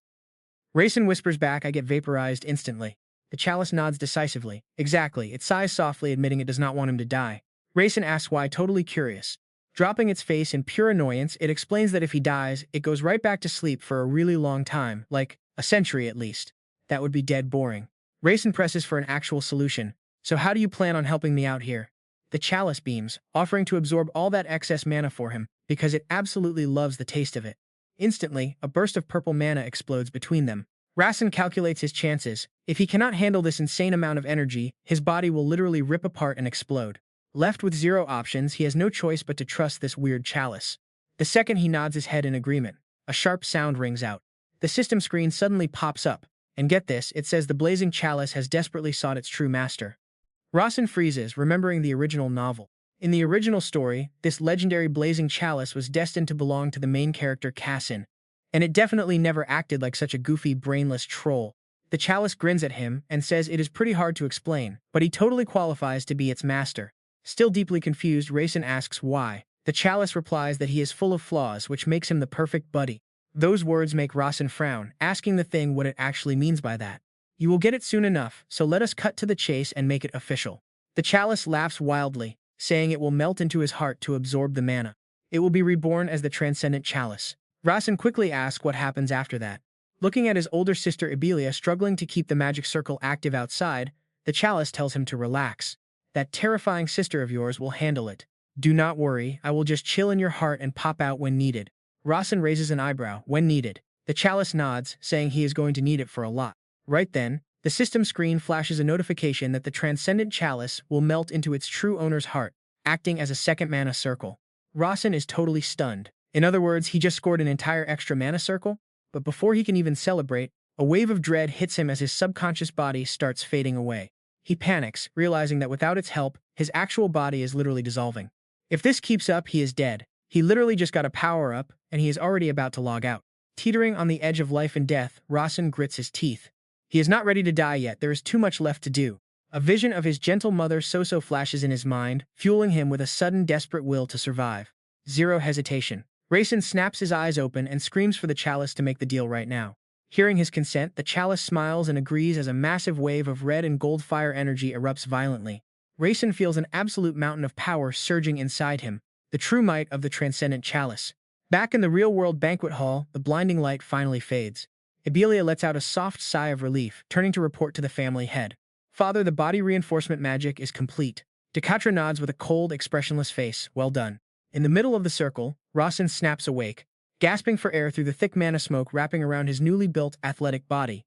Rasen whispers back, I get vaporized instantly. The chalice nods decisively. Exactly, it sighs softly, admitting it does not want him to die. Rasen asks why, totally curious. Dropping its face in pure annoyance, it explains that if he dies, it goes right back to sleep for a really long time, like a century at least. That would be dead boring. Rasen presses for an actual solution. So how do you plan on helping me out here? The chalice beams, offering to absorb all that excess mana for him, because it absolutely loves the taste of it. Instantly, a burst of purple mana explodes between them. Rasen calculates his chances. If he cannot handle this insane amount of energy, his body will literally rip apart and explode. Left with zero options, he has no choice but to trust this weird chalice. The second he nods his head in agreement, a sharp sound rings out. The system screen suddenly pops up, and get this, it says the blazing chalice has desperately sought its true master. Rasen freezes, remembering the original novel. In the original story, this legendary blazing chalice was destined to belong to the main character Cassin, and it definitely never acted like such a goofy, brainless troll. The chalice grins at him and says it is pretty hard to explain, but he totally qualifies to be its master. Still deeply confused, Rasen asks why. The chalice replies that he is full of flaws, which makes him the perfect buddy. Those words make Rasen frown, asking the thing what it actually means by that. You will get it soon enough, so let us cut to the chase and make it official. The chalice laughs wildly, saying it will melt into his heart to absorb the mana. It will be reborn as the transcendent chalice. Rasen quickly asks what happens after that. Looking at his older sister Ibelia struggling to keep the magic circle active outside, the chalice tells him to relax. That terrifying sister of yours will handle it. Do not worry, I will just chill in your heart and pop out when needed. Rasen raises an eyebrow, when needed. The chalice nods, saying he is going to need it for a lot. Right then, the system screen flashes a notification that the transcendent chalice will melt into its true owner's heart, acting as a second mana circle. Rasen is totally stunned. In other words, he just scored an entire extra mana circle? But before he can even celebrate, a wave of dread hits him as his subconscious body starts fading away. He panics, realizing that without its help, his actual body is literally dissolving. If this keeps up, he is dead. He literally just got a power-up, and he is already about to log out. Teetering on the edge of life and death, Rasen grits his teeth. He is not ready to die yet, there is too much left to do. A vision of his gentle mother Soso flashes in his mind, fueling him with a sudden desperate will to survive. Zero hesitation. Rasen snaps his eyes open and screams for the chalice to make the deal right now. Hearing his consent, the chalice smiles and agrees as a massive wave of red and gold fire energy erupts violently. Rasen feels an absolute mountain of power surging inside him, the true might of the transcendent chalice. Back in the real-world banquet hall, the blinding light finally fades. Ibelia lets out a soft sigh of relief, turning to report to the family head. Father, the body reinforcement magic is complete. Decatra nods with a cold, expressionless face. Well done. In the middle of the circle, Rasen snaps awake, gasping for air through the thick mana smoke wrapping around his newly built athletic body.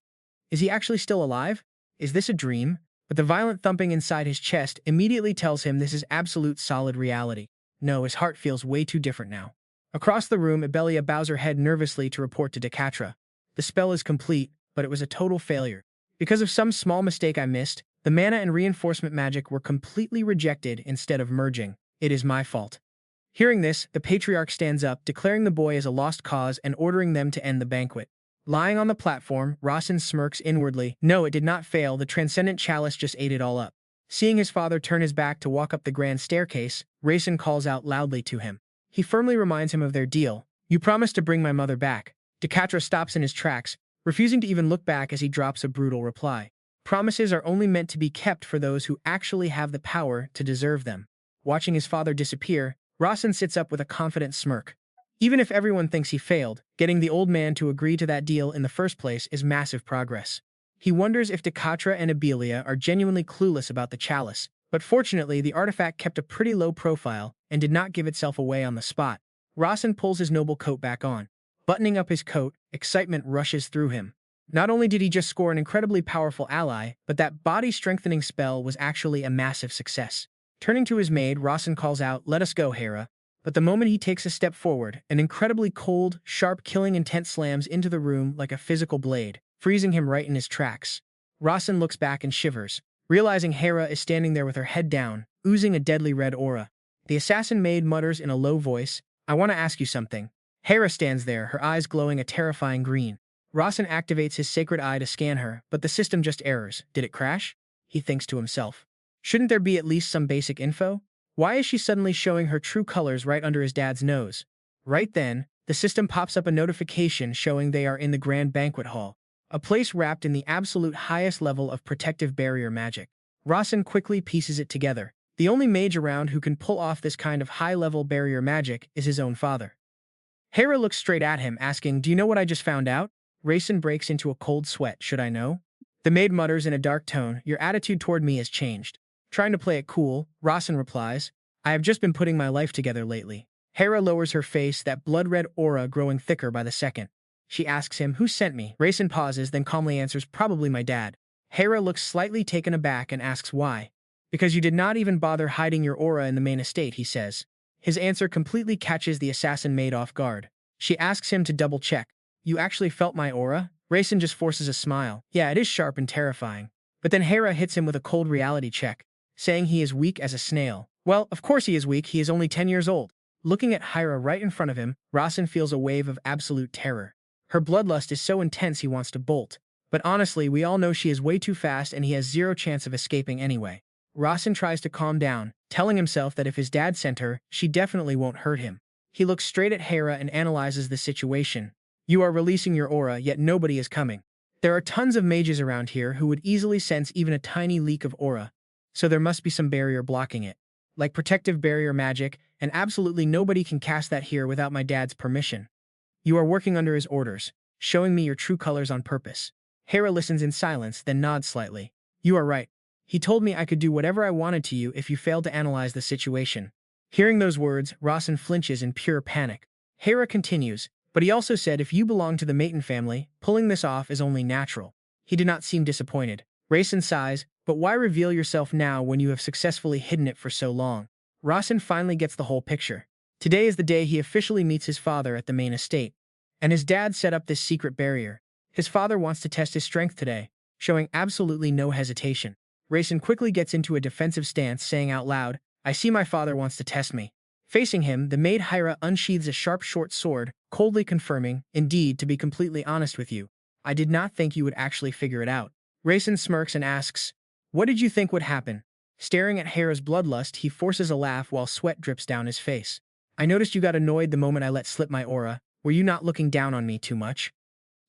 Is he actually still alive? Is this a dream? But the violent thumping inside his chest immediately tells him this is absolute solid reality. No, his heart feels way too different now. Across the room, Abelia bows her head nervously to report to Decatra. The spell is complete, but it was a total failure. Because of some small mistake I missed, the mana and reinforcement magic were completely rejected instead of merging. It is my fault. Hearing this, the patriarch stands up, declaring the boy as a lost cause and ordering them to end the banquet. Lying on the platform, Rasen smirks inwardly. No, it did not fail. The transcendent chalice just ate it all up. Seeing his father turn his back to walk up the grand staircase, Rasen calls out loudly to him. He firmly reminds him of their deal. You promised to bring my mother back. Decatra stops in his tracks, refusing to even look back as he drops a brutal reply. Promises are only meant to be kept for those who actually have the power to deserve them. Watching his father disappear, Rasen sits up with a confident smirk. Even if everyone thinks he failed, getting the old man to agree to that deal in the first place is massive progress. He wonders if Decatra and Abelia are genuinely clueless about the chalice, but fortunately the artifact kept a pretty low profile and did not give itself away on the spot. Rasen pulls his noble coat back on. Buttoning up his coat, excitement rushes through him. Not only did he just score an incredibly powerful ally, but that body-strengthening spell was actually a massive success. Turning to his maid, Rasen calls out, "Let us go, Hera." But the moment he takes a step forward, an incredibly cold, sharp killing intent slams into the room like a physical blade, freezing him right in his tracks. Rasen looks back and shivers, realizing Hera is standing there with her head down, oozing a deadly red aura. The assassin maid mutters in a low voice, "I want to ask you something." Hera stands there, her eyes glowing a terrifying green. Rasen activates his sacred eye to scan her, but the system just errors. Did it crash? He thinks to himself. Shouldn't there be at least some basic info? Why is she suddenly showing her true colors right under his dad's nose? Right then, the system pops up a notification showing they are in the grand banquet hall, a place wrapped in the absolute highest level of protective barrier magic. Rasen quickly pieces it together. The only mage around who can pull off this kind of high-level barrier magic is his own father. Hera looks straight at him, asking, "Do you know what I just found out?" Rasen breaks into a cold sweat. "Should I know?" The maid mutters in a dark tone, "Your attitude toward me has changed." Trying to play it cool, Rasen replies, "I have just been putting my life together lately." Hera lowers her face, that blood-red aura growing thicker by the second. She asks him, "Who sent me?" Rasen pauses, then calmly answers, "Probably my dad." Hera looks slightly taken aback and asks why. "Because you did not even bother hiding your aura in the main estate," he says. His answer completely catches the assassin maid off guard. She asks him to double-check. "You actually felt my aura?" Rasen just forces a smile. "Yeah, it is sharp and terrifying." But then Hera hits him with a cold reality check, saying he is weak as a snail. Well, of course he is weak, he is only 10 years old. Looking at Hera right in front of him, Rasen feels a wave of absolute terror. Her bloodlust is so intense he wants to bolt. But honestly, we all know she is way too fast and he has zero chance of escaping anyway. Rasen tries to calm down, telling himself that if his dad sent her, she definitely won't hurt him. He looks straight at Hera and analyzes the situation. "You are releasing your aura, yet nobody is coming. There are tons of mages around here who would easily sense even a tiny leak of aura, so there must be some barrier blocking it. Like protective barrier magic, and absolutely nobody can cast that here without my dad's permission. You are working under his orders, showing me your true colors on purpose." Hera listens in silence, then nods slightly. "You are right. He told me I could do whatever I wanted to you if you failed to analyze the situation." Hearing those words, Rasen flinches in pure panic. Hera continues, "But he also said if you belong to the Mayton family, pulling this off is only natural." He did not seem disappointed. Rasen sighs, "But why reveal yourself now when you have successfully hidden it for so long?" Rasen finally gets the whole picture. Today is the day he officially meets his father at the main estate. And his dad set up this secret barrier. His father wants to test his strength today, showing absolutely no hesitation. Rasen quickly gets into a defensive stance, saying out loud, "I see my father wants to test me." Facing him, the maid Hera unsheathes a sharp short sword, coldly confirming, "Indeed, to be completely honest with you, I did not think you would actually figure it out." Rasen smirks and asks, "What did you think would happen?" Staring at Hera's bloodlust, he forces a laugh while sweat drips down his face. "I noticed you got annoyed the moment I let slip my aura. Were you not looking down on me too much?"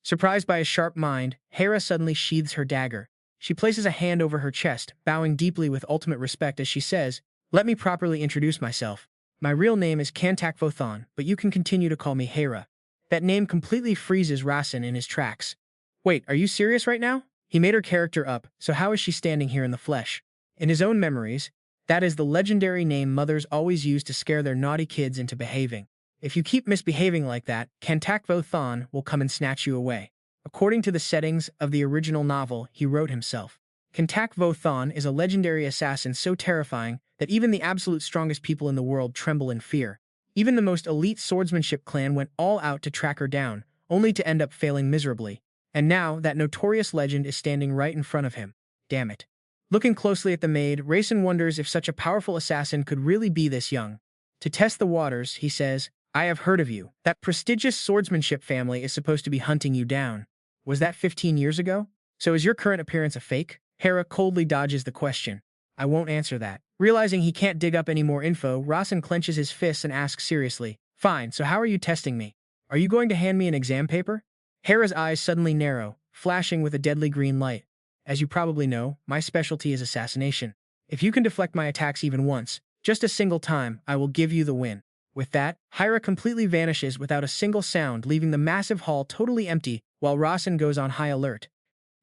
Surprised by his sharp mind, Hera suddenly sheathes her dagger. She places a hand over her chest, bowing deeply with ultimate respect as she says, "Let me properly introduce myself. My real name is Kantak Vothan, but you can continue to call me Hera." That name completely freezes Rasen in his tracks. Wait, are you serious right now? He made her character up, so how is she standing here in the flesh? In his own memories, That is the legendary name mothers always use to scare their naughty kids into behaving. If you keep misbehaving like that, Kantakvo Thon will come and snatch you away. According to the settings of the original novel he wrote himself, Kantakvo Thon is a legendary assassin so terrifying that even the absolute strongest people in the world tremble in fear. Even the most elite swordsmanship clan went all out to track her down, only to end up failing miserably. And now, that notorious legend is standing right in front of him. Damn it. Looking closely at the maid, Rasen wonders if such a powerful assassin could really be this young. To test the waters, he says, I have heard of you. That prestigious swordsmanship family is supposed to be hunting you down. Was that 15 years ago? So is your current appearance a fake? Hera coldly dodges the question. I won't answer that. Realizing he can't dig up any more info, Rasen clenches his fists and asks seriously, Fine, so how are you testing me? Are you going to hand me an exam paper? Hera's eyes suddenly narrow, flashing with a deadly green light. As you probably know, my specialty is assassination. If you can deflect my attacks even once, just a single time, I will give you the win. With that, Hera completely vanishes without a single sound, leaving the massive hall totally empty, while Rasen goes on high alert.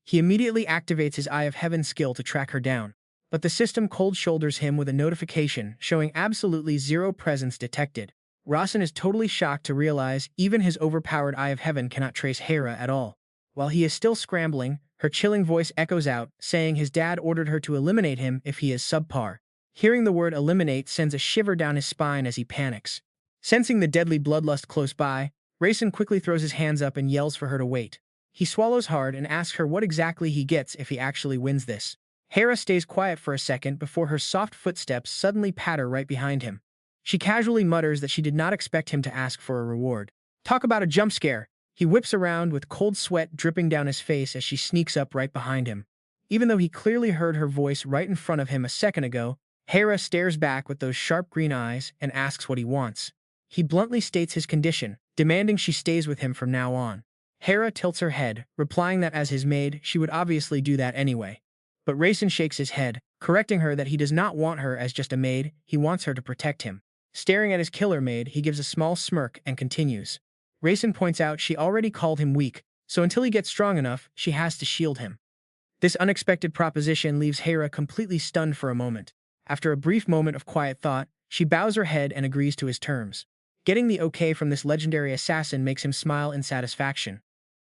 He immediately activates his Eye of Heaven skill to track her down, but the system cold shoulders him with a notification showing absolutely zero presence detected. Rasen is totally shocked to realize even his overpowered Eye of Heaven cannot trace Hera at all. While he is still scrambling, her chilling voice echoes out, saying his dad ordered her to eliminate him if he is subpar. Hearing the word eliminate sends a shiver down his spine as he panics. Sensing the deadly bloodlust close by, Rasen quickly throws his hands up and yells for her to wait. He swallows hard and asks her what exactly he gets if he actually wins this. Hera stays quiet for a second before her soft footsteps suddenly patter right behind him. She casually mutters that she did not expect him to ask for a reward. Talk about a jump scare! He whips around with cold sweat dripping down his face as she sneaks up right behind him. Even though he clearly heard her voice right in front of him a second ago, Hera stares back with those sharp green eyes and asks what he wants. He bluntly states his condition, demanding she stays with him from now on. Hera tilts her head, replying that as his maid, she would obviously do that anyway. But Rasen shakes his head, correcting her that he does not want her as just a maid, he wants her to protect him. Staring at his killer maid, he gives a small smirk and continues. Rasen points out she already called him weak, so until he gets strong enough, she has to shield him. This unexpected proposition leaves Hera completely stunned for a moment. After a brief moment of quiet thought, she bows her head and agrees to his terms. Getting the okay from this legendary assassin makes him smile in satisfaction.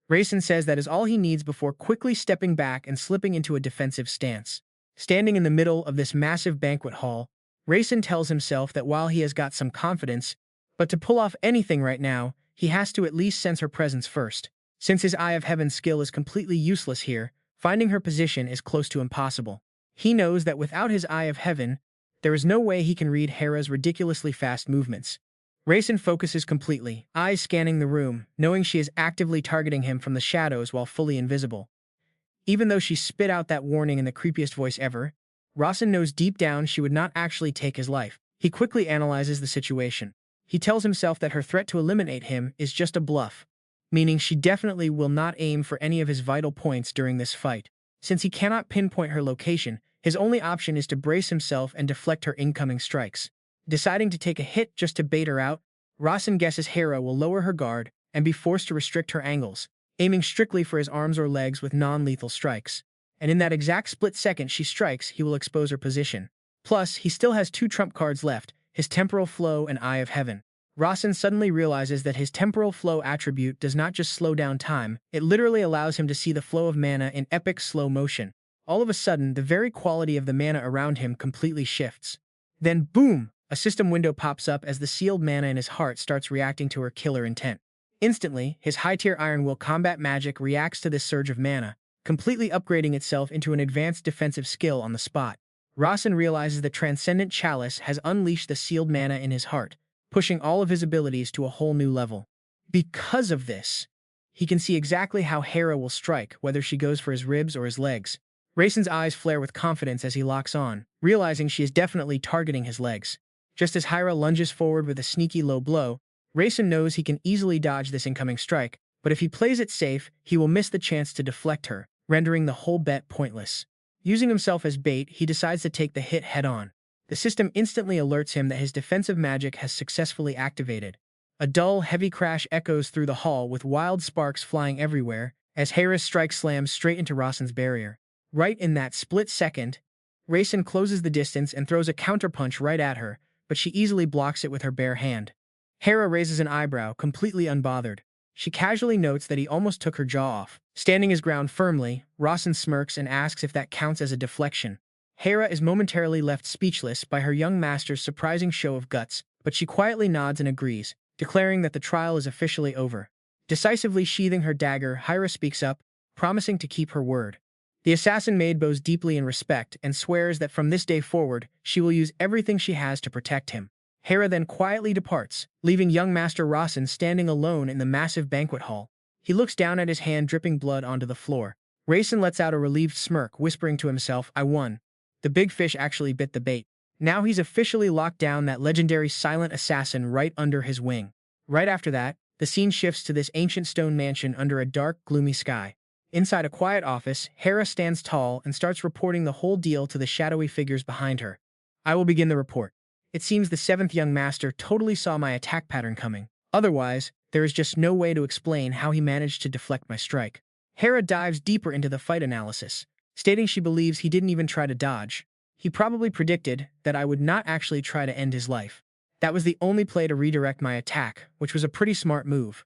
Rasen says that is all he needs before quickly stepping back and slipping into a defensive stance. Standing in the middle of this massive banquet hall, Rasen tells himself that while he has got some confidence, but to pull off anything right now, he has to at least sense her presence first. Since his Eye of Heaven skill is completely useless here, finding her position is close to impossible. He knows that without his Eye of Heaven, there is no way he can read Hera's ridiculously fast movements. Rasen focuses completely, eyes scanning the room, knowing she is actively targeting him from the shadows while fully invisible. Even though she spit out that warning in the creepiest voice ever, Rasen knows deep down she would not actually take his life. He quickly analyzes the situation. He tells himself that her threat to eliminate him is just a bluff, meaning she definitely will not aim for any of his vital points during this fight. Since he cannot pinpoint her location, his only option is to brace himself and deflect her incoming strikes. Deciding to take a hit just to bait her out, Rasen guesses Hera will lower her guard and be forced to restrict her angles, aiming strictly for his arms or legs with non-lethal strikes. And in that exact split second she strikes, he will expose her position. Plus, he still has two trump cards left, his Temporal Flow and Eye of Heaven. Rasen suddenly realizes that his Temporal Flow attribute does not just slow down time, it literally allows him to see the flow of mana in epic slow motion. All of a sudden, the very quality of the mana around him completely shifts. Then boom! A system window pops up as the sealed mana in his heart starts reacting to her killer intent. Instantly, his high-tier Iron Will combat magic reacts to this surge of mana, completely upgrading itself into an advanced defensive skill on the spot. Rasen realizes the Transcendent Chalice has unleashed the sealed mana in his heart, pushing all of his abilities to a whole new level. Because of this, he can see exactly how Hera will strike, whether she goes for his ribs or his legs. Rasen's eyes flare with confidence as he locks on, realizing she is definitely targeting his legs. Just as Hera lunges forward with a sneaky low blow, Rasen knows he can easily dodge this incoming strike, but if he plays it safe, he will miss the chance to deflect her, rendering the whole bet pointless. Using himself as bait, he decides to take the hit head-on. The system instantly alerts him that his defensive magic has successfully activated. A dull, heavy crash echoes through the hall with wild sparks flying everywhere as Hera's strike slams straight into Rasen's barrier. Right in that split second, Rasen closes the distance and throws a counterpunch right at her, but she easily blocks it with her bare hand. Hera raises an eyebrow, completely unbothered. She casually notes that he almost took her jaw off. Standing his ground firmly, Rasen smirks and asks if that counts as a deflection. Hera is momentarily left speechless by her young master's surprising show of guts, but she quietly nods and agrees, declaring that the trial is officially over. Decisively sheathing her dagger, Hera speaks up, promising to keep her word. The assassin maid bows deeply in respect and swears that from this day forward, she will use everything she has to protect him. Hera then quietly departs, leaving young Master Rasen standing alone in the massive banquet hall. He looks down at his hand dripping blood onto the floor. Rasen lets out a relieved smirk, whispering to himself, "I won. The big fish actually bit the bait." Now he's officially locked down that legendary silent assassin right under his wing. Right after that, the scene shifts to this ancient stone mansion under a dark, gloomy sky. Inside a quiet office, Hera stands tall and starts reporting the whole deal to the shadowy figures behind her. "I will begin the report. It seems the seventh young master totally saw my attack pattern coming. Otherwise, there is just no way to explain how he managed to deflect my strike." Hera dives deeper into the fight analysis, stating she believes he didn't even try to dodge. "He probably predicted that I would not actually try to end his life. That was the only play to redirect my attack, which was a pretty smart move.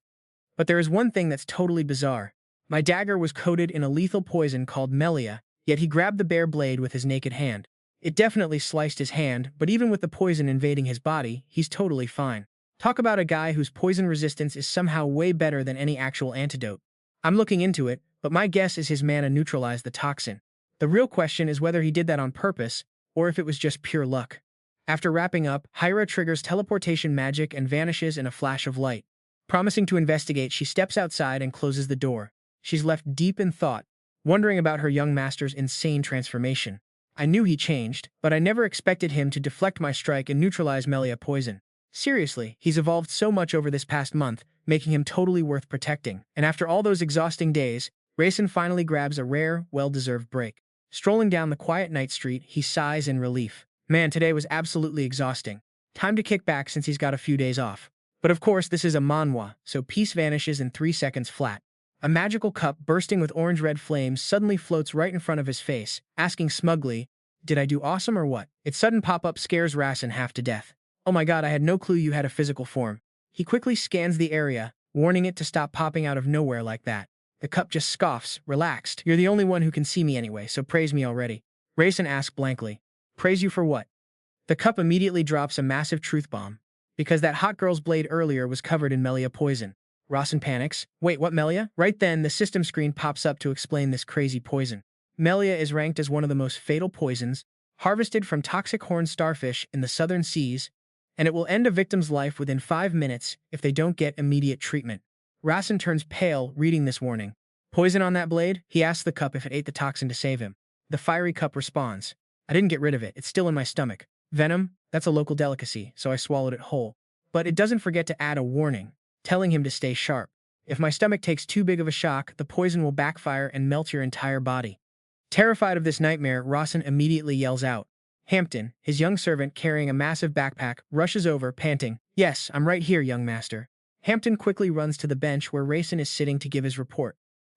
But there is one thing that's totally bizarre. My dagger was coated in a lethal poison called Melia, yet he grabbed the bare blade with his naked hand. It definitely sliced his hand, but even with the poison invading his body, he's totally fine. Talk about a guy whose poison resistance is somehow way better than any actual antidote. I'm looking into it, but my guess is his mana neutralized the toxin. The real question is whether he did that on purpose, or if it was just pure luck." After wrapping up, Hera triggers teleportation magic and vanishes in a flash of light. Promising to investigate, she steps outside and closes the door. She's left deep in thought, wondering about her young master's insane transformation. "I knew he changed, but I never expected him to deflect my strike and neutralize Melia poison. Seriously, he's evolved so much over this past month, making him totally worth protecting." And after all those exhausting days, Rasen finally grabs a rare, well-deserved break. Strolling down the quiet night street, he sighs in relief. Man, today was absolutely exhausting. Time to kick back since he's got a few days off. But of course, this is a manhwa, so peace vanishes in 3 seconds flat. A magical cup bursting with orange-red flames suddenly floats right in front of his face, asking smugly, "Did I do awesome or what?" Its sudden pop-up scares Rasen half to death. "Oh my god, I had no clue you had a physical form." He quickly scans the area, warning it to stop popping out of nowhere like that. The cup just scoffs, relaxed. "You're the only one who can see me anyway, so praise me already." Rasen asks blankly, "Praise you for what?" The cup immediately drops a massive truth bomb. Because that hot girl's blade earlier was covered in Melia poison. Rasen panics. "Wait, what Melia?" Right then, the system screen pops up to explain this crazy poison. Melia is ranked as one of the most fatal poisons, harvested from toxic horned starfish in the southern seas, and it will end a victim's life within 5 minutes if they don't get immediate treatment. Rasen turns pale reading this warning. "Poison on that blade?" He asks the cup if it ate the toxin to save him. The fiery cup responds, "I didn't get rid of it, it's still in my stomach. Venom? That's a local delicacy, so I swallowed it whole." But it doesn't forget to add a warning, telling him to stay sharp. "If my stomach takes too big of a shock, the poison will backfire and melt your entire body." Terrified of this nightmare, Rasen immediately yells out. Hampton, his young servant carrying a massive backpack, rushes over, panting, "Yes, I'm right here, young master." Hampton quickly runs to the bench where Rasen is sitting to give his report.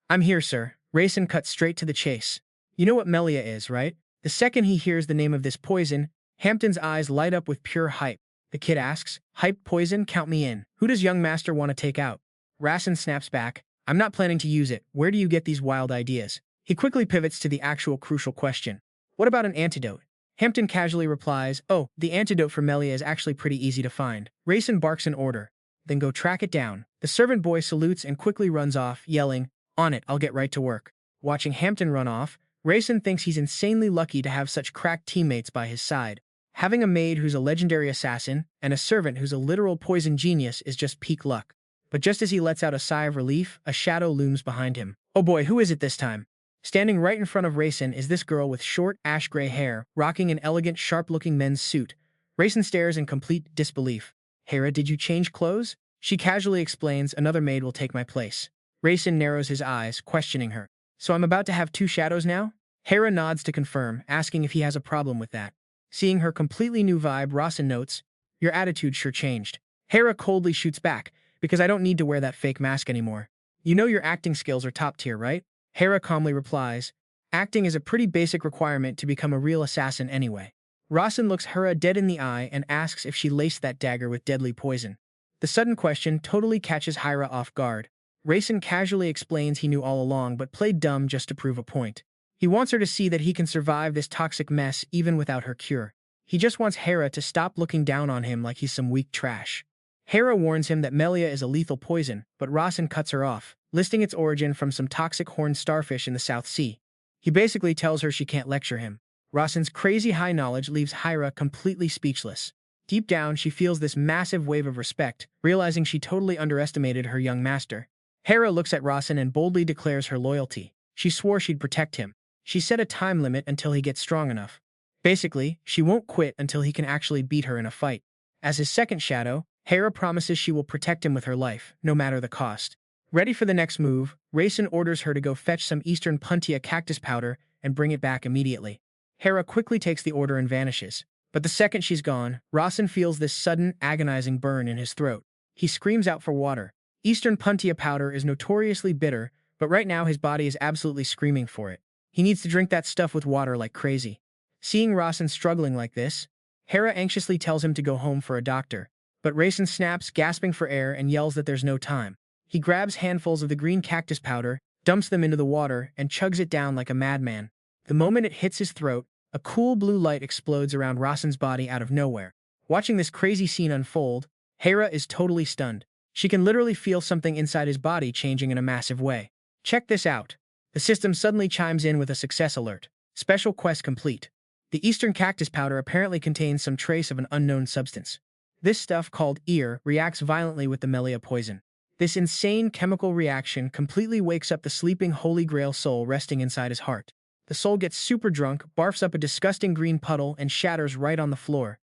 "I'm here, sir." Rasen cuts straight to the chase. "You know what Melia is, right?" The second he hears the name of this poison, Hampton's eyes light up with pure hype. The kid asks, "Hype poison? Count me in. Who does young master want to take out?" Rasen snaps back, "I'm not planning to use it. Where do you get these wild ideas?" He quickly pivots to the actual crucial question. "What about an antidote?" Hampton casually replies, "Oh, the antidote for Melia is actually pretty easy to find." Rasen barks an order. "Then go track it down." The servant boy salutes and quickly runs off, yelling, "On it, I'll get right to work." Watching Hampton run off, Rasen thinks he's insanely lucky to have such crack teammates by his side. Having a maid who's a legendary assassin and a servant who's a literal poison genius is just peak luck. But just as he lets out a sigh of relief, a shadow looms behind him. Oh boy, who is it this time? Standing right in front of Rasen is this girl with short, ash-gray hair, rocking an elegant, sharp-looking men's suit. Rasen stares in complete disbelief. "Hera, did you change clothes?" She casually explains, "Another maid will take my place." Rasen narrows his eyes, questioning her. "So I'm about to have 2 shadows now?" Hera nods to confirm, asking if he has a problem with that. Seeing her completely new vibe, Rasen notes, "Your attitude sure changed." Hera coldly shoots back, "Because I don't need to wear that fake mask anymore. You know your acting skills are top tier, right?" Hera calmly replies, Acting is a pretty basic requirement to become a real assassin anyway. Rasen looks Hera dead in the eye and asks if she laced that dagger with deadly poison. The sudden question totally catches Hera off guard. Rasen casually explains he knew all along but played dumb just to prove a point. He wants her to see that he can survive this toxic mess even without her cure. He just wants Hera to stop looking down on him like he's some weak trash. Hera warns him that Melia is a lethal poison, but Rasen cuts her off, listing its origin from some toxic horned starfish in the South Sea. He basically tells her she can't lecture him. Rasen's crazy high knowledge leaves Hera completely speechless. Deep down, she feels this massive wave of respect, realizing she totally underestimated her young master. Hera looks at Rasen and boldly declares her loyalty. She swore she'd protect him. She set a time limit until he gets strong enough. Basically, she won't quit until he can actually beat her in a fight. As his second shadow, Hera promises she will protect him with her life, no matter the cost. Ready for the next move, Rasen orders her to go fetch some Eastern Puntia cactus powder and bring it back immediately. Hera quickly takes the order and vanishes. But the second she's gone, Rasen feels this sudden, agonizing burn in his throat. He screams out for water. Eastern Puntia powder is notoriously bitter, but right now his body is absolutely screaming for it. He needs to drink that stuff with water like crazy. Seeing Rasen struggling like this, Hera anxiously tells him to go home for a doctor. But Rasen snaps, gasping for air, and yells that there's no time. He grabs handfuls of the green cactus powder, dumps them into the water, and chugs it down like a madman. The moment it hits his throat, a cool blue light explodes around Rasen's body out of nowhere. Watching this crazy scene unfold, Hera is totally stunned. She can literally feel something inside his body changing in a massive way. Check this out. The system suddenly chimes in with a success alert. Special quest complete. The Eastern cactus powder apparently contains some trace of an unknown substance. This stuff, called ear, reacts violently with the Melia poison. This insane chemical reaction completely wakes up the sleeping Holy Grail soul resting inside his heart. The soul gets super drunk, barfs up a disgusting green puddle, and shatters right on the floor.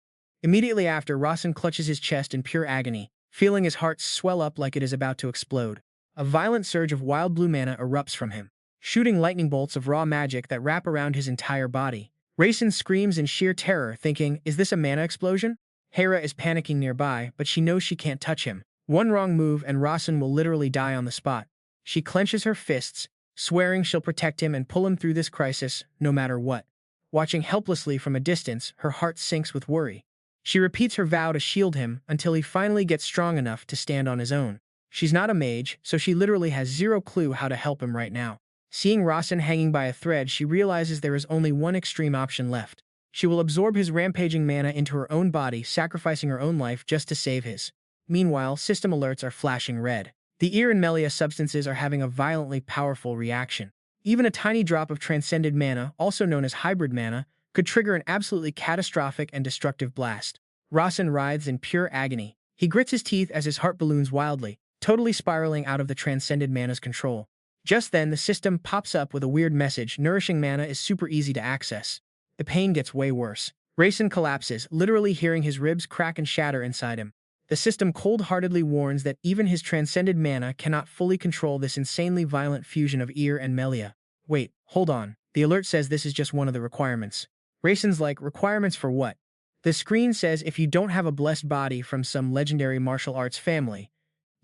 Immediately after, Rasen clutches his chest in pure agony, feeling his heart swell up like it is about to explode. A violent surge of wild blue mana erupts from him, shooting lightning bolts of raw magic that wrap around his entire body. Rasen screams in sheer terror, thinking, is this a mana explosion? Hera is panicking nearby, but she knows she can't touch him. One wrong move and Rasen will literally die on the spot. She clenches her fists, swearing she'll protect him and pull him through this crisis, no matter what. Watching helplessly from a distance, her heart sinks with worry. She repeats her vow to shield him until he finally gets strong enough to stand on his own. She's not a mage, so she literally has zero clue how to help him right now. Seeing Rasen hanging by a thread, she realizes there is only one extreme option left. She will absorb his rampaging mana into her own body, sacrificing her own life just to save his. Meanwhile, system alerts are flashing red. The ear and Melia substances are having a violently powerful reaction. Even a tiny drop of transcended mana, also known as hybrid mana, could trigger an absolutely catastrophic and destructive blast. Rasen writhes in pure agony. He grits his teeth as his heart balloons wildly, totally spiraling out of the transcended mana's control. Just then, the system pops up with a weird message: nourishing mana is super easy to access. The pain gets way worse. Rasen collapses, literally hearing his ribs crack and shatter inside him. The system cold-heartedly warns that even his transcended mana cannot fully control this insanely violent fusion of ear and Melia. Wait, hold on. The alert says this is just one of the requirements. Rasen's like, requirements for what? The screen says if you don't have a blessed body from some legendary martial arts family,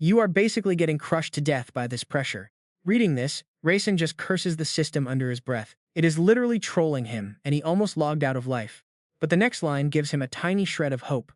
you are basically getting crushed to death by this pressure. Reading this, Rasen just curses the system under his breath. It is literally trolling him, and he almost logged out of life. But the next line gives him a tiny shred of hope.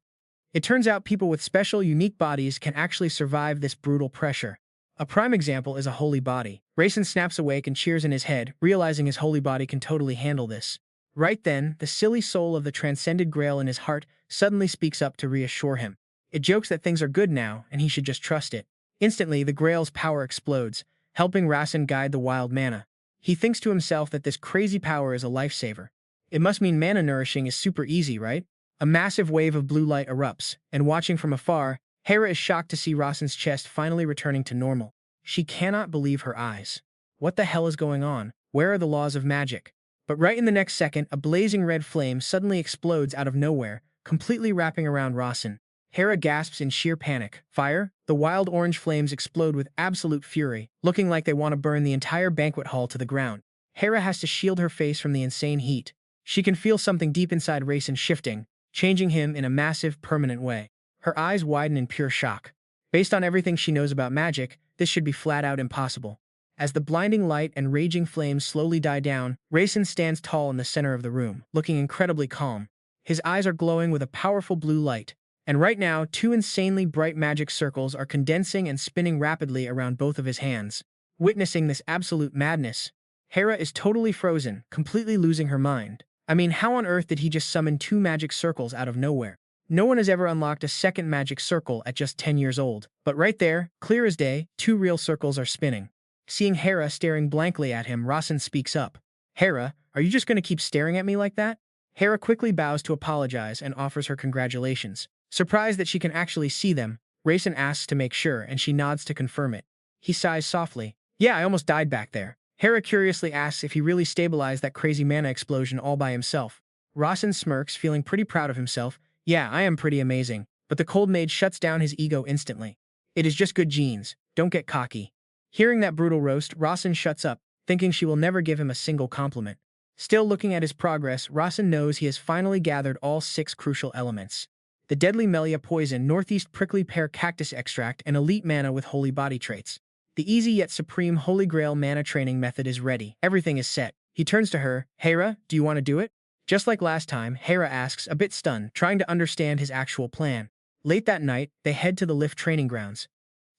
It turns out people with special, unique bodies can actually survive this brutal pressure. A prime example is a holy body. Rasen snaps awake and cheers in his head, realizing his holy body can totally handle this. Right then, the silly soul of the transcended grail in his heart suddenly speaks up to reassure him. It jokes that things are good now, and he should just trust it. Instantly, the grail's power explodes, helping Rasen guide the wild mana. He thinks to himself that this crazy power is a lifesaver. It must mean mana nourishing is super easy, right? A massive wave of blue light erupts, and watching from afar, Hera is shocked to see Rasen's chest finally returning to normal. She cannot believe her eyes. What the hell is going on? Where are the laws of magic? But right in the next second, a blazing red flame suddenly explodes out of nowhere, completely wrapping around Rasen. Hera gasps in sheer panic. Fire? The wild orange flames explode with absolute fury, looking like they want to burn the entire banquet hall to the ground. Hera has to shield her face from the insane heat. She can feel something deep inside Rasen shifting, changing him in a massive, permanent way. Her eyes widen in pure shock. Based on everything she knows about magic, this should be flat out impossible. As the blinding light and raging flames slowly die down, Rasen stands tall in the center of the room, looking incredibly calm. His eyes are glowing with a powerful blue light, and right now, two insanely bright magic circles are condensing and spinning rapidly around both of his hands. Witnessing this absolute madness, Hera is totally frozen, completely losing her mind. I mean, how on earth did he just summon two magic circles out of nowhere? No one has ever unlocked a second magic circle at just 10 years old. But right there, clear as day, two real circles are spinning. Seeing Hera staring blankly at him, Rasen speaks up. Hera, are you just going to keep staring at me like that? Hera quickly bows to apologize and offers her congratulations. Surprised that she can actually see them, Rasen asks to make sure and she nods to confirm it. He sighs softly. Yeah, I almost died back there. Hera curiously asks if he really stabilized that crazy mana explosion all by himself. Rasen smirks, feeling pretty proud of himself. Yeah, I am pretty amazing. But the cold mage shuts down his ego instantly. It is just good genes. Don't get cocky. Hearing that brutal roast, Rasen shuts up, thinking she will never give him a single compliment. Still looking at his progress, Rasen knows he has finally gathered all 6 crucial elements. The deadly Melia poison, northeast prickly pear cactus extract, and elite mana with holy body traits. The easy yet supreme Holy Grail mana training method is ready. Everything is set. He turns to her. Hera, do you want to do it? Just like last time, Hera asks, a bit stunned, trying to understand his actual plan. Late that night, they head to the lift training grounds.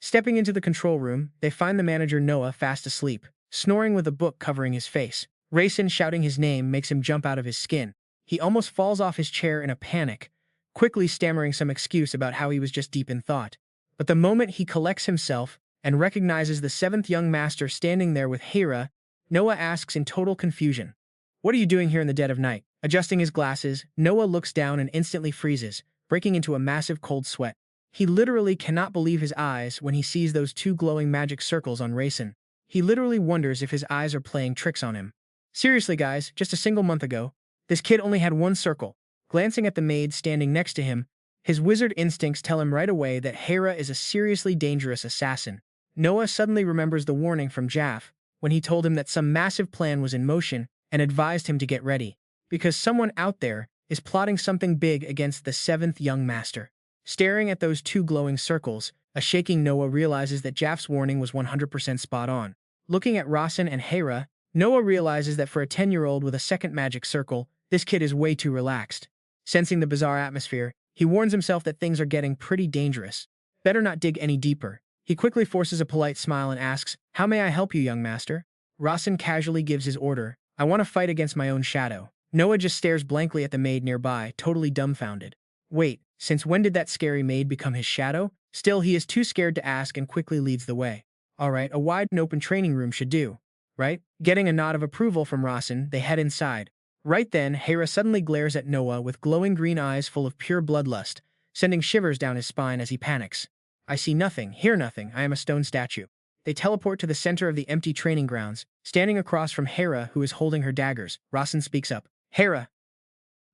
Stepping into the control room, they find the manager Noah fast asleep, snoring with a book covering his face. Rasen shouting his name makes him jump out of his skin. He almost falls off his chair in a panic, quickly stammering some excuse about how he was just deep in thought. But the moment he collects himself and recognizes the 7th young master standing there with Hera, Noah asks in total confusion, "What are you doing here in the dead of night?" Adjusting his glasses, Noah looks down and instantly freezes, breaking into a massive cold sweat. He literally cannot believe his eyes when he sees those 2 glowing magic circles on Rasen. He literally wonders if his eyes are playing tricks on him. Seriously guys, just a single month ago, this kid only had 1 circle. Glancing at the maid standing next to him, his wizard instincts tell him right away that Hera is a seriously dangerous assassin. Noah suddenly remembers the warning from Jaff when he told him that some massive plan was in motion and advised him to get ready, because someone out there is plotting something big against the 7th young master. Staring at those 2 glowing circles, a shaking Noah realizes that Jaff's warning was 100% spot on. Looking at Rasen and Hera, Noah realizes that for a 10-year-old with a second magic circle, this kid is way too relaxed. Sensing the bizarre atmosphere, he warns himself that things are getting pretty dangerous. Better not dig any deeper. He quickly forces a polite smile and asks, "How may I help you, young master?" Rasen casually gives his order, "I want to fight against my own shadow." Noah just stares blankly at the maid nearby, totally dumbfounded. Wait, since when did that scary maid become his shadow? Still, he is too scared to ask and quickly leads the way. Alright, a wide and open training room should do, right? Getting a nod of approval from Rasen, they head inside. Right then, Hera suddenly glares at Noah with glowing green eyes full of pure bloodlust, sending shivers down his spine as he panics. "I see nothing, hear nothing, I am a stone statue." They teleport to the center of the empty training grounds, standing across from Hera who is holding her daggers. Rasen speaks up. "Hera,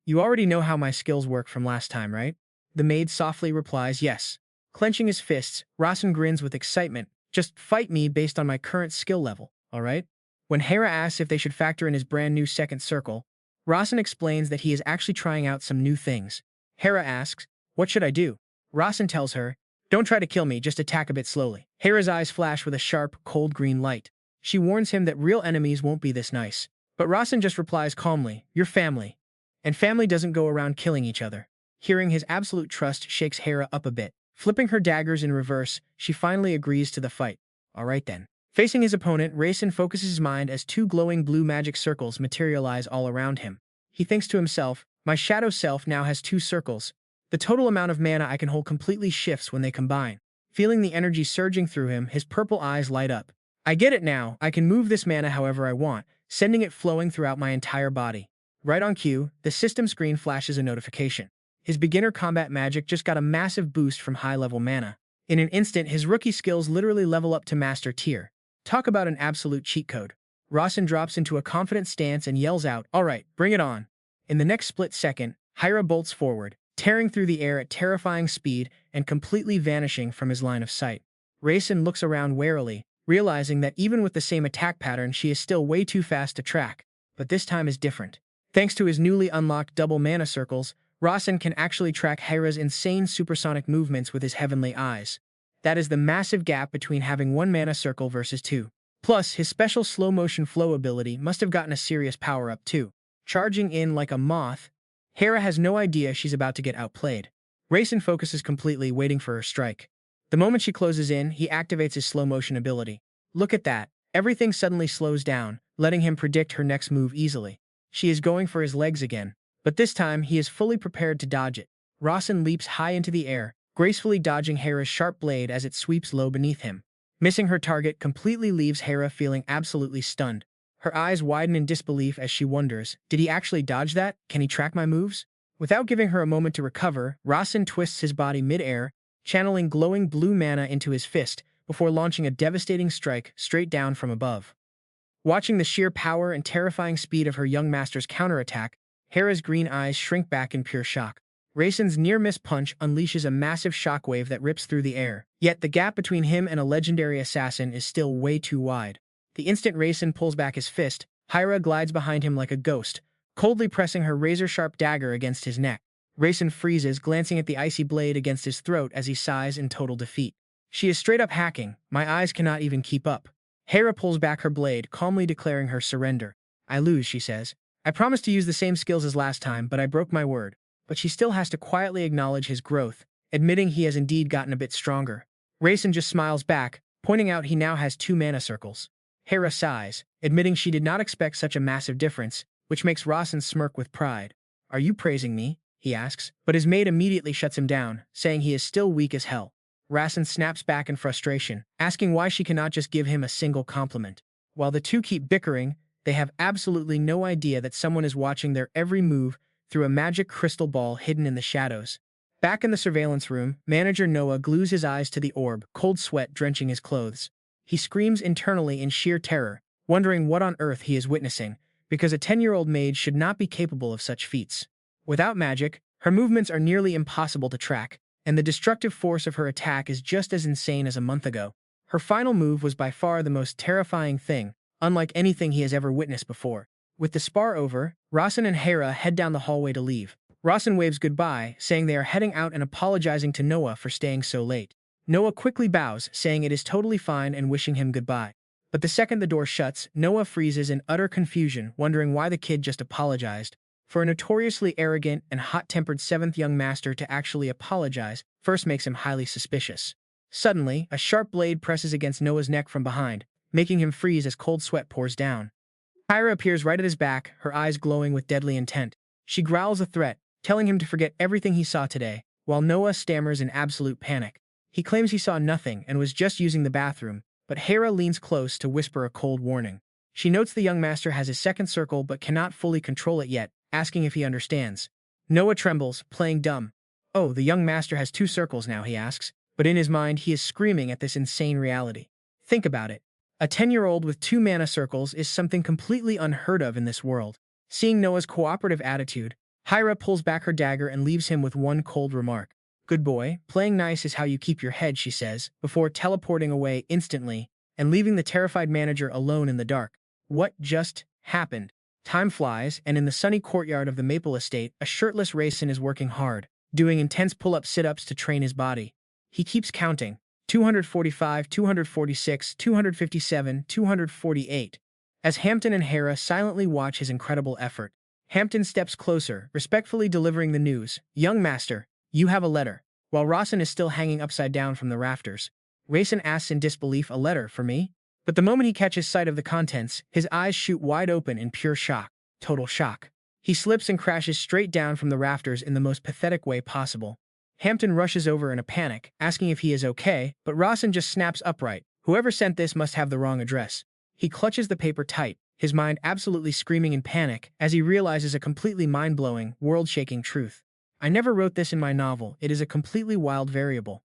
you already know how my skills work from last time, right?" The maid softly replies, "Yes." Clenching his fists, Rasen grins with excitement. "Just fight me based on my current skill level, alright?" When Hera asks if they should factor in his brand new second circle, Rasen explains that he is actually trying out some new things. Hera asks, "What should I do?" Rasen tells her, "Don't try to kill me, just attack a bit slowly." Hera's eyes flash with a sharp, cold green light. She warns him that real enemies won't be this nice. But Rasen just replies calmly, "You're family. And family doesn't go around killing each other." Hearing his absolute trust shakes Hera up a bit. Flipping her daggers in reverse, she finally agrees to the fight. Alright then. Facing his opponent, Rasen focuses his mind as 2 glowing blue magic circles materialize all around him. He thinks to himself, "My shadow self now has 2 circles. The total amount of mana I can hold completely shifts when they combine." Feeling the energy surging through him, his purple eyes light up. "I get it now, I can move this mana however I want, sending it flowing throughout my entire body." Right on cue, the system screen flashes a notification. His beginner combat magic just got a massive boost from high-level mana. In an instant, his rookie skills literally level up to master tier. Talk about an absolute cheat code. Rasen drops into a confident stance and yells out, "Alright, bring it on." In the next split second, Hera bolts forward, tearing through the air at terrifying speed and completely vanishing from his line of sight. Rasen looks around warily, realizing that even with the same attack pattern, she is still way too fast to track. But this time is different. Thanks to his newly unlocked double mana circles, Rasen can actually track Hera's insane supersonic movements with his heavenly eyes. That is the massive gap between having 1 mana circle versus 2. Plus, his special slow-motion flow ability must have gotten a serious power-up too. Charging in like a moth, Hera has no idea she's about to get outplayed. Rasen focuses completely, waiting for her strike. The moment she closes in, he activates his slow-motion ability. Look at that. Everything suddenly slows down, letting him predict her next move easily. She is going for his legs again, but this time he is fully prepared to dodge it. Rasen leaps high into the air, gracefully dodging Hera's sharp blade as it sweeps low beneath him. Missing her target completely leaves Hera feeling absolutely stunned. Her eyes widen in disbelief as she wonders, did he actually dodge that? Can he track my moves? Without giving her a moment to recover, Rasen twists his body mid-air, channeling glowing blue mana into his fist before launching a devastating strike straight down from above. Watching the sheer power and terrifying speed of her young master's counterattack, Hera's green eyes shrink back in pure shock. Rasen's near-miss punch unleashes a massive shockwave that rips through the air, yet the gap between him and a legendary assassin is still way too wide. The instant Rasen pulls back his fist, Hera glides behind him like a ghost, coldly pressing her razor-sharp dagger against his neck. Rasen freezes, glancing at the icy blade against his throat as he sighs in total defeat. She is straight up hacking. My eyes cannot even keep up. Hera pulls back her blade, calmly declaring her surrender. I lose, she says. I promised to use the same skills as last time, but I broke my word. But she still has to quietly acknowledge his growth, admitting he has indeed gotten a bit stronger. Rasen just smiles back, pointing out he now has 2 mana circles. Hera sighs, admitting she did not expect such a massive difference, which makes Rasen smirk with pride. Are you praising me? He asks, but his mate immediately shuts him down, saying he is still weak as hell. Rasen snaps back in frustration, asking why she cannot just give him a single compliment. While the two keep bickering, they have absolutely no idea that someone is watching their every move through a magic crystal ball hidden in the shadows. Back in the surveillance room, Manager Noah glues his eyes to the orb, cold sweat drenching his clothes. He screams internally in sheer terror, wondering what on earth he is witnessing, because a 10-year-old mage should not be capable of such feats. Without magic, her movements are nearly impossible to track, and the destructive force of her attack is just as insane as a month ago. Her final move was by far the most terrifying thing, unlike anything he has ever witnessed before. With the spar over, Rasen and Hera head down the hallway to leave. Rasen waves goodbye, saying they are heading out and apologizing to Noah for staying so late. Noah quickly bows, saying it is totally fine and wishing him goodbye. But the second the door shuts, Noah freezes in utter confusion, wondering why the kid just apologized. For a notoriously arrogant and hot-tempered 7th young master to actually apologize first makes him highly suspicious. Suddenly, a sharp blade presses against Noah's neck from behind, making him freeze as cold sweat pours down. Hera appears right at his back, her eyes glowing with deadly intent. She growls a threat, telling him to forget everything he saw today, while Noah stammers in absolute panic. He claims he saw nothing and was just using the bathroom, but Hera leans close to whisper a cold warning. She notes the young master has his second circle but cannot fully control it yet, asking if he understands. Noah trembles, playing dumb. Oh, the young master has 2 circles now, he asks, but in his mind he is screaming at this insane reality. Think about it. A 10-year-old with 2 mana circles is something completely unheard of in this world. Seeing Noah's cooperative attitude, Hera pulls back her dagger and leaves him with one cold remark. Good boy, playing nice is how you keep your head, she says, before teleporting away instantly and leaving the terrified manager alone in the dark. What just happened? Time flies, and in the sunny courtyard of the Maple Estate, a shirtless Rasen is working hard, doing intense pull-up sit-ups to train his body. He keeps counting. 245, 246, 257, 248. As Hampton and Hera silently watch his incredible effort, Hampton steps closer, respectfully delivering the news. Young master, you have a letter. While Rasen is still hanging upside down from the rafters, Rasen asks in disbelief, a letter for me? But the moment he catches sight of the contents, his eyes shoot wide open in pure shock. Total shock. He slips and crashes straight down from the rafters in the most pathetic way possible. Hampton rushes over in a panic, asking if he is okay, but Rasen just snaps upright. Whoever sent this must have the wrong address. He clutches the paper tight, his mind absolutely screaming in panic as he realizes a completely mind-blowing, world-shaking truth. I never wrote this in my novel. It is a completely wild variable.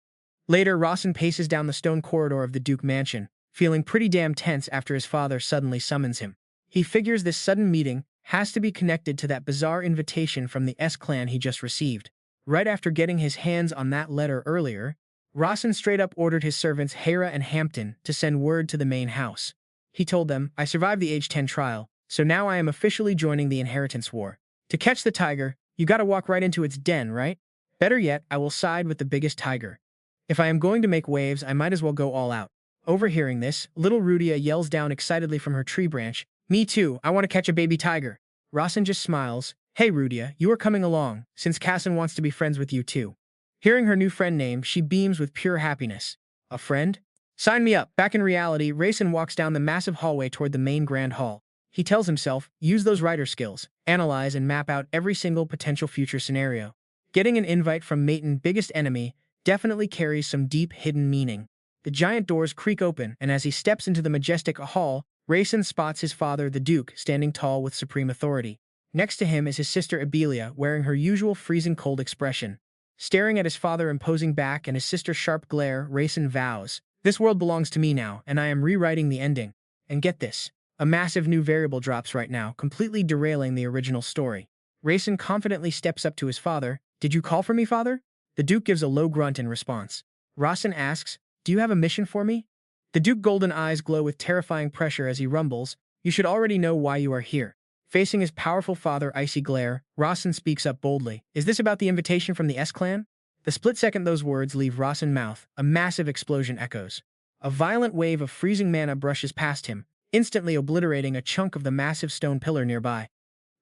Later, Rasen paces down the stone corridor of the Duke mansion, feeling pretty damn tense after his father suddenly summons him. He figures this sudden meeting has to be connected to that bizarre invitation from the S-Clan he just received. Right after getting his hands on that letter earlier, Rasen straight up ordered his servants Hera and Hampton to send word to the main house. He told them, I survived the age 10 trial, so now I am officially joining the inheritance war. To catch the tiger, you gotta walk right into its den, right? Better yet, I will side with the biggest tiger. If I am going to make waves, I might as well go all out. Overhearing this, little Rudia yells down excitedly from her tree branch, "Me too, I want to catch a baby tiger." Rasen just smiles. "Hey Rudia, you are coming along, since Cassin wants to be friends with you too." Hearing her new friend name, she beams with pure happiness. A friend? Sign me up. Back in reality, Rasen walks down the massive hallway toward the main grand hall. He tells himself, use those writer skills, analyze and map out every single potential future scenario. Getting an invite from Mayton, biggest enemy, definitely carries some deep hidden meaning. The giant doors creak open, and as he steps into the majestic hall, Rasen spots his father, the Duke, standing tall with supreme authority. Next to him is his sister Abelia, wearing her usual freezing cold expression. Staring at his father imposing back and his sister's sharp glare, Rasen vows, "This world belongs to me now, and I am rewriting the ending." And get this, a massive new variable drops right now, completely derailing the original story. Rasen confidently steps up to his father. "Did you call for me, father?" The Duke gives a low grunt in response. Rasen asks, "Do you have a mission for me?" The Duke's golden eyes glow with terrifying pressure as he rumbles, "You should already know why you are here." Facing his powerful father icy glare, Rasen speaks up boldly. "Is this about the invitation from the S-Clan?" The split second those words leave Rasen's mouth, a massive explosion echoes. A violent wave of freezing mana brushes past him, instantly obliterating a chunk of the massive stone pillar nearby.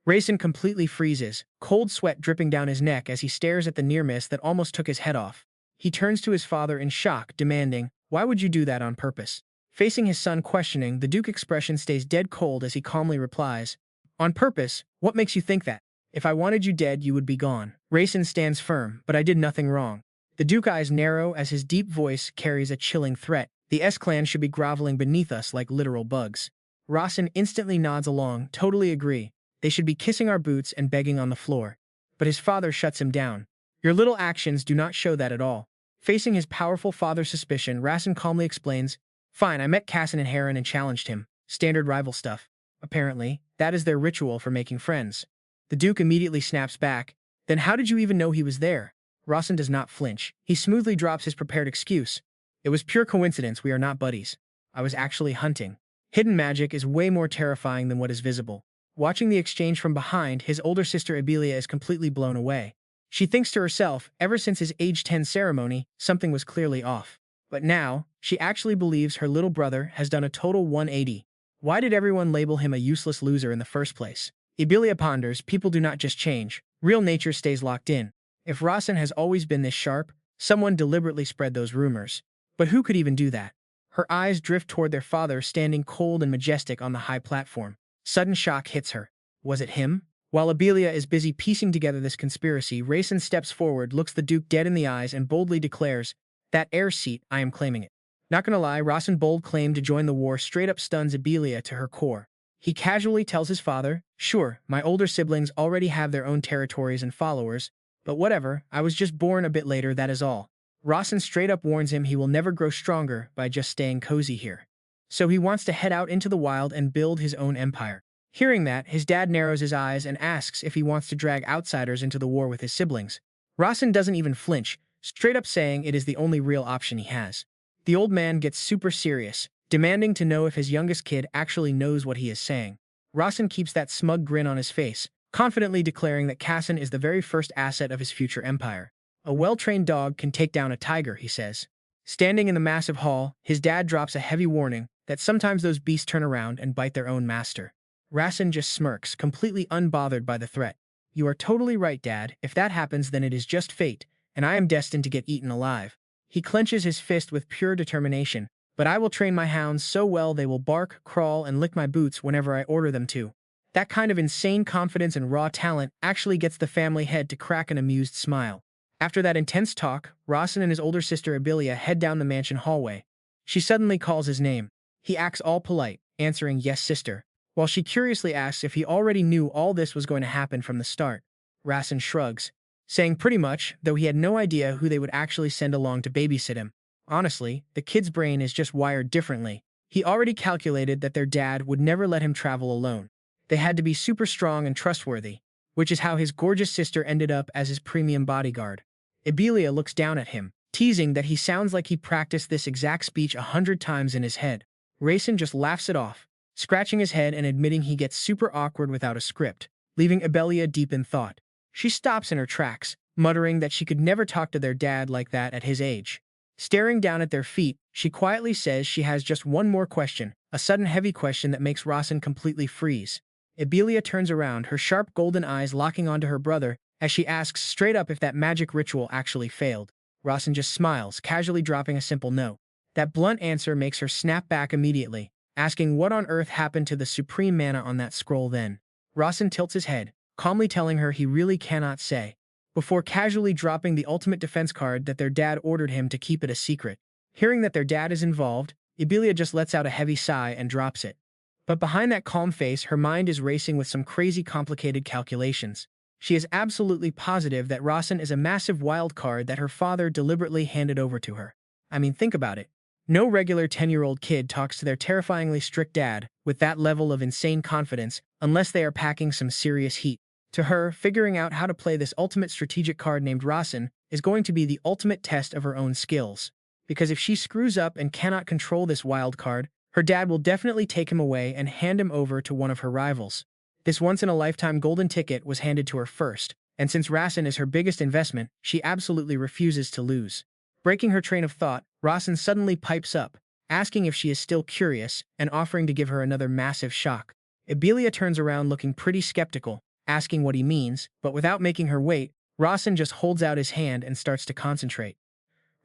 Rasen completely freezes, cold sweat dripping down his neck as he stares at the near miss that almost took his head off. He turns to his father in shock, demanding, "Why would you do that on purpose?" Facing his son questioning, the Duke's expression stays dead cold as he calmly replies, "On purpose? What makes you think that? If I wanted you dead, you would be gone." Rasen stands firm, "But I did nothing wrong." The Duke's eyes narrow as his deep voice carries a chilling threat. "The S-Clan should be groveling beneath us like literal bugs." Rasen instantly nods along, "Totally agree. They should be kissing our boots and begging on the floor." But his father shuts him down. "Your little actions do not show that at all." Facing his powerful father's suspicion, Rasen calmly explains, "Fine, I met Cassin and Heron and challenged him. Standard rival stuff. Apparently, that is their ritual for making friends." The Duke immediately snaps back, "Then how did you even know he was there?" Rasen does not flinch. He smoothly drops his prepared excuse. "It was pure coincidence, we are not buddies. I was actually hunting." Hidden magic is way more terrifying than what is visible. Watching the exchange from behind, his older sister Abelia is completely blown away. She thinks to herself, ever since his age 10 ceremony, something was clearly off. But now, she actually believes her little brother has done a total 180. Why did everyone label him a useless loser in the first place? Abelia ponders, people do not just change. Real nature stays locked in. If Rasen has always been this sharp, someone deliberately spread those rumors. But who could even do that? Her eyes drift toward their father standing cold and majestic on the high platform. Sudden shock hits her. Was it him? While Abelia is busy piecing together this conspiracy, Rasen steps forward, looks the Duke dead in the eyes, and boldly declares, "That heir seat, I am claiming it." Not gonna lie, Rasen's bold claim to join the war straight up stuns Abelia to her core. He casually tells his father, "Sure, my older siblings already have their own territories and followers, but whatever, I was just born a bit later, that is all." Rasen straight up warns him he will never grow stronger by just staying cozy here. So he wants to head out into the wild and build his own empire. Hearing that, his dad narrows his eyes and asks if he wants to drag outsiders into the war with his siblings. Rasen doesn't even flinch, straight up saying it is the only real option he has. The old man gets super serious, demanding to know if his youngest kid actually knows what he is saying. Rasen keeps that smug grin on his face, confidently declaring that Cassin is the very first asset of his future empire. "A well-trained dog can take down a tiger," he says. Standing in the massive hall, his dad drops a heavy warning that sometimes those beasts turn around and bite their own master. Rasen just smirks, completely unbothered by the threat. "You are totally right, Dad. If that happens, then it is just fate, and I am destined to get eaten alive." He clenches his fist with pure determination. "But I will train my hounds so well they will bark, crawl, and lick my boots whenever I order them to." That kind of insane confidence and raw talent actually gets the family head to crack an amused smile. After that intense talk, Rasen and his older sister Abelia head down the mansion hallway. She suddenly calls his name. He acts all polite, answering, "Yes, sister," while she curiously asks if he already knew all this was going to happen from the start. Rasen shrugs, saying pretty much, though he had no idea who they would actually send along to babysit him. Honestly, the kid's brain is just wired differently. He already calculated that their dad would never let him travel alone. They had to be super strong and trustworthy, which is how his gorgeous sister ended up as his premium bodyguard. Abelia looks down at him, teasing that he sounds like he practiced this exact speech 100 times in his head. Rasen just laughs it off, scratching his head and admitting he gets super awkward without a script, leaving Abelia deep in thought. She stops in her tracks, muttering that she could never talk to their dad like that at his age. Staring down at their feet, she quietly says she has just one more question, a sudden heavy question that makes Rasen completely freeze. Ibelia turns around, her sharp golden eyes locking onto her brother, as she asks straight up if that magic ritual actually failed. Rasen just smiles, casually dropping a simple no. That blunt answer makes her snap back immediately, asking what on earth happened to the supreme mana on that scroll then. Rasen tilts his head, calmly telling her he really cannot say, before casually dropping the ultimate defense card that their dad ordered him to keep it a secret. Hearing that their dad is involved, Ibelia just lets out a heavy sigh and drops it. But behind that calm face, her mind is racing with some crazy complicated calculations. She is absolutely positive that Rasen is a massive wild card that her father deliberately handed over to her. I mean, think about it. No regular 10-year-old kid talks to their terrifyingly strict dad with that level of insane confidence unless they are packing some serious heat. To her, figuring out how to play this ultimate strategic card named Rasen is going to be the ultimate test of her own skills. Because if she screws up and cannot control this wild card, her dad will definitely take him away and hand him over to one of her rivals. This once-in-a-lifetime golden ticket was handed to her first, and since Rasen is her biggest investment, she absolutely refuses to lose. Breaking her train of thought, Rasen suddenly pipes up, asking if she is still curious and offering to give her another massive shock. Ibelia turns around looking pretty skeptical, asking what he means, but without making her wait, Rasen just holds out his hand and starts to concentrate.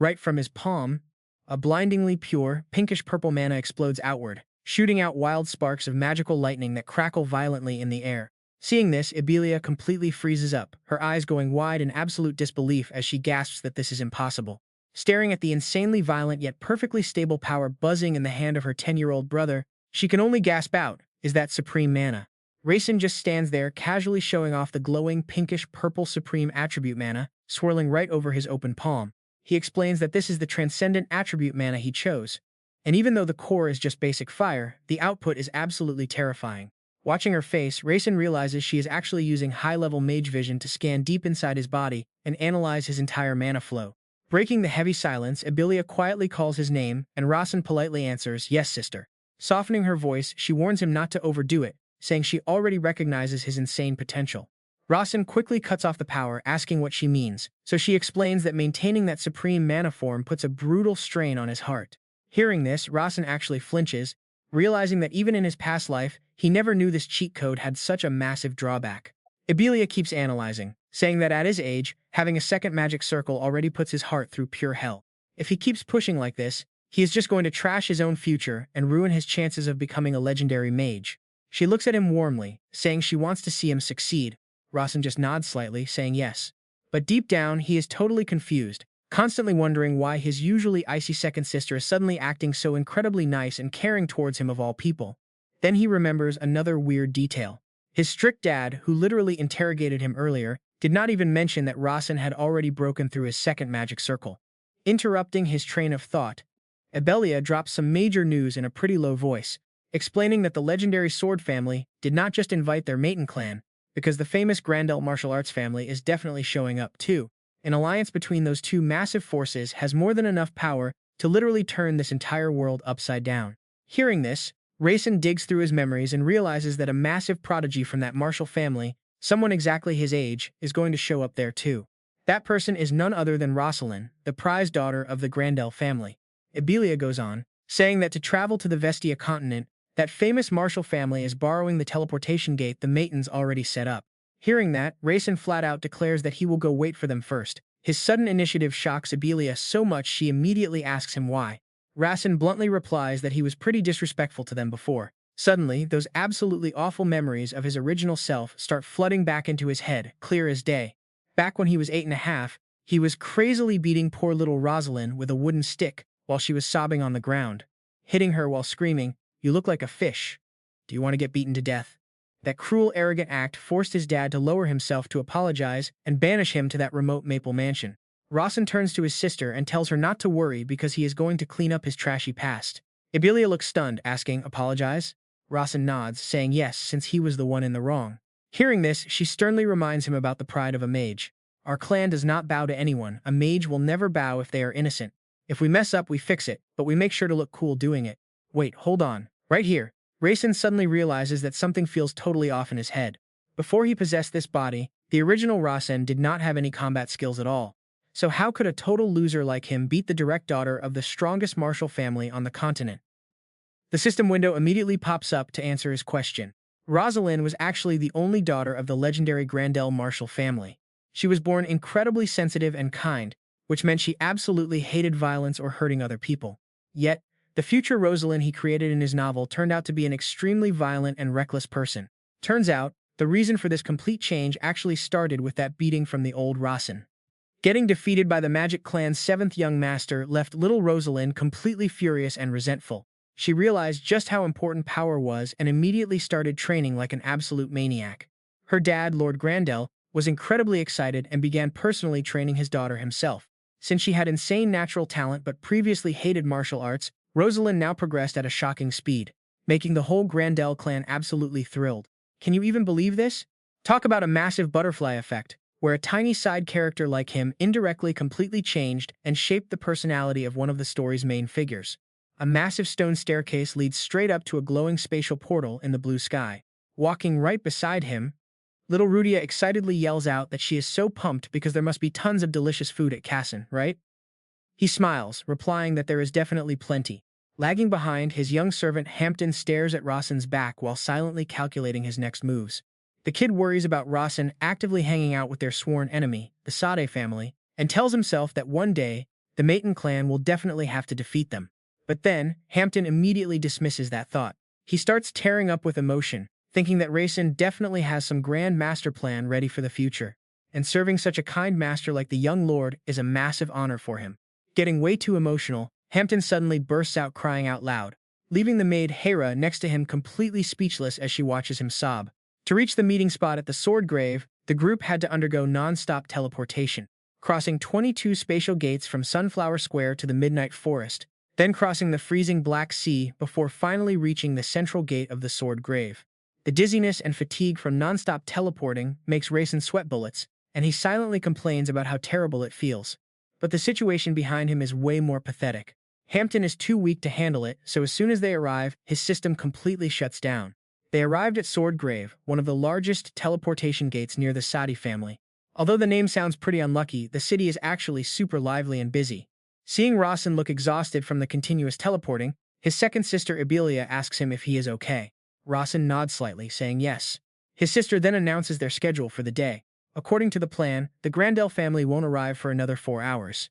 Right from his palm, a blindingly pure, pinkish-purple mana explodes outward, shooting out wild sparks of magical lightning that crackle violently in the air. Seeing this, Ibelia completely freezes up, her eyes going wide in absolute disbelief as she gasps that this is impossible. Staring at the insanely violent yet perfectly stable power buzzing in the hand of her 10-year-old brother, she can only gasp out, "Is that supreme mana?" Rasen just stands there, casually showing off the glowing pinkish-purple supreme attribute mana, swirling right over his open palm. He explains that this is the transcendent attribute mana he chose. And even though the core is just basic fire, the output is absolutely terrifying. Watching her face, Rasen realizes she is actually using high-level mage vision to scan deep inside his body and analyze his entire mana flow. Breaking the heavy silence, Ibelia quietly calls his name, and Rasen politely answers, "Yes, sister." Softening her voice, she warns him not to overdo it, saying she already recognizes his insane potential. Rasen quickly cuts off the power, asking what she means, so she explains that maintaining that supreme mana form puts a brutal strain on his heart. Hearing this, Rasen actually flinches, realizing that even in his past life, he never knew this cheat code had such a massive drawback. Ibelia keeps analyzing, saying that at his age, having a second magic circle already puts his heart through pure hell. If he keeps pushing like this, he is just going to trash his own future and ruin his chances of becoming a legendary mage. She looks at him warmly, saying she wants to see him succeed. Rasen just nods slightly, saying yes. But deep down, he is totally confused, constantly wondering why his usually icy second sister is suddenly acting so incredibly nice and caring towards him of all people. Then he remembers another weird detail. His strict dad, who literally interrogated him earlier, did not even mention that Rasen had already broken through his second magic circle. Interrupting his train of thought, Ibelia drops some major news in a pretty low voice, explaining that the legendary sword family did not just invite their Mayton clan, because the famous Grandel martial arts family is definitely showing up too. An alliance between those two massive forces has more than enough power to literally turn this entire world upside down. Hearing this, Rasen digs through his memories and realizes that a massive prodigy from that martial family, someone exactly his age, is going to show up there too. That person is none other than Rosalind, the prized daughter of the Grandel family. Ibelia goes on, saying that to travel to the Vestia continent, that famous martial family is borrowing the teleportation gate the Maytons already set up. Hearing that, Rasen flat out declares that he will go wait for them first. His sudden initiative shocks Ibelia so much she immediately asks him why. Rasen bluntly replies that he was pretty disrespectful to them before. Suddenly, those absolutely awful memories of his original self start flooding back into his head, clear as day. Back when he was 8.5, he was crazily beating poor little Rosalind with a wooden stick while she was sobbing on the ground, hitting her while screaming, "You look like a fish. Do you want to get beaten to death?" That cruel, arrogant act forced his dad to lower himself to apologize and banish him to that remote maple mansion. Rasen turns to his sister and tells her not to worry because he is going to clean up his trashy past. Ibelia looks stunned, asking, "Apologize?" Rasen nods, saying yes, since he was the one in the wrong. Hearing this, she sternly reminds him about the pride of a mage. "Our clan does not bow to anyone. A mage will never bow if they are innocent. If we mess up, we fix it, but we make sure to look cool doing it." Wait, hold on. Right here, Rasen suddenly realizes that something feels totally off in his head. Before he possessed this body, the original Rasen did not have any combat skills at all. so how could a total loser like him beat the direct daughter of the strongest martial family on the continent? The system window immediately pops up to answer his question. Rosalind was actually the only daughter of the legendary Grandel martial family. She was born incredibly sensitive and kind, which meant she absolutely hated violence or hurting other people. Yet, the future Rosalind he created in his novel turned out to be an extremely violent and reckless person. Turns out, the reason for this complete change actually started with that beating from the old Rasen. Getting defeated by the Magic Clan's seventh young master left little Rosalind completely furious and resentful. She realized just how important power was and immediately started training like an absolute maniac. Her dad, Lord Grandel, was incredibly excited and began personally training his daughter himself. Since she had insane natural talent but previously hated martial arts, Rosalind now progressed at a shocking speed, making the whole Grandel clan absolutely thrilled. Can you even believe this? Talk about a massive butterfly effect, where a tiny side character like him indirectly completely changed and shaped the personality of one of the story's main figures. A massive stone staircase leads straight up to a glowing spatial portal in the blue sky. Walking right beside him, little Rudia excitedly yells out that she is so pumped because there must be tons of delicious food at Kassen, right? He smiles, replying that there is definitely plenty. Lagging behind, his young servant Hampton stares at Rasen's back while silently calculating his next moves. The kid worries about Rasen actively hanging out with their sworn enemy, the Sade family, and tells himself that one day, the Mayton clan will definitely have to defeat them. But then, Hampton immediately dismisses that thought. He starts tearing up with emotion, thinking that Rasen definitely has some grand master plan ready for the future. And serving such a kind master like the young lord is a massive honor for him. Getting way too emotional, Hampton suddenly bursts out crying out loud, leaving the maid Hera next to him completely speechless as she watches him sob. To reach the meeting spot at the Sword Grave, the group had to undergo non-stop teleportation, crossing 22 spatial gates from Sunflower Square to the Midnight Forest, then crossing the freezing Black Sea before finally reaching the central gate of the Sword Grave. The dizziness and fatigue from non-stop teleporting makes Rasen sweat bullets, and he silently complains about how terrible it feels. But the situation behind him is way more pathetic. Hampton is too weak to handle it, so as soon as they arrive, his system completely shuts down. They arrived at Sword Grave, one of the largest teleportation gates near the Sadi family. Although the name sounds pretty unlucky, the city is actually super lively and busy. Seeing Rasen look exhausted from the continuous teleporting, his second sister Ibelia asks him if he is okay. Rasen nods slightly, saying yes. His sister then announces their schedule for the day. According to the plan, the Grandel family won't arrive for another 4 hours.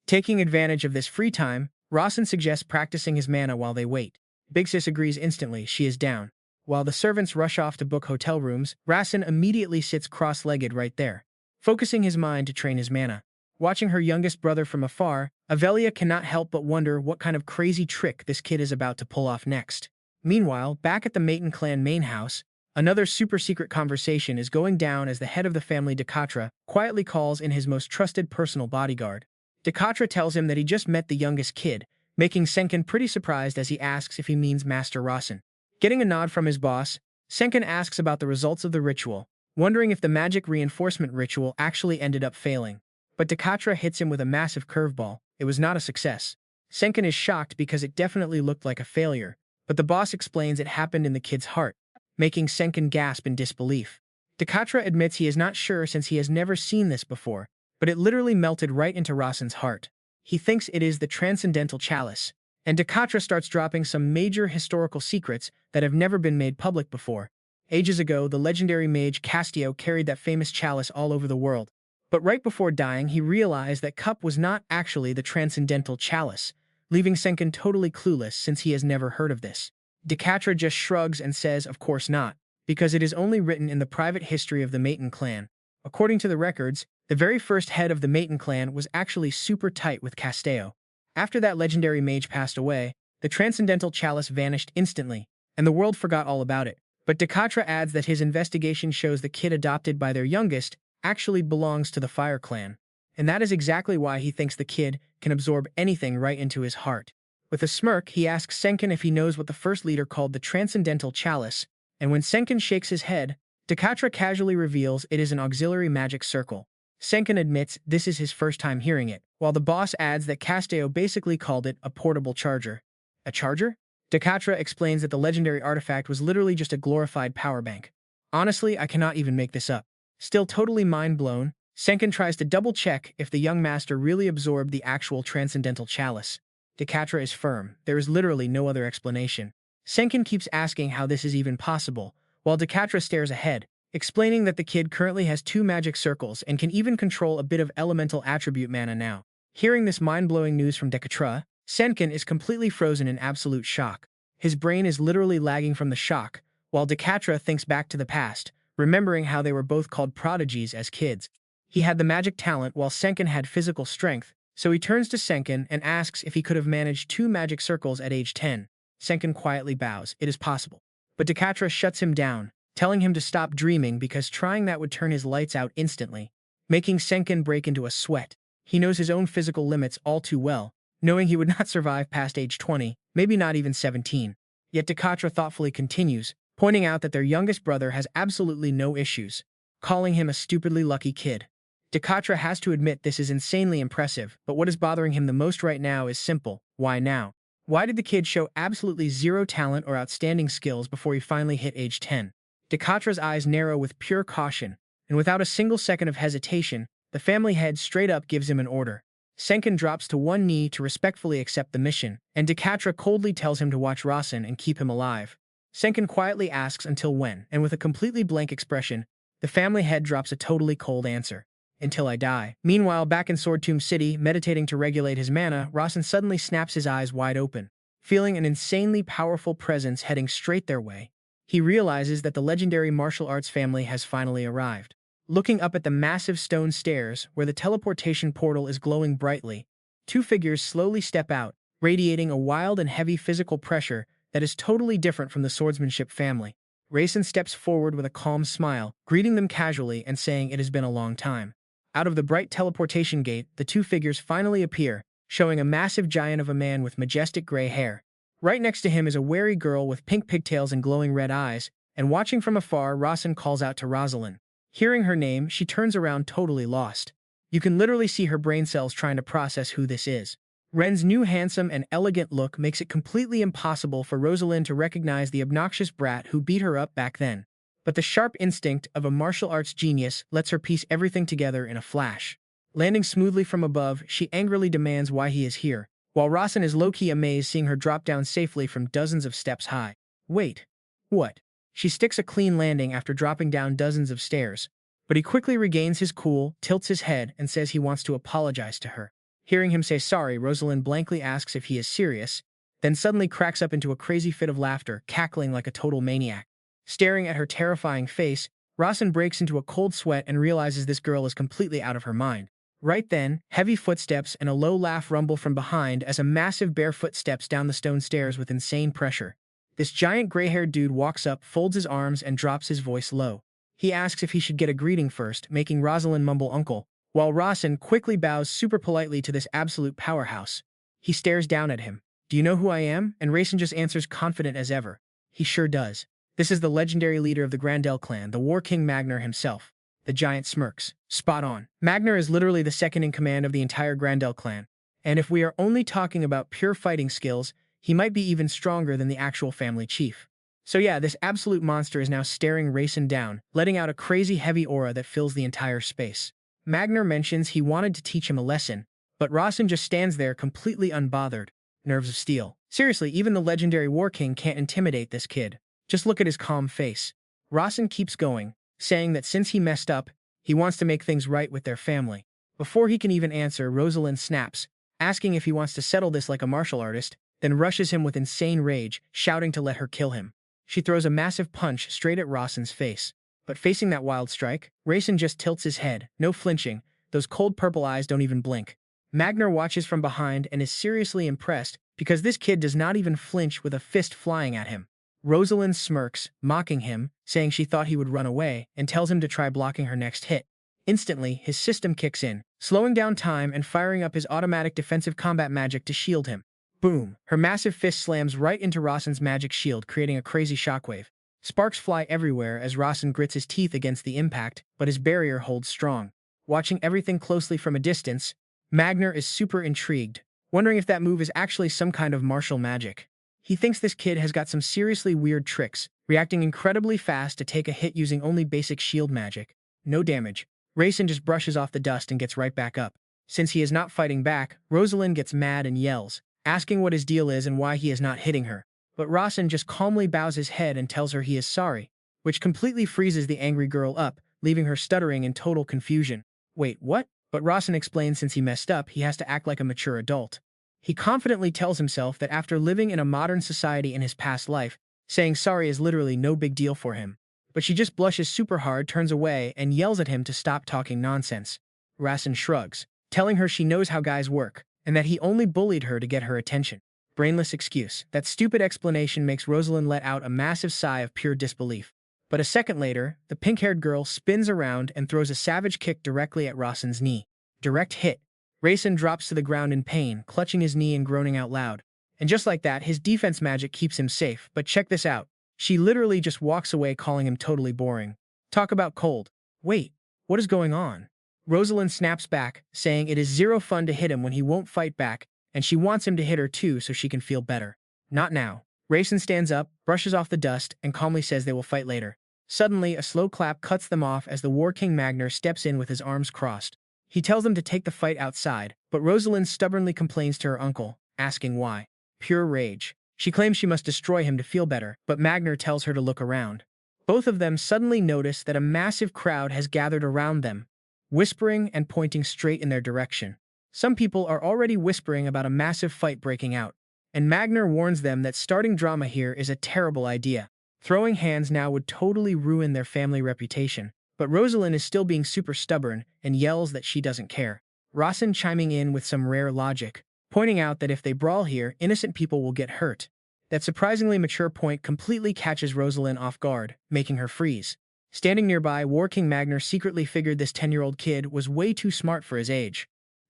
Taking advantage of this free time, Rasen suggests practicing his mana while they wait. Big Sis agrees instantly, she is down. While the servants rush off to book hotel rooms, Rasen immediately sits cross-legged right there, focusing his mind to train his mana. Watching her youngest brother from afar, Avelia cannot help but wonder what kind of crazy trick this kid is about to pull off next. Meanwhile, back at the Mayton clan main house, another super-secret conversation is going down as the head of the family, Dekatra, quietly calls in his most trusted personal bodyguard. Dekatra tells him that he just met the youngest kid, making Senkin pretty surprised as he asks if he means Master Rasen. Getting a nod from his boss, Senkin asks about the results of the ritual, wondering if the magic reinforcement ritual actually ended up failing. But Dekatra hits him with a massive curveball. It was not a success. Senkin is shocked because it definitely looked like a failure, but the boss explains it happened in the kid's heart, making Senkin gasp in disbelief. Dekatra admits he is not sure since he has never seen this before, but it literally melted right into Rasen's heart. He thinks it is the Transcendental Chalice, and Dekatra starts dropping some major historical secrets that have never been made public before. Ages ago, the legendary mage Castio carried that famous chalice all over the world. But right before dying, he realized that cup was not actually the Transcendental Chalice, leaving Senkin totally clueless since he has never heard of this. Dekatra just shrugs and says of course not, because it is only written in the private history of the Mayton clan. According to the records, the very first head of the Mayton clan was actually super tight with Casteo. After that legendary mage passed away, the Transcendental Chalice vanished instantly, and the world forgot all about it. But Dekatra adds that his investigation shows the kid adopted by their youngest actually belongs to the Fire Clan, and that is exactly why he thinks the kid can absorb anything right into his heart. With a smirk, he asks Senkin if he knows what the first leader called the Transcendental Chalice, and when Senkin shakes his head, Dekatra casually reveals it is an auxiliary magic circle. Senkin admits this is his first time hearing it, while the boss adds that Casteo basically called it a portable charger. A charger? Dekatra explains that the legendary artifact was literally just a glorified power bank. Honestly, I cannot even make this up. Still totally mind blown, Senkin tries to double-check if the young master really absorbed the actual transcendental chalice. Decatra is firm. There is literally no other explanation. Senkin keeps asking how this is even possible, while Decatra stares ahead, explaining that the kid currently has 2 magic circles and can even control a bit of elemental attribute mana now. Hearing this mind-blowing news from Decatra, Senkin is completely frozen in absolute shock. His brain is literally lagging from the shock, while Decatra thinks back to the past, remembering how they were both called prodigies as kids. He had the magic talent while Senkin had physical strength, so he turns to Senkin and asks if he could have managed 2 magic circles at age 10. Senkin quietly bows. It is possible. But Decatra shuts him down, telling him to stop dreaming because trying that would turn his lights out instantly, making Senkin break into a sweat. He knows his own physical limits all too well, knowing he would not survive past age 20, maybe not even 17. Yet Decatra thoughtfully continues, pointing out that their youngest brother has absolutely no issues, calling him a stupidly lucky kid. Decatra has to admit this is insanely impressive, but what is bothering him the most right now is simple. Why now? Why did the kid show absolutely zero talent or outstanding skills before he finally hit age 10? Decatra's eyes narrow with pure caution, and without a single second of hesitation, the family head straight up gives him an order. Senkin drops to one knee to respectfully accept the mission, and Decatra coldly tells him to watch Rasen and keep him alive. Senkin quietly asks until when, and with a completely blank expression, the family head drops a totally cold answer. Until I die. Meanwhile, back in Sword Tomb City, meditating to regulate his mana, Rasen suddenly snaps his eyes wide open. Feeling an insanely powerful presence heading straight their way, he realizes that the legendary martial arts family has finally arrived. Looking up at the massive stone stairs, where the teleportation portal is glowing brightly, 2 figures slowly step out, radiating a wild and heavy physical pressure that is totally different from the swordsmanship family. Rasen steps forward with a calm smile, greeting them casually and saying it has been a long time. Out of the bright teleportation gate, the 2 figures finally appear, showing a massive giant of a man with majestic gray hair. Right next to him is a wary girl with pink pigtails and glowing red eyes, and watching from afar, Rasen calls out to Rosalind. Hearing her name, she turns around totally lost. You can literally see her brain cells trying to process who this is. Ren's new handsome and elegant look makes it completely impossible for Rosalind to recognize the obnoxious brat who beat her up back then. But the sharp instinct of a martial arts genius lets her piece everything together in a flash. Landing smoothly from above, she angrily demands why he is here, while Rasen is low-key amazed seeing her drop down safely from dozens of steps high. Wait. What? She sticks a clean landing after dropping down dozens of stairs, but he quickly regains his cool, tilts his head, and says he wants to apologize to her. Hearing him say sorry, Rosalind blankly asks if he is serious, then suddenly cracks up into a crazy fit of laughter, cackling like a total maniac. Staring at her terrifying face, Rasen breaks into a cold sweat and realizes this girl is completely out of her mind. Right then, heavy footsteps and a low laugh rumble from behind as a massive barefoot steps down the stone stairs with insane pressure. This giant gray-haired dude walks up, folds his arms, and drops his voice low. He asks if he should get a greeting first, making Rosalind mumble uncle, while Rasen quickly bows super politely to this absolute powerhouse. He stares down at him. Do you know who I am? And Rasen just answers confident as ever. He sure does. This is the legendary leader of the Grandel clan, the War King Magnar himself. The giant smirks. Spot on. Magnar is literally the second in command of the entire Grandel clan. And if we are only talking about pure fighting skills, he might be even stronger than the actual family chief. So yeah, this absolute monster is now staring Rasen down, letting out a crazy heavy aura that fills the entire space. Magnar mentions he wanted to teach him a lesson, but Rasen just stands there completely unbothered. Nerves of steel. Seriously, even the legendary War King can't intimidate this kid. Just look at his calm face. Rasen keeps going, saying that since he messed up, he wants to make things right with their family. Before he can even answer, Rosalind snaps, asking if he wants to settle this like a martial artist, then rushes him with insane rage, shouting to let her kill him. She throws a massive punch straight at Rasen's face. But facing that wild strike, Rasen just tilts his head, no flinching, those cold purple eyes don't even blink. Magnar watches from behind and is seriously impressed because this kid does not even flinch with a fist flying at him. Rosalind smirks, mocking him, saying she thought he would run away, and tells him to try blocking her next hit. Instantly, his system kicks in, slowing down time and firing up his automatic defensive combat magic to shield him. Boom! Her massive fist slams right into Rasen's magic shield, creating a crazy shockwave. Sparks fly everywhere as Rasen grits his teeth against the impact, but his barrier holds strong. Watching everything closely from a distance, Magnar is super intrigued, wondering if that move is actually some kind of martial magic. He thinks this kid has got some seriously weird tricks, reacting incredibly fast to take a hit using only basic shield magic. No damage. Rasen just brushes off the dust and gets right back up. Since he is not fighting back, Rosalind gets mad and yells, asking what his deal is and why he is not hitting her. But Rasen just calmly bows his head and tells her he is sorry, which completely freezes the angry girl up, leaving her stuttering in total confusion. Wait, what? But Rasen explains since he messed up, he has to act like a mature adult. He confidently tells himself that after living in a modern society in his past life, saying sorry is literally no big deal for him. But she just blushes super hard, turns away, and yells at him to stop talking nonsense. Rasen shrugs, telling her she knows how guys work, and that he only bullied her to get her attention. Brainless excuse. That stupid explanation makes Rosalind let out a massive sigh of pure disbelief. But a second later, the pink-haired girl spins around and throws a savage kick directly at Rasen's knee. Direct hit. Rasen drops to the ground in pain, clutching his knee and groaning out loud. And just like that, his defense magic keeps him safe. But check this out. She literally just walks away, calling him totally boring. Talk about cold. Wait, what is going on? Rosalind snaps back, saying it is zero fun to hit him when he won't fight back, and she wants him to hit her too so she can feel better. Not now. Rasen stands up, brushes off the dust, and calmly says they will fight later. Suddenly, a slow clap cuts them off as the War King Magner steps in with his arms crossed. He tells them to take the fight outside, but Rosalind stubbornly complains to her uncle, asking why. Pure rage. She claims she must destroy him to feel better, but Magner tells her to look around. Both of them suddenly notice that a massive crowd has gathered around them, whispering and pointing straight in their direction. Some people are already whispering about a massive fight breaking out, and Magner warns them that starting drama here is a terrible idea. Throwing hands now would totally ruin their family reputation, but Rosalind is still being super stubborn and yells that she doesn't care. Rasen chiming in with some rare logic, pointing out that if they brawl here, innocent people will get hurt. That surprisingly mature point completely catches Rosalind off guard, making her freeze. Standing nearby, War King Magner secretly figured this 10-year-old kid was way too smart for his age.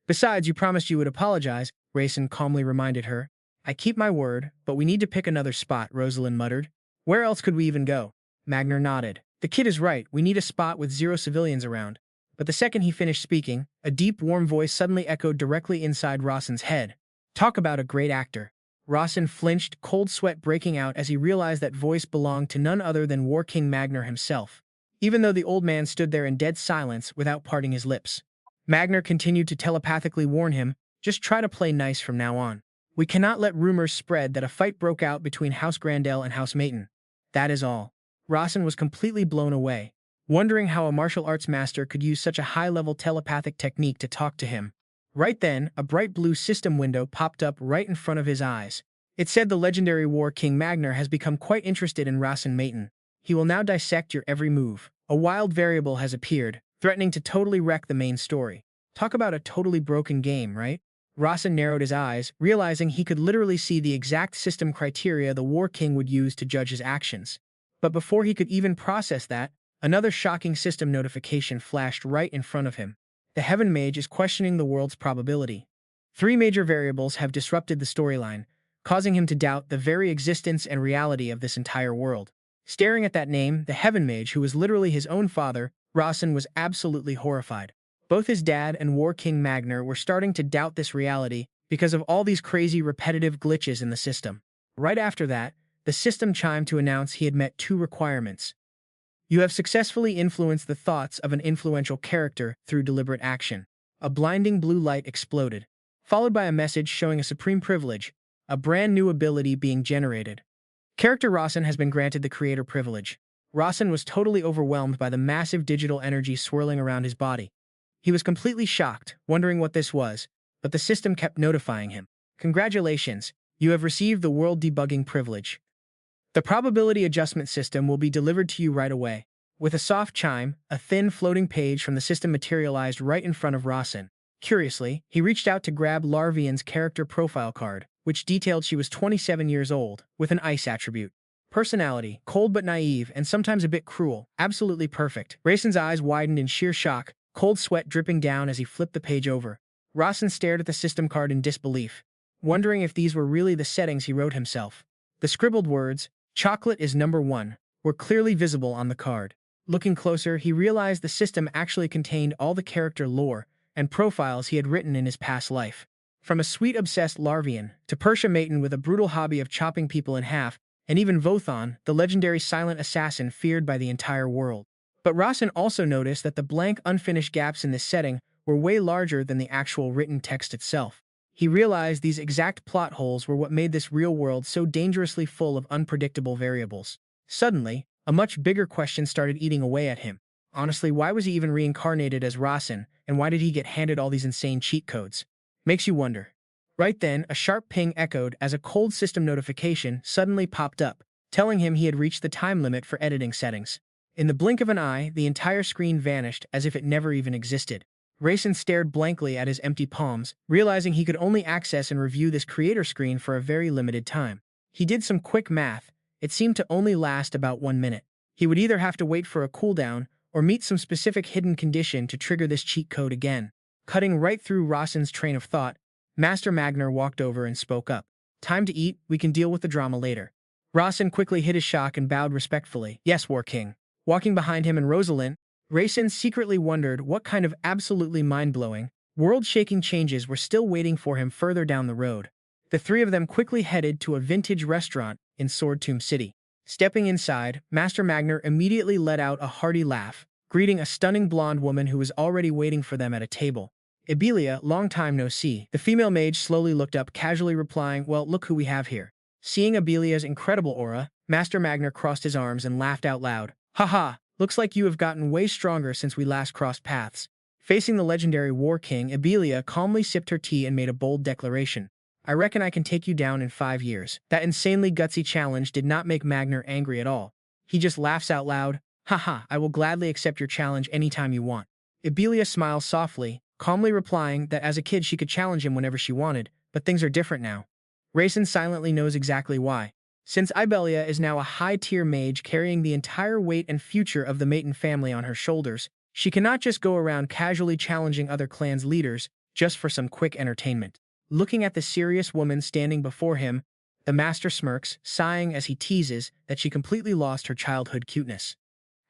Besides, you promised you would apologize, Rasen calmly reminded her. I keep my word, but we need to pick another spot, Rosalind muttered. Where else could we even go? Magner nodded. The kid is right, we need a spot with zero civilians around. But the second he finished speaking, a deep, warm voice suddenly echoed directly inside Rasen's head. Talk about a great actor. Rasen flinched, cold sweat breaking out as he realized that voice belonged to none other than War King Magner himself, even though the old man stood there in dead silence without parting his lips. Magner continued to telepathically warn him, just try to play nice from now on. We cannot let rumors spread that a fight broke out between House Grandel and House Mayton. That is all. Rasen was completely blown away, wondering how a martial arts master could use such a high-level telepathic technique to talk to him. Right then, a bright blue system window popped up right in front of his eyes. It said the legendary War King Magner has become quite interested in Rasen Mayton. He will now dissect your every move. A wild variable has appeared, threatening to totally wreck the main story. Talk about a totally broken game, right? Rasen narrowed his eyes, realizing he could literally see the exact system criteria the War King would use to judge his actions. But before he could even process that, another shocking system notification flashed right in front of him. The Heaven Mage is questioning the world's probability. 3 major variables have disrupted the storyline, causing him to doubt the very existence and reality of this entire world. Staring at that name, the Heaven Mage, who was literally his own father, Rasen was absolutely horrified. Both his dad and War King Magner were starting to doubt this reality because of all these crazy repetitive glitches in the system. Right after that, the system chimed to announce he had met 2 requirements. You have successfully influenced the thoughts of an influential character through deliberate action. A blinding blue light exploded, followed by a message showing a supreme privilege, a brand new ability being generated. Character Rasen has been granted the creator privilege. Rasen was totally overwhelmed by the massive digital energy swirling around his body. He was completely shocked, wondering what this was, but the system kept notifying him. Congratulations, you have received the world debugging privilege. The probability adjustment system will be delivered to you right away. With a soft chime, a thin floating page from the system materialized right in front of Rasen. Curiously, he reached out to grab Larvian's character profile card, which detailed she was 27 years old, with an ice attribute. Personality, cold but naive and sometimes a bit cruel, absolutely perfect. Rasen's eyes widened in sheer shock, cold sweat dripping down as he flipped the page over. Rasen stared at the system card in disbelief, wondering if these were really the settings he wrote himself. The scribbled words, "Chocolate is number 1, were clearly visible on the card. Looking closer, he realized the system actually contained all the character lore and profiles he had written in his past life. From a sweet-obsessed Larvian, to Persia Mayton with a brutal hobby of chopping people in half, and even Vothon, the legendary silent assassin feared by the entire world. But Rasen also noticed that the blank, unfinished gaps in this setting were way larger than the actual written text itself. He realized these exact plot holes were what made this real world so dangerously full of unpredictable variables. Suddenly, a much bigger question started eating away at him. Honestly, why was he even reincarnated as Rasen, and why did he get handed all these insane cheat codes? Makes you wonder. Right then, a sharp ping echoed as a cold system notification suddenly popped up, telling him he had reached the time limit for editing settings. In the blink of an eye, the entire screen vanished as if it never even existed. Rasen stared blankly at his empty palms, realizing he could only access and review this creator screen for a very limited time. He did some quick math. It seemed to only last about 1 minute. He would either have to wait for a cooldown or meet some specific hidden condition to trigger this cheat code again. Cutting right through Rasen's train of thought, Master Magner walked over and spoke up. "Time to eat, we can deal with the drama later." Rasen quickly hid his shock and bowed respectfully. "Yes, War King." Walking behind him and Rosalind, Rasen secretly wondered what kind of absolutely mind-blowing, world-shaking changes were still waiting for him further down the road. The three of them quickly headed to a vintage restaurant in Sword Tomb City. Stepping inside, Master Magner immediately let out a hearty laugh, greeting a stunning blonde woman who was already waiting for them at a table. "Ibelia, long time no see." The female mage slowly looked up, casually replying, "Well, look who we have here." Seeing Ibelia's incredible aura, Master Magner crossed his arms and laughed out loud. "Haha, looks like you have gotten way stronger since we last crossed paths." Facing the legendary War King, Ibelia calmly sipped her tea and made a bold declaration. "I reckon I can take you down in 5 years." That insanely gutsy challenge did not make Magner angry at all. He just laughs out loud. "Haha, I will gladly accept your challenge anytime you want." Ibelia smiles softly, calmly replying that as a kid she could challenge him whenever she wanted, but things are different now. Rasen silently knows exactly why. Since Ibelia is now a high-tier mage carrying the entire weight and future of the Mayton family on her shoulders, she cannot just go around casually challenging other clans' leaders just for some quick entertainment. Looking at the serious woman standing before him, the master smirks, sighing as he teases that she completely lost her childhood cuteness.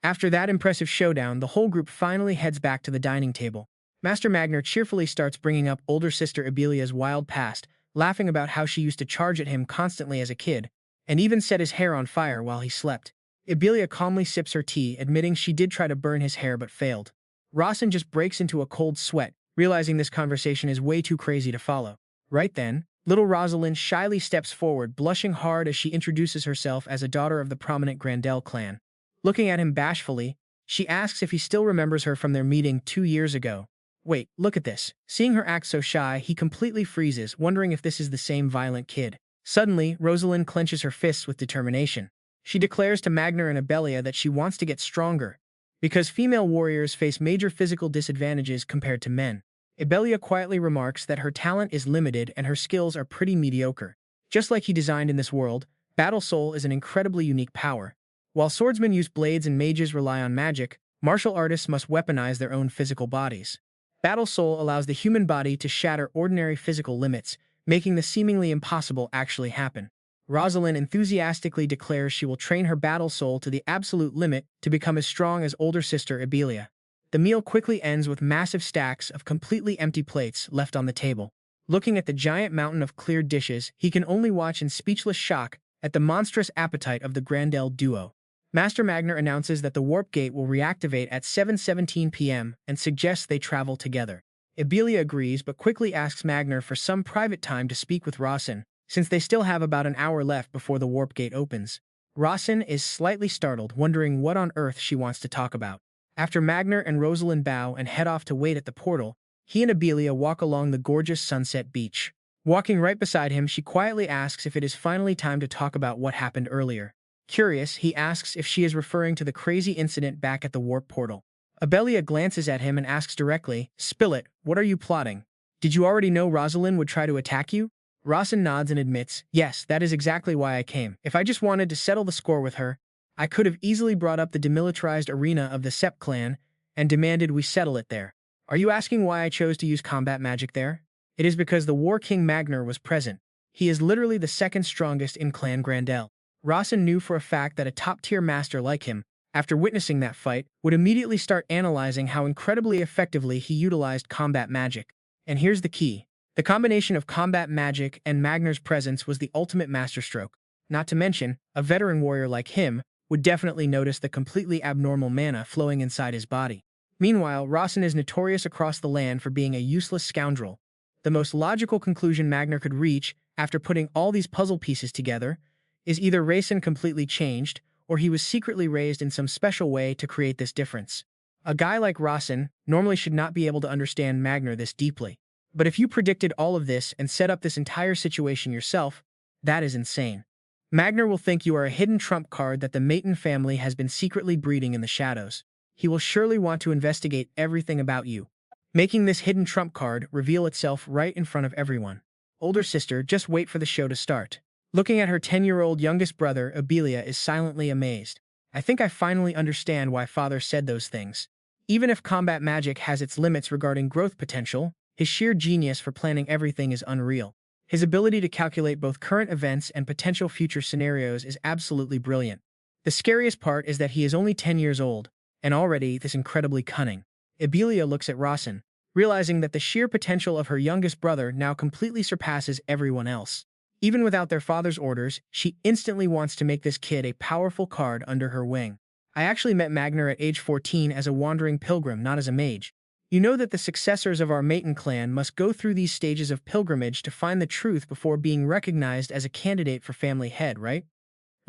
After that impressive showdown, the whole group finally heads back to the dining table. Master Magner cheerfully starts bringing up older sister Ibelia's wild past, laughing about how she used to charge at him constantly as a kid, and even set his hair on fire while he slept. Ibelia calmly sips her tea, admitting she did try to burn his hair but failed. Rasen just breaks into a cold sweat, realizing this conversation is way too crazy to follow. Right then, little Rosalind shyly steps forward, blushing hard as she introduces herself as a daughter of the prominent Grandel clan. Looking at him bashfully, she asks if he still remembers her from their meeting 2 years ago. Wait, look at this. Seeing her act so shy, he completely freezes, wondering if this is the same violent kid. Suddenly, Rosalind clenches her fists with determination. She declares to Magner and Ibelia that she wants to get stronger, because female warriors face major physical disadvantages compared to men. Ibelia quietly remarks that her talent is limited and her skills are pretty mediocre. Just like he designed in this world, Battle Soul is an incredibly unique power. While swordsmen use blades and mages rely on magic, martial artists must weaponize their own physical bodies. Battle Soul allows the human body to shatter ordinary physical limits, making the seemingly impossible actually happen. Rosalind enthusiastically declares she will train her Battle Soul to the absolute limit to become as strong as older sister Ibelia. The meal quickly ends with massive stacks of completely empty plates left on the table. Looking at the giant mountain of cleared dishes, he can only watch in speechless shock at the monstrous appetite of the Grandel duo. Master Magner announces that the warp gate will reactivate at 7:17 p.m. and suggests they travel together. Ibelia agrees but quickly asks Magner for some private time to speak with Rasen, since they still have about an hour left before the warp gate opens. Rasen is slightly startled, wondering what on earth she wants to talk about. After Magner and Rosalind bow and head off to wait at the portal, he and Ibelia walk along the gorgeous sunset beach. Walking right beside him, she quietly asks if it is finally time to talk about what happened earlier. Curious, he asks if she is referring to the crazy incident back at the warp portal. Ibelia glances at him and asks directly, "Spill it, what are you plotting? Did you already know Rosalind would try to attack you?" Rasen nods and admits, "Yes, that is exactly why I came. If I just wanted to settle the score with her, I could have easily brought up the demilitarized arena of the Sept clan and demanded we settle it there. Are you asking why I chose to use combat magic there? It is because the War King Magner was present. He is literally the second strongest in Clan Grandel." Rasen knew for a fact that a top-tier master like him, after witnessing that fight, would immediately start analyzing how incredibly effectively he utilized combat magic. And here's the key. The combination of combat magic and Magner's presence was the ultimate masterstroke. Not to mention, a veteran warrior like him, would definitely notice the completely abnormal mana flowing inside his body. Meanwhile, Rasen is notorious across the land for being a useless scoundrel. The most logical conclusion Magner could reach, after putting all these puzzle pieces together, is either Rasen completely changed, or he was secretly raised in some special way to create this difference. A guy like Rasen normally should not be able to understand Magner this deeply. But if you predicted all of this and set up this entire situation yourself, that is insane. Magner will think you are a hidden trump card that the Mayton family has been secretly breeding in the shadows. He will surely want to investigate everything about you, making this hidden trump card reveal itself right in front of everyone. Older sister, just wait for the show to start. Looking at her 10-year-old youngest brother, Abelia is silently amazed. I think I finally understand why father said those things. Even if combat magic has its limits regarding growth potential, his sheer genius for planning everything is unreal. His ability to calculate both current events and potential future scenarios is absolutely brilliant. The scariest part is that he is only 10 years old, and already this incredibly cunning. Abelia looks at Rasen, realizing that the sheer potential of her youngest brother now completely surpasses everyone else. Even without their father's orders, she instantly wants to make this kid a powerful card under her wing. I actually met Magner at age 14 as a wandering pilgrim, not as a mage. You know that the successors of our Mayton clan must go through these stages of pilgrimage to find the truth before being recognized as a candidate for family head, right?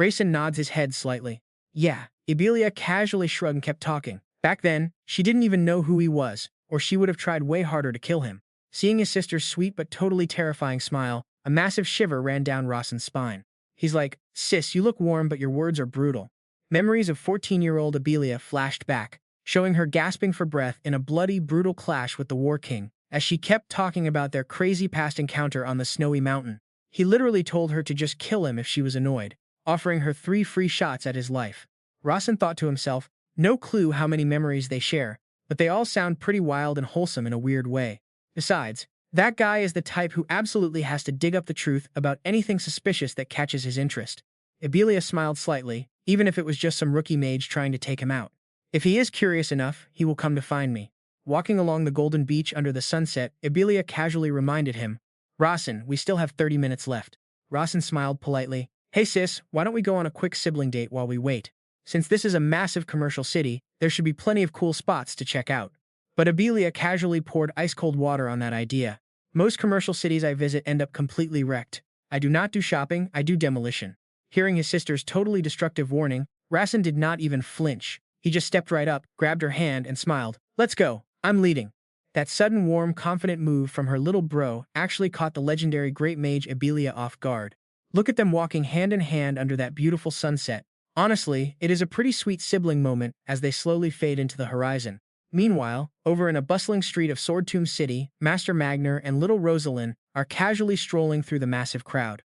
Rasen nods his head slightly. Yeah, Abelia casually shrugged and kept talking. Back then, she didn't even know who he was, or she would have tried way harder to kill him. Seeing his sister's sweet but totally terrifying smile, a massive shiver ran down Rasen's spine. He's like, "Sis, you look warm but your words are brutal." Memories of 14-year-old Abelia flashed back, showing her gasping for breath in a bloody, brutal clash with the War King, as she kept talking about their crazy past encounter on the snowy mountain. He literally told her to just kill him if she was annoyed, offering her 3 free shots at his life. Rasen thought to himself, no clue how many memories they share, but they all sound pretty wild and wholesome in a weird way. Besides, that guy is the type who absolutely has to dig up the truth about anything suspicious that catches his interest. Abelia smiled slightly, even if it was just some rookie mage trying to take him out. If he is curious enough, he will come to find me. Walking along the golden beach under the sunset, Abelia casually reminded him, Rasen, we still have 30 minutes left. Rasen smiled politely. Hey sis, why don't we go on a quick sibling date while we wait? Since this is a massive commercial city, there should be plenty of cool spots to check out. But Abelia casually poured ice-cold water on that idea. Most commercial cities I visit end up completely wrecked. I do not do shopping, I do demolition. Hearing his sister's totally destructive warning, Rasen did not even flinch. He just stepped right up, grabbed her hand, and smiled. Let's go, I'm leading. That sudden, warm, confident move from her little bro actually caught the legendary great mage Abelia off guard. Look at them walking hand in hand under that beautiful sunset. Honestly, it is a pretty sweet sibling moment as they slowly fade into the horizon. Meanwhile, over in a bustling street of Swordtomb City, Master Magner and little Rosalind are casually strolling through the massive crowd.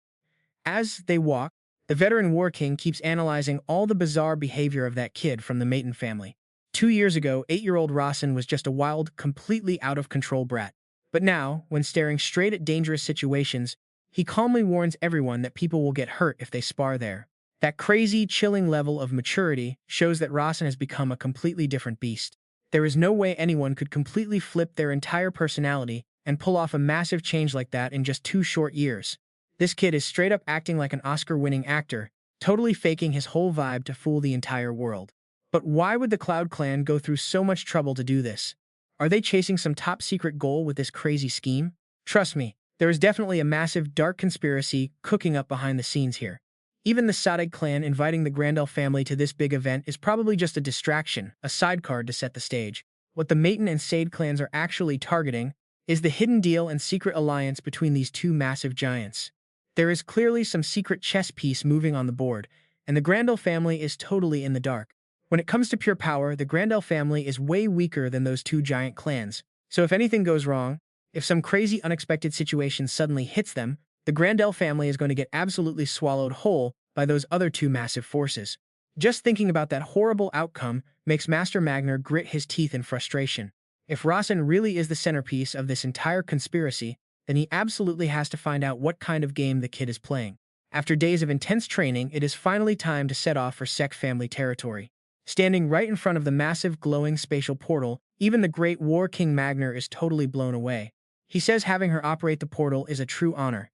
As they walk, the veteran War King keeps analyzing all the bizarre behavior of that kid from the Mayton family. 2 years ago, 8-year-old Rasen was just a wild, completely out-of-control brat. But now, when staring straight at dangerous situations, he calmly warns everyone that people will get hurt if they spar there. That crazy, chilling level of maturity shows that Rasen has become a completely different beast. There is no way anyone could completely flip their entire personality and pull off a massive change like that in just 2 short years. This kid is straight up acting like an Oscar-winning actor, totally faking his whole vibe to fool the entire world. But why would the Cloud Clan go through so much trouble to do this? Are they chasing some top-secret goal with this crazy scheme? Trust me, there is definitely a massive dark conspiracy cooking up behind the scenes here. Even the Sadeg clan inviting the Grandel family to this big event is probably just a distraction, a sidecard to set the stage. What the Mayton and Sade clans are actually targeting is the hidden deal and secret alliance between these two massive giants. There is clearly some secret chess piece moving on the board, and the Grandel family is totally in the dark. When it comes to pure power, the Grandel family is way weaker than those two giant clans. So if anything goes wrong, if some crazy unexpected situation suddenly hits them, the Grandel family is going to get absolutely swallowed whole by those other two massive forces. Just thinking about that horrible outcome makes Master Magner grit his teeth in frustration. If Rasen really is the centerpiece of this entire conspiracy, then he absolutely has to find out what kind of game the kid is playing. After days of intense training, it is finally time to set off for Sek family territory. Standing right in front of the massive glowing spatial portal, even the great War King Magner is totally blown away. He says having her operate the portal is a true honor.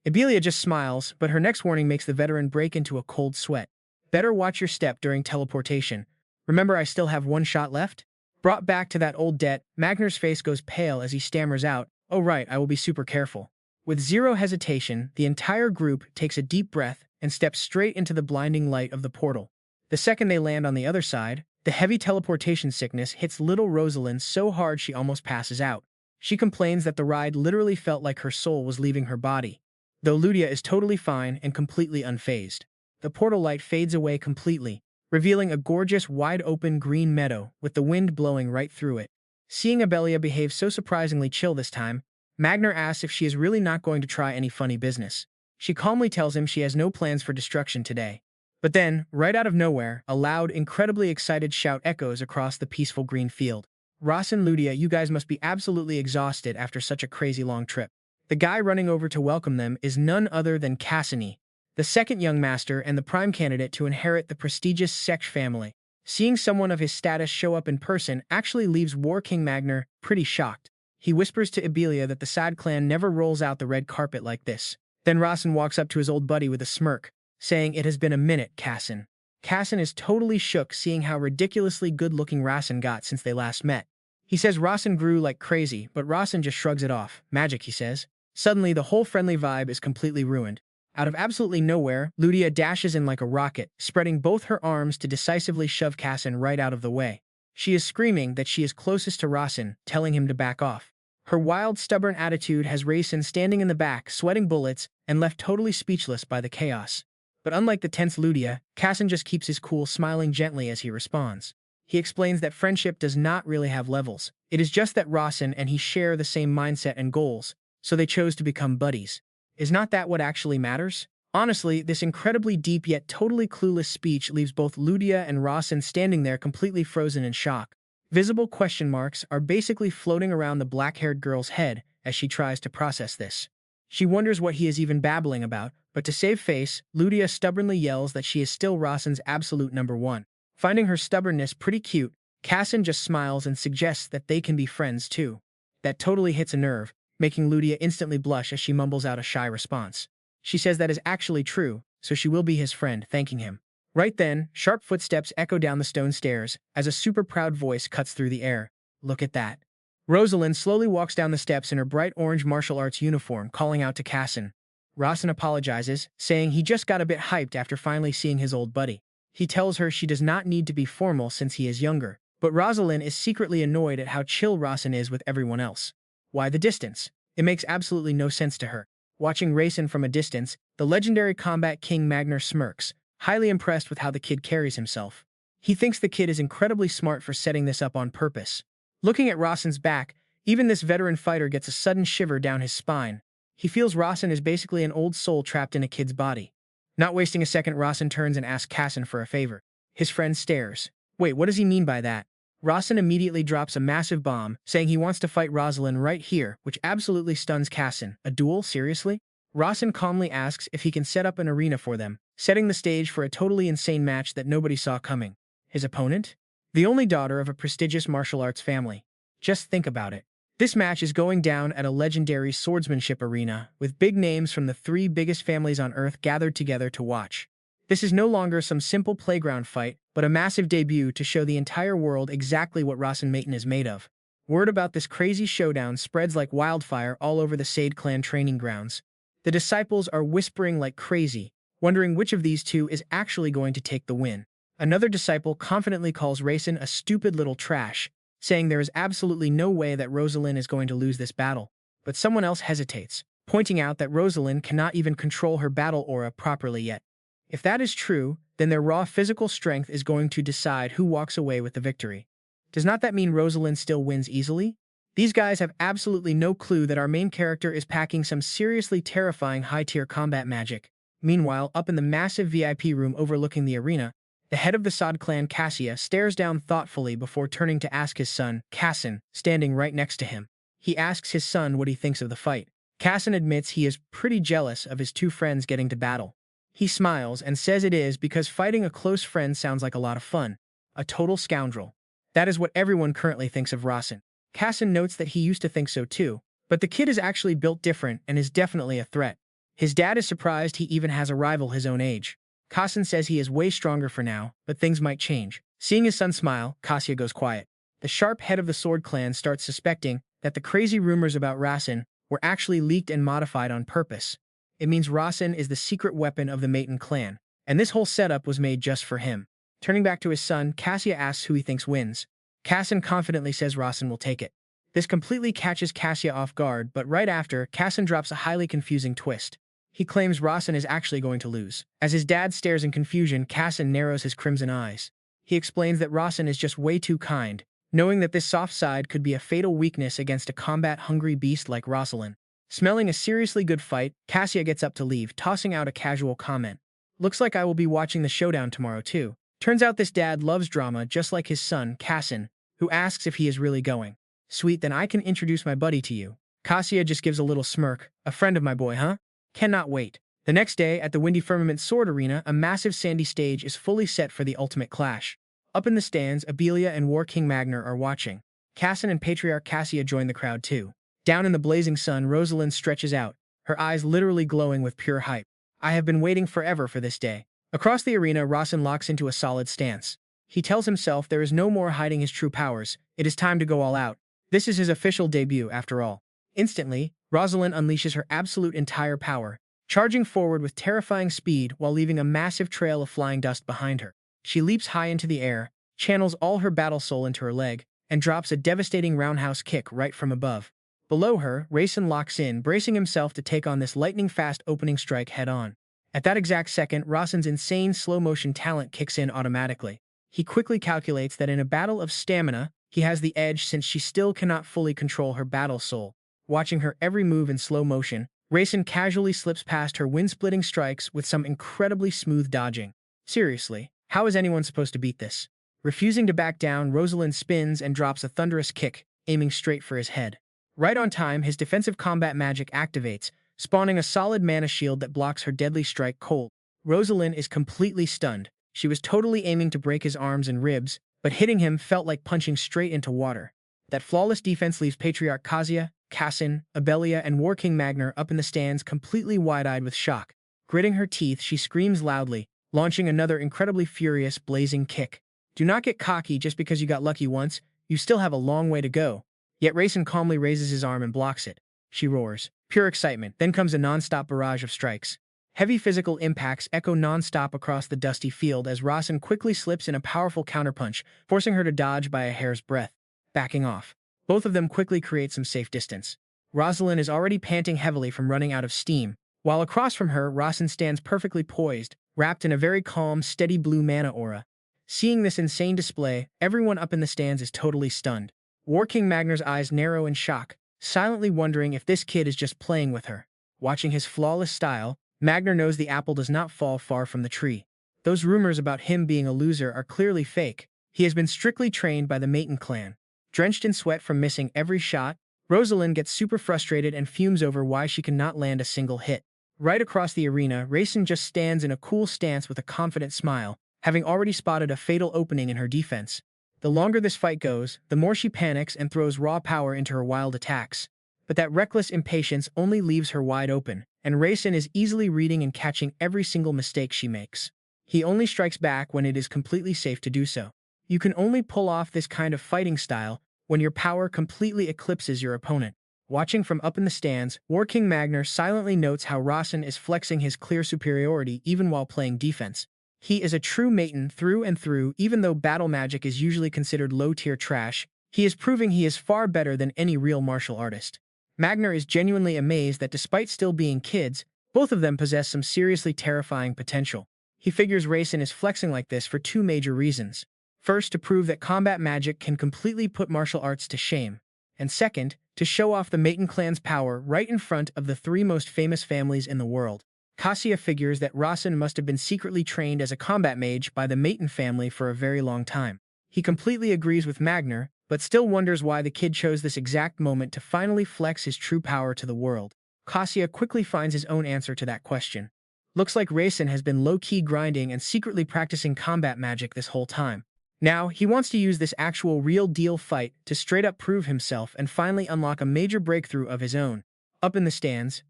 Abelia just smiles, but her next warning makes the veteran break into a cold sweat. Better watch your step during teleportation. Remember, I still have one shot left? Brought back to that old debt, Magner's face goes pale as he stammers out, "Oh right, I will be super careful." With zero hesitation, the entire group takes a deep breath and steps straight into the blinding light of the portal. The second they land on the other side, the heavy teleportation sickness hits little Rosalind so hard she almost passes out. She complains that the ride literally felt like her soul was leaving her body, though Ludia is totally fine and completely unfazed. The portal light fades away completely, revealing a gorgeous wide-open green meadow with the wind blowing right through it. Seeing Abelia behave so surprisingly chill this time, Magner asks if she is really not going to try any funny business. She calmly tells him she has no plans for destruction today. But then, right out of nowhere, a loud, incredibly excited shout echoes across the peaceful green field. "Rasen, Ludia, you guys must be absolutely exhausted after such a crazy long trip." The guy running over to welcome them is none other than Cassini, the second young master and the prime candidate to inherit the prestigious Seksh family. Seeing someone of his status show up in person actually leaves War King Magner pretty shocked. He whispers to Abelia that the Sad clan never rolls out the red carpet like this. Then Rasen walks up to his old buddy with a smirk, saying, "It has been a minute, Cassin." Cassin is totally shook seeing how ridiculously good-looking Rasen got since they last met. He says Rasen grew like crazy, but Rasen just shrugs it off. "Magic," he says. Suddenly, the whole friendly vibe is completely ruined. Out of absolutely nowhere, Ludia dashes in like a rocket, spreading both her arms to decisively shove Cassin right out of the way. She is screaming that she is closest to Rasen, telling him to back off. Her wild, stubborn attitude has Rasen standing in the back, sweating bullets, and left totally speechless by the chaos. But unlike the tense Ludia, Cassin just keeps his cool, smiling gently as he responds. He explains that friendship does not really have levels. It is just that Rasen and he share the same mindset and goals, so they chose to become buddies. Is not that what actually matters? Honestly, this incredibly deep yet totally clueless speech leaves both Ludia and Rasen standing there completely frozen in shock. Visible question marks are basically floating around the black-haired girl's head as she tries to process this. She wonders what he is even babbling about, but to save face, Ludia stubbornly yells that she is still Rasen's absolute number one. Finding her stubbornness pretty cute, Cassin just smiles and suggests that they can be friends too. That totally hits a nerve, making Ludia instantly blush as she mumbles out a shy response. She says that is actually true, so she will be his friend, thanking him. Right then, sharp footsteps echo down the stone stairs as a super proud voice cuts through the air. "Look at that." Rosalind slowly walks down the steps in her bright orange martial arts uniform, calling out to Cassin. Rasen apologizes, saying he just got a bit hyped after finally seeing his old buddy. He tells her she does not need to be formal since he is younger, but Rosalind is secretly annoyed at how chill Rasen is with everyone else. Why the distance? It makes absolutely no sense to her. Watching Rasen from a distance, the legendary combat king Magner smirks, highly impressed with how the kid carries himself. He thinks the kid is incredibly smart for setting this up on purpose. Looking at Rasen's back, even this veteran fighter gets a sudden shiver down his spine. He feels Rasen is basically an old soul trapped in a kid's body. Not wasting a second, Rasen turns and asks Cassin for a favor. His friend stares. Wait, what does he mean by that? Rasen immediately drops a massive bomb, saying he wants to fight Rosalind right here, which absolutely stuns Cassin. A duel? Seriously? Rasen calmly asks if he can set up an arena for them, setting the stage for a totally insane match that nobody saw coming. His opponent? The only daughter of a prestigious martial arts family. Just think about it. This match is going down at a legendary swordsmanship arena, with big names from the three biggest families on Earth gathered together to watch. This is no longer some simple playground fight, but a massive debut to show the entire world exactly what Rasen Mayton is made of. Word about this crazy showdown spreads like wildfire all over the Sade clan training grounds. The disciples are whispering like crazy, wondering which of these two is actually going to take the win. Another disciple confidently calls Rasen a stupid little trash, saying there is absolutely no way that Rosalind is going to lose this battle. But someone else hesitates, pointing out that Rosalind cannot even control her battle aura properly yet. If that is true, then their raw physical strength is going to decide who walks away with the victory. Does not that mean Rosalind still wins easily? These guys have absolutely no clue that our main character is packing some seriously terrifying high-tier combat magic. Meanwhile, up in the massive VIP room overlooking the arena, the head of the Sade clan, Cassia, stares down thoughtfully before turning to ask his son, Cassin, standing right next to him. He asks his son what he thinks of the fight. Cassin admits he is pretty jealous of his two friends getting to battle. He smiles and says it is because fighting a close friend sounds like a lot of fun. A total scoundrel. That is what everyone currently thinks of Rasen. Cassin notes that he used to think so too, but the kid is actually built different and is definitely a threat. His dad is surprised he even has a rival his own age. Kassen says he is way stronger for now, but things might change. Seeing his son smile, Kasia goes quiet. The sharp head of the Sword Clan starts suspecting that the crazy rumors about Rasen were actually leaked and modified on purpose. It means Rasen is the secret weapon of the Mayton clan, and this whole setup was made just for him. Turning back to his son, Cassia asks who he thinks wins. Casson confidently says Rasen will take it. This completely catches Cassia off guard, but right after, Casson drops a highly confusing twist. He claims Rasen is actually going to lose. As his dad stares in confusion, Casson narrows his crimson eyes. He explains that Rasen is just way too kind, knowing that this soft side could be a fatal weakness against a combat-hungry beast like Rosalind. Smelling a seriously good fight, Cassia gets up to leave, tossing out a casual comment. Looks like I will be watching the showdown tomorrow too. Turns out this dad loves drama just like his son, Casson, who asks if he is really going. Sweet, then I can introduce my buddy to you. Cassia just gives a little smirk. A friend of my boy, huh? Cannot wait. The next day, at the Windy Firmament Sword Arena, a massive sandy stage is fully set for the ultimate clash. Up in the stands, Abelia and War King Magner are watching. Casson and Patriarch Cassia join the crowd too. Down in the blazing sun, Rosalind stretches out, her eyes literally glowing with pure hype. I have been waiting forever for this day. Across the arena, Rasen locks into a solid stance. He tells himself there is no more hiding his true powers. It is time to go all out. This is his official debut, after all. Instantly, Rosalind unleashes her absolute entire power, charging forward with terrifying speed while leaving a massive trail of flying dust behind her. She leaps high into the air, channels all her battle soul into her leg, and drops a devastating roundhouse kick right from above. Below her, Rasen locks in, bracing himself to take on this lightning-fast opening strike head-on. At that exact second, Rasen's insane slow-motion talent kicks in automatically. He quickly calculates that in a battle of stamina, he has the edge since she still cannot fully control her battle soul. Watching her every move in slow motion, Rasen casually slips past her wind-splitting strikes with some incredibly smooth dodging. Seriously, how is anyone supposed to beat this? Refusing to back down, Rosalind spins and drops a thunderous kick, aiming straight for his head. Right on time, his defensive combat magic activates, spawning a solid mana shield that blocks her deadly strike cold. Rosalind is completely stunned. She was totally aiming to break his arms and ribs, but hitting him felt like punching straight into water. That flawless defense leaves Patriarch Kasia, Casson, Abelia, and War King Magner up in the stands completely wide-eyed with shock. Gritting her teeth, she screams loudly, launching another incredibly furious, blazing kick. Do not get cocky just because you got lucky once. You still have a long way to go. Yet Rasen calmly raises his arm and blocks it. She roars. Pure excitement. Then comes a non-stop barrage of strikes. Heavy physical impacts echo non-stop across the dusty field as Rasen quickly slips in a powerful counterpunch, forcing her to dodge by a hair's breadth. Backing off. Both of them quickly create some safe distance. Rosalind is already panting heavily from running out of steam, while across from her, Rasen stands perfectly poised, wrapped in a very calm, steady blue mana aura. Seeing this insane display, everyone up in the stands is totally stunned. War King Magner's eyes narrow in shock, silently wondering if this kid is just playing with her. Watching his flawless style, Magner knows the apple does not fall far from the tree. Those rumors about him being a loser are clearly fake. He has been strictly trained by the Mayton clan. Drenched in sweat from missing every shot, Rosalind gets super frustrated and fumes over why she cannot land a single hit. Right across the arena, Rasen just stands in a cool stance with a confident smile, having already spotted a fatal opening in her defense. The longer this fight goes, the more she panics and throws raw power into her wild attacks. But that reckless impatience only leaves her wide open, and Rasen is easily reading and catching every single mistake she makes. He only strikes back when it is completely safe to do so. You can only pull off this kind of fighting style when your power completely eclipses your opponent. Watching from up in the stands, War King Magner silently notes how Rasen is flexing his clear superiority even while playing defense. He is a true Mayton through and through. Even though battle magic is usually considered low-tier trash, he is proving he is far better than any real martial artist. Magner is genuinely amazed that despite still being kids, both of them possess some seriously terrifying potential. He figures Rasen is flexing like this for two major reasons. First, to prove that combat magic can completely put martial arts to shame. And second, to show off the Mayton clan's power right in front of the three most famous families in the world. Cassia figures that Rasen must have been secretly trained as a combat mage by the Mayton family for a very long time. He completely agrees with Magner, but still wonders why the kid chose this exact moment to finally flex his true power to the world. Cassia quickly finds his own answer to that question. Looks like Rasen has been low-key grinding and secretly practicing combat magic this whole time. Now, he wants to use this actual real-deal fight to straight-up prove himself and finally unlock a major breakthrough of his own. Up in the stands,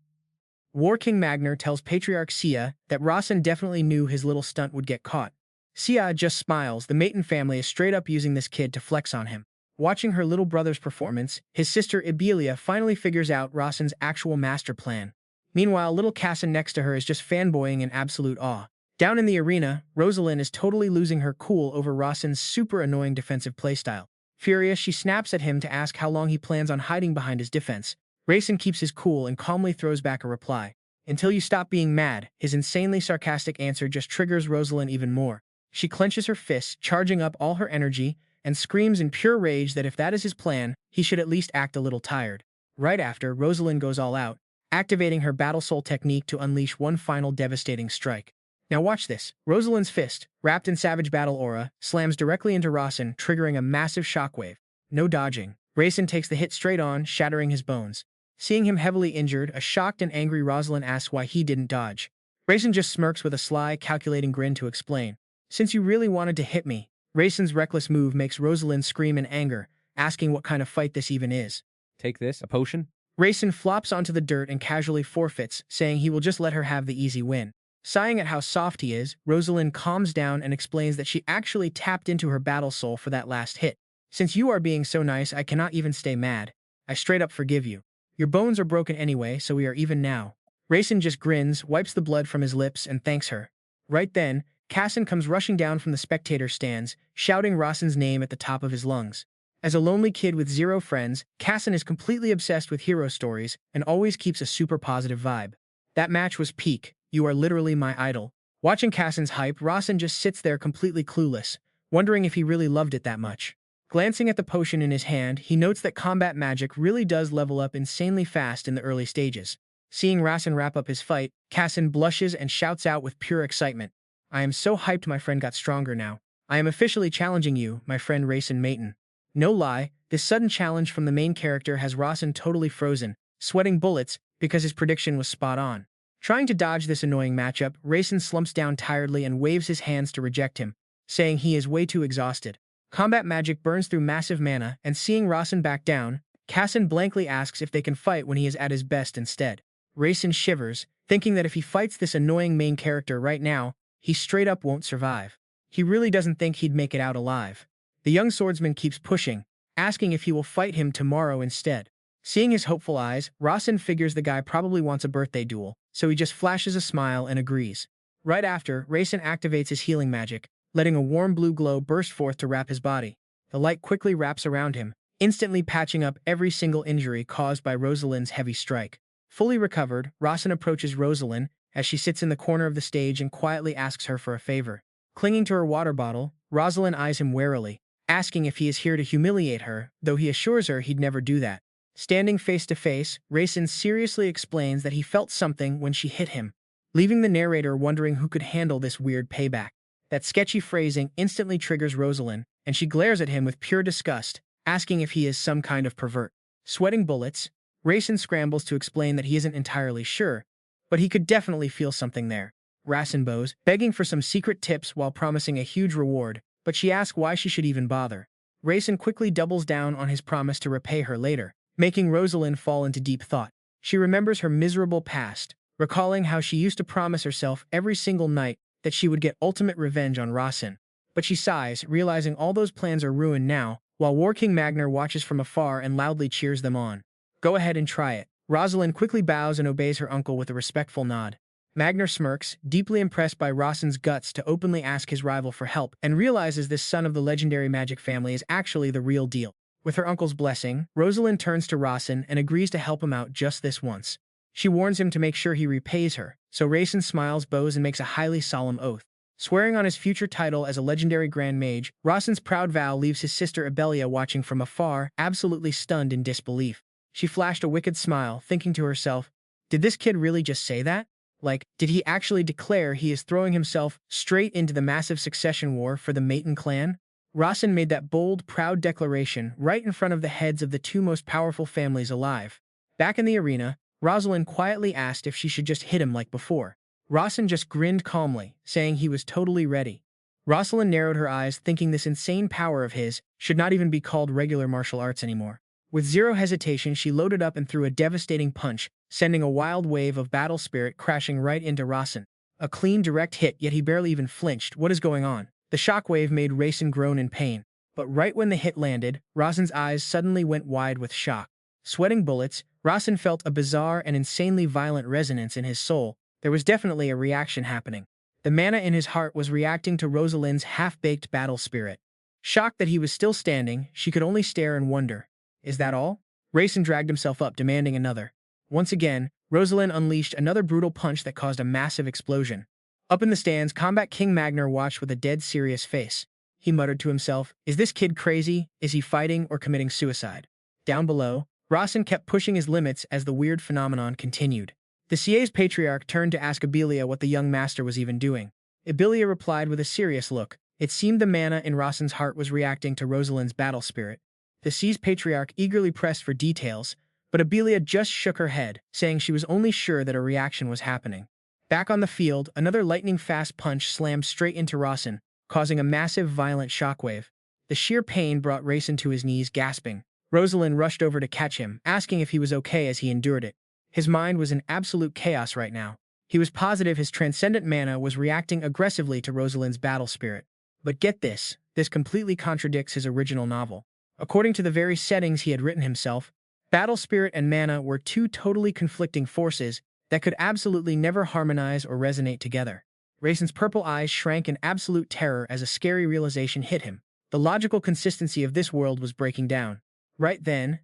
War King Magner tells Patriarch Sia that Rasen definitely knew his little stunt would get caught. Sia just smiles. The Mayton family is straight up using this kid to flex on him. Watching her little brother's performance, his sister Ibelia finally figures out Rasen's actual master plan. Meanwhile, little Cassin next to her is just fanboying in absolute awe. Down in the arena, Rosalind is totally losing her cool over Rasen's super annoying defensive playstyle. Furious, she snaps at him to ask how long he plans on hiding behind his defense. Rasen keeps his cool and calmly throws back a reply. Until you stop being mad. His insanely sarcastic answer just triggers Rosalind even more. She clenches her fists, charging up all her energy, and screams in pure rage that if that is his plan, he should at least act a little tired. Right after, Rosalind goes all out, activating her Battle Soul technique to unleash one final devastating strike. Now watch this. Rosalind's fist, wrapped in Savage Battle aura, slams directly into Rasen, triggering a massive shockwave. No dodging. Rasen takes the hit straight on, shattering his bones. Seeing him heavily injured, a shocked and angry Rosalind asks why he didn't dodge. Rasen just smirks with a sly, calculating grin to explain. Since you really wanted to hit me. Rasen's reckless move makes Rosalind scream in anger, asking what kind of fight this even is. Take this, a potion? Rasen flops onto the dirt and casually forfeits, saying he will just let her have the easy win. Sighing at how soft he is, Rosalind calms down and explains that she actually tapped into her battle soul for that last hit. Since you are being so nice, I cannot even stay mad. I straight up forgive you. Your bones are broken anyway, so we are even now. Rasen just grins, wipes the blood from his lips, and thanks her. Right then, Cassin comes rushing down from the spectator stands, shouting Rasen's name at the top of his lungs. As a lonely kid with zero friends, Cassin is completely obsessed with hero stories and always keeps a super positive vibe. That match was peak. You are literally my idol. Watching Cassin's hype, Rasen just sits there completely clueless, wondering if he really loved it that much. Glancing at the potion in his hand, he notes that combat magic really does level up insanely fast in the early stages. Seeing Rasen wrap up his fight, Cassin blushes and shouts out with pure excitement. I am so hyped my friend got stronger now. I am officially challenging you, my friend Rasen Mayton. No lie, this sudden challenge from the main character has Rasen totally frozen, sweating bullets because his prediction was spot on. Trying to dodge this annoying matchup, Rasen slumps down tiredly and waves his hands to reject him, saying he is way too exhausted. Combat magic burns through massive mana, and seeing Rasen back down, Cassin blankly asks if they can fight when he is at his best instead. Rasen shivers, thinking that if he fights this annoying main character right now, he straight up won't survive. He really doesn't think he'd make it out alive. The young swordsman keeps pushing, asking if he will fight him tomorrow instead. Seeing his hopeful eyes, Rasen figures the guy probably wants a birthday duel, so he just flashes a smile and agrees. Right after, Rasen activates his healing magic, letting a warm blue glow burst forth to wrap his body. The light quickly wraps around him, instantly patching up every single injury caused by Rosalind's heavy strike. Fully recovered, Rasen approaches Rosalind as she sits in the corner of the stage and quietly asks her for a favor. Clinging to her water bottle, Rosalind eyes him warily, asking if he is here to humiliate her, though he assures her he'd never do that. Standing face to face, Rasen seriously explains that he felt something when she hit him, leaving the narrator wondering who could handle this weird payback. That sketchy phrasing instantly triggers Rosalind, and she glares at him with pure disgust, asking if he is some kind of pervert. Sweating bullets, Rasen scrambles to explain that he isn't entirely sure, but he could definitely feel something there. Rasen bows, begging for some secret tips while promising a huge reward, but she asks why she should even bother. Rasen quickly doubles down on his promise to repay her later, making Rosalind fall into deep thought. She remembers her miserable past, recalling how she used to promise herself every single night that she would get ultimate revenge on Rasen. But she sighs, realizing all those plans are ruined now, while War King Magner watches from afar and loudly cheers them on. Go ahead and try it. Rosalind quickly bows and obeys her uncle with a respectful nod. Magner smirks, deeply impressed by Rasen's guts to openly ask his rival for help, and realizes this son of the legendary magic family is actually the real deal. With her uncle's blessing, Rosalind turns to Rasen and agrees to help him out just this once. She warns him to make sure he repays her, so Rasen smiles, bows, and makes a highly solemn oath. Swearing on his future title as a legendary Grand Mage, Rasen's proud vow leaves his sister Ibelia watching from afar, absolutely stunned in disbelief. She flashed a wicked smile, thinking to herself, did this kid really just say that? Like, did he actually declare he is throwing himself straight into the massive succession war for the Mayton clan? Rasen made that bold, proud declaration right in front of the heads of the two most powerful families alive. Back in the arena, Rosalind quietly asked if she should just hit him like before. Rasen just grinned calmly, saying he was totally ready. Rosalind narrowed her eyes, thinking this insane power of his should not even be called regular martial arts anymore. With zero hesitation, she loaded up and threw a devastating punch, sending a wild wave of battle spirit crashing right into Rasen. A clean, direct hit, yet he barely even flinched. What is going on? The shockwave made Rasen groan in pain. But right when the hit landed, Rasen's eyes suddenly went wide with shock. Sweating bullets, Rasen felt a bizarre and insanely violent resonance in his soul. There was definitely a reaction happening. The mana in his heart was reacting to Rosalind's half-baked battle spirit. Shocked that he was still standing, she could only stare and wonder. Is that all? Rasen dragged himself up, demanding another. Once again, Rosalind unleashed another brutal punch that caused a massive explosion. Up in the stands, Combat King Magner watched with a dead serious face. He muttered to himself, is this kid crazy? Is he fighting or committing suicide? Down below, Rasen kept pushing his limits as the weird phenomenon continued. The CA's patriarch turned to ask Abilia what the young master was even doing. Abilia replied with a serious look. It seemed the mana in Rasen's heart was reacting to Rosalind's battle spirit. The C's patriarch eagerly pressed for details, but Abilia just shook her head, saying she was only sure that a reaction was happening. Back on the field, another lightning-fast punch slammed straight into Rasen, causing a massive, violent shockwave. The sheer pain brought Rasen to his knees, gasping. Rosalind rushed over to catch him, asking if he was okay as he endured it. His mind was in absolute chaos right now. He was positive his transcendent mana was reacting aggressively to Rosalind's battle spirit. But get this completely contradicts his original novel. According to the very settings he had written himself, battle spirit and mana were two totally conflicting forces that could absolutely never harmonize or resonate together. Rasen's purple eyes shrank in absolute terror as a scary realization hit him. The logical consistency of this world was breaking down. Right then,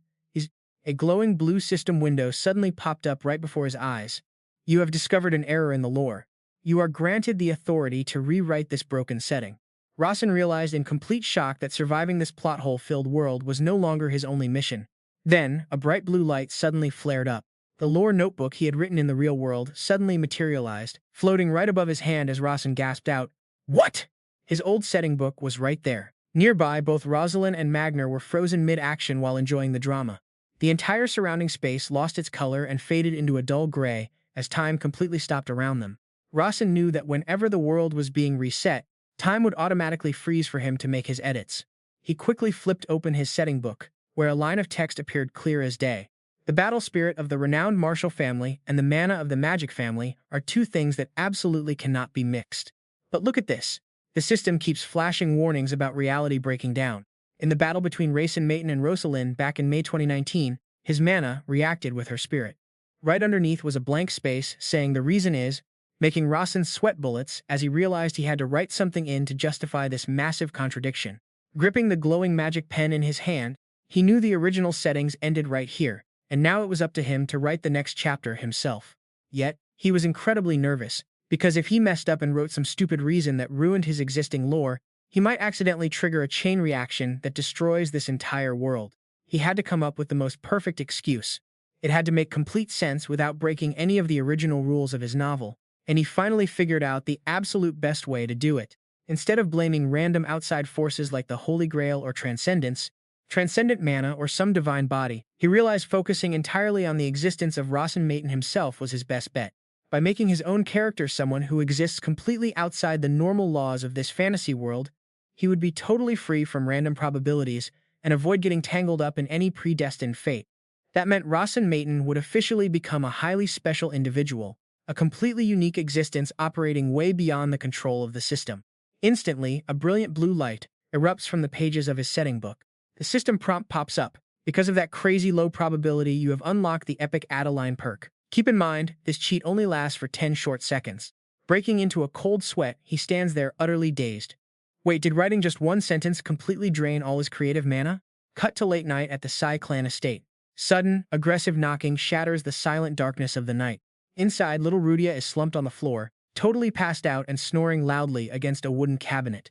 a glowing blue system window suddenly popped up right before his eyes. You have discovered an error in the lore. You are granted the authority to rewrite this broken setting. Rasen realized in complete shock that surviving this plot hole-filled world was no longer his only mission. Then, a bright blue light suddenly flared up. The lore notebook he had written in the real world suddenly materialized, floating right above his hand as Rasen gasped out, "What?" His old setting book was right there. Nearby, both Rosalind and Magner were frozen mid-action while enjoying the drama. The entire surrounding space lost its color and faded into a dull gray as time completely stopped around them. Rasen knew that whenever the world was being reset, time would automatically freeze for him to make his edits. He quickly flipped open his setting book, where a line of text appeared clear as day. The battle spirit of the renowned martial family and the mana of the magic family are two things that absolutely cannot be mixed. But look at this. The system keeps flashing warnings about reality breaking down. In the battle between Rasen Mayton and Rosalind back in May 2019, his mana reacted with her spirit. Right underneath was a blank space saying the reason is, making Rasen sweat bullets as he realized he had to write something in to justify this massive contradiction. Gripping the glowing magic pen in his hand, he knew the original settings ended right here, and now it was up to him to write the next chapter himself. Yet, he was incredibly nervous, because if he messed up and wrote some stupid reason that ruined his existing lore, he might accidentally trigger a chain reaction that destroys this entire world. He had to come up with the most perfect excuse. It had to make complete sense without breaking any of the original rules of his novel, and he finally figured out the absolute best way to do it. Instead of blaming random outside forces like the Holy Grail or Transcendence, transcendent mana, or some divine body, he realized focusing entirely on the existence of Rasen Mayton himself was his best bet. By making his own character someone who exists completely outside the normal laws of this fantasy world, he would be totally free from random probabilities and avoid getting tangled up in any predestined fate. That meant Rasen Mayton would officially become a highly special individual, a completely unique existence operating way beyond the control of the system. Instantly, a brilliant blue light erupts from the pages of his setting book. The system prompt pops up. Because of that crazy low probability, you have unlocked the epic Adeline perk. Keep in mind, this cheat only lasts for 10 short seconds. Breaking into a cold sweat, he stands there utterly dazed. Wait, did writing just one sentence completely drain all his creative mana? Cut to late night at the Sai clan estate. Sudden, aggressive knocking shatters the silent darkness of the night. Inside, little Rudia is slumped on the floor, totally passed out and snoring loudly against a wooden cabinet.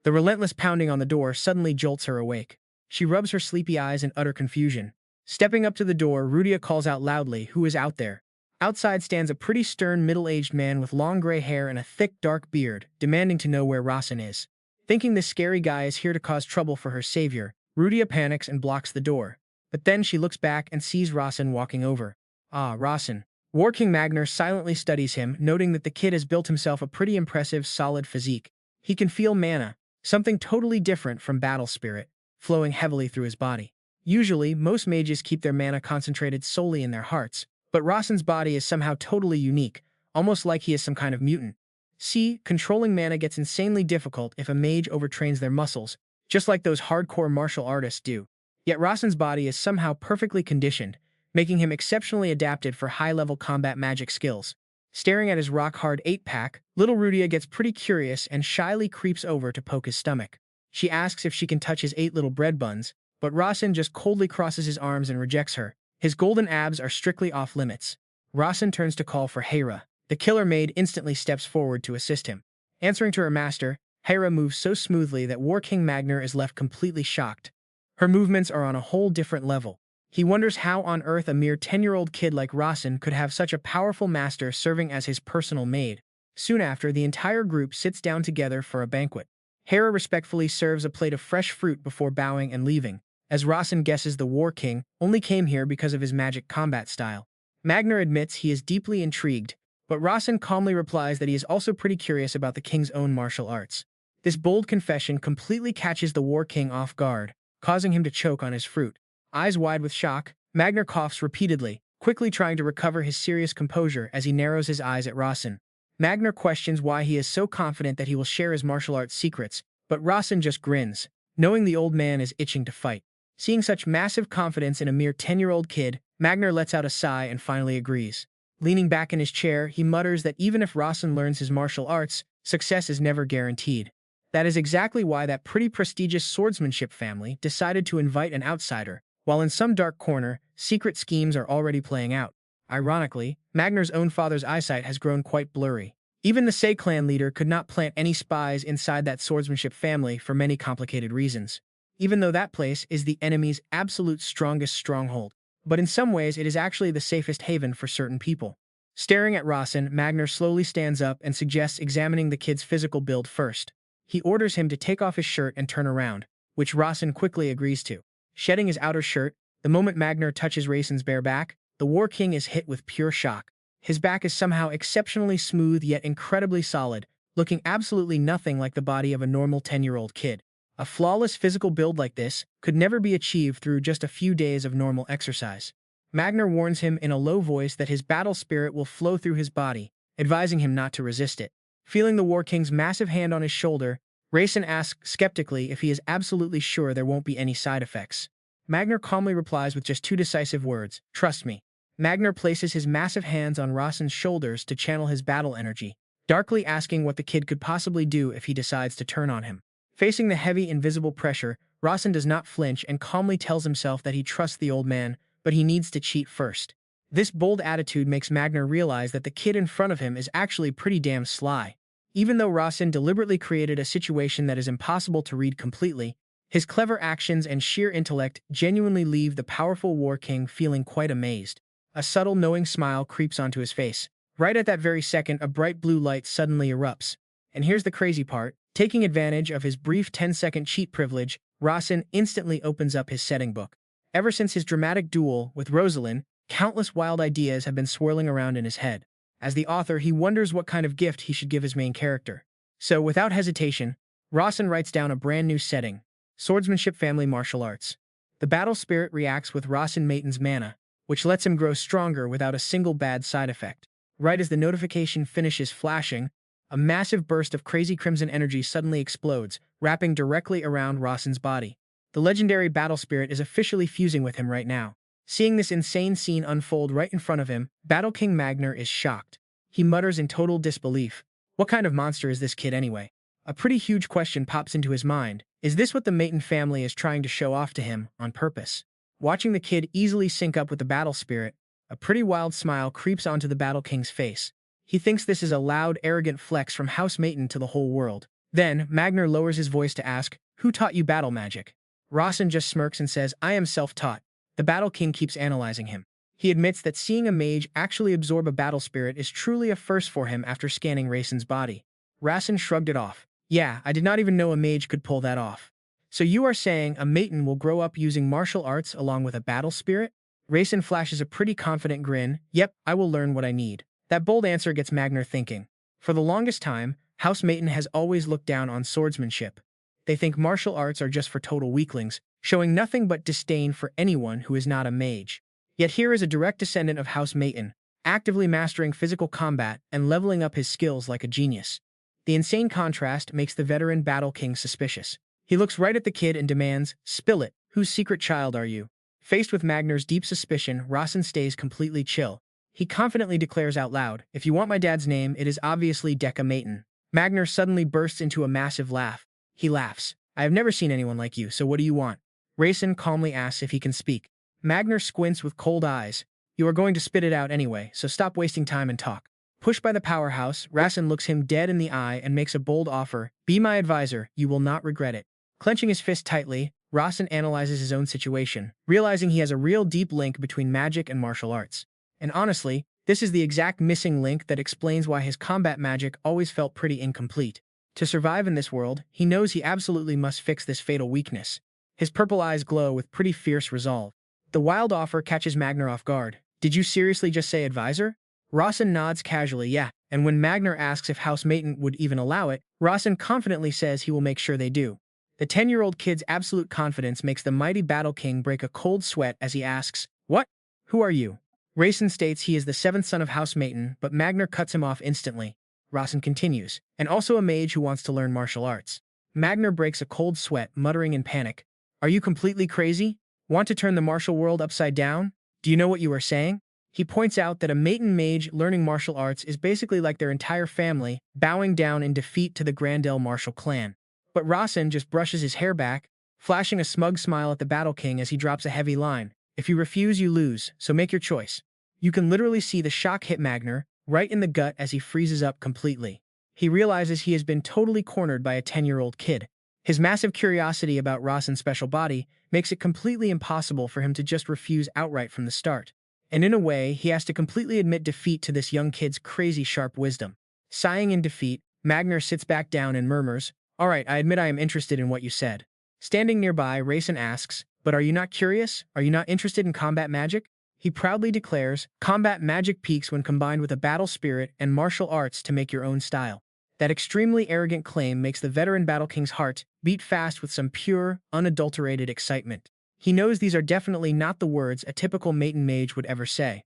The relentless pounding on the door suddenly jolts her awake. She rubs her sleepy eyes in utter confusion. Stepping up to the door, Rudia calls out loudly, "Who is out there?" Outside stands a pretty stern middle-aged man with long gray hair and a thick dark beard, demanding to know where Rasen is. Thinking this scary guy is here to cause trouble for her savior, Rudia panics and blocks the door. But then she looks back and sees Rasen walking over. Ah, Rasen. War King Magner silently studies him, noting that the kid has built himself a pretty impressive, solid physique. He can feel mana, something totally different from battle spirit, flowing heavily through his body. Usually, most mages keep their mana concentrated solely in their hearts, but Rasen's body is somehow totally unique, almost like he is some kind of mutant. See, controlling mana gets insanely difficult if a mage overtrains their muscles, just like those hardcore martial artists do. Yet Rasen's body is somehow perfectly conditioned, making him exceptionally adapted for high-level combat magic skills. Staring at his rock-hard 8-pack, little Rudia gets pretty curious and shyly creeps over to poke his stomach. She asks if she can touch his 8 little bread buns, but Rasen just coldly crosses his arms and rejects her. His golden abs are strictly off-limits. Rasen turns to call for Hera. The killer maid instantly steps forward to assist him. Answering to her master, Hera moves so smoothly that War King Magnar is left completely shocked. Her movements are on a whole different level. He wonders how on earth a mere 10-year-old kid like Rasen could have such a powerful master serving as his personal maid. Soon after, the entire group sits down together for a banquet. Hera respectfully serves a plate of fresh fruit before bowing and leaving, as Rasen guesses the War King only came here because of his magic combat style. Magnar admits he is deeply intrigued, but Rasen calmly replies that he is also pretty curious about the king's own martial arts. This bold confession completely catches the War King off guard, causing him to choke on his fruit. Eyes wide with shock, Magnar coughs repeatedly, quickly trying to recover his serious composure as he narrows his eyes at Rasen. Magnar questions why he is so confident that he will share his martial arts secrets, but Rasen just grins, knowing the old man is itching to fight. Seeing such massive confidence in a mere 10-year-old kid, Magnar lets out a sigh and finally agrees. Leaning back in his chair, he mutters that even if Rasen learns his martial arts, success is never guaranteed. That is exactly why that pretty prestigious swordsmanship family decided to invite an outsider, while in some dark corner, secret schemes are already playing out. Ironically, Magnar's own father's eyesight has grown quite blurry. Even the Sei clan leader could not plant any spies inside that swordsmanship family for many complicated reasons, even though that place is the enemy's absolute strongest stronghold. But in some ways, it is actually the safest haven for certain people. Staring at Rasen, Magnar slowly stands up and suggests examining the kid's physical build first. He orders him to take off his shirt and turn around, which Rasen quickly agrees to. Shedding his outer shirt, the moment Magnar touches Rasen's bare back, the War King is hit with pure shock. His back is somehow exceptionally smooth yet incredibly solid, looking absolutely nothing like the body of a normal 10-year-old kid. A flawless physical build like this could never be achieved through just a few days of normal exercise. Magnar warns him in a low voice that his battle spirit will flow through his body, advising him not to resist it. Feeling the War King's massive hand on his shoulder, Rasen asks skeptically if he is absolutely sure there won't be any side effects. Magnar calmly replies with just 2 decisive words, "Trust me." Magnar places his massive hands on Rasen's shoulders to channel his battle energy, darkly asking what the kid could possibly do if he decides to turn on him. Facing the heavy, invisible pressure, Rasen does not flinch and calmly tells himself that he trusts the old man, but he needs to cheat first. This bold attitude makes Magnar realize that the kid in front of him is actually pretty damn sly. Even though Rasen deliberately created a situation that is impossible to read completely, his clever actions and sheer intellect genuinely leave the powerful War King feeling quite amazed. A subtle, knowing smile creeps onto his face. Right at that very second, a bright blue light suddenly erupts. And here's the crazy part. Taking advantage of his brief 10-second cheat privilege, Rasen instantly opens up his setting book. Ever since his dramatic duel with Rosalind, countless wild ideas have been swirling around in his head. As the author, he wonders what kind of gift he should give his main character. So, without hesitation, Rasen writes down a brand new setting: Swordsmanship Family Martial Arts. The battle spirit reacts with Rasen Mayton's mana, which lets him grow stronger without a single bad side effect. Right as the notification finishes flashing, a massive burst of crazy crimson energy suddenly explodes, wrapping directly around Rasen's body. The legendary battle spirit is officially fusing with him right now. Seeing this insane scene unfold right in front of him, Battle King Magnar is shocked. He mutters in total disbelief. What kind of monster is this kid anyway? A pretty huge question pops into his mind. Is this what the Mayton family is trying to show off to him, on purpose? Watching the kid easily sync up with the battle spirit, a pretty wild smile creeps onto the Battle King's face. He thinks this is a loud, arrogant flex from House Mayton to the whole world. Then, Magnar lowers his voice to ask, "Who taught you battle magic?" Rasen just smirks and says, "I am self-taught." The Battle King keeps analyzing him. He admits that seeing a mage actually absorb a battle spirit is truly a first for him after scanning Rasen's body. Rasen shrugged it off. "Yeah, I did not even know a mage could pull that off." "So you are saying a Mayton will grow up using martial arts along with a battle spirit?" Rasen flashes a pretty confident grin. "Yep, I will learn what I need." That bold answer gets Magnar thinking. For the longest time, House Mayton has always looked down on swordsmanship. They think martial arts are just for total weaklings, showing nothing but disdain for anyone who is not a mage. Yet here is a direct descendant of House Mayton, actively mastering physical combat and leveling up his skills like a genius. The insane contrast makes the veteran Battle King suspicious. He looks right at the kid and demands, "Spill it, whose secret child are you?" Faced with Magnar's deep suspicion, Rasen stays completely chill. He confidently declares out loud, "If you want my dad's name, it is obviously Deca Mayton." Magnar suddenly bursts into a massive laugh. He laughs. "I have never seen anyone like you, so what do you want?" Rasen calmly asks if he can speak. Magnar squints with cold eyes. "You are going to spit it out anyway, so stop wasting time and talk." Pushed by the powerhouse, Rasen looks him dead in the eye and makes a bold offer. "Be my advisor, you will not regret it." Clenching his fist tightly, Rasen analyzes his own situation, realizing he has a real deep link between magic and martial arts. And honestly, this is the exact missing link that explains why his combat magic always felt pretty incomplete. To survive in this world, he knows he absolutely must fix this fatal weakness. His purple eyes glow with pretty fierce resolve. The wild offer catches Magnar off guard. "Did you seriously just say advisor?" Rasen nods casually, "Yeah," and when Magnar asks if House Mayton would even allow it, Rasen confidently says he will make sure they do. The 10-year-old kid's absolute confidence makes the mighty Battle King break a cold sweat as he asks, "What? Who are you?" Rasen states he is the 7th son of House Mayton, but Magnar cuts him off instantly. Rasen continues, "And also a mage who wants to learn martial arts." Magnar breaks a cold sweat, muttering in panic, "Are you completely crazy? Want to turn the martial world upside down? Do you know what you are saying?" He points out that a Mayton mage learning martial arts is basically like their entire family bowing down in defeat to the Grandel martial clan. But Rasen just brushes his hair back, flashing a smug smile at the Battle King as he drops a heavy line. "If you refuse, you lose, so make your choice." You can literally see the shock hit Magnar right in the gut as he freezes up completely. He realizes he has been totally cornered by a 10-year-old kid. His massive curiosity about Rasen's special body makes it completely impossible for him to just refuse outright from the start. And in a way, he has to completely admit defeat to this young kid's crazy sharp wisdom. Sighing in defeat, Magnar sits back down and murmurs, "All right, I admit I am interested in what you said." Standing nearby, Rasen asks, "But are you not curious? Are you not interested in combat magic?" He proudly declares, "Combat magic peaks when combined with a battle spirit and martial arts to make your own style." That extremely arrogant claim makes the veteran Battle King's heart beat fast with some pure, unadulterated excitement. He knows these are definitely not the words a typical Mayton mage would ever say.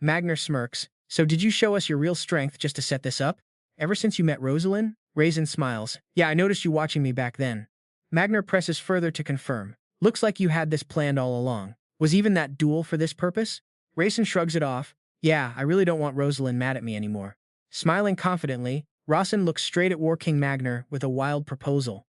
Magnar smirks, "So did you show us your real strength just to set this up? Ever since you met Rosalind?" Rasen smiles, "Yeah, I noticed you watching me back then." Magnar presses further to confirm, "Looks like you had this planned all along. Was even that duel for this purpose?" Rasen shrugs it off, "Yeah, I really don't want Rosalind mad at me anymore." Smiling confidently, Rasen looks straight at War King Magnar with a wild proposal.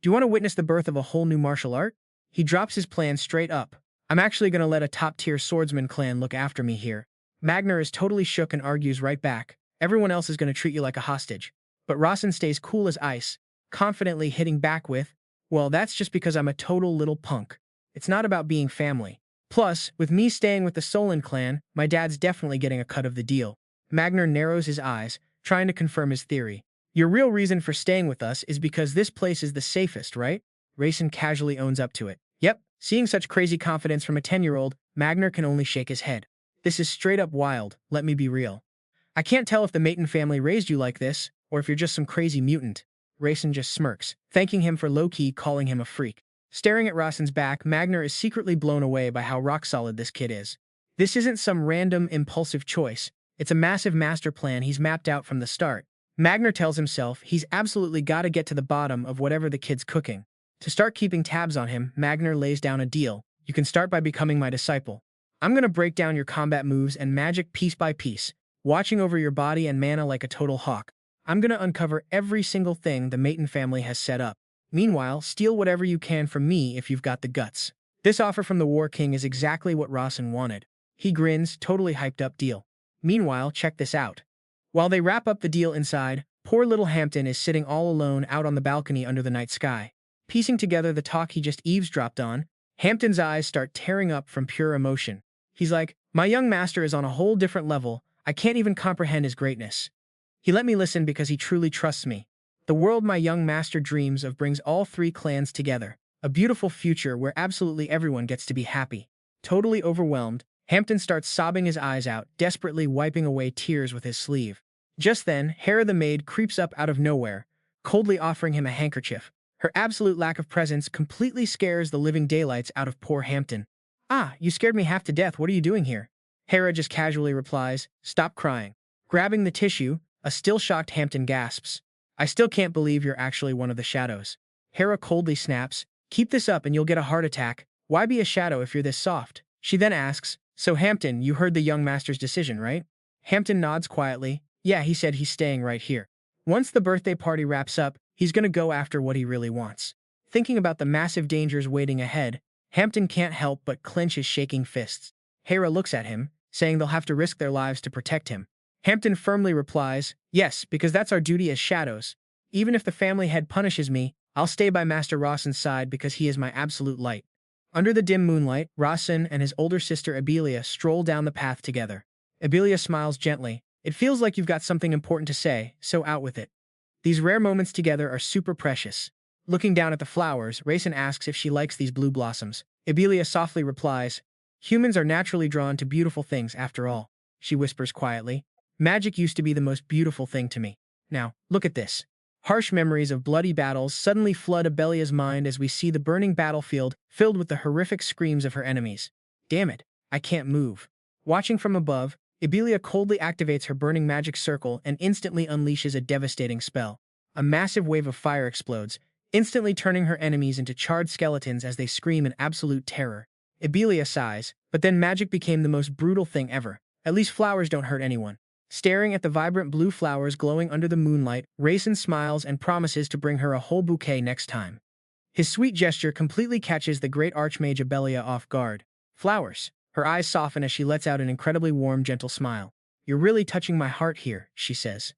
"Do you want to witness the birth of a whole new martial art?" He drops his plan straight up. "I'm actually going to let a top-tier swordsman clan look after me here." Magnar is totally shook and argues right back, "Everyone else is going to treat you like a hostage." But Rasen stays cool as ice, confidently hitting back with, "Well, that's just because I'm a total little punk. It's not about being family. Plus, with me staying with the Solon clan, my dad's definitely getting a cut of the deal." Magnar narrows his eyes, trying to confirm his theory. "Your real reason for staying with us is because this place is the safest, right?" Rasen casually owns up to it. "Yep." Seeing such crazy confidence from a 10-year-old, Magnar can only shake his head. "This is straight up wild, let me be real. I can't tell if the Mayton family raised you like this, or if you're just some crazy mutant." Rasen just smirks, thanking him for low-key calling him a freak. Staring at Rasen's back, Magnar is secretly blown away by how rock-solid this kid is. This isn't some random, impulsive choice. It's a massive master plan he's mapped out from the start. Magnar tells himself he's absolutely got to get to the bottom of whatever the kid's cooking. To start keeping tabs on him, Magnar lays down a deal. "You can start by becoming my disciple. I'm going to break down your combat moves and magic piece by piece, watching over your body and mana like a total hawk. I'm going to uncover every single thing the Mayton family has set up. Meanwhile, steal whatever you can from me if you've got the guts." This offer from the War King is exactly what Rasen wanted. He grins, totally hyped up deal. Meanwhile, check this out. While they wrap up the deal inside, poor little Hampton is sitting all alone out on the balcony under the night sky. Piecing together the talk he just eavesdropped on, Hampton's eyes start tearing up from pure emotion. He's like, "My young master is on a whole different level. I can't even comprehend his greatness. He let me listen because he truly trusts me. The world my young master dreams of brings all 3 clans together. A beautiful future where absolutely everyone gets to be happy." Totally overwhelmed, Hampton starts sobbing his eyes out, desperately wiping away tears with his sleeve. Just then, Hera the maid creeps up out of nowhere, coldly offering him a handkerchief. Her absolute lack of presence completely scares the living daylights out of poor Hampton. "Ah, you scared me half to death. What are you doing here?" Hera just casually replies, "Stop crying." Grabbing the tissue, a still shocked Hampton gasps, "I still can't believe you're actually one of the shadows." Hera coldly snaps, "Keep this up and you'll get a heart attack. Why be a shadow if you're this soft?" She then asks, "So Hampton, you heard the young master's decision, right?" Hampton nods quietly. "Yeah, he said he's staying right here. Once the birthday party wraps up, he's gonna go after what he really wants." Thinking about the massive dangers waiting ahead, Hampton can't help but clench his shaking fists. Hera looks at him, saying they'll have to risk their lives to protect him. Hampton firmly replies, "Yes, because that's our duty as shadows. Even if the family head punishes me, I'll stay by Master Rasen's side because he is my absolute light." Under the dim moonlight, Rasen and his older sister Abelia stroll down the path together. Abelia smiles gently. "It feels like you've got something important to say, so out with it." These rare moments together are super precious. Looking down at the flowers, Rasen asks if she likes these blue blossoms. Abelia softly replies, "Humans are naturally drawn to beautiful things after all." She whispers quietly, "Magic used to be the most beautiful thing to me. Now, look at this." Harsh memories of bloody battles suddenly flood Abelia's mind as we see the burning battlefield filled with the horrific screams of her enemies. "Damn it, I can't move." Watching from above, Abelia coldly activates her burning magic circle and instantly unleashes a devastating spell. A massive wave of fire explodes, instantly turning her enemies into charred skeletons as they scream in absolute terror. Abelia sighs, but then magic became the most brutal thing ever. At least flowers don't hurt anyone. Staring at the vibrant blue flowers glowing under the moonlight, Rasen smiles and promises to bring her a whole bouquet next time. His sweet gesture completely catches the great archmage Abelia off guard. "Flowers." Her eyes soften as she lets out an incredibly warm, gentle smile. "You're really touching my heart here," she says.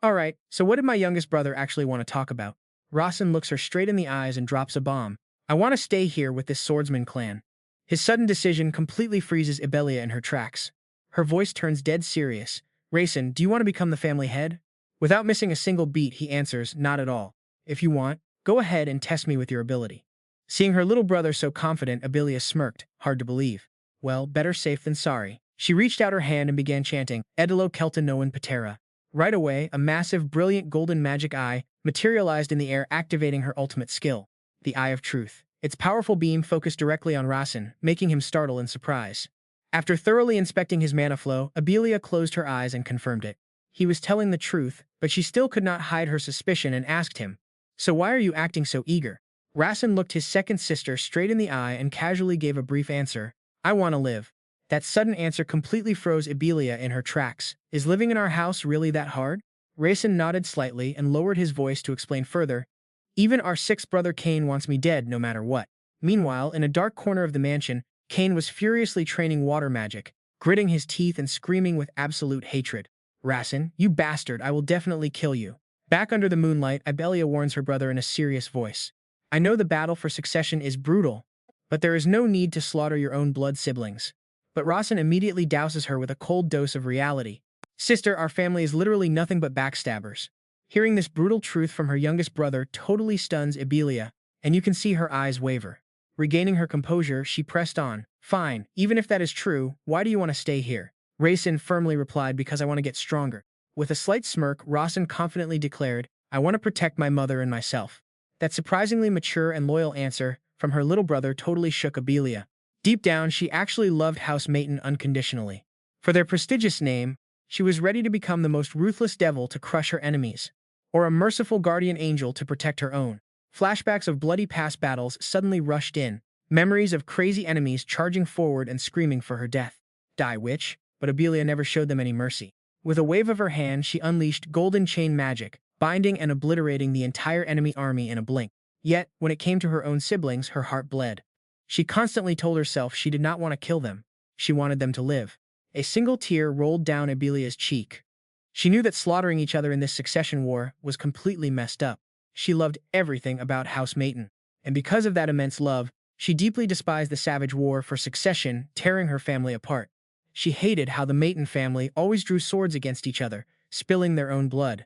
"Alright, so what did my youngest brother actually want to talk about?" Rasen looks her straight in the eyes and drops a bomb. "I want to stay here with this swordsman clan." His sudden decision completely freezes Abelia in her tracks. Her voice turns dead serious. "Rasen, do you want to become the family head?" Without missing a single beat, he answers, "Not at all. If you want, go ahead and test me with your ability." Seeing her little brother so confident, Abelia smirked, hard to believe. Well, better safe than sorry. She reached out her hand and began chanting, "Edelo Kelta Noen Patera." Right away, a massive, brilliant golden magic eye materialized in the air, activating her ultimate skill, the Eye of Truth. Its powerful beam focused directly on Rasen, making him startle in surprise. After thoroughly inspecting his mana flow, Abelia closed her eyes and confirmed it. He was telling the truth, but she still could not hide her suspicion and asked him, "So why are you acting so eager?" Rasen looked his second sister straight in the eye and casually gave a brief answer, "I want to live." That sudden answer completely froze Abelia in her tracks. "Is living in our house really that hard?" Rasen nodded slightly and lowered his voice to explain further, "Even our sixth brother Cain wants me dead no matter what." Meanwhile, in a dark corner of the mansion, Cain was furiously training water magic, gritting his teeth and screaming with absolute hatred. "Rasen, you bastard, I will definitely kill you." Back under the moonlight, Abelia warns her brother in a serious voice. "I know the battle for succession is brutal, but there is no need to slaughter your own blood siblings." But Rasen immediately douses her with a cold dose of reality. "Sister, our family is literally nothing but backstabbers." Hearing this brutal truth from her youngest brother totally stuns Abelia, and you can see her eyes waver. Regaining her composure, she pressed on, "Fine, even if that is true, why do you want to stay here?" Rasen firmly replied, "Because I want to get stronger." With a slight smirk, Rasen confidently declared, "I want to protect my mother and myself." That surprisingly mature and loyal answer from her little brother totally shook Abelia. Deep down, she actually loved House Mayton unconditionally. For their prestigious name, she was ready to become the most ruthless devil to crush her enemies, or a merciful guardian angel to protect her own. Flashbacks of bloody past battles suddenly rushed in, memories of crazy enemies charging forward and screaming for her death. "Die, witch!" But Abelia never showed them any mercy. With a wave of her hand, she unleashed golden chain magic, binding and obliterating the entire enemy army in a blink. Yet, when it came to her own siblings, her heart bled. She constantly told herself she did not want to kill them. She wanted them to live. A single tear rolled down Abelia's cheek. She knew that slaughtering each other in this succession war was completely messed up. She loved everything about House Mayton, and because of that immense love, she deeply despised the savage war for succession tearing her family apart. She hated how the Mayton family always drew swords against each other, spilling their own blood.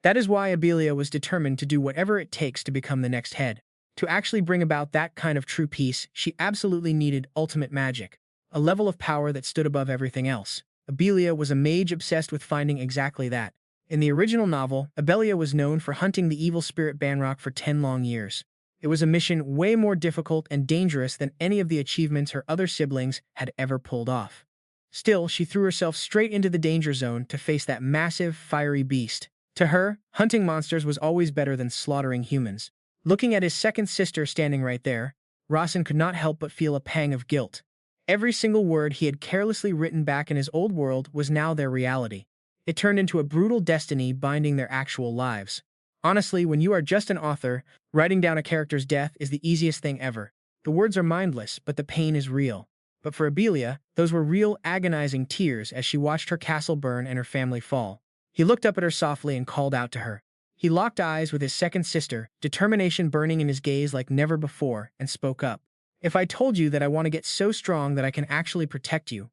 That is why Abelia was determined to do whatever it takes to become the next head. To actually bring about that kind of true peace, she absolutely needed ultimate magic, a level of power that stood above everything else. Abelia was a mage obsessed with finding exactly that. In the original novel, Abelia was known for hunting the evil spirit Banrock for 10 long years. It was a mission way more difficult and dangerous than any of the achievements her other siblings had ever pulled off. Still, she threw herself straight into the danger zone to face that massive, fiery beast. To her, hunting monsters was always better than slaughtering humans. Looking at his second sister standing right there, Rasen could not help but feel a pang of guilt. Every single word he had carelessly written back in his old world was now their reality. It turned into a brutal destiny binding their actual lives. Honestly, when you are just an author, writing down a character's death is the easiest thing ever. The words are mindless, but the pain is real. But for Abelia, those were real, agonizing tears as she watched her castle burn and her family fall. He looked up at her softly and called out to her. He locked eyes with his second sister, determination burning in his gaze like never before, and spoke up. If I told you that I want to get so strong that I can actually protect you,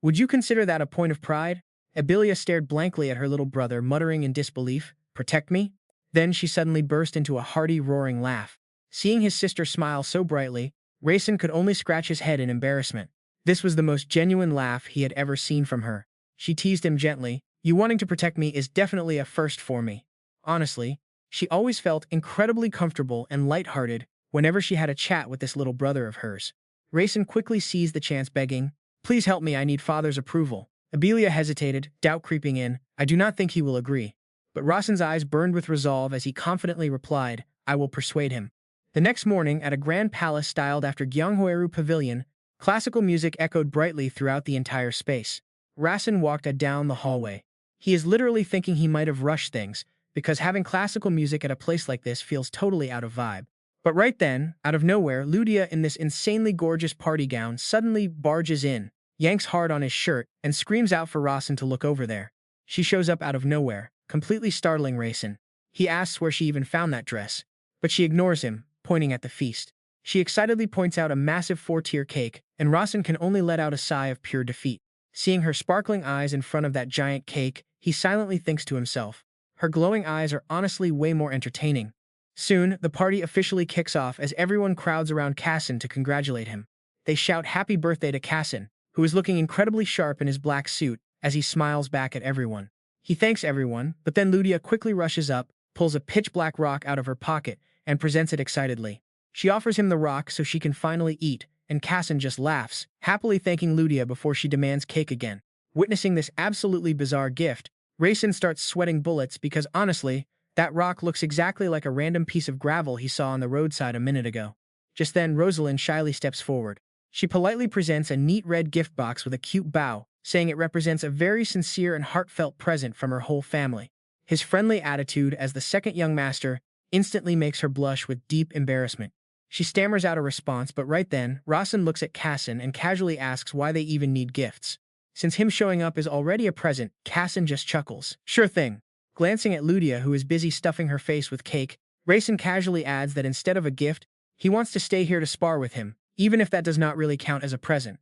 would you consider that a point of pride? Abelia stared blankly at her little brother, muttering in disbelief, "Protect me?" Then she suddenly burst into a hearty, roaring laugh. Seeing his sister smile so brightly, Rasen could only scratch his head in embarrassment. This was the most genuine laugh he had ever seen from her. She teased him gently, "You wanting to protect me is definitely a first for me." Honestly, she always felt incredibly comfortable and lighthearted whenever she had a chat with this little brother of hers. Rasen quickly seized the chance, begging, "Please help me, I need father's approval." Abelia hesitated, doubt creeping in. "I do not think he will agree." But Rasen's eyes burned with resolve as he confidently replied, "I will persuade him." The next morning, at a grand palace styled after Gyeonghoeru Pavilion, classical music echoed brightly throughout the entire space. Rasen walked down the hallway. He is literally thinking he might have rushed things, because having classical music at a place like this feels totally out of vibe. But right then, out of nowhere, Ludia in this insanely gorgeous party gown suddenly barges in, yanks hard on his shirt, and screams out for Rasen to look over there. She shows up out of nowhere, completely startling Rasen. He asks where she even found that dress, but she ignores him, pointing at the feast. She excitedly points out a massive 4-tier cake, and Rasen can only let out a sigh of pure defeat. Seeing her sparkling eyes in front of that giant cake, he silently thinks to himself, her glowing eyes are honestly way more entertaining. Soon, the party officially kicks off as everyone crowds around Kassen to congratulate him. They shout happy birthday to Kassen, who is looking incredibly sharp in his black suit as he smiles back at everyone. He thanks everyone, but then Ludia quickly rushes up, pulls a pitch-black rock out of her pocket, and presents it excitedly. She offers him the rock so she can finally eat, and Kassen just laughs, happily thanking Ludia before she demands cake again. Witnessing this absolutely bizarre gift, Rasen starts sweating bullets because honestly, that rock looks exactly like a random piece of gravel he saw on the roadside a minute ago. Just then, Rosalind shyly steps forward. She politely presents a neat red gift box with a cute bow, saying it represents a very sincere and heartfelt present from her whole family. His friendly attitude as the second young master instantly makes her blush with deep embarrassment. She stammers out a response, but right then, Rasen looks at Kassen and casually asks why they even need gifts. Since him showing up is already a present, Kassen just chuckles. "Sure thing." Glancing at Ludia, who is busy stuffing her face with cake, Rasen casually adds that instead of a gift, he wants to stay here to spar with him, even if that does not really count as a present.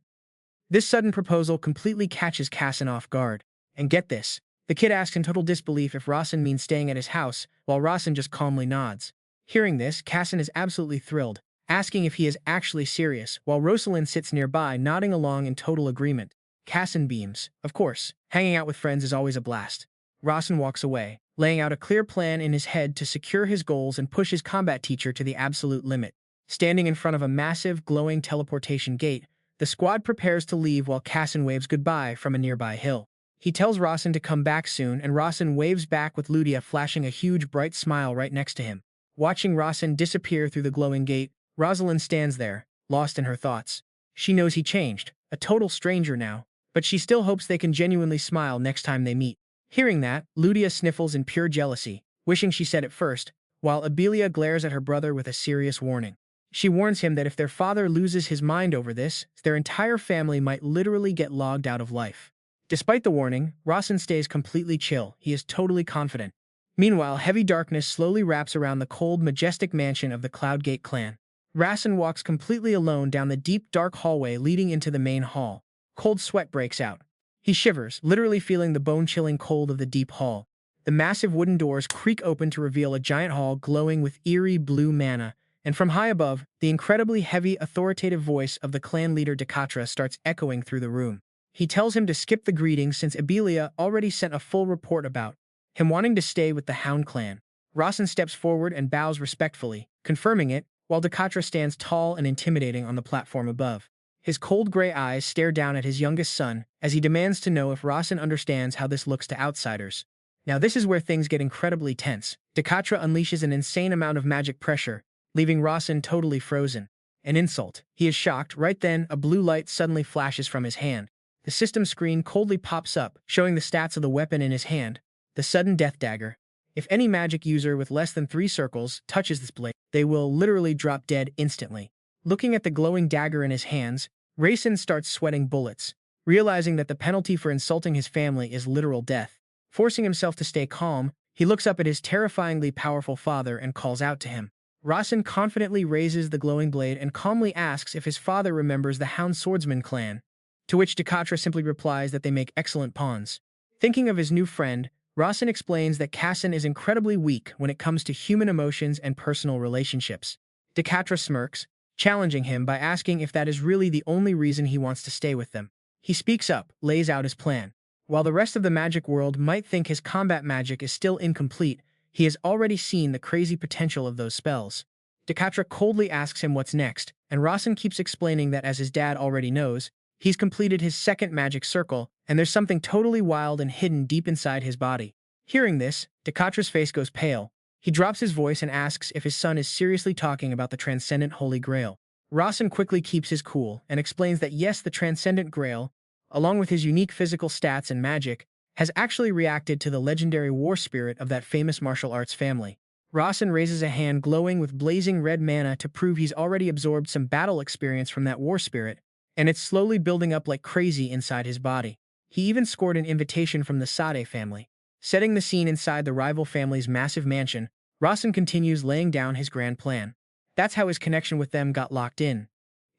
This sudden proposal completely catches Kassen off guard. And get this, the kid asks in total disbelief if Rasen means staying at his house, while Rasen just calmly nods. Hearing this, Kassen is absolutely thrilled, asking if he is actually serious, while Rosalind sits nearby nodding along in total agreement. Kassen beams. Of course, hanging out with friends is always a blast. Rasen walks away, laying out a clear plan in his head to secure his goals and push his combat teacher to the absolute limit. Standing in front of a massive, glowing teleportation gate, the squad prepares to leave while Kassen waves goodbye from a nearby hill. He tells Rasen to come back soon, and Rasen waves back with Ludia flashing a huge bright smile right next to him. Watching Rasen disappear through the glowing gate, Rosalind stands there, lost in her thoughts. She knows he changed, a total stranger now, but she still hopes they can genuinely smile next time they meet. Hearing that, Ludia sniffles in pure jealousy, wishing she said it first, while Abelia glares at her brother with a serious warning. She warns him that if their father loses his mind over this, their entire family might literally get logged out of life. Despite the warning, Rasen stays completely chill. He is totally confident. Meanwhile, heavy darkness slowly wraps around the cold, majestic mansion of the Cloudgate clan. Rasen walks completely alone down the deep, dark hallway leading into the main hall. Cold sweat breaks out. He shivers, literally feeling the bone-chilling cold of the deep hall. The massive wooden doors creak open to reveal a giant hall glowing with eerie blue mana, and from high above, the incredibly heavy, authoritative voice of the clan leader Dekatra starts echoing through the room. He tells him to skip the greetings since Abelia already sent a full report about him wanting to stay with the Hound clan. Rasen steps forward and bows respectfully, confirming it, while Dekatra stands tall and intimidating on the platform above. His cold gray eyes stare down at his youngest son as he demands to know if Rasen understands how this looks to outsiders. Now this is where things get incredibly tense. Dekatra unleashes an insane amount of magic pressure, leaving Rasen totally frozen. An insult. He is shocked. Right then, a blue light suddenly flashes from his hand. The system screen coldly pops up, showing the stats of the weapon in his hand, the sudden death dagger. If any magic user with less than 3 circles touches this blade, they will literally drop dead instantly. Looking at the glowing dagger in his hands, Rasen starts sweating bullets, realizing that the penalty for insulting his family is literal death. Forcing himself to stay calm, he looks up at his terrifyingly powerful father and calls out to him. Rasen confidently raises the glowing blade and calmly asks if his father remembers the Hound Swordsman clan, to which Dekatra simply replies that they make excellent pawns. Thinking of his new friend, Rasen explains that Kassen is incredibly weak when it comes to human emotions and personal relationships. Dekatra smirks, challenging him by asking if that is really the only reason he wants to stay with them. He speaks up, lays out his plan. While the rest of the magic world might think his combat magic is still incomplete, he has already seen the crazy potential of those spells. Dekatra coldly asks him what's next, and Rasen keeps explaining that as his dad already knows, he's completed his second magic circle, and there's something totally wild and hidden deep inside his body. Hearing this, Dekatra's face goes pale. He drops his voice and asks if his son is seriously talking about the Transcendent Holy Grail. Rasen quickly keeps his cool and explains that yes, the Transcendent Grail, along with his unique physical stats and magic, has actually reacted to the legendary war spirit of that famous martial arts family. Rasen raises a hand glowing with blazing red mana to prove he's already absorbed some battle experience from that war spirit, and it's slowly building up like crazy inside his body. He even scored an invitation from the Sade family. Setting the scene inside the rival family's massive mansion, Rasen continues laying down his grand plan. That's how his connection with them got locked in.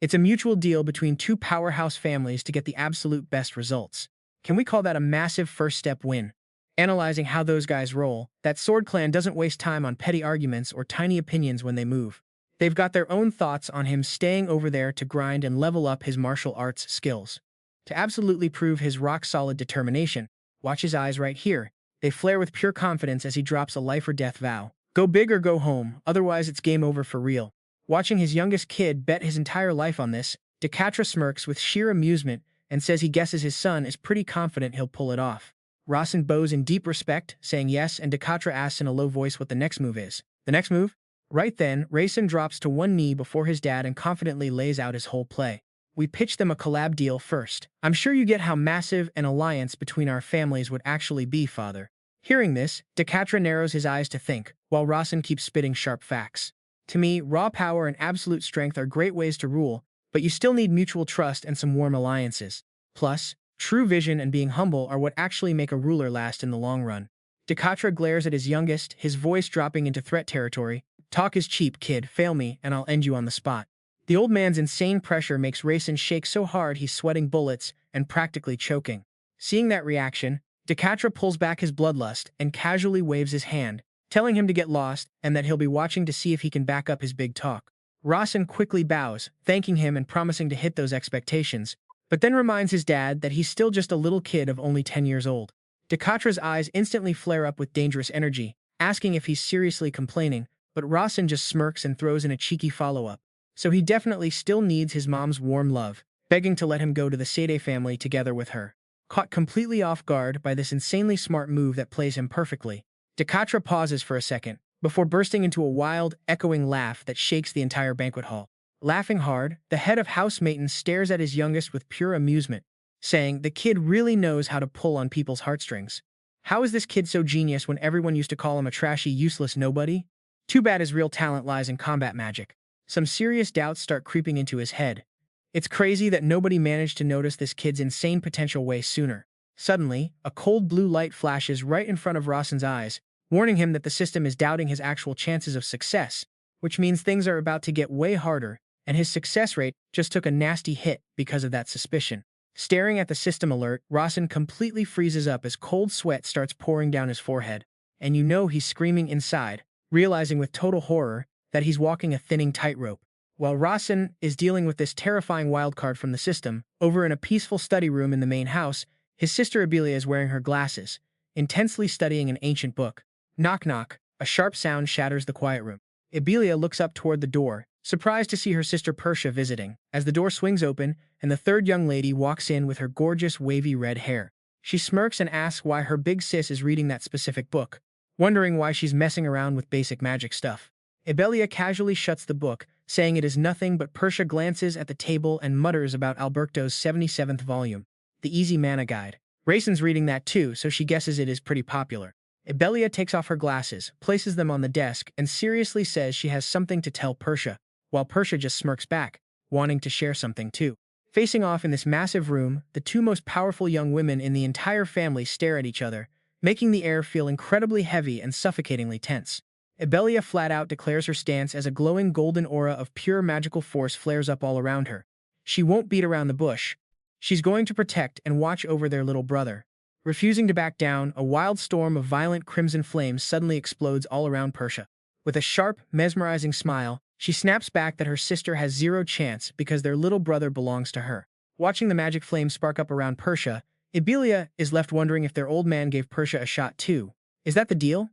It's a mutual deal between two powerhouse families to get the absolute best results. Can we call that a massive first step win? Analyzing how those guys roll, that Sword Clan doesn't waste time on petty arguments or tiny opinions when they move. They've got their own thoughts on him staying over there to grind and level up his martial arts skills. To absolutely prove his rock-solid determination, watch his eyes right here. They flare with pure confidence as he drops a life-or-death vow. Go big or go home, otherwise it's game over for real. Watching his youngest kid bet his entire life on this, Dekatra smirks with sheer amusement and says he guesses his son is pretty confident he'll pull it off. Rasen bows in deep respect, saying yes, and Dekatra asks in a low voice what the next move is. The next move? Right then, Rasen drops to one knee before his dad and confidently lays out his whole play. We pitched them a collab deal first. I'm sure you get how massive an alliance between our families would actually be, father. Hearing this, Dekatra narrows his eyes to think, while Rasen keeps spitting sharp facts. To me, raw power and absolute strength are great ways to rule, but you still need mutual trust and some warm alliances. Plus, true vision and being humble are what actually make a ruler last in the long run. Dekatra glares at his youngest, his voice dropping into threat territory. Talk is cheap, kid. Fail me, and I'll end you on the spot. The old man's insane pressure makes Rasen shake so hard he's sweating bullets and practically choking. Seeing that reaction, Dekatra pulls back his bloodlust and casually waves his hand, telling him to get lost and that he'll be watching to see if he can back up his big talk. Rasen quickly bows, thanking him and promising to hit those expectations, but then reminds his dad that he's still just a little kid of only 10 years old. Dekatra's eyes instantly flare up with dangerous energy, asking if he's seriously complaining, but Rasen just smirks and throws in a cheeky follow-up. So he definitely still needs his mom's warm love, begging to let him go to the Sade family together with her. Caught completely off guard by this insanely smart move that plays him perfectly, Dekatra pauses for a second, before bursting into a wild, echoing laugh that shakes the entire banquet hall. Laughing hard, the head of House Mayton stares at his youngest with pure amusement, saying, the kid really knows how to pull on people's heartstrings. How is this kid so genius when everyone used to call him a trashy, useless nobody? Too bad his real talent lies in combat magic. Some serious doubts start creeping into his head. It's crazy that nobody managed to notice this kid's insane potential way sooner. Suddenly, a cold blue light flashes right in front of Rasen's eyes, warning him that the system is doubting his actual chances of success, which means things are about to get way harder, and his success rate just took a nasty hit because of that suspicion. Staring at the system alert, Rasen completely freezes up as cold sweat starts pouring down his forehead, and you know he's screaming inside, realizing with total horror that he's walking a thinning tightrope. While Rasen is dealing with this terrifying wildcard from the system, over in a peaceful study room in the main house, his sister Abelia is wearing her glasses, intensely studying an ancient book. Knock knock, a sharp sound shatters the quiet room. Ibelia looks up toward the door, surprised to see her sister Persia visiting, as the door swings open and the third young lady walks in with her gorgeous wavy red hair. She smirks and asks why her big sis is reading that specific book, wondering why she's messing around with basic magic stuff. Ibelia casually shuts the book, saying it is nothing, but Persia glances at the table and mutters about Alberto's 77th volume, the Easy Mana Guide. Rasen's reading that too, so she guesses it is pretty popular. Ibelia takes off her glasses, places them on the desk, and seriously says she has something to tell Persia, while Persia just smirks back, wanting to share something too. Facing off in this massive room, the two most powerful young women in the entire family stare at each other, making the air feel incredibly heavy and suffocatingly tense. Ibelia flat out declares her stance as a glowing golden aura of pure magical force flares up all around her. She won't beat around the bush. She's going to protect and watch over their little brother. Refusing to back down, a wild storm of violent crimson flames suddenly explodes all around Persia. With a sharp, mesmerizing smile, she snaps back that her sister has zero chance because their little brother belongs to her. Watching the magic flames spark up around Persia, Ibelia is left wondering if their old man gave Persia a shot too. Is that the deal?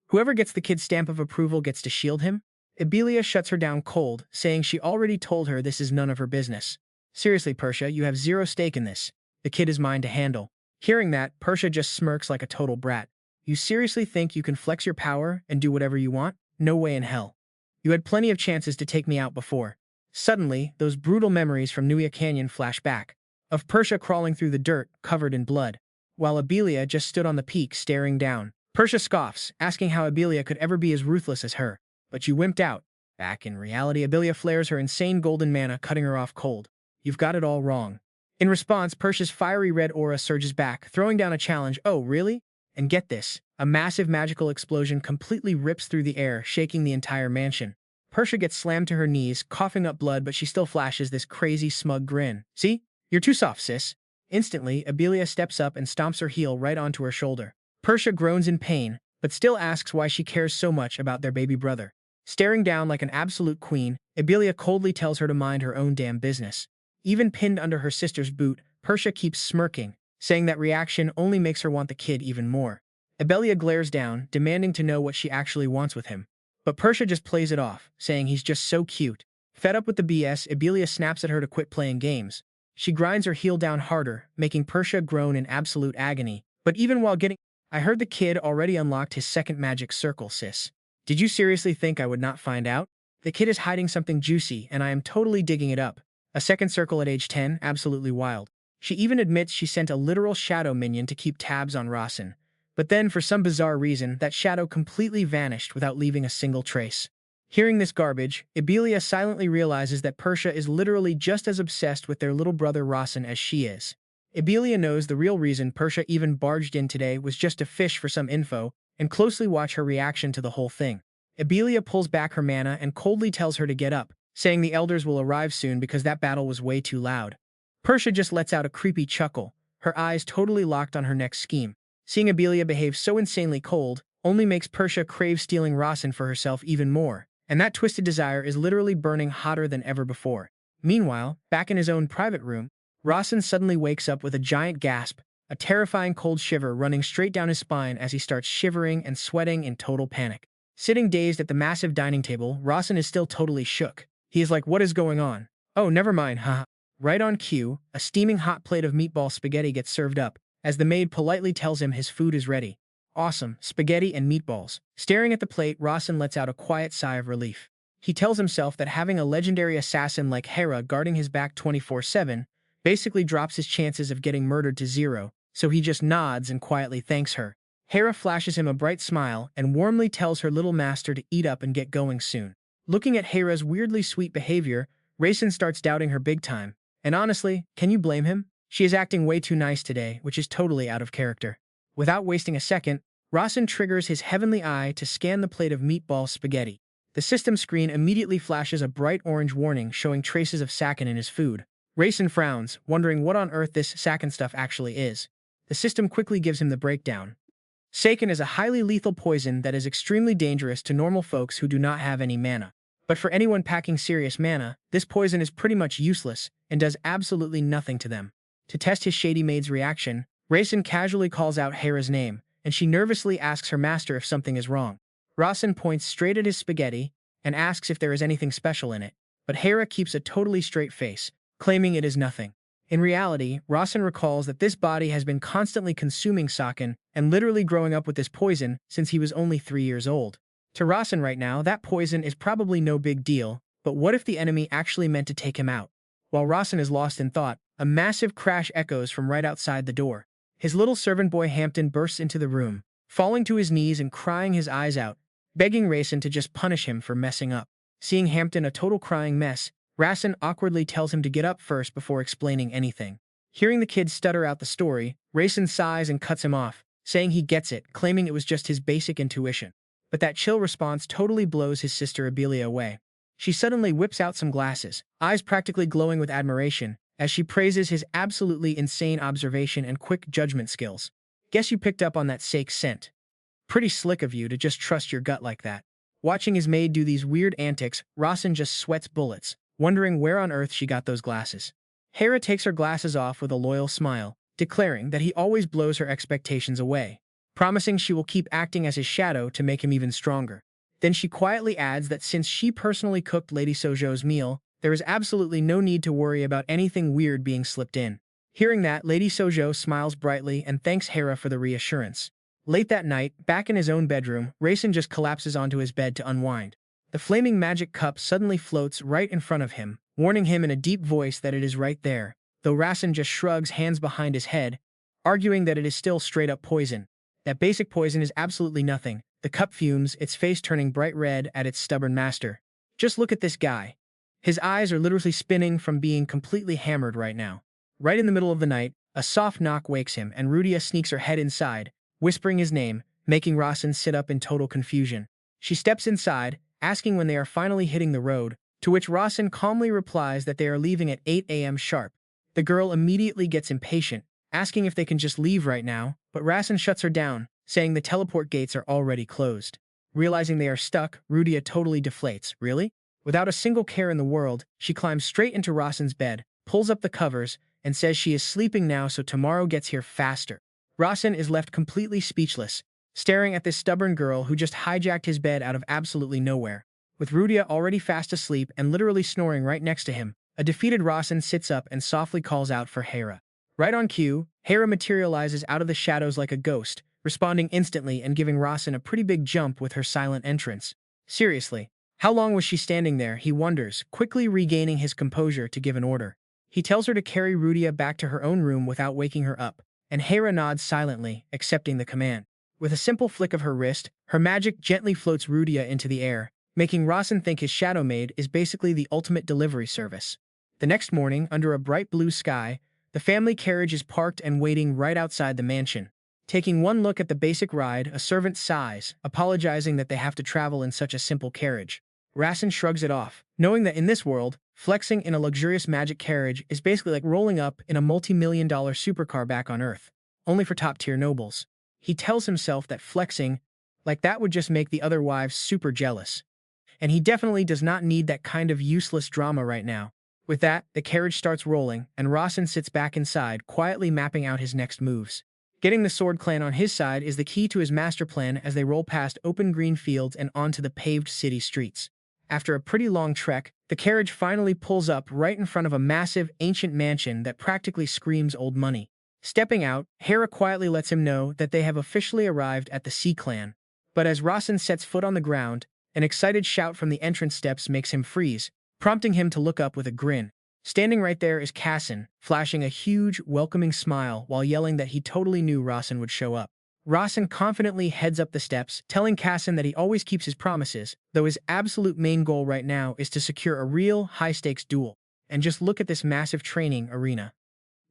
Whoever gets the kid's stamp of approval gets to shield him? Ibelia shuts her down cold, saying she already told her this is none of her business. Seriously, Persia, you have zero stake in this. The kid is mine to handle. Hearing that, Persia just smirks like a total brat. You seriously think you can flex your power and do whatever you want? No way in hell. You had plenty of chances to take me out before. Suddenly, those brutal memories from Nuya Canyon flash back, of Persia crawling through the dirt, covered in blood, while Ibelia just stood on the peak staring down. Persia scoffs, asking how Ibelia could ever be as ruthless as her. But you wimped out. Back in reality, Ibelia flares her insane golden mana, cutting her off cold. You've got it all wrong. In response, Persia's fiery red aura surges back, throwing down a challenge. Oh, really? And get this, a massive magical explosion completely rips through the air, shaking the entire mansion. Persia gets slammed to her knees, coughing up blood, but she still flashes this crazy, smug grin. See? You're too soft, sis. Instantly, Ibelia steps up and stomps her heel right onto her shoulder. Persia groans in pain, but still asks why she cares so much about their baby brother. Staring down like an absolute queen, Ibelia coldly tells her to mind her own damn business. Even pinned under her sister's boot, Persia keeps smirking, saying that reaction only makes her want the kid even more. Ibelia glares down, demanding to know what she actually wants with him. But Persia just plays it off, saying he's just so cute. Fed up with the BS, Ibelia snaps at her to quit playing games. She grinds her heel down harder, making Persia groan in absolute agony. But even while getting... I heard the kid already unlocked his second magic circle, sis. Did you seriously think I would not find out? The kid is hiding something juicy, and I am totally digging it up. A second circle at age 10, absolutely wild. She even admits she sent a literal shadow minion to keep tabs on Rasen. But then, for some bizarre reason, that shadow completely vanished without leaving a single trace. Hearing this garbage, Ibelia silently realizes that Persia is literally just as obsessed with their little brother Rasen as she is. Ibelia knows the real reason Persia even barged in today was just to fish for some info and closely watch her reaction to the whole thing. Ibelia pulls back her mana and coldly tells her to get up, saying the elders will arrive soon because that battle was way too loud. Persia just lets out a creepy chuckle, her eyes totally locked on her next scheme. Seeing Ibelia behave so insanely cold only makes Persia crave stealing Rasen for herself even more, and that twisted desire is literally burning hotter than ever before. Meanwhile, back in his own private room, Rasen suddenly wakes up with a giant gasp, a terrifying cold shiver running straight down his spine as he starts shivering and sweating in total panic. Sitting dazed at the massive dining table, Rasen is still totally shook. He is like, what is going on? Oh, never mind, haha. Right on cue, a steaming hot plate of meatball spaghetti gets served up, as the maid politely tells him his food is ready. Awesome, spaghetti and meatballs. Staring at the plate, Rasen lets out a quiet sigh of relief. He tells himself that having a legendary assassin like Hera guarding his back 24/7 basically drops his chances of getting murdered to zero, so he just nods and quietly thanks her. Hera flashes him a bright smile and warmly tells her little master to eat up and get going soon. Looking at Hera's weirdly sweet behavior, Rasen starts doubting her big time. And honestly, can you blame him? She is acting way too nice today, which is totally out of character. Without wasting a second, Rasen triggers his heavenly eye to scan the plate of meatball spaghetti. The system screen immediately flashes a bright orange warning showing traces of sachin in his food. Rasen frowns, wondering what on earth this sachin stuff actually is. The system quickly gives him the breakdown. Sachin is a highly lethal poison that is extremely dangerous to normal folks who do not have any mana. But for anyone packing serious mana, this poison is pretty much useless and does absolutely nothing to them. To test his shady maid's reaction, Rasen casually calls out Hera's name, and she nervously asks her master if something is wrong. Rasen points straight at his spaghetti and asks if there is anything special in it, but Hera keeps a totally straight face, claiming it is nothing. In reality, Rasen recalls that this body has been constantly consuming saken and literally growing up with this poison since he was only 3 years old. To Rasen right now, that poison is probably no big deal, but what if the enemy actually meant to take him out? While Rasen is lost in thought, a massive crash echoes from right outside the door. His little servant boy Hampton bursts into the room, falling to his knees and crying his eyes out, begging Rasen to just punish him for messing up. Seeing Hampton a total crying mess, Rasen awkwardly tells him to get up first before explaining anything. Hearing the kid stutter out the story, Rasen sighs and cuts him off, saying he gets it, claiming it was just his basic intuition. But that chill response totally blows his sister Abelia away. She suddenly whips out some glasses, eyes practically glowing with admiration, as she praises his absolutely insane observation and quick judgment skills. Guess you picked up on that sake scent. Pretty slick of you to just trust your gut like that. Watching his maid do these weird antics, Rasen just sweats bullets, wondering where on earth she got those glasses. Hera takes her glasses off with a loyal smile, declaring that he always blows her expectations away, promising she will keep acting as his shadow to make him even stronger. Then she quietly adds that since she personally cooked Lady Sojo's meal, there is absolutely no need to worry about anything weird being slipped in. Hearing that, Lady Sojo smiles brightly and thanks Hera for the reassurance. Late that night, back in his own bedroom, Rasen just collapses onto his bed to unwind. The flaming magic cup suddenly floats right in front of him, warning him in a deep voice that it is right there, though Rasen just shrugs hands behind his head, arguing that it is still straight-up poison. That basic poison is absolutely nothing. The cup fumes, its face turning bright red at its stubborn master. Just look at this guy. His eyes are literally spinning from being completely hammered right now. Right in the middle of the night, a soft knock wakes him and Rudia sneaks her head inside, whispering his name, making Rasen sit up in total confusion. She steps inside, asking when they are finally hitting the road, to which Rasen calmly replies that they are leaving at 8 a.m. sharp. The girl immediately gets impatient, asking if they can just leave right now, but Rasen shuts her down, saying the teleport gates are already closed. Realizing they are stuck, Rudia totally deflates. Really? Without a single care in the world, she climbs straight into Rasen's bed, pulls up the covers, and says she is sleeping now so tomorrow gets here faster. Rasen is left completely speechless, staring at this stubborn girl who just hijacked his bed out of absolutely nowhere. With Rudia already fast asleep and literally snoring right next to him, a defeated Rasen sits up and softly calls out for Hera. Right on cue, Hera materializes out of the shadows like a ghost, responding instantly and giving Rasen a pretty big jump with her silent entrance. Seriously, how long was she standing there, he wonders, quickly regaining his composure to give an order. He tells her to carry Rudia back to her own room without waking her up, and Hera nods silently, accepting the command. With a simple flick of her wrist, her magic gently floats Rudia into the air, making Rasen think his shadow maid is basically the ultimate delivery service. The next morning, under a bright blue sky, the family carriage is parked and waiting right outside the mansion. Taking one look at the basic ride, a servant sighs, apologizing that they have to travel in such a simple carriage. Rasen shrugs it off, knowing that in this world, flexing in a luxurious magic carriage is basically like rolling up in a multi-million-dollar supercar back on Earth, only for top-tier nobles. He tells himself that flexing like that would just make the other wives super jealous. And he definitely does not need that kind of useless drama right now. With that, the carriage starts rolling, and Rasen sits back inside, quietly mapping out his next moves. Getting the Sword Clan on his side is the key to his master plan as they roll past open green fields and onto the paved city streets. After a pretty long trek, the carriage finally pulls up right in front of a massive, ancient mansion that practically screams old money. Stepping out, Hera quietly lets him know that they have officially arrived at the Sea Clan. But as Rasen sets foot on the ground, an excited shout from the entrance steps makes him freeze, prompting him to look up with a grin. Standing right there is Kassen, flashing a huge, welcoming smile while yelling that he totally knew Rasen would show up. Rasen confidently heads up the steps, telling Kassen that he always keeps his promises, though his absolute main goal right now is to secure a real, high-stakes duel. And just look at this massive training arena.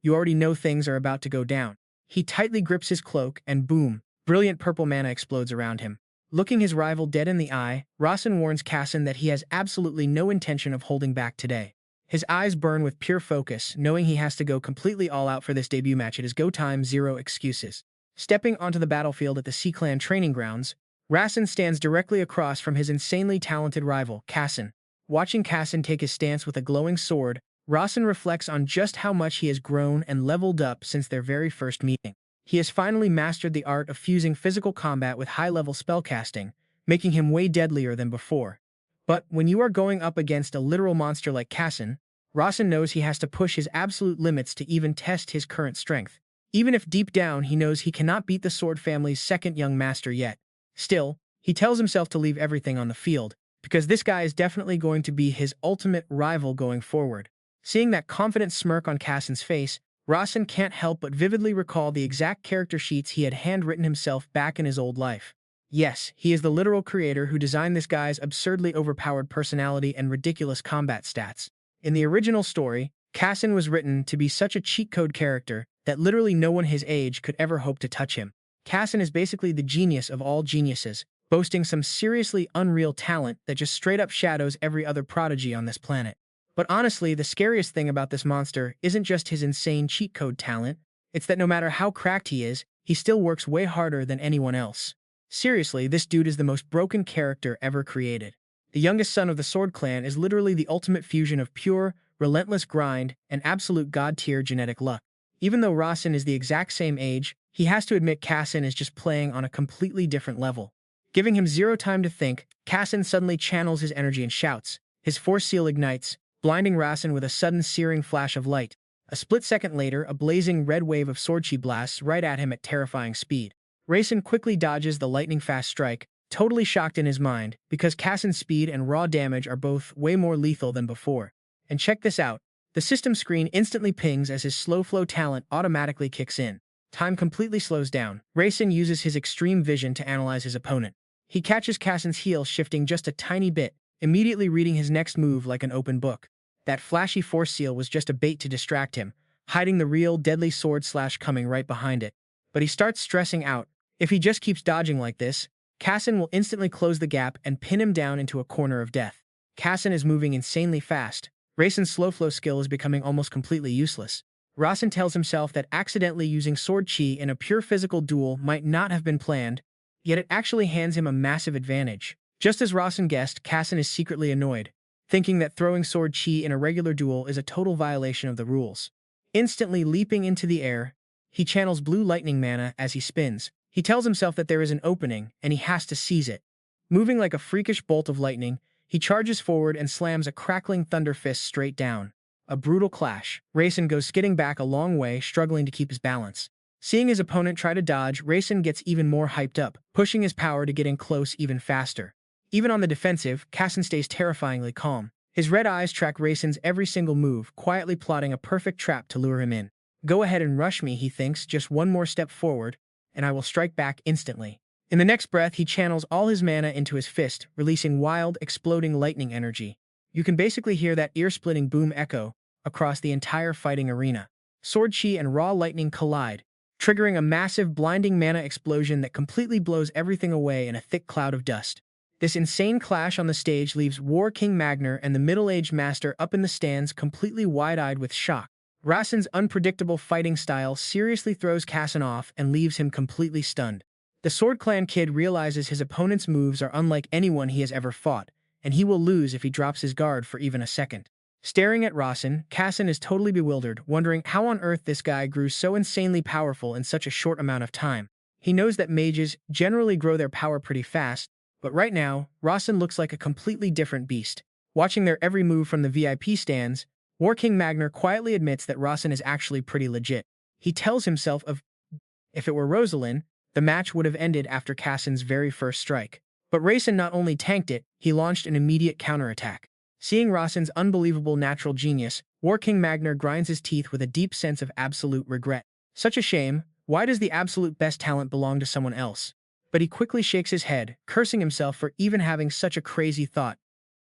You already know things are about to go down. He tightly grips his cloak, and boom, brilliant purple mana explodes around him. Looking his rival dead in the eye, Rasen warns Kassen that he has absolutely no intention of holding back today. His eyes burn with pure focus, knowing he has to go completely all out for this debut match. It is go time, zero excuses. Stepping onto the battlefield at the Sea Clan training grounds, Rasen stands directly across from his insanely talented rival, Kassen. Watching Kassen take his stance with a glowing sword, Rasen reflects on just how much he has grown and leveled up since their very first meeting. He has finally mastered the art of fusing physical combat with high-level spellcasting, making him way deadlier than before. But when you are going up against a literal monster like Rasen, Rasen knows he has to push his absolute limits to even test his current strength. Even if deep down he knows he cannot beat the sword family's second young master yet. Still, he tells himself to leave everything on the field, because this guy is definitely going to be his ultimate rival going forward. Seeing that confident smirk on Rasen's face, Rasen can't help but vividly recall the exact character sheets he had handwritten himself back in his old life. Yes, he is the literal creator who designed this guy's absurdly overpowered personality and ridiculous combat stats. In the original story, Rasen was written to be such a cheat code character that literally no one his age could ever hope to touch him. Rasen is basically the genius of all geniuses, boasting some seriously unreal talent that just straight up shadows every other prodigy on this planet. But honestly, the scariest thing about this monster isn't just his insane cheat code talent, it's that no matter how cracked he still works way harder than anyone else. Seriously, this dude is the most broken character ever created. The youngest son of the Sword Clan is literally the ultimate fusion of pure, relentless grind and absolute god-tier genetic luck. Even though Rasen is the exact same age, he has to admit Rasen is just playing on a completely different level. Giving him zero time to think, Rasen suddenly channels his energy and shouts. His force seal ignites, blinding Rasen with a sudden searing flash of light. A split second later, a blazing red wave of sword chi blasts right at him at terrifying speed. Rasen quickly dodges the lightning-fast strike, totally shocked in his mind, because Rasen's speed and raw damage are both way more lethal than before. And check this out. The system screen instantly pings as his slow flow talent automatically kicks in. Time completely slows down. Rasen uses his extreme vision to analyze his opponent. He catches Rasen's heel shifting just a tiny bit, immediately reading his next move like an open book. That flashy force seal was just a bait to distract him, hiding the real deadly sword slash coming right behind it. But he starts stressing out. If he just keeps dodging like this, Rasen will instantly close the gap and pin him down into a corner of death. Rasen is moving insanely fast. Rasen's slow flow skill is becoming almost completely useless. Rasen tells himself that accidentally using sword chi in a pure physical duel might not have been planned, yet it actually hands him a massive advantage. Just as Rasen guessed, Rasen is secretly annoyed, thinking that throwing sword chi in a regular duel is a total violation of the rules. Instantly leaping into the air, he channels blue lightning mana as he spins. He tells himself that there is an opening, and he has to seize it. Moving like a freakish bolt of lightning, he charges forward and slams a crackling thunder fist straight down. A brutal clash. Rasen goes skidding back a long way, struggling to keep his balance. Seeing his opponent try to dodge, Rasen gets even more hyped up, pushing his power to get in close even faster. Even on the defensive, Rasen stays terrifyingly calm. His red eyes track Rasen's every single move, quietly plotting a perfect trap to lure him in. Go ahead and rush me, he thinks, just one more step forward, and I will strike back instantly. In the next breath, he channels all his mana into his fist, releasing wild, exploding lightning energy. You can basically hear that ear-splitting boom echo across the entire fighting arena. Sword chi and raw lightning collide, triggering a massive, blinding mana explosion that completely blows everything away in a thick cloud of dust. This insane clash on the stage leaves War King Magner and the middle-aged master up in the stands completely wide-eyed with shock. Rasen's unpredictable fighting style seriously throws Rasen off and leaves him completely stunned. The Sword Clan kid realizes his opponent's moves are unlike anyone he has ever fought, and he will lose if he drops his guard for even a second. Staring at Rasen is totally bewildered, wondering how on earth this guy grew so insanely powerful in such a short amount of time. He knows that mages generally grow their power pretty fast, but right now, Rasen looks like a completely different beast. Watching their every move from the VIP stands, War King Magner quietly admits that Rasen is actually pretty legit. He tells himself if it were Rosalind, the match would have ended after Rasen's very first strike. But Rasen not only tanked it, he launched an immediate counterattack. Seeing Rasen's unbelievable natural genius, War King Magner grinds his teeth with a deep sense of absolute regret. Such a shame. Why does the absolute best talent belong to someone else? But he quickly shakes his head, cursing himself for even having such a crazy thought.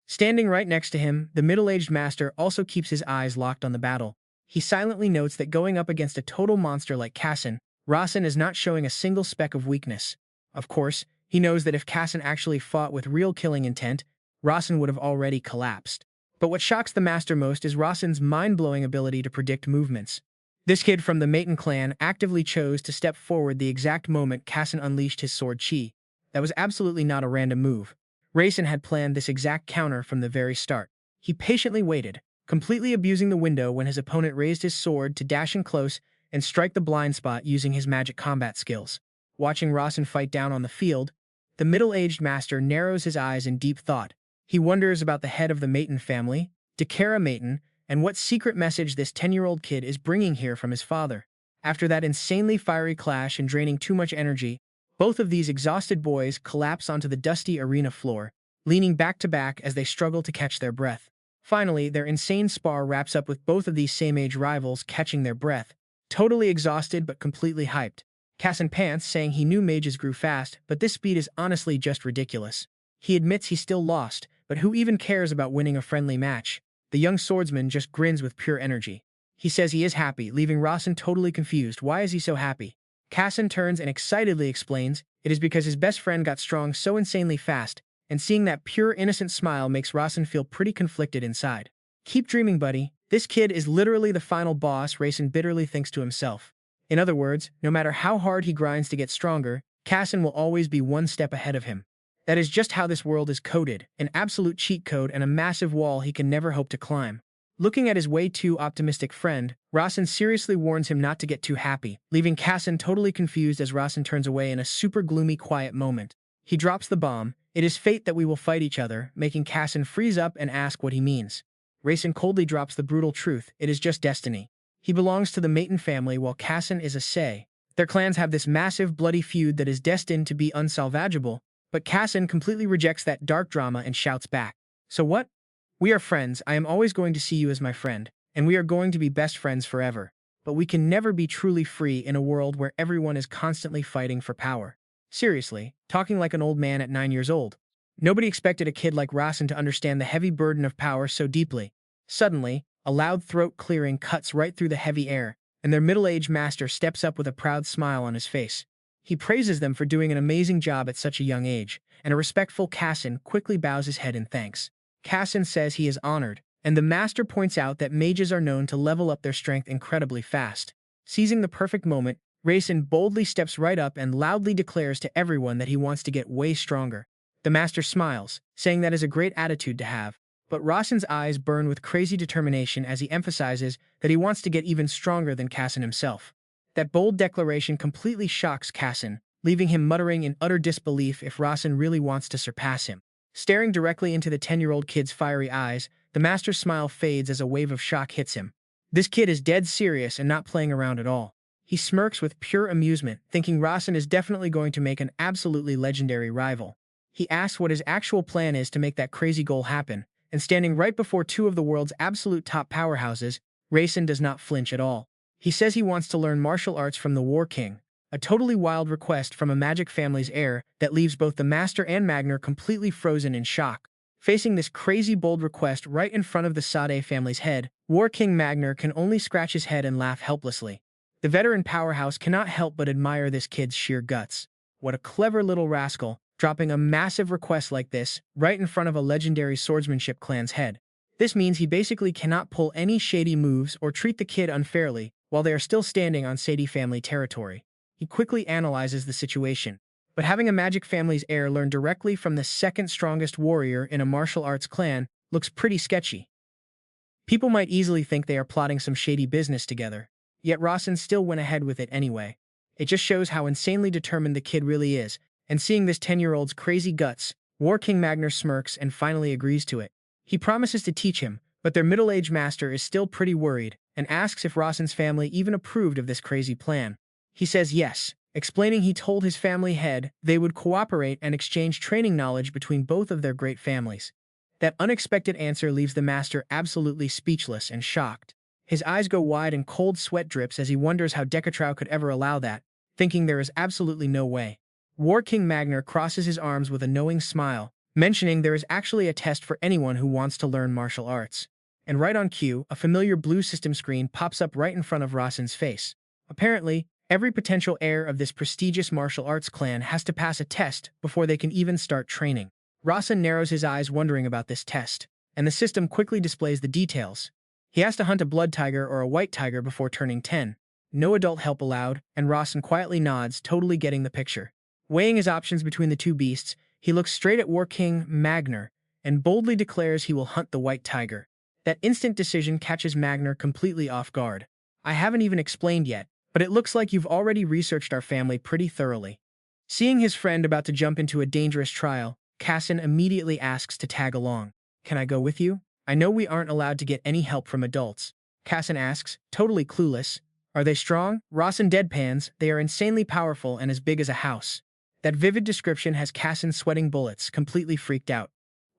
Standing right next to him, the middle-aged master also keeps his eyes locked on the battle. He silently notes that going up against a total monster like Rasen is not showing a single speck of weakness. Of course, he knows that if Rasen actually fought with real killing intent, Rasen would have already collapsed. But what shocks the master most is Rasen's mind-blowing ability to predict movements. This kid from the Mayton clan actively chose to step forward the exact moment Rasen unleashed his sword chi. That was absolutely not a random move. Rasen had planned this exact counter from the very start. He patiently waited, completely abusing the window when his opponent raised his sword to dash in close and strike the blind spot using his magic combat skills. Watching Rasen fight down on the field, the middle-aged master narrows his eyes in deep thought. He wonders about the head of the Mayton family, Mayton, and what secret message this 10-year-old kid is bringing here from his father. After that insanely fiery clash and draining too much energy, both of these exhausted boys collapse onto the dusty arena floor, leaning back to back as they struggle to catch their breath. Finally, their insane spar wraps up with both of these same-age rivals catching their breath, totally exhausted but completely hyped. Kassen pants, saying he knew mages grew fast, but this speed is honestly just ridiculous. He admits he still lost, but who even cares about winning a friendly match? The young swordsman just grins with pure energy. He says he is happy, leaving Rasen totally confused. Why is he so happy? Kassen turns and excitedly explains, it is because his best friend got strong so insanely fast, and seeing that pure innocent smile makes Rasen feel pretty conflicted inside. Keep dreaming, buddy. This kid is literally the final boss, Rasen bitterly thinks to himself. In other words, no matter how hard he grinds to get stronger, Kassen will always be one step ahead of him. That is just how this world is coded, an absolute cheat code and a massive wall he can never hope to climb. Looking at his way too optimistic friend, Rasen seriously warns him not to get too happy, leaving Kassen totally confused as Rasen turns away in a super gloomy quiet moment. He drops the bomb, "It is fate that we will fight each other," making Kassen freeze up and ask what he means. Rasen coldly drops the brutal truth, "It is just destiny." He belongs to the Mayton family while Kassen is a Sei. Their clans have this massive bloody feud that is destined to be unsalvageable, but Kassen completely rejects that dark drama and shouts back, "So what? We are friends, I am always going to see you as my friend, and we are going to be best friends forever. But we can never be truly free in a world where everyone is constantly fighting for power." Seriously, talking like an old man at 9 years old. Nobody expected a kid like Rasen to understand the heavy burden of power so deeply. Suddenly, a loud throat clearing cuts right through the heavy air, and their middle-aged master steps up with a proud smile on his face. He praises them for doing an amazing job at such a young age, and a respectful Kassen quickly bows his head in thanks. Kassen says he is honored, and the master points out that mages are known to level up their strength incredibly fast. Seizing the perfect moment, Rasen boldly steps right up and loudly declares to everyone that he wants to get way stronger. The master smiles, saying that is a great attitude to have, but Rasen's eyes burn with crazy determination as he emphasizes that he wants to get even stronger than Kassen himself. That bold declaration completely shocks Kassen, leaving him muttering in utter disbelief if Rasen really wants to surpass him. Staring directly into the 10-year-old kid's fiery eyes, the master's smile fades as a wave of shock hits him. This kid is dead serious and not playing around at all. He smirks with pure amusement, thinking Rasen is definitely going to make an absolutely legendary rival. He asks what his actual plan is to make that crazy goal happen, and standing right before two of the world's absolute top powerhouses, Rasen does not flinch at all. He says he wants to learn martial arts from the War King, a totally wild request from a magic family's heir that leaves both the master and Magner completely frozen in shock. Facing this crazy bold request right in front of the Sade family's head, War King Magner can only scratch his head and laugh helplessly. The veteran powerhouse cannot help but admire this kid's sheer guts. What a clever little rascal, dropping a massive request like this right in front of a legendary swordsmanship clan's head. This means he basically cannot pull any shady moves or treat the kid unfairly while they are still standing on Sadie family territory. He quickly analyzes the situation, but having a magic family's heir learn directly from the second strongest warrior in a martial arts clan looks pretty sketchy. People might easily think they are plotting some shady business together, yet Rasen still went ahead with it anyway. It just shows how insanely determined the kid really is, and seeing this 10-year-old's crazy guts, War King Magner smirks and finally agrees to it. He promises to teach him, but their middle-aged master is still pretty worried and asks if Rasen's family even approved of this crazy plan. He says yes, explaining he told his family head they would cooperate and exchange training knowledge between both of their great families. That unexpected answer leaves the master absolutely speechless and shocked. His eyes go wide and cold sweat drips as he wonders how Decatrau could ever allow that, thinking there is absolutely no way. War King Magner crosses his arms with a knowing smile, mentioning there is actually a test for anyone who wants to learn martial arts. And right on cue, a familiar blue system screen pops up right in front of Rasen's face. Apparently, every potential heir of this prestigious martial arts clan has to pass a test before they can even start training. Rasen narrows his eyes wondering about this test, and the system quickly displays the details. He has to hunt a blood tiger or a white tiger before turning 10. No adult help allowed, and Rasen quietly nods, totally getting the picture. Weighing his options between the two beasts, he looks straight at War King Magner and boldly declares he will hunt the white tiger. That instant decision catches Magner completely off guard. "I haven't even explained yet, But it looks like you've already researched our family pretty thoroughly. Seeing his friend about to jump into a dangerous trial, Kassan immediately asks to tag along. Can I go with you? I know we aren't allowed to get any help from adults. Kassan asks, totally clueless. Are they strong? Rasen deadpans, they are insanely powerful and as big as a house. That vivid description has Kassan sweating bullets, completely freaked out.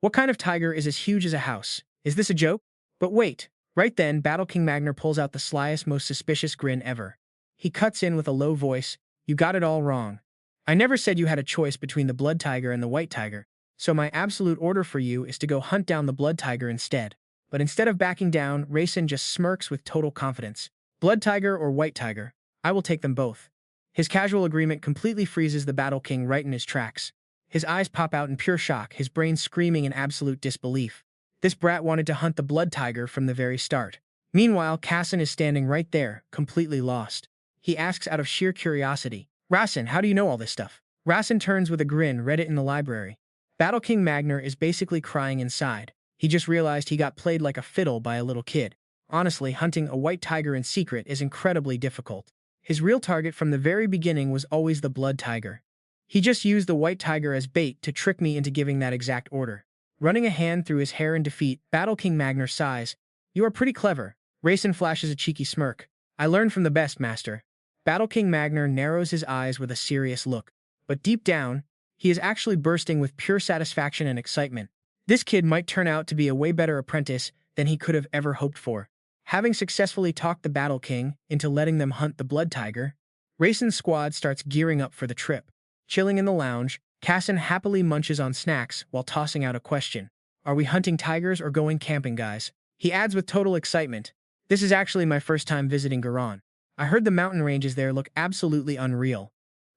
What kind of tiger is as huge as a house? Is this a joke? But wait. Right then, Battle King Magner pulls out the slyest, most suspicious grin ever. He cuts in with a low voice, you got it all wrong. I never said you had a choice between the blood tiger and the white tiger, so my absolute order for you is to go hunt down the blood tiger instead. But instead of backing down, Rasen just smirks with total confidence. Blood tiger or white tiger, I will take them both. His casual agreement completely freezes the Battle King right in his tracks. His eyes pop out in pure shock, his brain screaming in absolute disbelief. This brat wanted to hunt the blood tiger from the very start. Meanwhile, Kassan is standing right there, completely lost. He asks out of sheer curiosity, Rasen, how do you know all this stuff? Rasen turns with a grin, read it in the library. Battle King Magner is basically crying inside. He just realized he got played like a fiddle by a little kid. Honestly, hunting a white tiger in secret is incredibly difficult. His real target from the very beginning was always the blood tiger. He just used the white tiger as bait to trick me into giving that exact order. Running a hand through his hair in defeat, Battle King Magner sighs. You are pretty clever. Rasen flashes a cheeky smirk. I learned from the best, master. Battle King Magner narrows his eyes with a serious look. But deep down, he is actually bursting with pure satisfaction and excitement. This kid might turn out to be a way better apprentice than he could have ever hoped for. Having successfully talked the Battle King into letting them hunt the blood tiger, Rasen's squad starts gearing up for the trip. Chilling in the lounge, Kassan happily munches on snacks while tossing out a question. Are we hunting tigers or going camping, guys? He adds with total excitement. This is actually my first time visiting Garan. I heard the mountain ranges there look absolutely unreal.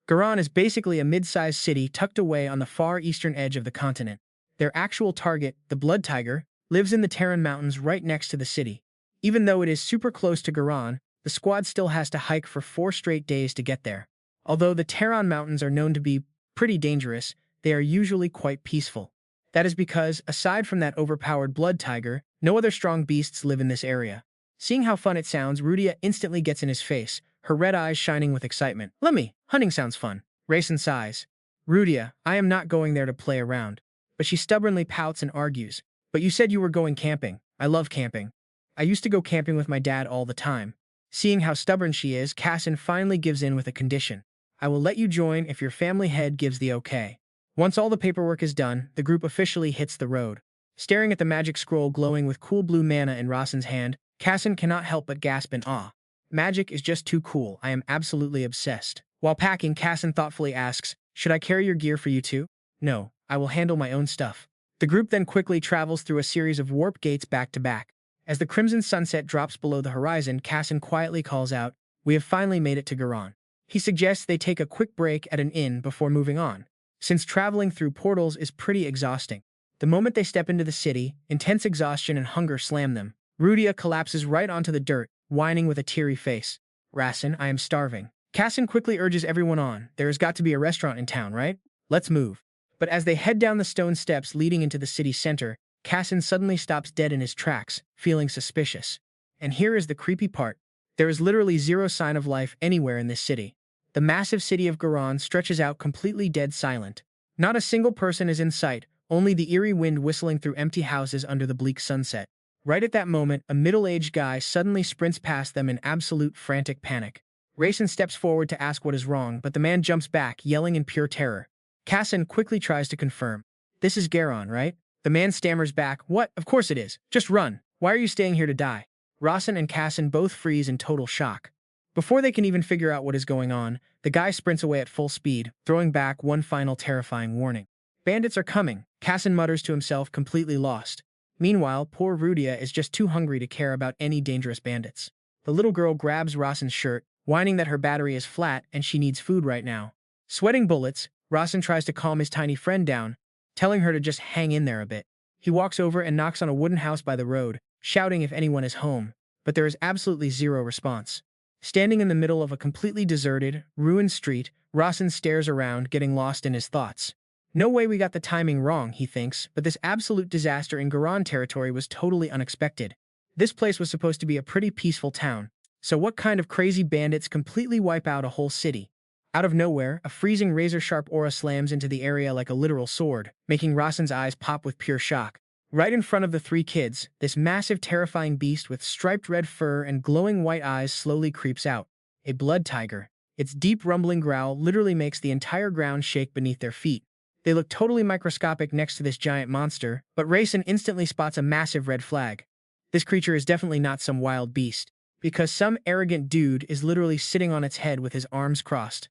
Garan is basically a mid-sized city tucked away on the far eastern edge of the continent. Their actual target, the blood tiger, lives in the Terran Mountains right next to the city. Even though it is super close to Garan, the squad still has to hike for 4 straight days to get there. Although the Terran Mountains are known to be pretty dangerous, they are usually quite peaceful. That is because, aside from that overpowered blood tiger, no other strong beasts live in this area. Seeing how fun it sounds, Rudia instantly gets in his face, her red eyes shining with excitement. Lummy, hunting sounds fun. Rasen sighs. Rudia, I am not going there to play around. But she stubbornly pouts and argues. But you said you were going camping. I love camping. I used to go camping with my dad all the time. Seeing how stubborn she is, Kassan finally gives in with a condition. I will let you join if your family head gives the okay. Once all the paperwork is done, the group officially hits the road. Staring at the magic scroll glowing with cool blue mana in Rasen's hand, Kassan cannot help but gasp in awe. Magic is just too cool. I am absolutely obsessed. While packing, Kassan thoughtfully asks, should I carry your gear for you too? No, I will handle my own stuff. The group then quickly travels through a series of warp gates back to back. As the crimson sunset drops below the horizon, Kassan quietly calls out, we have finally made it to Garan. He suggests they take a quick break at an inn before moving on, since traveling through portals is pretty exhausting. The moment they step into the city, intense exhaustion and hunger slam them. Rudia collapses right onto the dirt, whining with a teary face. Rasen, I am starving. Kassan quickly urges everyone on. There has got to be a restaurant in town, right? Let's move. But as they head down the stone steps leading into the city center, Kassan suddenly stops dead in his tracks, feeling suspicious. And here is the creepy part. There is literally zero sign of life anywhere in this city. The massive city of Garan stretches out completely dead silent. Not a single person is in sight, only the eerie wind whistling through empty houses under the bleak sunset. Right at that moment, a middle-aged guy suddenly sprints past them in absolute frantic panic. Rasen steps forward to ask what is wrong, but the man jumps back, yelling in pure terror. Kassan quickly tries to confirm. This is Garan, right? The man stammers back, what? Of course it is. Just run. Why are you staying here to die? Rasen and Kassan both freeze in total shock. Before they can even figure out what is going on, the guy sprints away at full speed, throwing back one final terrifying warning. Bandits are coming, Kassan mutters to himself, completely lost. Meanwhile, poor Rudia is just too hungry to care about any dangerous bandits. The little girl grabs Rasen's shirt, whining that her battery is flat and she needs food right now. Sweating bullets, Rasen tries to calm his tiny friend down, telling her to just hang in there a bit. He walks over and knocks on a wooden house by the road, shouting if anyone is home, but there is absolutely zero response. Standing in the middle of a completely deserted, ruined street, Rasen stares around, getting lost in his thoughts. No way we got the timing wrong, he thinks, but this absolute disaster in Garan territory was totally unexpected. This place was supposed to be a pretty peaceful town, So what kind of crazy bandits completely wipe out a whole city? Out of nowhere, a freezing razor-sharp aura slams into the area like a literal sword, making Rasen's eyes pop with pure shock. Right in front of the three kids, this massive terrifying beast with striped red fur and glowing white eyes slowly creeps out. A blood tiger. Its deep rumbling growl literally makes the entire ground shake beneath their feet. They look totally microscopic next to this giant monster, but Rasen instantly spots a massive red flag. This creature is definitely not some wild beast, because some arrogant dude is literally sitting on its head with his arms crossed.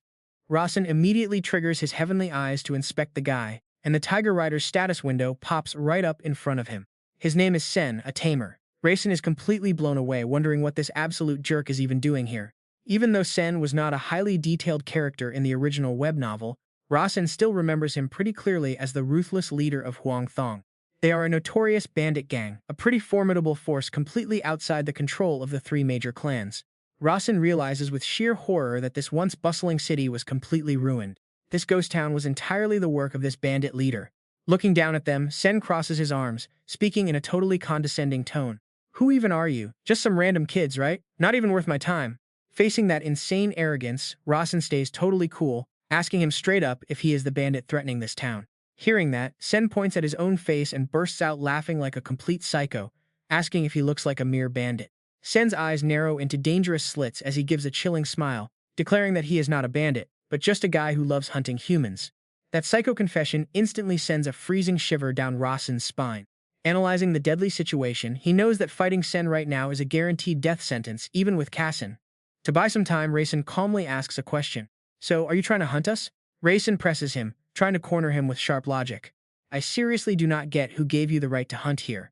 Rasen immediately triggers his heavenly eyes to inspect the guy, and the Tiger Rider's status window pops right up in front of him. His name is Sen, a tamer. Rasen is completely blown away, wondering what this absolute jerk is even doing here. Even though Sen was not a highly detailed character in the original web novel, Rasen still remembers him pretty clearly as the ruthless leader of Huang Thong. They are a notorious bandit gang, a pretty formidable force completely outside the control of the three major clans. Rasen realizes with sheer horror that this once bustling city was completely ruined. This ghost town was entirely the work of this bandit leader. Looking down at them, Sen crosses his arms, speaking in a totally condescending tone. Who even are you? Just some random kids, right? Not even worth my time. Facing that insane arrogance, Rasen stays totally cool, asking him straight up if he is the bandit threatening this town. Hearing that, Sen points at his own face and bursts out laughing like a complete psycho, asking if he looks like a mere bandit. Sen's eyes narrow into dangerous slits as he gives a chilling smile, declaring that he is not a bandit, but just a guy who loves hunting humans. That psycho confession instantly sends a freezing shiver down Rasen's spine. Analyzing the deadly situation, he knows that fighting Sen right now is a guaranteed death sentence, even with Kassen. To buy some time, Rasen calmly asks a question. So, are you trying to hunt us? Rasen presses him, trying to corner him with sharp logic. I seriously do not get who gave you the right to hunt here.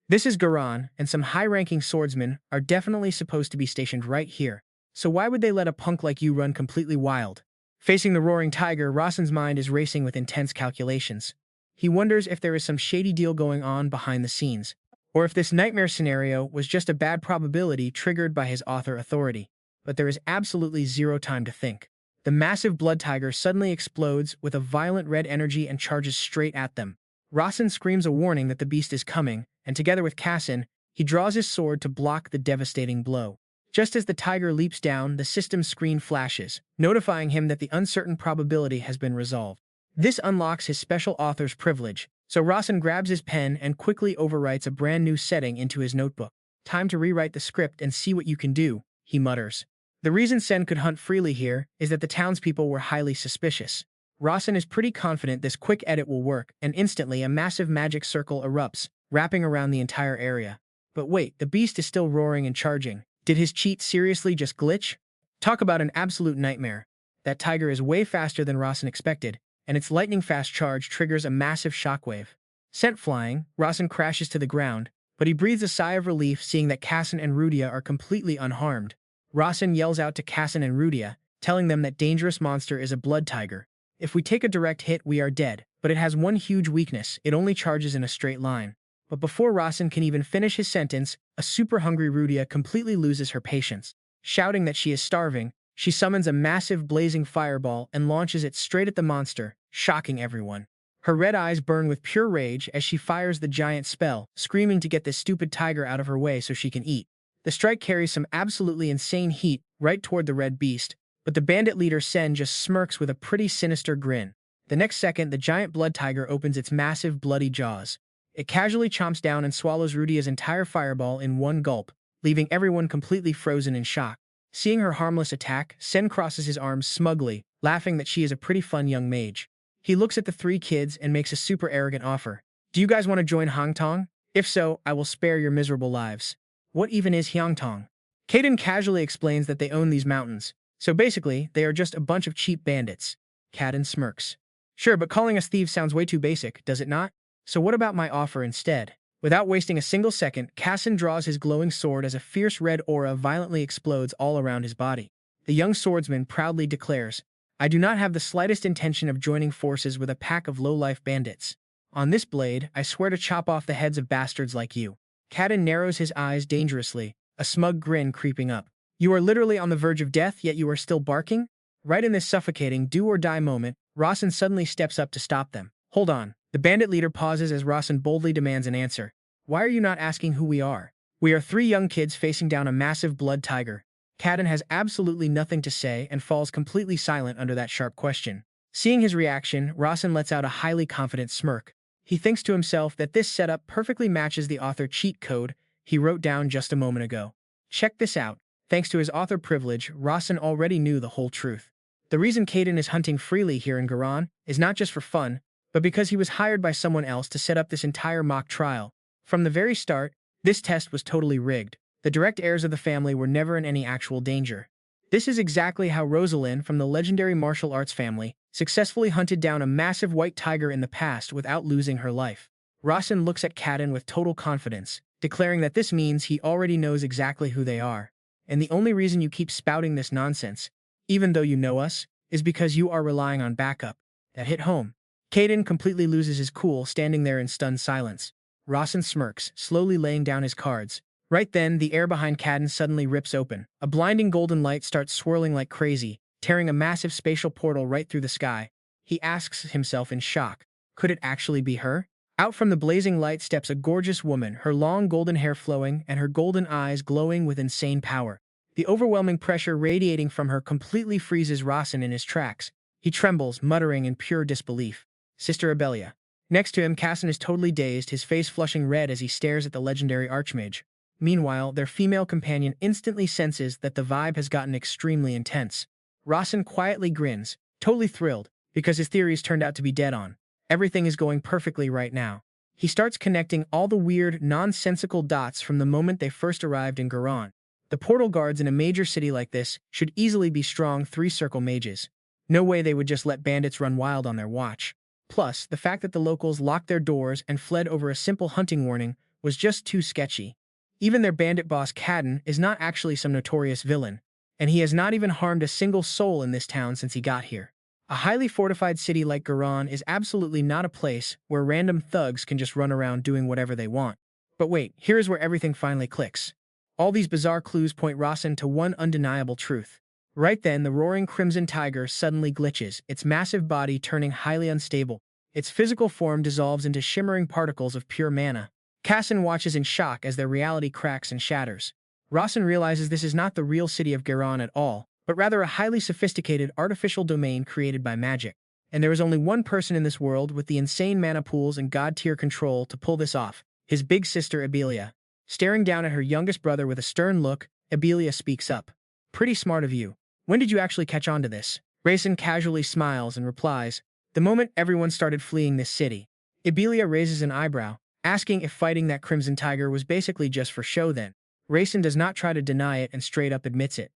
This is Garan, and some high-ranking swordsmen are definitely supposed to be stationed right here. So why would they let a punk like you run completely wild? Facing the roaring tiger, Rasen's mind is racing with intense calculations. He wonders if there is some shady deal going on behind the scenes, or if this nightmare scenario was just a bad probability triggered by his author authority. But there is absolutely zero time to think. The massive blood tiger suddenly explodes with a violent red energy and charges straight at them. Rasen screams a warning that the beast is coming, and together with Kassen, he draws his sword to block the devastating blow. Just as the tiger leaps down, the system's screen flashes, notifying him that the uncertain probability has been resolved. This unlocks his special author's privilege, so Rasen grabs his pen and quickly overwrites a brand new setting into his notebook. Time to rewrite the script and see what you can do, he mutters. The reason Sen could hunt freely here is that the townspeople were highly suspicious. Rasen is pretty confident this quick edit will work, and instantly a massive magic circle erupts, wrapping around the entire area. But wait, the beast is still roaring and charging. Did his cheat seriously just glitch? Talk about an absolute nightmare. That tiger is way faster than Rasen expected, and its lightning-fast charge triggers a massive shockwave. Sent flying, Rasen crashes to the ground, but he breathes a sigh of relief seeing that Kassen and Rudia are completely unharmed. Rasen yells out to Kassen and Rudia, telling them that dangerous monster is a blood tiger. If we take a direct hit, we are dead, but it has one huge weakness: it only charges in a straight line. But before Rasen can even finish his sentence, a super-hungry Rudia completely loses her patience. Shouting that she is starving, she summons a massive blazing fireball and launches it straight at the monster, shocking everyone. Her red eyes burn with pure rage as she fires the giant spell, screaming to get this stupid tiger out of her way so she can eat. The strike carries some absolutely insane heat right toward the red beast, but the bandit leader Sen just smirks with a pretty sinister grin. The next second, the giant blood tiger opens its massive bloody jaws. It casually chomps down and swallows Rudia's entire fireball in one gulp, leaving everyone completely frozen in shock. Seeing her harmless attack, Sen crosses his arms smugly, laughing that she is a pretty fun young mage. He looks at the three kids and makes a super arrogant offer. Do you guys want to join Hangtong? If so, I will spare your miserable lives. What even is Hangtong? Kaden casually explains that they own these mountains. So basically, they are just a bunch of cheap bandits. Kaden smirks. Sure, but calling us thieves sounds way too basic, does it not? So what about my offer instead? Without wasting a single second, Kassen draws his glowing sword as a fierce red aura violently explodes all around his body. The young swordsman proudly declares, I do not have the slightest intention of joining forces with a pack of low-life bandits. On this blade, I swear to chop off the heads of bastards like you. Kaden narrows his eyes dangerously, a smug grin creeping up. You are literally on the verge of death, yet you are still barking? Right in this suffocating do-or-die moment, Rasen suddenly steps up to stop them. Hold on. The bandit leader pauses as Rasen boldly demands an answer. Why are you not asking who we are? We are three young kids facing down a massive blood tiger. Kadin has absolutely nothing to say and falls completely silent under that sharp question. Seeing his reaction, Rasen lets out a highly confident smirk. He thinks to himself that this setup perfectly matches the author cheat code he wrote down just a moment ago. Check this out. Thanks to his author privilege, Rasen already knew the whole truth. The reason Kadin is hunting freely here in Garan is not just for fun, but because he was hired by someone else to set up this entire mock trial. From the very start, this test was totally rigged. The direct heirs of the family were never in any actual danger. This is exactly how Rosalind from the legendary martial arts family successfully hunted down a massive white tiger in the past without losing her life. Rasen looks at Kadin with total confidence, declaring that this means he already knows exactly who they are. And the only reason you keep spouting this nonsense, even though you know us, is because you are relying on backup. That hit home. Kadin completely loses his cool, standing there in stunned silence. Rasen smirks, slowly laying down his cards. Right then, the air behind Kadin suddenly rips open. A blinding golden light starts swirling like crazy, tearing a massive spatial portal right through the sky. He asks himself in shock, could it actually be her? Out from the blazing light steps a gorgeous woman, her long golden hair flowing and her golden eyes glowing with insane power. The overwhelming pressure radiating from her completely freezes Rasen in his tracks. He trembles, muttering in pure disbelief. Sister Abelia. Next to him, Kassan is totally dazed, his face flushing red as he stares at the legendary archmage. Meanwhile, their female companion instantly senses that the vibe has gotten extremely intense. Rasen quietly grins, totally thrilled, because his theories turned out to be dead on. Everything is going perfectly right now. He starts connecting all the weird, nonsensical dots from the moment they first arrived in Garan. The portal guards in a major city like this should easily be strong three-circle mages. No way they would just let bandits run wild on their watch. Plus, the fact that the locals locked their doors and fled over a simple hunting warning was just too sketchy. Even their bandit boss Kadin is not actually some notorious villain, and he has not even harmed a single soul in this town since he got here. A highly fortified city like Garan is absolutely not a place where random thugs can just run around doing whatever they want. But wait, here is where everything finally clicks. All these bizarre clues point Rasen to one undeniable truth. Right then, the roaring crimson tiger suddenly glitches, its massive body turning highly unstable. Its physical form dissolves into shimmering particles of pure mana. Kassan watches in shock as their reality cracks and shatters. Rasen realizes this is not the real city of Garan at all, but rather a highly sophisticated artificial domain created by magic. And there is only one person in this world with the insane mana pools and god-tier control to pull this off, his big sister Abelia. Staring down at her youngest brother with a stern look, Abelia speaks up. Pretty smart of you. When did you actually catch on to this? Rasen casually smiles and replies, the moment everyone started fleeing this city. Abelia raises an eyebrow, asking if fighting that crimson tiger was basically just for show then. Rasen does not try to deny it and straight up admits it.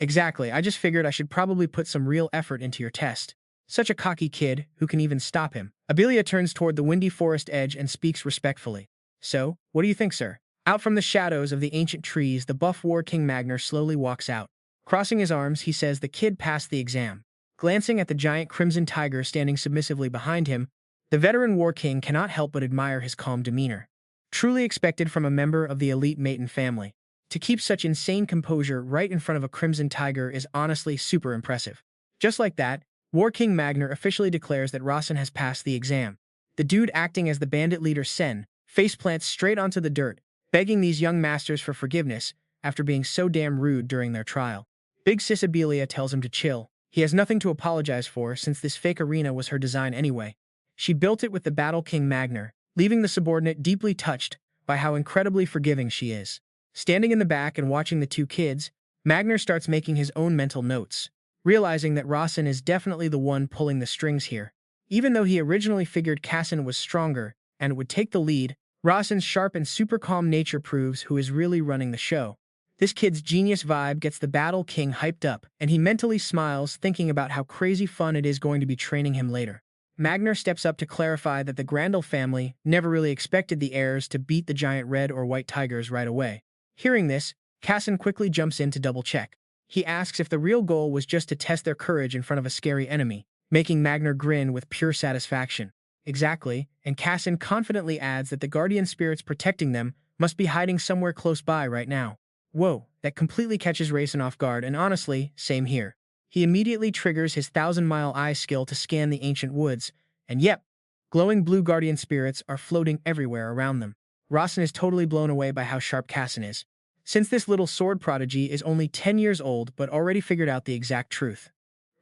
Exactly, I just figured I should probably put some real effort into your test. Such a cocky kid, who can even stop him? Abelia turns toward the windy forest edge and speaks respectfully. So, what do you think, sir? Out from the shadows of the ancient trees, the buff war king Magner slowly walks out. Crossing his arms, he says the kid passed the exam. Glancing at the giant crimson tiger standing submissively behind him, the veteran war king cannot help but admire his calm demeanor. Truly expected from a member of the elite Mayton family. To keep such insane composure right in front of a crimson tiger is honestly super impressive. Just like that, War King Magner officially declares that Rasen has passed the exam. The dude acting as the bandit leader Sen faceplants straight onto the dirt, begging these young masters for forgiveness after being so damn rude during their trial. Big Sis Abelia tells him to chill. He has nothing to apologize for since this fake arena was her design anyway. She built it with the Battle King Magner, leaving the subordinate deeply touched by how incredibly forgiving she is. Standing in the back and watching the two kids, Magner starts making his own mental notes, realizing that Rasen is definitely the one pulling the strings here. Even though he originally figured Kassan was stronger and would take the lead, Rasen's sharp and super calm nature proves who is really running the show. This kid's genius vibe gets the Battle King hyped up, and he mentally smiles thinking about how crazy fun it is going to be training him later. Magner steps up to clarify that the Grandel family never really expected the heirs to beat the giant red or white tigers right away. Hearing this, Kassan quickly jumps in to double-check. He asks if the real goal was just to test their courage in front of a scary enemy, making Magner grin with pure satisfaction. Exactly, and Kassan confidently adds that the guardian spirits protecting them must be hiding somewhere close by right now. Whoa, that completely catches Rasen off guard, and honestly, same here. He immediately triggers his 1,000-mile eye skill to scan the ancient woods, and yep, glowing blue guardian spirits are floating everywhere around them. Rasen is totally blown away by how sharp Kassan is. since this little sword prodigy is only 10 years old but already figured out the exact truth.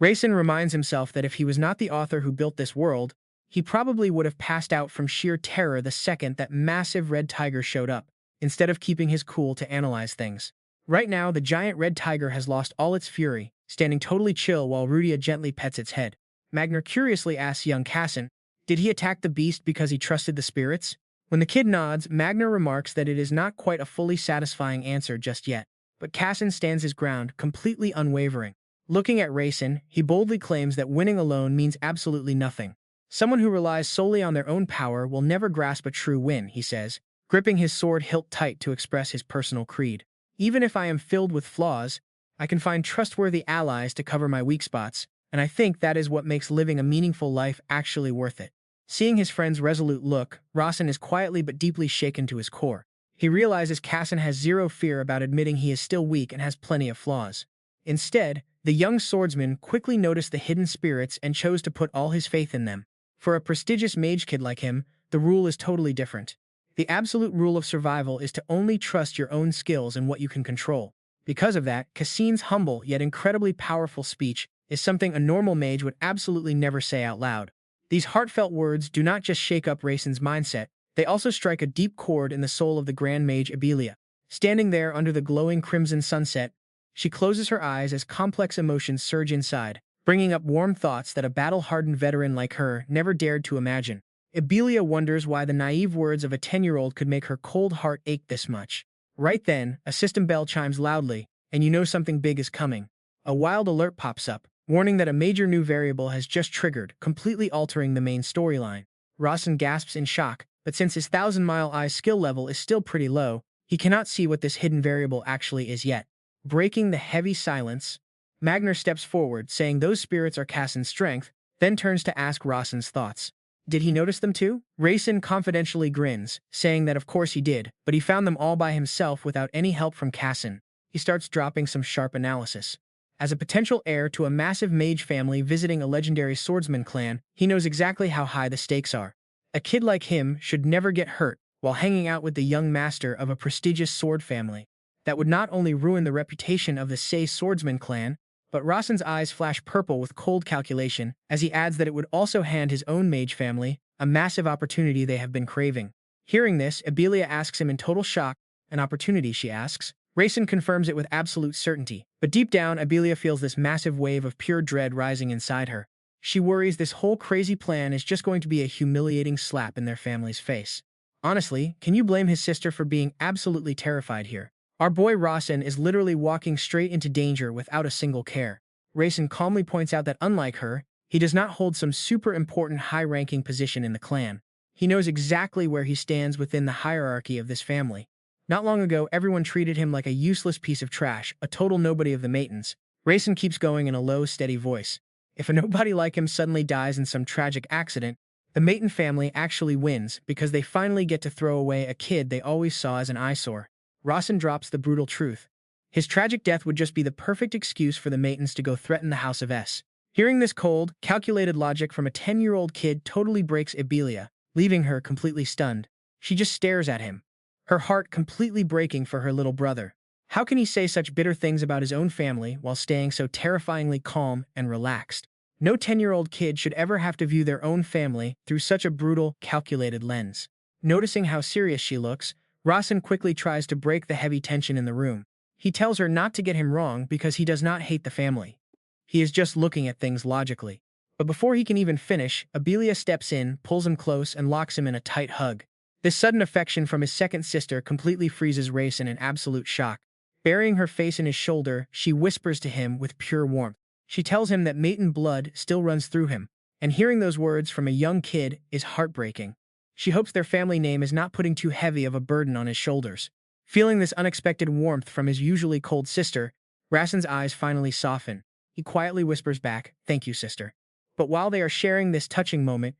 Rasen reminds himself that if he was not the author who built this world, he probably would have passed out from sheer terror the second that massive red tiger showed up, instead of keeping his cool to analyze things. Right now, the giant red tiger has lost all its fury, standing totally chill while Rudia gently pets its head. Magner curiously asks young Casson, did he attack the beast because he trusted the spirits? When the kid nods, Magner remarks that it is not quite a fully satisfying answer just yet, but Casson stands his ground, completely unwavering. Looking at Rasen, he boldly claims that winning alone means absolutely nothing. Someone who relies solely on their own power will never grasp a true win, he says, gripping his sword hilt tight to express his personal creed. Even if I am filled with flaws, I can find trustworthy allies to cover my weak spots, and I think that is what makes living a meaningful life actually worth it. Seeing his friend's resolute look, Rasen is quietly but deeply shaken to his core. He realizes Casson has zero fear about admitting he is still weak and has plenty of flaws. Instead, the young swordsman quickly noticed the hidden spirits and chose to put all his faith in them. For a prestigious mage kid like him, the rule is totally different. The absolute rule of survival is to only trust your own skills and what you can control. Because of that, Cassin's humble yet incredibly powerful speech is something a normal mage would absolutely never say out loud. These heartfelt words do not just shake up Rasen's mindset, they also strike a deep chord in the soul of the Grand Mage Abelia. Standing there under the glowing crimson sunset, she closes her eyes as complex emotions surge inside, bringing up warm thoughts that a battle-hardened veteran like her never dared to imagine. Abelia wonders why the naive words of a 10-year-old could make her cold heart ache this much. Right then, a system bell chimes loudly, and you know something big is coming. A wild alert pops up, warning that a major new variable has just triggered, completely altering the main storyline. Rasen gasps in shock, but since his 1,000-mile eye skill level is still pretty low, he cannot see what this hidden variable actually is yet. Breaking the heavy silence, Magner steps forward, saying those spirits are Cassin's strength, then turns to ask Rasen's thoughts. Did he notice them too? Rasen confidentially grins, saying that of course he did, but he found them all by himself without any help from Cassin. He starts dropping some sharp analysis. As a potential heir to a massive mage family visiting a legendary swordsman clan, he knows exactly how high the stakes are. A kid like him should never get hurt while hanging out with the young master of a prestigious sword family. That would not only ruin the reputation of the Sei swordsman clan, but Rasen's eyes flash purple with cold calculation as he adds that it would also hand his own mage family a massive opportunity they have been craving. Hearing this, Abelia asks him in total shock, an opportunity, she asks. Rasen confirms it with absolute certainty, but deep down, Abelia feels this massive wave of pure dread rising inside her. She worries this whole crazy plan is just going to be a humiliating slap in their family's face. Honestly, can you blame his sister for being absolutely terrified here? Our boy Rasen is literally walking straight into danger without a single care. Rasen calmly points out that unlike her, he does not hold some super important high-ranking position in the clan. He knows exactly where he stands within the hierarchy of this family. Not long ago, everyone treated him like a useless piece of trash, a total nobody of the Maytons. Rasen keeps going in a low, steady voice. If a nobody like him suddenly dies in some tragic accident, the Mayton family actually wins because they finally get to throw away a kid they always saw as an eyesore. Rasen drops the brutal truth. His tragic death would just be the perfect excuse for the Maytons to go threaten the House of S. Hearing this cold, calculated logic from a 10-year-old kid totally breaks Abelia, leaving her completely stunned. She just stares at him, her heart completely breaking for her little brother. How can he say such bitter things about his own family while staying so terrifyingly calm and relaxed? No 10-year-old kid should ever have to view their own family through such a brutal, calculated lens. Noticing how serious she looks, Rasen quickly tries to break the heavy tension in the room. He tells her not to get him wrong because he does not hate the family. He is just looking at things logically. But before he can even finish, Abelia steps in, pulls him close, and locks him in a tight hug. This sudden affection from his second sister completely freezes Rasen in absolute shock. Burying her face in his shoulder, she whispers to him with pure warmth. She tells him that Mayton blood still runs through him, and hearing those words from a young kid is heartbreaking. She hopes their family name is not putting too heavy of a burden on his shoulders. Feeling this unexpected warmth from his usually cold sister, Rasen's eyes finally soften. He quietly whispers back, "Thank you, sister." But while they are sharing this touching moment,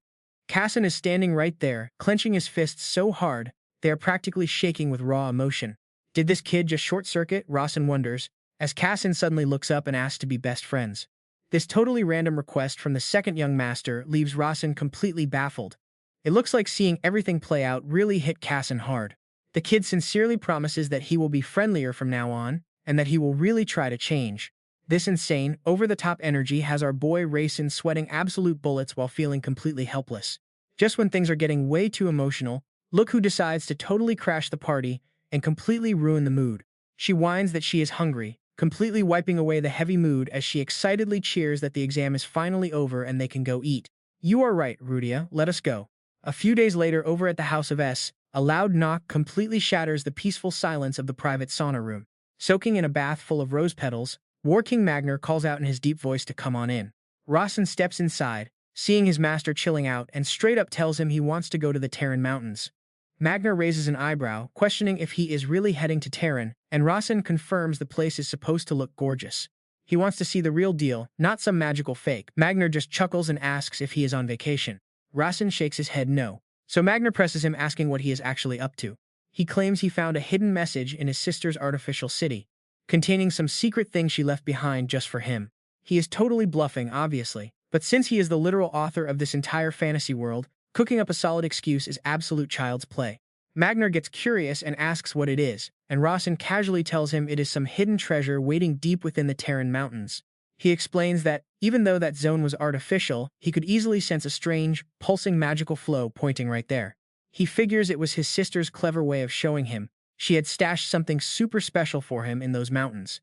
Casson is standing right there, clenching his fists so hard, they are practically shaking with raw emotion. Did this kid just short-circuit? Rasen wonders, as Casson suddenly looks up and asks to be best friends. This totally random request from the second young master leaves Rasen completely baffled. It looks like seeing everything play out really hit Casson hard. The kid sincerely promises that he will be friendlier from now on, and that he will really try to change. This insane, over-the-top energy has our boy Rasen sweating absolute bullets while feeling completely helpless. Just when things are getting way too emotional, look who decides to totally crash the party and completely ruin the mood. She whines that she is hungry, completely wiping away the heavy mood as she excitedly cheers that the exam is finally over and they can go eat. You are right, Rudia, let us go. A few days later over at the House of S, a loud knock completely shatters the peaceful silence of the private sauna room. Soaking in a bath full of rose petals, War King Magner calls out in his deep voice to come on in. Rasen steps inside, seeing his master chilling out, and straight up tells him he wants to go to the Terran Mountains. Magner raises an eyebrow, questioning if he is really heading to Terran, and Rasen confirms the place is supposed to look gorgeous. He wants to see the real deal, not some magical fake. Magner just chuckles and asks if he is on vacation. Rasen shakes his head no. So Magner presses him, asking what he is actually up to. He claims he found a hidden message in his sister's artificial city, containing some secret thing she left behind just for him. He is totally bluffing, obviously, but since he is the literal author of this entire fantasy world, cooking up a solid excuse is absolute child's play. Magner gets curious and asks what it is, and Rasen casually tells him it is some hidden treasure waiting deep within the Terran Mountains. He explains that, even though that zone was artificial, he could easily sense a strange, pulsing magical flow pointing right there. He figures it was his sister's clever way of showing him she had stashed something super special for him in those mountains.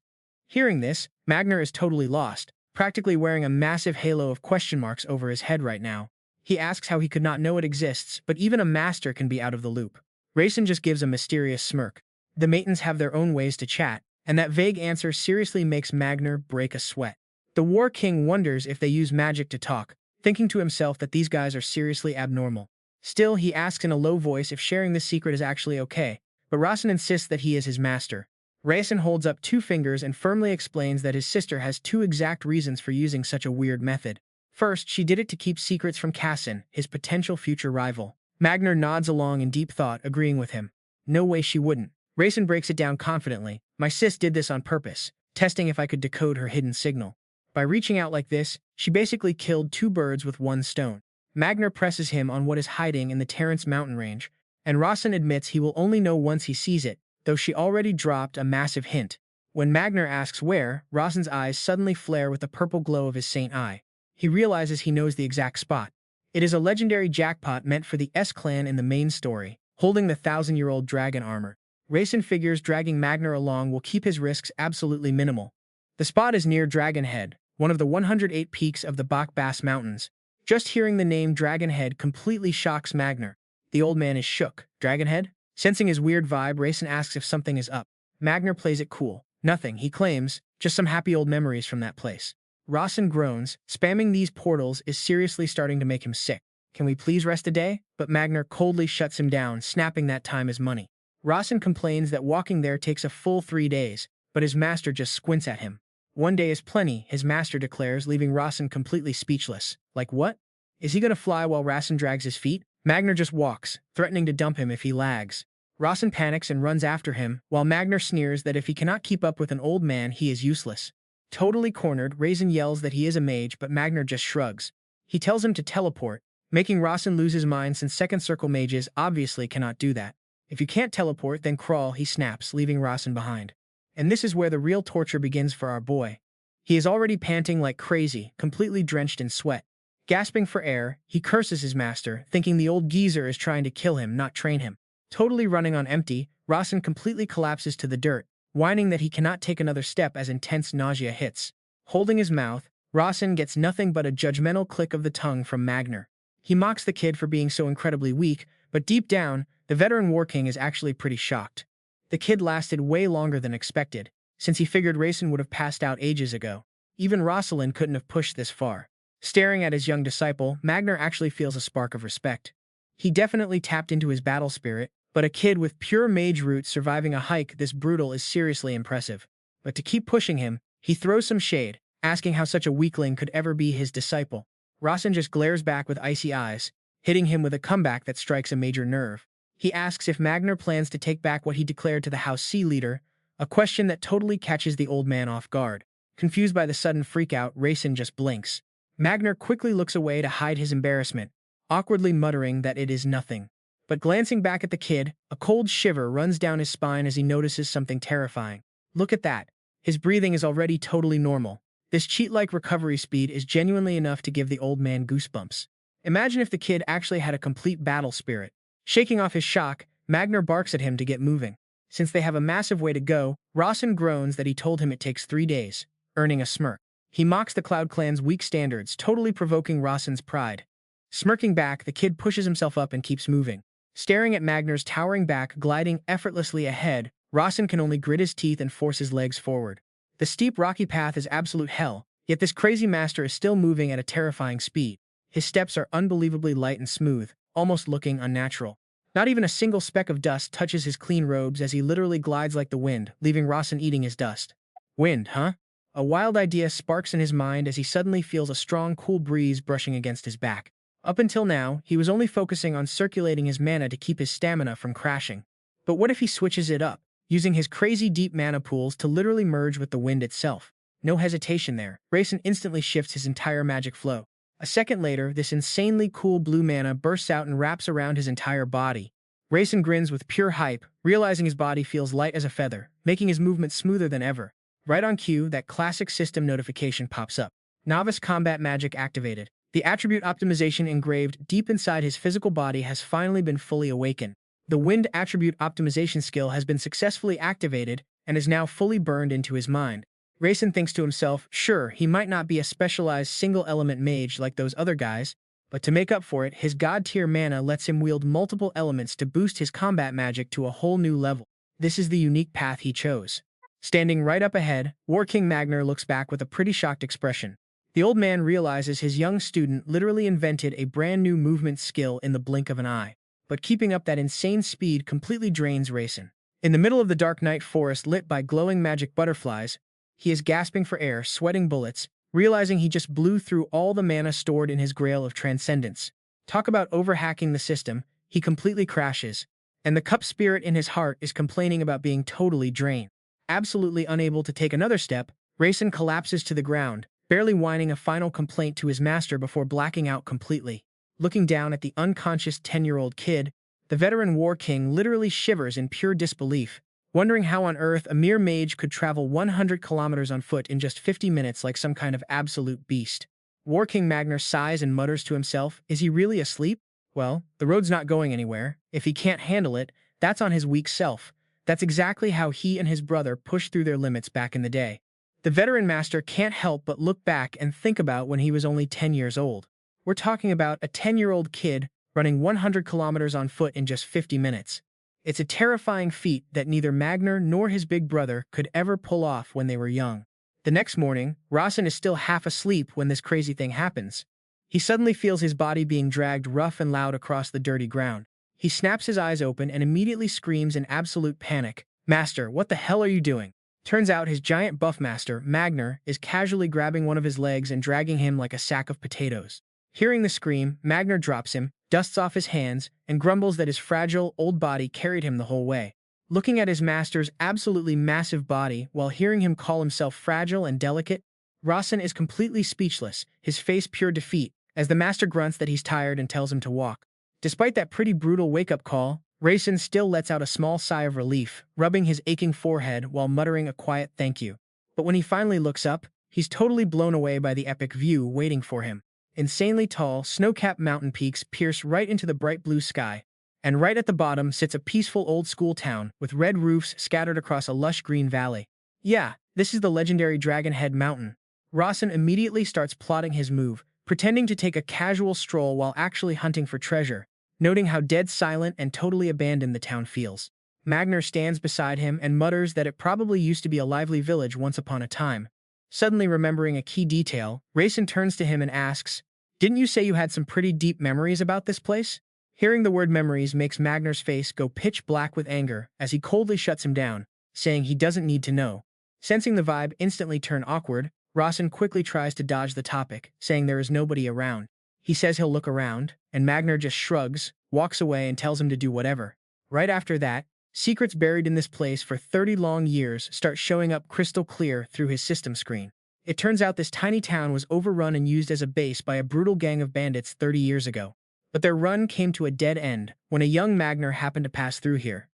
Hearing this, Magner is totally lost, practically wearing a massive halo of question marks over his head right now. He asks how he could not know it exists, but even a master can be out of the loop. Rasen just gives a mysterious smirk. The Maytons have their own ways to chat, and that vague answer seriously makes Magner break a sweat. The War King wonders if they use magic to talk, thinking to himself that these guys are seriously abnormal. Still, he asks in a low voice if sharing this secret is actually okay, but Rasen insists that he is his master. Rasen holds up 2 fingers and firmly explains that his sister has 2 exact reasons for using such a weird method. First, she did it to keep secrets from Kassen, his potential future rival. Magner nods along in deep thought, agreeing with him. No way she wouldn't. Rasen breaks it down confidently. My sis did this on purpose, testing if I could decode her hidden signal. By reaching out like this, she basically killed 2 birds with 1 stone. Magner presses him on what is hiding in the Terrance mountain range, and Rasen admits he will only know once he sees it, though she already dropped a massive hint. When Magner asks where, Rasen's eyes suddenly flare with the purple glow of his Saint Eye. He realizes he knows the exact spot. It is a legendary jackpot meant for the S-clan in the main story, holding the 1,000-year-old dragon armor. Rasen figures dragging Magner along will keep his risks absolutely minimal. The spot is near Dragonhead, one of the 108 peaks of the Bak-Bass Mountains. Just hearing the name Dragonhead completely shocks Magner. The old man is shook. Dragonhead? Sensing his weird vibe, Rasen asks if something is up. Magner plays it cool. Nothing, he claims, just some happy old memories from that place. Rasen groans. Spamming these portals is seriously starting to make him sick. Can we please rest a day? But Magner coldly shuts him down, snapping that time is money. Rasen complains that walking there takes a full 3 days, but his master just squints at him. 1 day is plenty, his master declares, leaving Rasen completely speechless. Like what? Is he gonna fly while Rasen drags his feet? Magner just walks, threatening to dump him if he lags. Rasen panics and runs after him, while Magner sneers that if he cannot keep up with an old man, he is useless. Totally cornered, Rasen yells that he is a mage, but Magner just shrugs. He tells him to teleport, making Rasen lose his mind since second circle mages obviously cannot do that. If you can't teleport, then crawl, he snaps, leaving Rasen behind. And this is where the real torture begins for our boy. He is already panting like crazy, completely drenched in sweat. Gasping for air, he curses his master, thinking the old geezer is trying to kill him, not train him. Totally running on empty, Rasen completely collapses to the dirt, whining that he cannot take another step as intense nausea hits. Holding his mouth, Rasen gets nothing but a judgmental click of the tongue from Magner. He mocks the kid for being so incredibly weak, but deep down, the veteran War King is actually pretty shocked. The kid lasted way longer than expected, since he figured Rasen would have passed out ages ago. Even Rosalind couldn't have pushed this far. Staring at his young disciple, Magner actually feels a spark of respect. He definitely tapped into his battle spirit, but a kid with pure mage roots surviving a hike this brutal is seriously impressive. But to keep pushing him, he throws some shade, asking how such a weakling could ever be his disciple. Rasen just glares back with icy eyes, hitting him with a comeback that strikes a major nerve. He asks if Magner plans to take back what he declared to the House C leader, a question that totally catches the old man off guard. Confused by the sudden freakout, Rasen just blinks. Magner quickly looks away to hide his embarrassment, awkwardly muttering that it is nothing. But glancing back at the kid, a cold shiver runs down his spine as he notices something terrifying. Look at that. His breathing is already totally normal. This cheat-like recovery speed is genuinely enough to give the old man goosebumps. Imagine if the kid actually had a complete battle spirit. Shaking off his shock, Magner barks at him to get moving. Since they have a massive way to go, Rasen groans that he told him it takes 3 days, earning a smirk. He mocks the Cloud Clan's weak standards, totally provoking Rasen's pride. Smirking back, the kid pushes himself up and keeps moving. Staring at Magner's towering back gliding effortlessly ahead, Rasen can only grit his teeth and force his legs forward. The steep rocky path is absolute hell, yet this crazy master is still moving at a terrifying speed. His steps are unbelievably light and smooth, almost looking unnatural. Not even a single speck of dust touches his clean robes as he literally glides like the wind, leaving Rasen eating his dust. Wind, huh? A wild idea sparks in his mind as he suddenly feels a strong, cool breeze brushing against his back. Up until now, he was only focusing on circulating his mana to keep his stamina from crashing. But what if he switches it up, using his crazy deep mana pools to literally merge with the wind itself? No hesitation there. Rasen instantly shifts his entire magic flow. A second later, this insanely cool blue mana bursts out and wraps around his entire body. Rasen grins with pure hype, realizing his body feels light as a feather, making his movement smoother than ever. Right on cue, that classic system notification pops up. Novice combat magic activated. The attribute optimization engraved deep inside his physical body has finally been fully awakened. The wind attribute optimization skill has been successfully activated and is now fully burned into his mind. Rasen thinks to himself, sure, he might not be a specialized single-element mage like those other guys, but to make up for it, his god-tier mana lets him wield multiple elements to boost his combat magic to a whole new level. This is the unique path he chose. Standing right up ahead, War King Magner looks back with a pretty shocked expression. The old man realizes his young student literally invented a brand new movement skill in the blink of an eye. But keeping up that insane speed completely drains Rasen. In the middle of the dark night forest lit by glowing magic butterflies, he is gasping for air, sweating bullets, realizing he just blew through all the mana stored in his Grail of Transcendence. Talk about overhacking the system, he completely crashes, and the cup spirit in his heart is complaining about being totally drained. Absolutely unable to take another step, Rasen collapses to the ground, barely whining a final complaint to his master before blacking out completely. Looking down at the unconscious 10-year-old kid, the veteran War King literally shivers in pure disbelief, wondering how on earth a mere mage could travel 100 kilometers on foot in just 50 minutes like some kind of absolute beast. War King Magner sighs and mutters to himself, is he really asleep? Well, the road's not going anywhere. If he can't handle it, that's on his weak self. That's exactly how he and his brother pushed through their limits back in the day. The veteran master can't help but look back and think about when he was only 10 years old. We're talking about a 10-year-old kid running 100 kilometers on foot in just 50 minutes. It's a terrifying feat that neither Magner nor his big brother could ever pull off when they were young. The next morning, Rasen is still half asleep when this crazy thing happens. He suddenly feels his body being dragged rough and loud across the dirty ground. He snaps his eyes open and immediately screams in absolute panic, "Master, what the hell are you doing?" Turns out his giant buff master, Magner, is casually grabbing one of his legs and dragging him like a sack of potatoes. Hearing the scream, Magner drops him, dusts off his hands, and grumbles that his fragile, old body carried him the whole way. Looking at his master's absolutely massive body while hearing him call himself fragile and delicate, Rasen is completely speechless, his face pure defeat, as the master grunts that he's tired and tells him to walk. Despite that pretty brutal wake-up call, Rasen still lets out a small sigh of relief, rubbing his aching forehead while muttering a quiet thank you. But when he finally looks up, he's totally blown away by the epic view waiting for him. Insanely tall, snow-capped mountain peaks pierce right into the bright blue sky, and right at the bottom sits a peaceful old-school town with red roofs scattered across a lush green valley. Yeah, this is the legendary Dragon Head Mountain. Rasen immediately starts plotting his move, pretending to take a casual stroll while actually hunting for treasure, noting how dead silent and totally abandoned the town feels. Magner stands beside him and mutters that it probably used to be a lively village once upon a time. Suddenly remembering a key detail, Rasen turns to him and asks, "Didn't you say you had some pretty deep memories about this place?" Hearing the word memories makes Magner's face go pitch black with anger as he coldly shuts him down, saying he doesn't need to know. Sensing the vibe instantly turn awkward, Rasen quickly tries to dodge the topic, saying there is nobody around. He says he'll look around, and Magner just shrugs, walks away and tells him to do whatever. Right after that, secrets buried in this place for 30 long years start showing up crystal clear through his system screen. It turns out this tiny town was overrun and used as a base by a brutal gang of bandits 30 years ago. But their run came to a dead end when a young Magner happened to pass through here.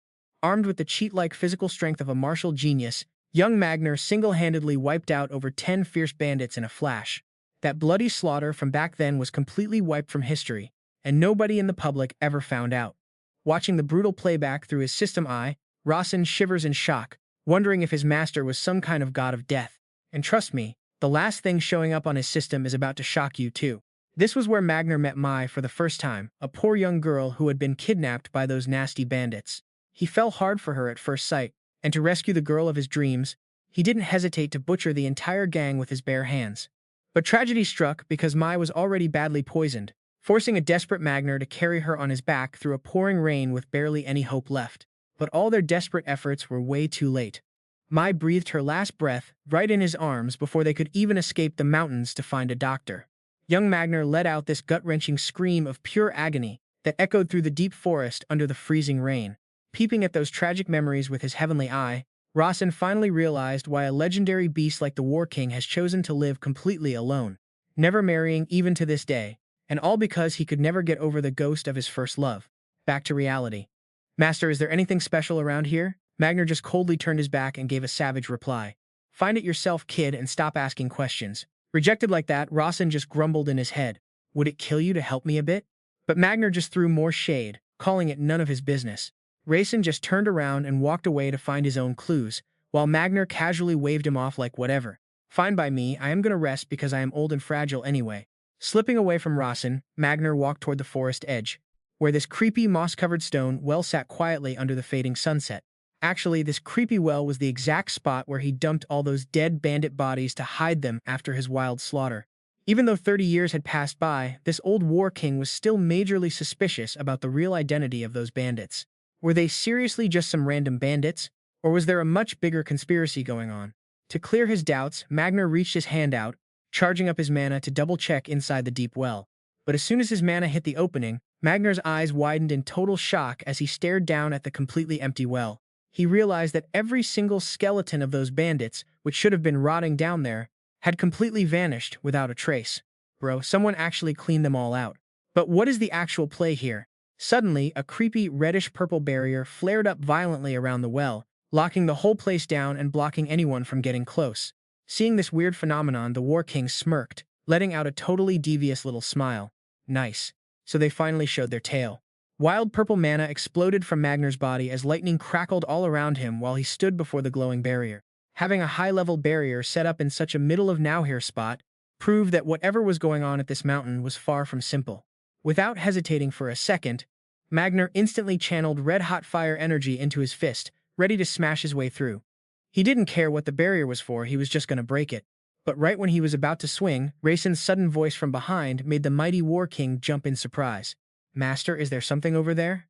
Armed with the cheat-like physical strength of a martial genius, young Magner single-handedly wiped out over 10 fierce bandits in a flash. That bloody slaughter from back then was completely wiped from history, and nobody in the public ever found out. Watching the brutal playback through his system eye, Rasen shivers in shock, wondering if his master was some kind of god of death. And trust me, the last thing showing up on his system is about to shock you too. This was where Magner met Mai for the first time, a poor young girl who had been kidnapped by those nasty bandits. He fell hard for her at first sight, and to rescue the girl of his dreams, he didn't hesitate to butcher the entire gang with his bare hands. But tragedy struck because Mai was already badly poisoned, forcing a desperate Magner to carry her on his back through a pouring rain with barely any hope left. But all their desperate efforts were way too late. Mai breathed her last breath right in his arms before they could even escape the mountains to find a doctor. Young Magner let out this gut-wrenching scream of pure agony that echoed through the deep forest under the freezing rain. Peeping at those tragic memories with his heavenly eye, Rasen finally realized why a legendary beast like the War King has chosen to live completely alone, never marrying even to this day, and all because he could never get over the ghost of his first love. Back to reality. "Master, is there anything special around here?" Magner just coldly turned his back and gave a savage reply. "Find it yourself, kid, and stop asking questions." Rejected like that, Rasen just grumbled in his head. "Would it kill you to help me a bit?" But Magner just threw more shade, calling it none of his business. Rasen just turned around and walked away to find his own clues, while Magner casually waved him off like whatever. "Fine by me, I am gonna rest because I am old and fragile anyway." Slipping away from Rasen, Magner walked toward the forest edge, where this creepy moss-covered stone well sat quietly under the fading sunset. Actually, this creepy well was the exact spot where he dumped all those dead bandit bodies to hide them after his wild slaughter. Even though 30 years had passed by, this old war king was still majorly suspicious about the real identity of those bandits. Were they seriously just some random bandits, or was there a much bigger conspiracy going on? To clear his doubts, Magner reached his hand out, charging up his mana to double-check inside the deep well. But as soon as his mana hit the opening, Magner's eyes widened in total shock as he stared down at the completely empty well. He realized that every single skeleton of those bandits, which should have been rotting down there, had completely vanished without a trace. Bro, someone actually cleaned them all out. But what is the actual play here? Suddenly, a creepy reddish-purple barrier flared up violently around the well, locking the whole place down and blocking anyone from getting close. Seeing this weird phenomenon, the War King smirked, letting out a totally devious little smile. Nice. So they finally showed their tail. Wild purple mana exploded from Magner's body as lightning crackled all around him while he stood before the glowing barrier. Having a high-level barrier set up in such a middle-of-nowhere spot proved that whatever was going on at this mountain was far from simple. Without hesitating for a second, Magner instantly channeled red-hot fire energy into his fist, ready to smash his way through. He didn't care what the barrier was for, he was just going to break it. But right when he was about to swing, Rasen's sudden voice from behind made the mighty War King jump in surprise. "Master, is there something over there?"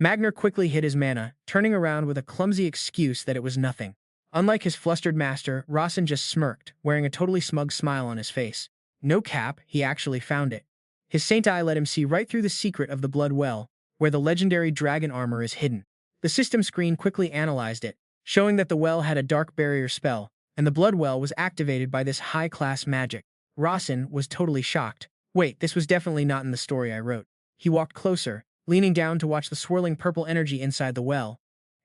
Magner quickly hid his mana, turning around with a clumsy excuse that it was nothing. Unlike his flustered master, Rasen just smirked, wearing a totally smug smile on his face. No cap, he actually found it. His saint eye let him see right through the secret of the blood well, where the legendary dragon armor is hidden. The system screen quickly analyzed it, showing that the well had a dark barrier spell, and the blood well was activated by this high-class magic. Rasen was totally shocked. Wait, this was definitely not in the story I wrote. He walked closer, leaning down to watch the swirling purple energy inside the well,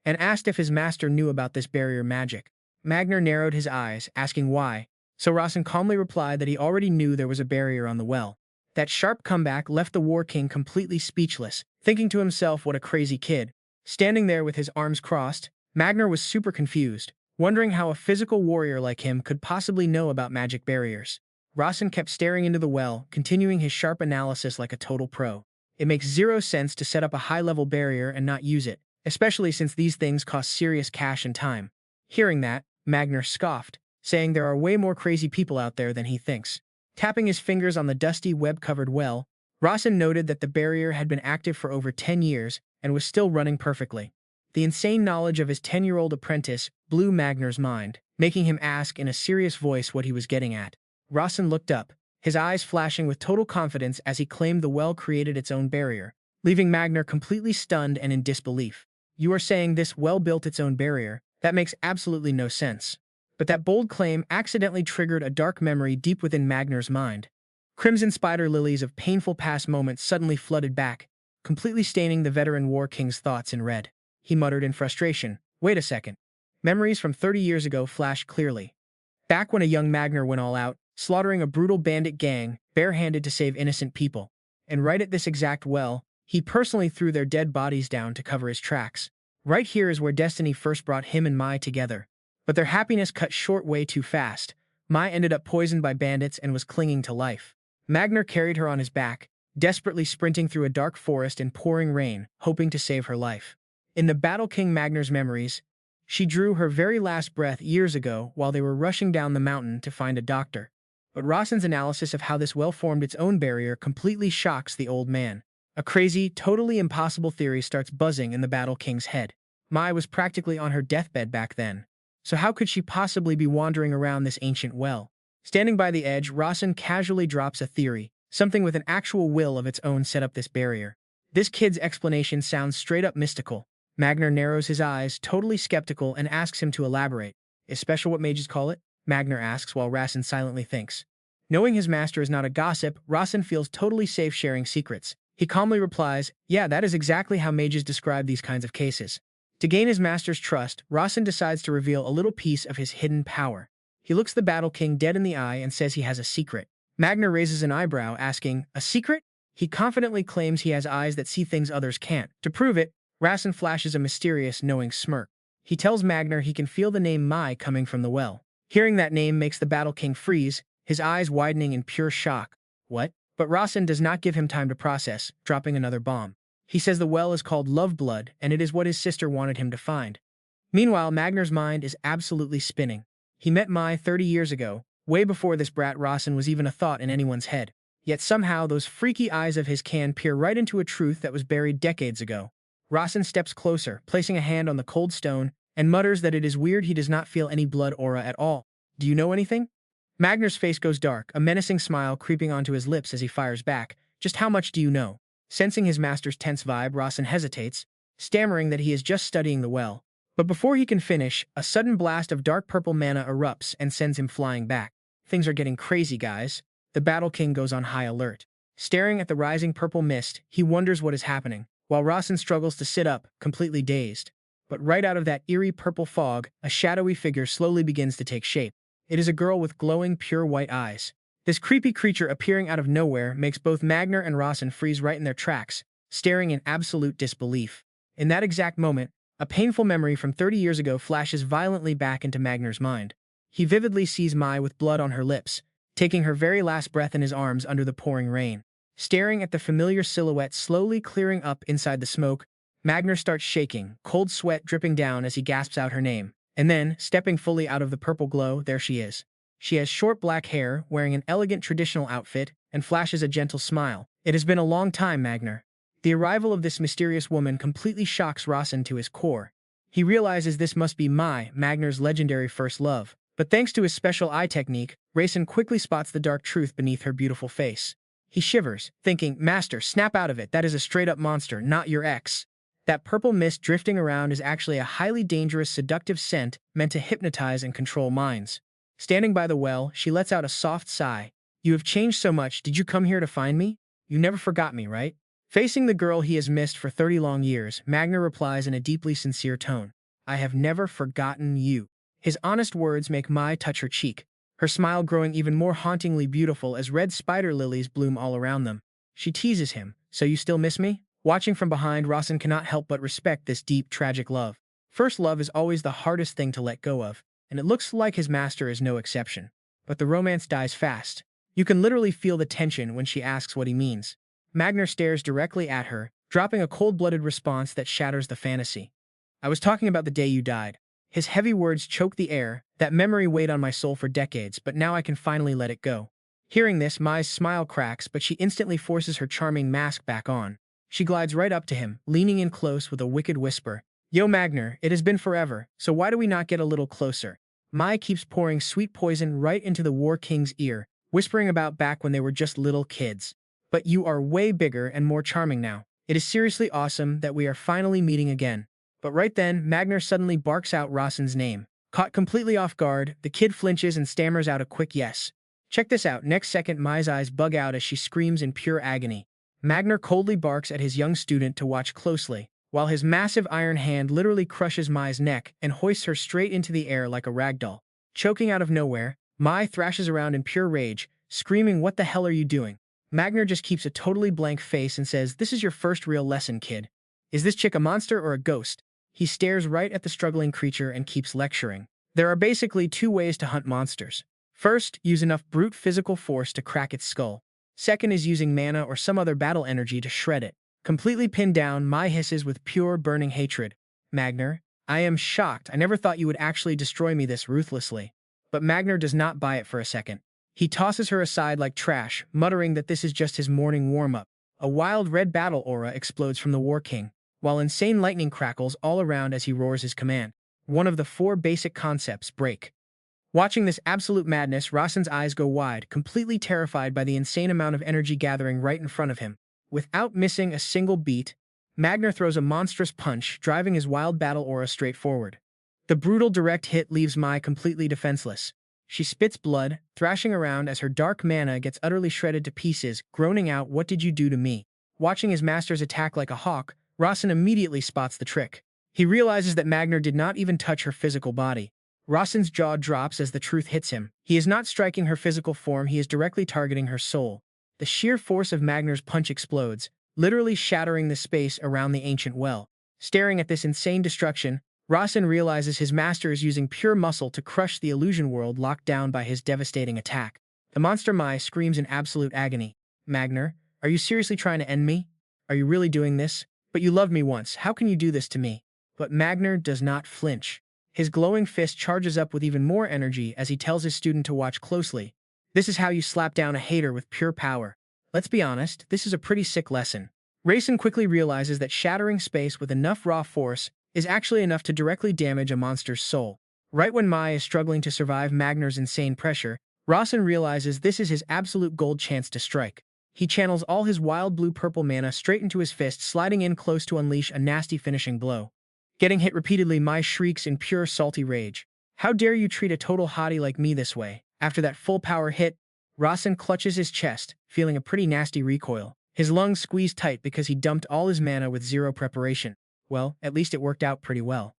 and asked if his master knew about this barrier magic. Magner narrowed his eyes, asking why, so Rasen calmly replied that he already knew there was a barrier on the well. That sharp comeback left the War King completely speechless, thinking to himself what a crazy kid. Standing there with his arms crossed, Magner was super confused, wondering how a physical warrior like him could possibly know about magic barriers. Rasen kept staring into the well, continuing his sharp analysis like a total pro. It makes zero sense to set up a high-level barrier and not use it, especially since these things cost serious cash and time. Hearing that, Magner scoffed, saying there are way more crazy people out there than he thinks. Tapping his fingers on the dusty, web-covered well, Rasen noted that the barrier had been active for over 10 years and was still running perfectly. The insane knowledge of his 10-year-old apprentice blew Magner's mind, making him ask in a serious voice what he was getting at. Rasen looked up, his eyes flashing with total confidence as he claimed the well created its own barrier, leaving Magner completely stunned and in disbelief. "You are saying this well built its own barrier? That makes absolutely no sense." But that bold claim accidentally triggered a dark memory deep within Magner's mind. Crimson spider lilies of painful past moments suddenly flooded back, completely staining the veteran War King's thoughts in red. He muttered in frustration, "Wait a second." Memories from 30 years ago flashed clearly. Back when a young Magner went all out, slaughtering a brutal bandit gang, barehanded to save innocent people. And right at this exact well, he personally threw their dead bodies down to cover his tracks. Right here is where destiny first brought him and Mai together. But their happiness cut short way too fast. Mai ended up poisoned by bandits and was clinging to life. Magner carried her on his back, desperately sprinting through a dark forest in pouring rain, hoping to save her life. In the Battle King Magner's memories, she drew her very last breath years ago while they were rushing down the mountain to find a doctor. But Rasen's analysis of how this well formed its own barrier completely shocks the old man. A crazy, totally impossible theory starts buzzing in the Battle King's head. Mai was practically on her deathbed back then. So how could she possibly be wandering around this ancient well? Standing by the edge, Rasen casually drops a theory. Something with an actual will of its own set up this barrier. This kid's explanation sounds straight up mystical. Magner narrows his eyes, totally skeptical, and asks him to elaborate. Is special what mages call it? Magner asks while Rasen silently thinks. Knowing his master is not a gossip, Rasen feels totally safe sharing secrets. He calmly replies, "Yeah, that is exactly how mages describe these kinds of cases." To gain his master's trust, Rasen decides to reveal a little piece of his hidden power. He looks the Battle King dead in the eye and says he has a secret. Magner raises an eyebrow, asking, "A secret?" He confidently claims he has eyes that see things others can't. To prove it, Rasen flashes a mysterious, knowing smirk. He tells Magner he can feel the name Mai coming from the well. Hearing that name makes the Battle King freeze, his eyes widening in pure shock. What? But Rasen does not give him time to process, dropping another bomb. He says the well is called Love Blood, and it is what his sister wanted him to find. Meanwhile, Magner's mind is absolutely spinning. He met Mai 30 years ago, way before this brat Rasen was even a thought in anyone's head. Yet somehow those freaky eyes of his can peer right into a truth that was buried decades ago. Rasen steps closer, placing a hand on the cold stone, and mutters that it is weird he does not feel any blood aura at all. "Do you know anything?" Magner's face goes dark, a menacing smile creeping onto his lips as he fires back. "Just how much do you know?" Sensing his master's tense vibe, Rasen hesitates, stammering that he is just studying the well. But before he can finish, a sudden blast of dark purple mana erupts and sends him flying back. Things are getting crazy, guys. The Battle King goes on high alert. Staring at the rising purple mist, he wonders what is happening, while Rasen struggles to sit up, completely dazed. But right out of that eerie purple fog, a shadowy figure slowly begins to take shape. It is a girl with glowing, pure white eyes. This creepy creature appearing out of nowhere makes both Magner and Rasen freeze right in their tracks, staring in absolute disbelief. In that exact moment, a painful memory from 30 years ago flashes violently back into Magner's mind. He vividly sees Mai with blood on her lips, taking her very last breath in his arms under the pouring rain. Staring at the familiar silhouette slowly clearing up inside the smoke, Magner starts shaking, cold sweat dripping down as he gasps out her name. And then, stepping fully out of the purple glow, there she is. She has short black hair, wearing an elegant traditional outfit, and flashes a gentle smile. "It has been a long time, Magner." The arrival of this mysterious woman completely shocks Rasen to his core. He realizes this must be Mai, Magner's legendary first love. But thanks to his special eye technique, Rasen quickly spots the dark truth beneath her beautiful face. He shivers, thinking, "Master, snap out of it, that is a straight-up monster, not your ex." That purple mist drifting around is actually a highly dangerous, seductive scent meant to hypnotize and control minds. Standing by the well, she lets out a soft sigh. "You have changed so much, did you come here to find me? You never forgot me, right?" Facing the girl he has missed for 30 long years, Magner replies in a deeply sincere tone. "I have never forgotten you." His honest words make Mai touch her cheek, her smile growing even more hauntingly beautiful as red spider lilies bloom all around them. She teases him, "So you still miss me?" Watching from behind, Rasen cannot help but respect this deep, tragic love. First love is always the hardest thing to let go of, and it looks like his master is no exception. But the romance dies fast. You can literally feel the tension when she asks what he means. Magner stares directly at her, dropping a cold-blooded response that shatters the fantasy. "I was talking about the day you died." His heavy words choke the air. "That memory weighed on my soul for decades, but now I can finally let it go." Hearing this, Mai's smile cracks, but she instantly forces her charming mask back on. She glides right up to him, leaning in close with a wicked whisper. "Yo, Magner, it has been forever, so why do we not get a little closer?" Mai keeps pouring sweet poison right into the War King's ear, whispering about back when they were just little kids. "But you are way bigger and more charming now. It is seriously awesome that we are finally meeting again." But right then, Magner suddenly barks out Rasen's name. Caught completely off guard, the kid flinches and stammers out a quick yes. Check this out. Next second, Mai's eyes bug out as she screams in pure agony. Magner coldly barks at his young student to watch closely, while his massive iron hand literally crushes Mai's neck and hoists her straight into the air like a ragdoll. Choking out of nowhere, Mai thrashes around in pure rage, screaming, "What the hell are you doing?" Magner just keeps a totally blank face and says, "This is your first real lesson, kid. Is this chick a monster or a ghost?" He stares right at the struggling creature and keeps lecturing. There are basically two ways to hunt monsters. First, use enough brute physical force to crack its skull. Second is using mana or some other battle energy to shred it. Completely pinned down, Mai hisses with pure burning hatred. "Magner, I am shocked. I never thought you would actually destroy me this ruthlessly." But Magner does not buy it for a second. He tosses her aside like trash, muttering that this is just his morning warm-up. A wild red battle aura explodes from the War King, while insane lightning crackles all around as he roars his command. One of the four basic concepts break. Watching this absolute madness, Rasen's eyes go wide, completely terrified by the insane amount of energy gathering right in front of him. Without missing a single beat, Magner throws a monstrous punch, driving his wild battle aura straight forward. The brutal direct hit leaves Mai completely defenseless. She spits blood, thrashing around as her dark mana gets utterly shredded to pieces, groaning out, "What did you do to me?" Watching his masters attack like a hawk, Rasen immediately spots the trick. He realizes that Magner did not even touch her physical body. Rasen's jaw drops as the truth hits him. He is not striking her physical form, he is directly targeting her soul. The sheer force of Magner's punch explodes, literally shattering the space around the ancient well. Staring at this insane destruction, Rasen realizes his master is using pure muscle to crush the illusion world locked down by his devastating attack. The monster Mai screams in absolute agony. "Magner, are you seriously trying to end me? Are you really doing this? But you loved me once, how can you do this to me?" But Magner does not flinch. His glowing fist charges up with even more energy as he tells his student to watch closely. "This is how you slap down a hater with pure power." Let's be honest, this is a pretty sick lesson. Rasen quickly realizes that shattering space with enough raw force is actually enough to directly damage a monster's soul. Right when Mai is struggling to survive Magner's insane pressure, Rasen realizes this is his absolute gold chance to strike. He channels all his wild blue-purple mana straight into his fist, sliding in close to unleash a nasty finishing blow. Getting hit repeatedly, Mai shrieks in pure salty rage. "How dare you treat a total hottie like me this way?" After that full-power hit, Rasen clutches his chest, feeling a pretty nasty recoil. His lungs squeeze tight because he dumped all his mana with zero preparation. Well, at least it worked out pretty well.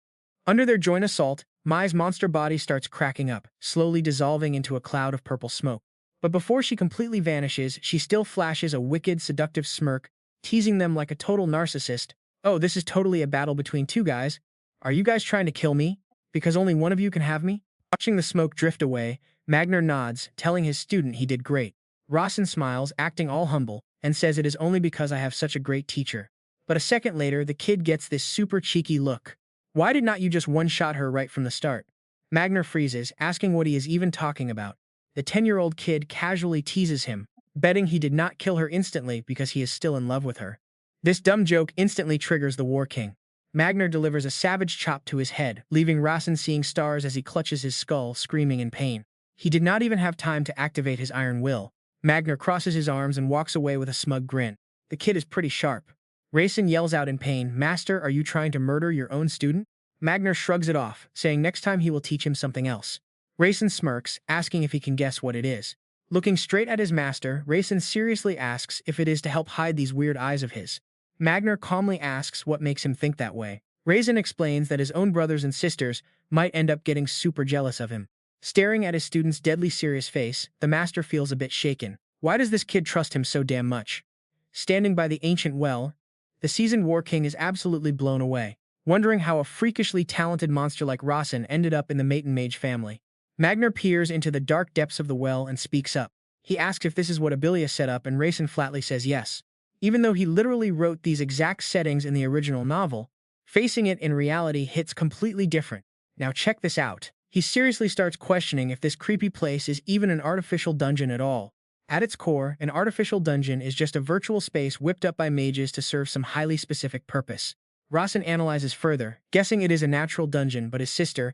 Under their joint assault, Mai's monster body starts cracking up, slowly dissolving into a cloud of purple smoke. But before she completely vanishes, she still flashes a wicked, seductive smirk, teasing them like a total narcissist. "Oh, this is totally a battle between two guys. Are you guys trying to kill me? Because only one of you can have me?" Watching the smoke drift away, Magner nods, telling his student he did great. Rasen smiles, acting all humble, and says it is only because I have such a great teacher. But a second later, the kid gets this super cheeky look. "Why did not you just one-shot her right from the start?" Magner freezes, asking what he is even talking about. The 10-year-old kid casually teases him, betting he did not kill her instantly because he is still in love with her. This dumb joke instantly triggers the War King. Magner delivers a savage chop to his head, leaving Rasen seeing stars as he clutches his skull, screaming in pain. He did not even have time to activate his iron will. Magner crosses his arms and walks away with a smug grin. The kid is pretty sharp. Rasen yells out in pain, "Master, are you trying to murder your own student?" Magner shrugs it off, saying next time he will teach him something else. Rasen smirks, asking if he can guess what it is. Looking straight at his master, Rasen seriously asks if it is to help hide these weird eyes of his. Magner calmly asks what makes him think that way. Rasen explains that his own brothers and sisters might end up getting super jealous of him. Staring at his student's deadly serious face, the master feels a bit shaken. Why does this kid trust him so damn much? Standing by the ancient well, the seasoned War King is absolutely blown away, wondering how a freakishly talented monster like Rasen ended up in the Mayton mage family. Magner peers into the dark depths of the well and speaks up. He asks if this is what Abilia set up, and Rasen flatly says yes. Even though he literally wrote these exact settings in the original novel, facing it in reality hits completely different. Now check this out. He seriously starts questioning if this creepy place is even an artificial dungeon at all. At its core, an artificial dungeon is just a virtual space whipped up by mages to serve some highly specific purpose. Rasen analyzes further, guessing it is a natural dungeon, but his sister,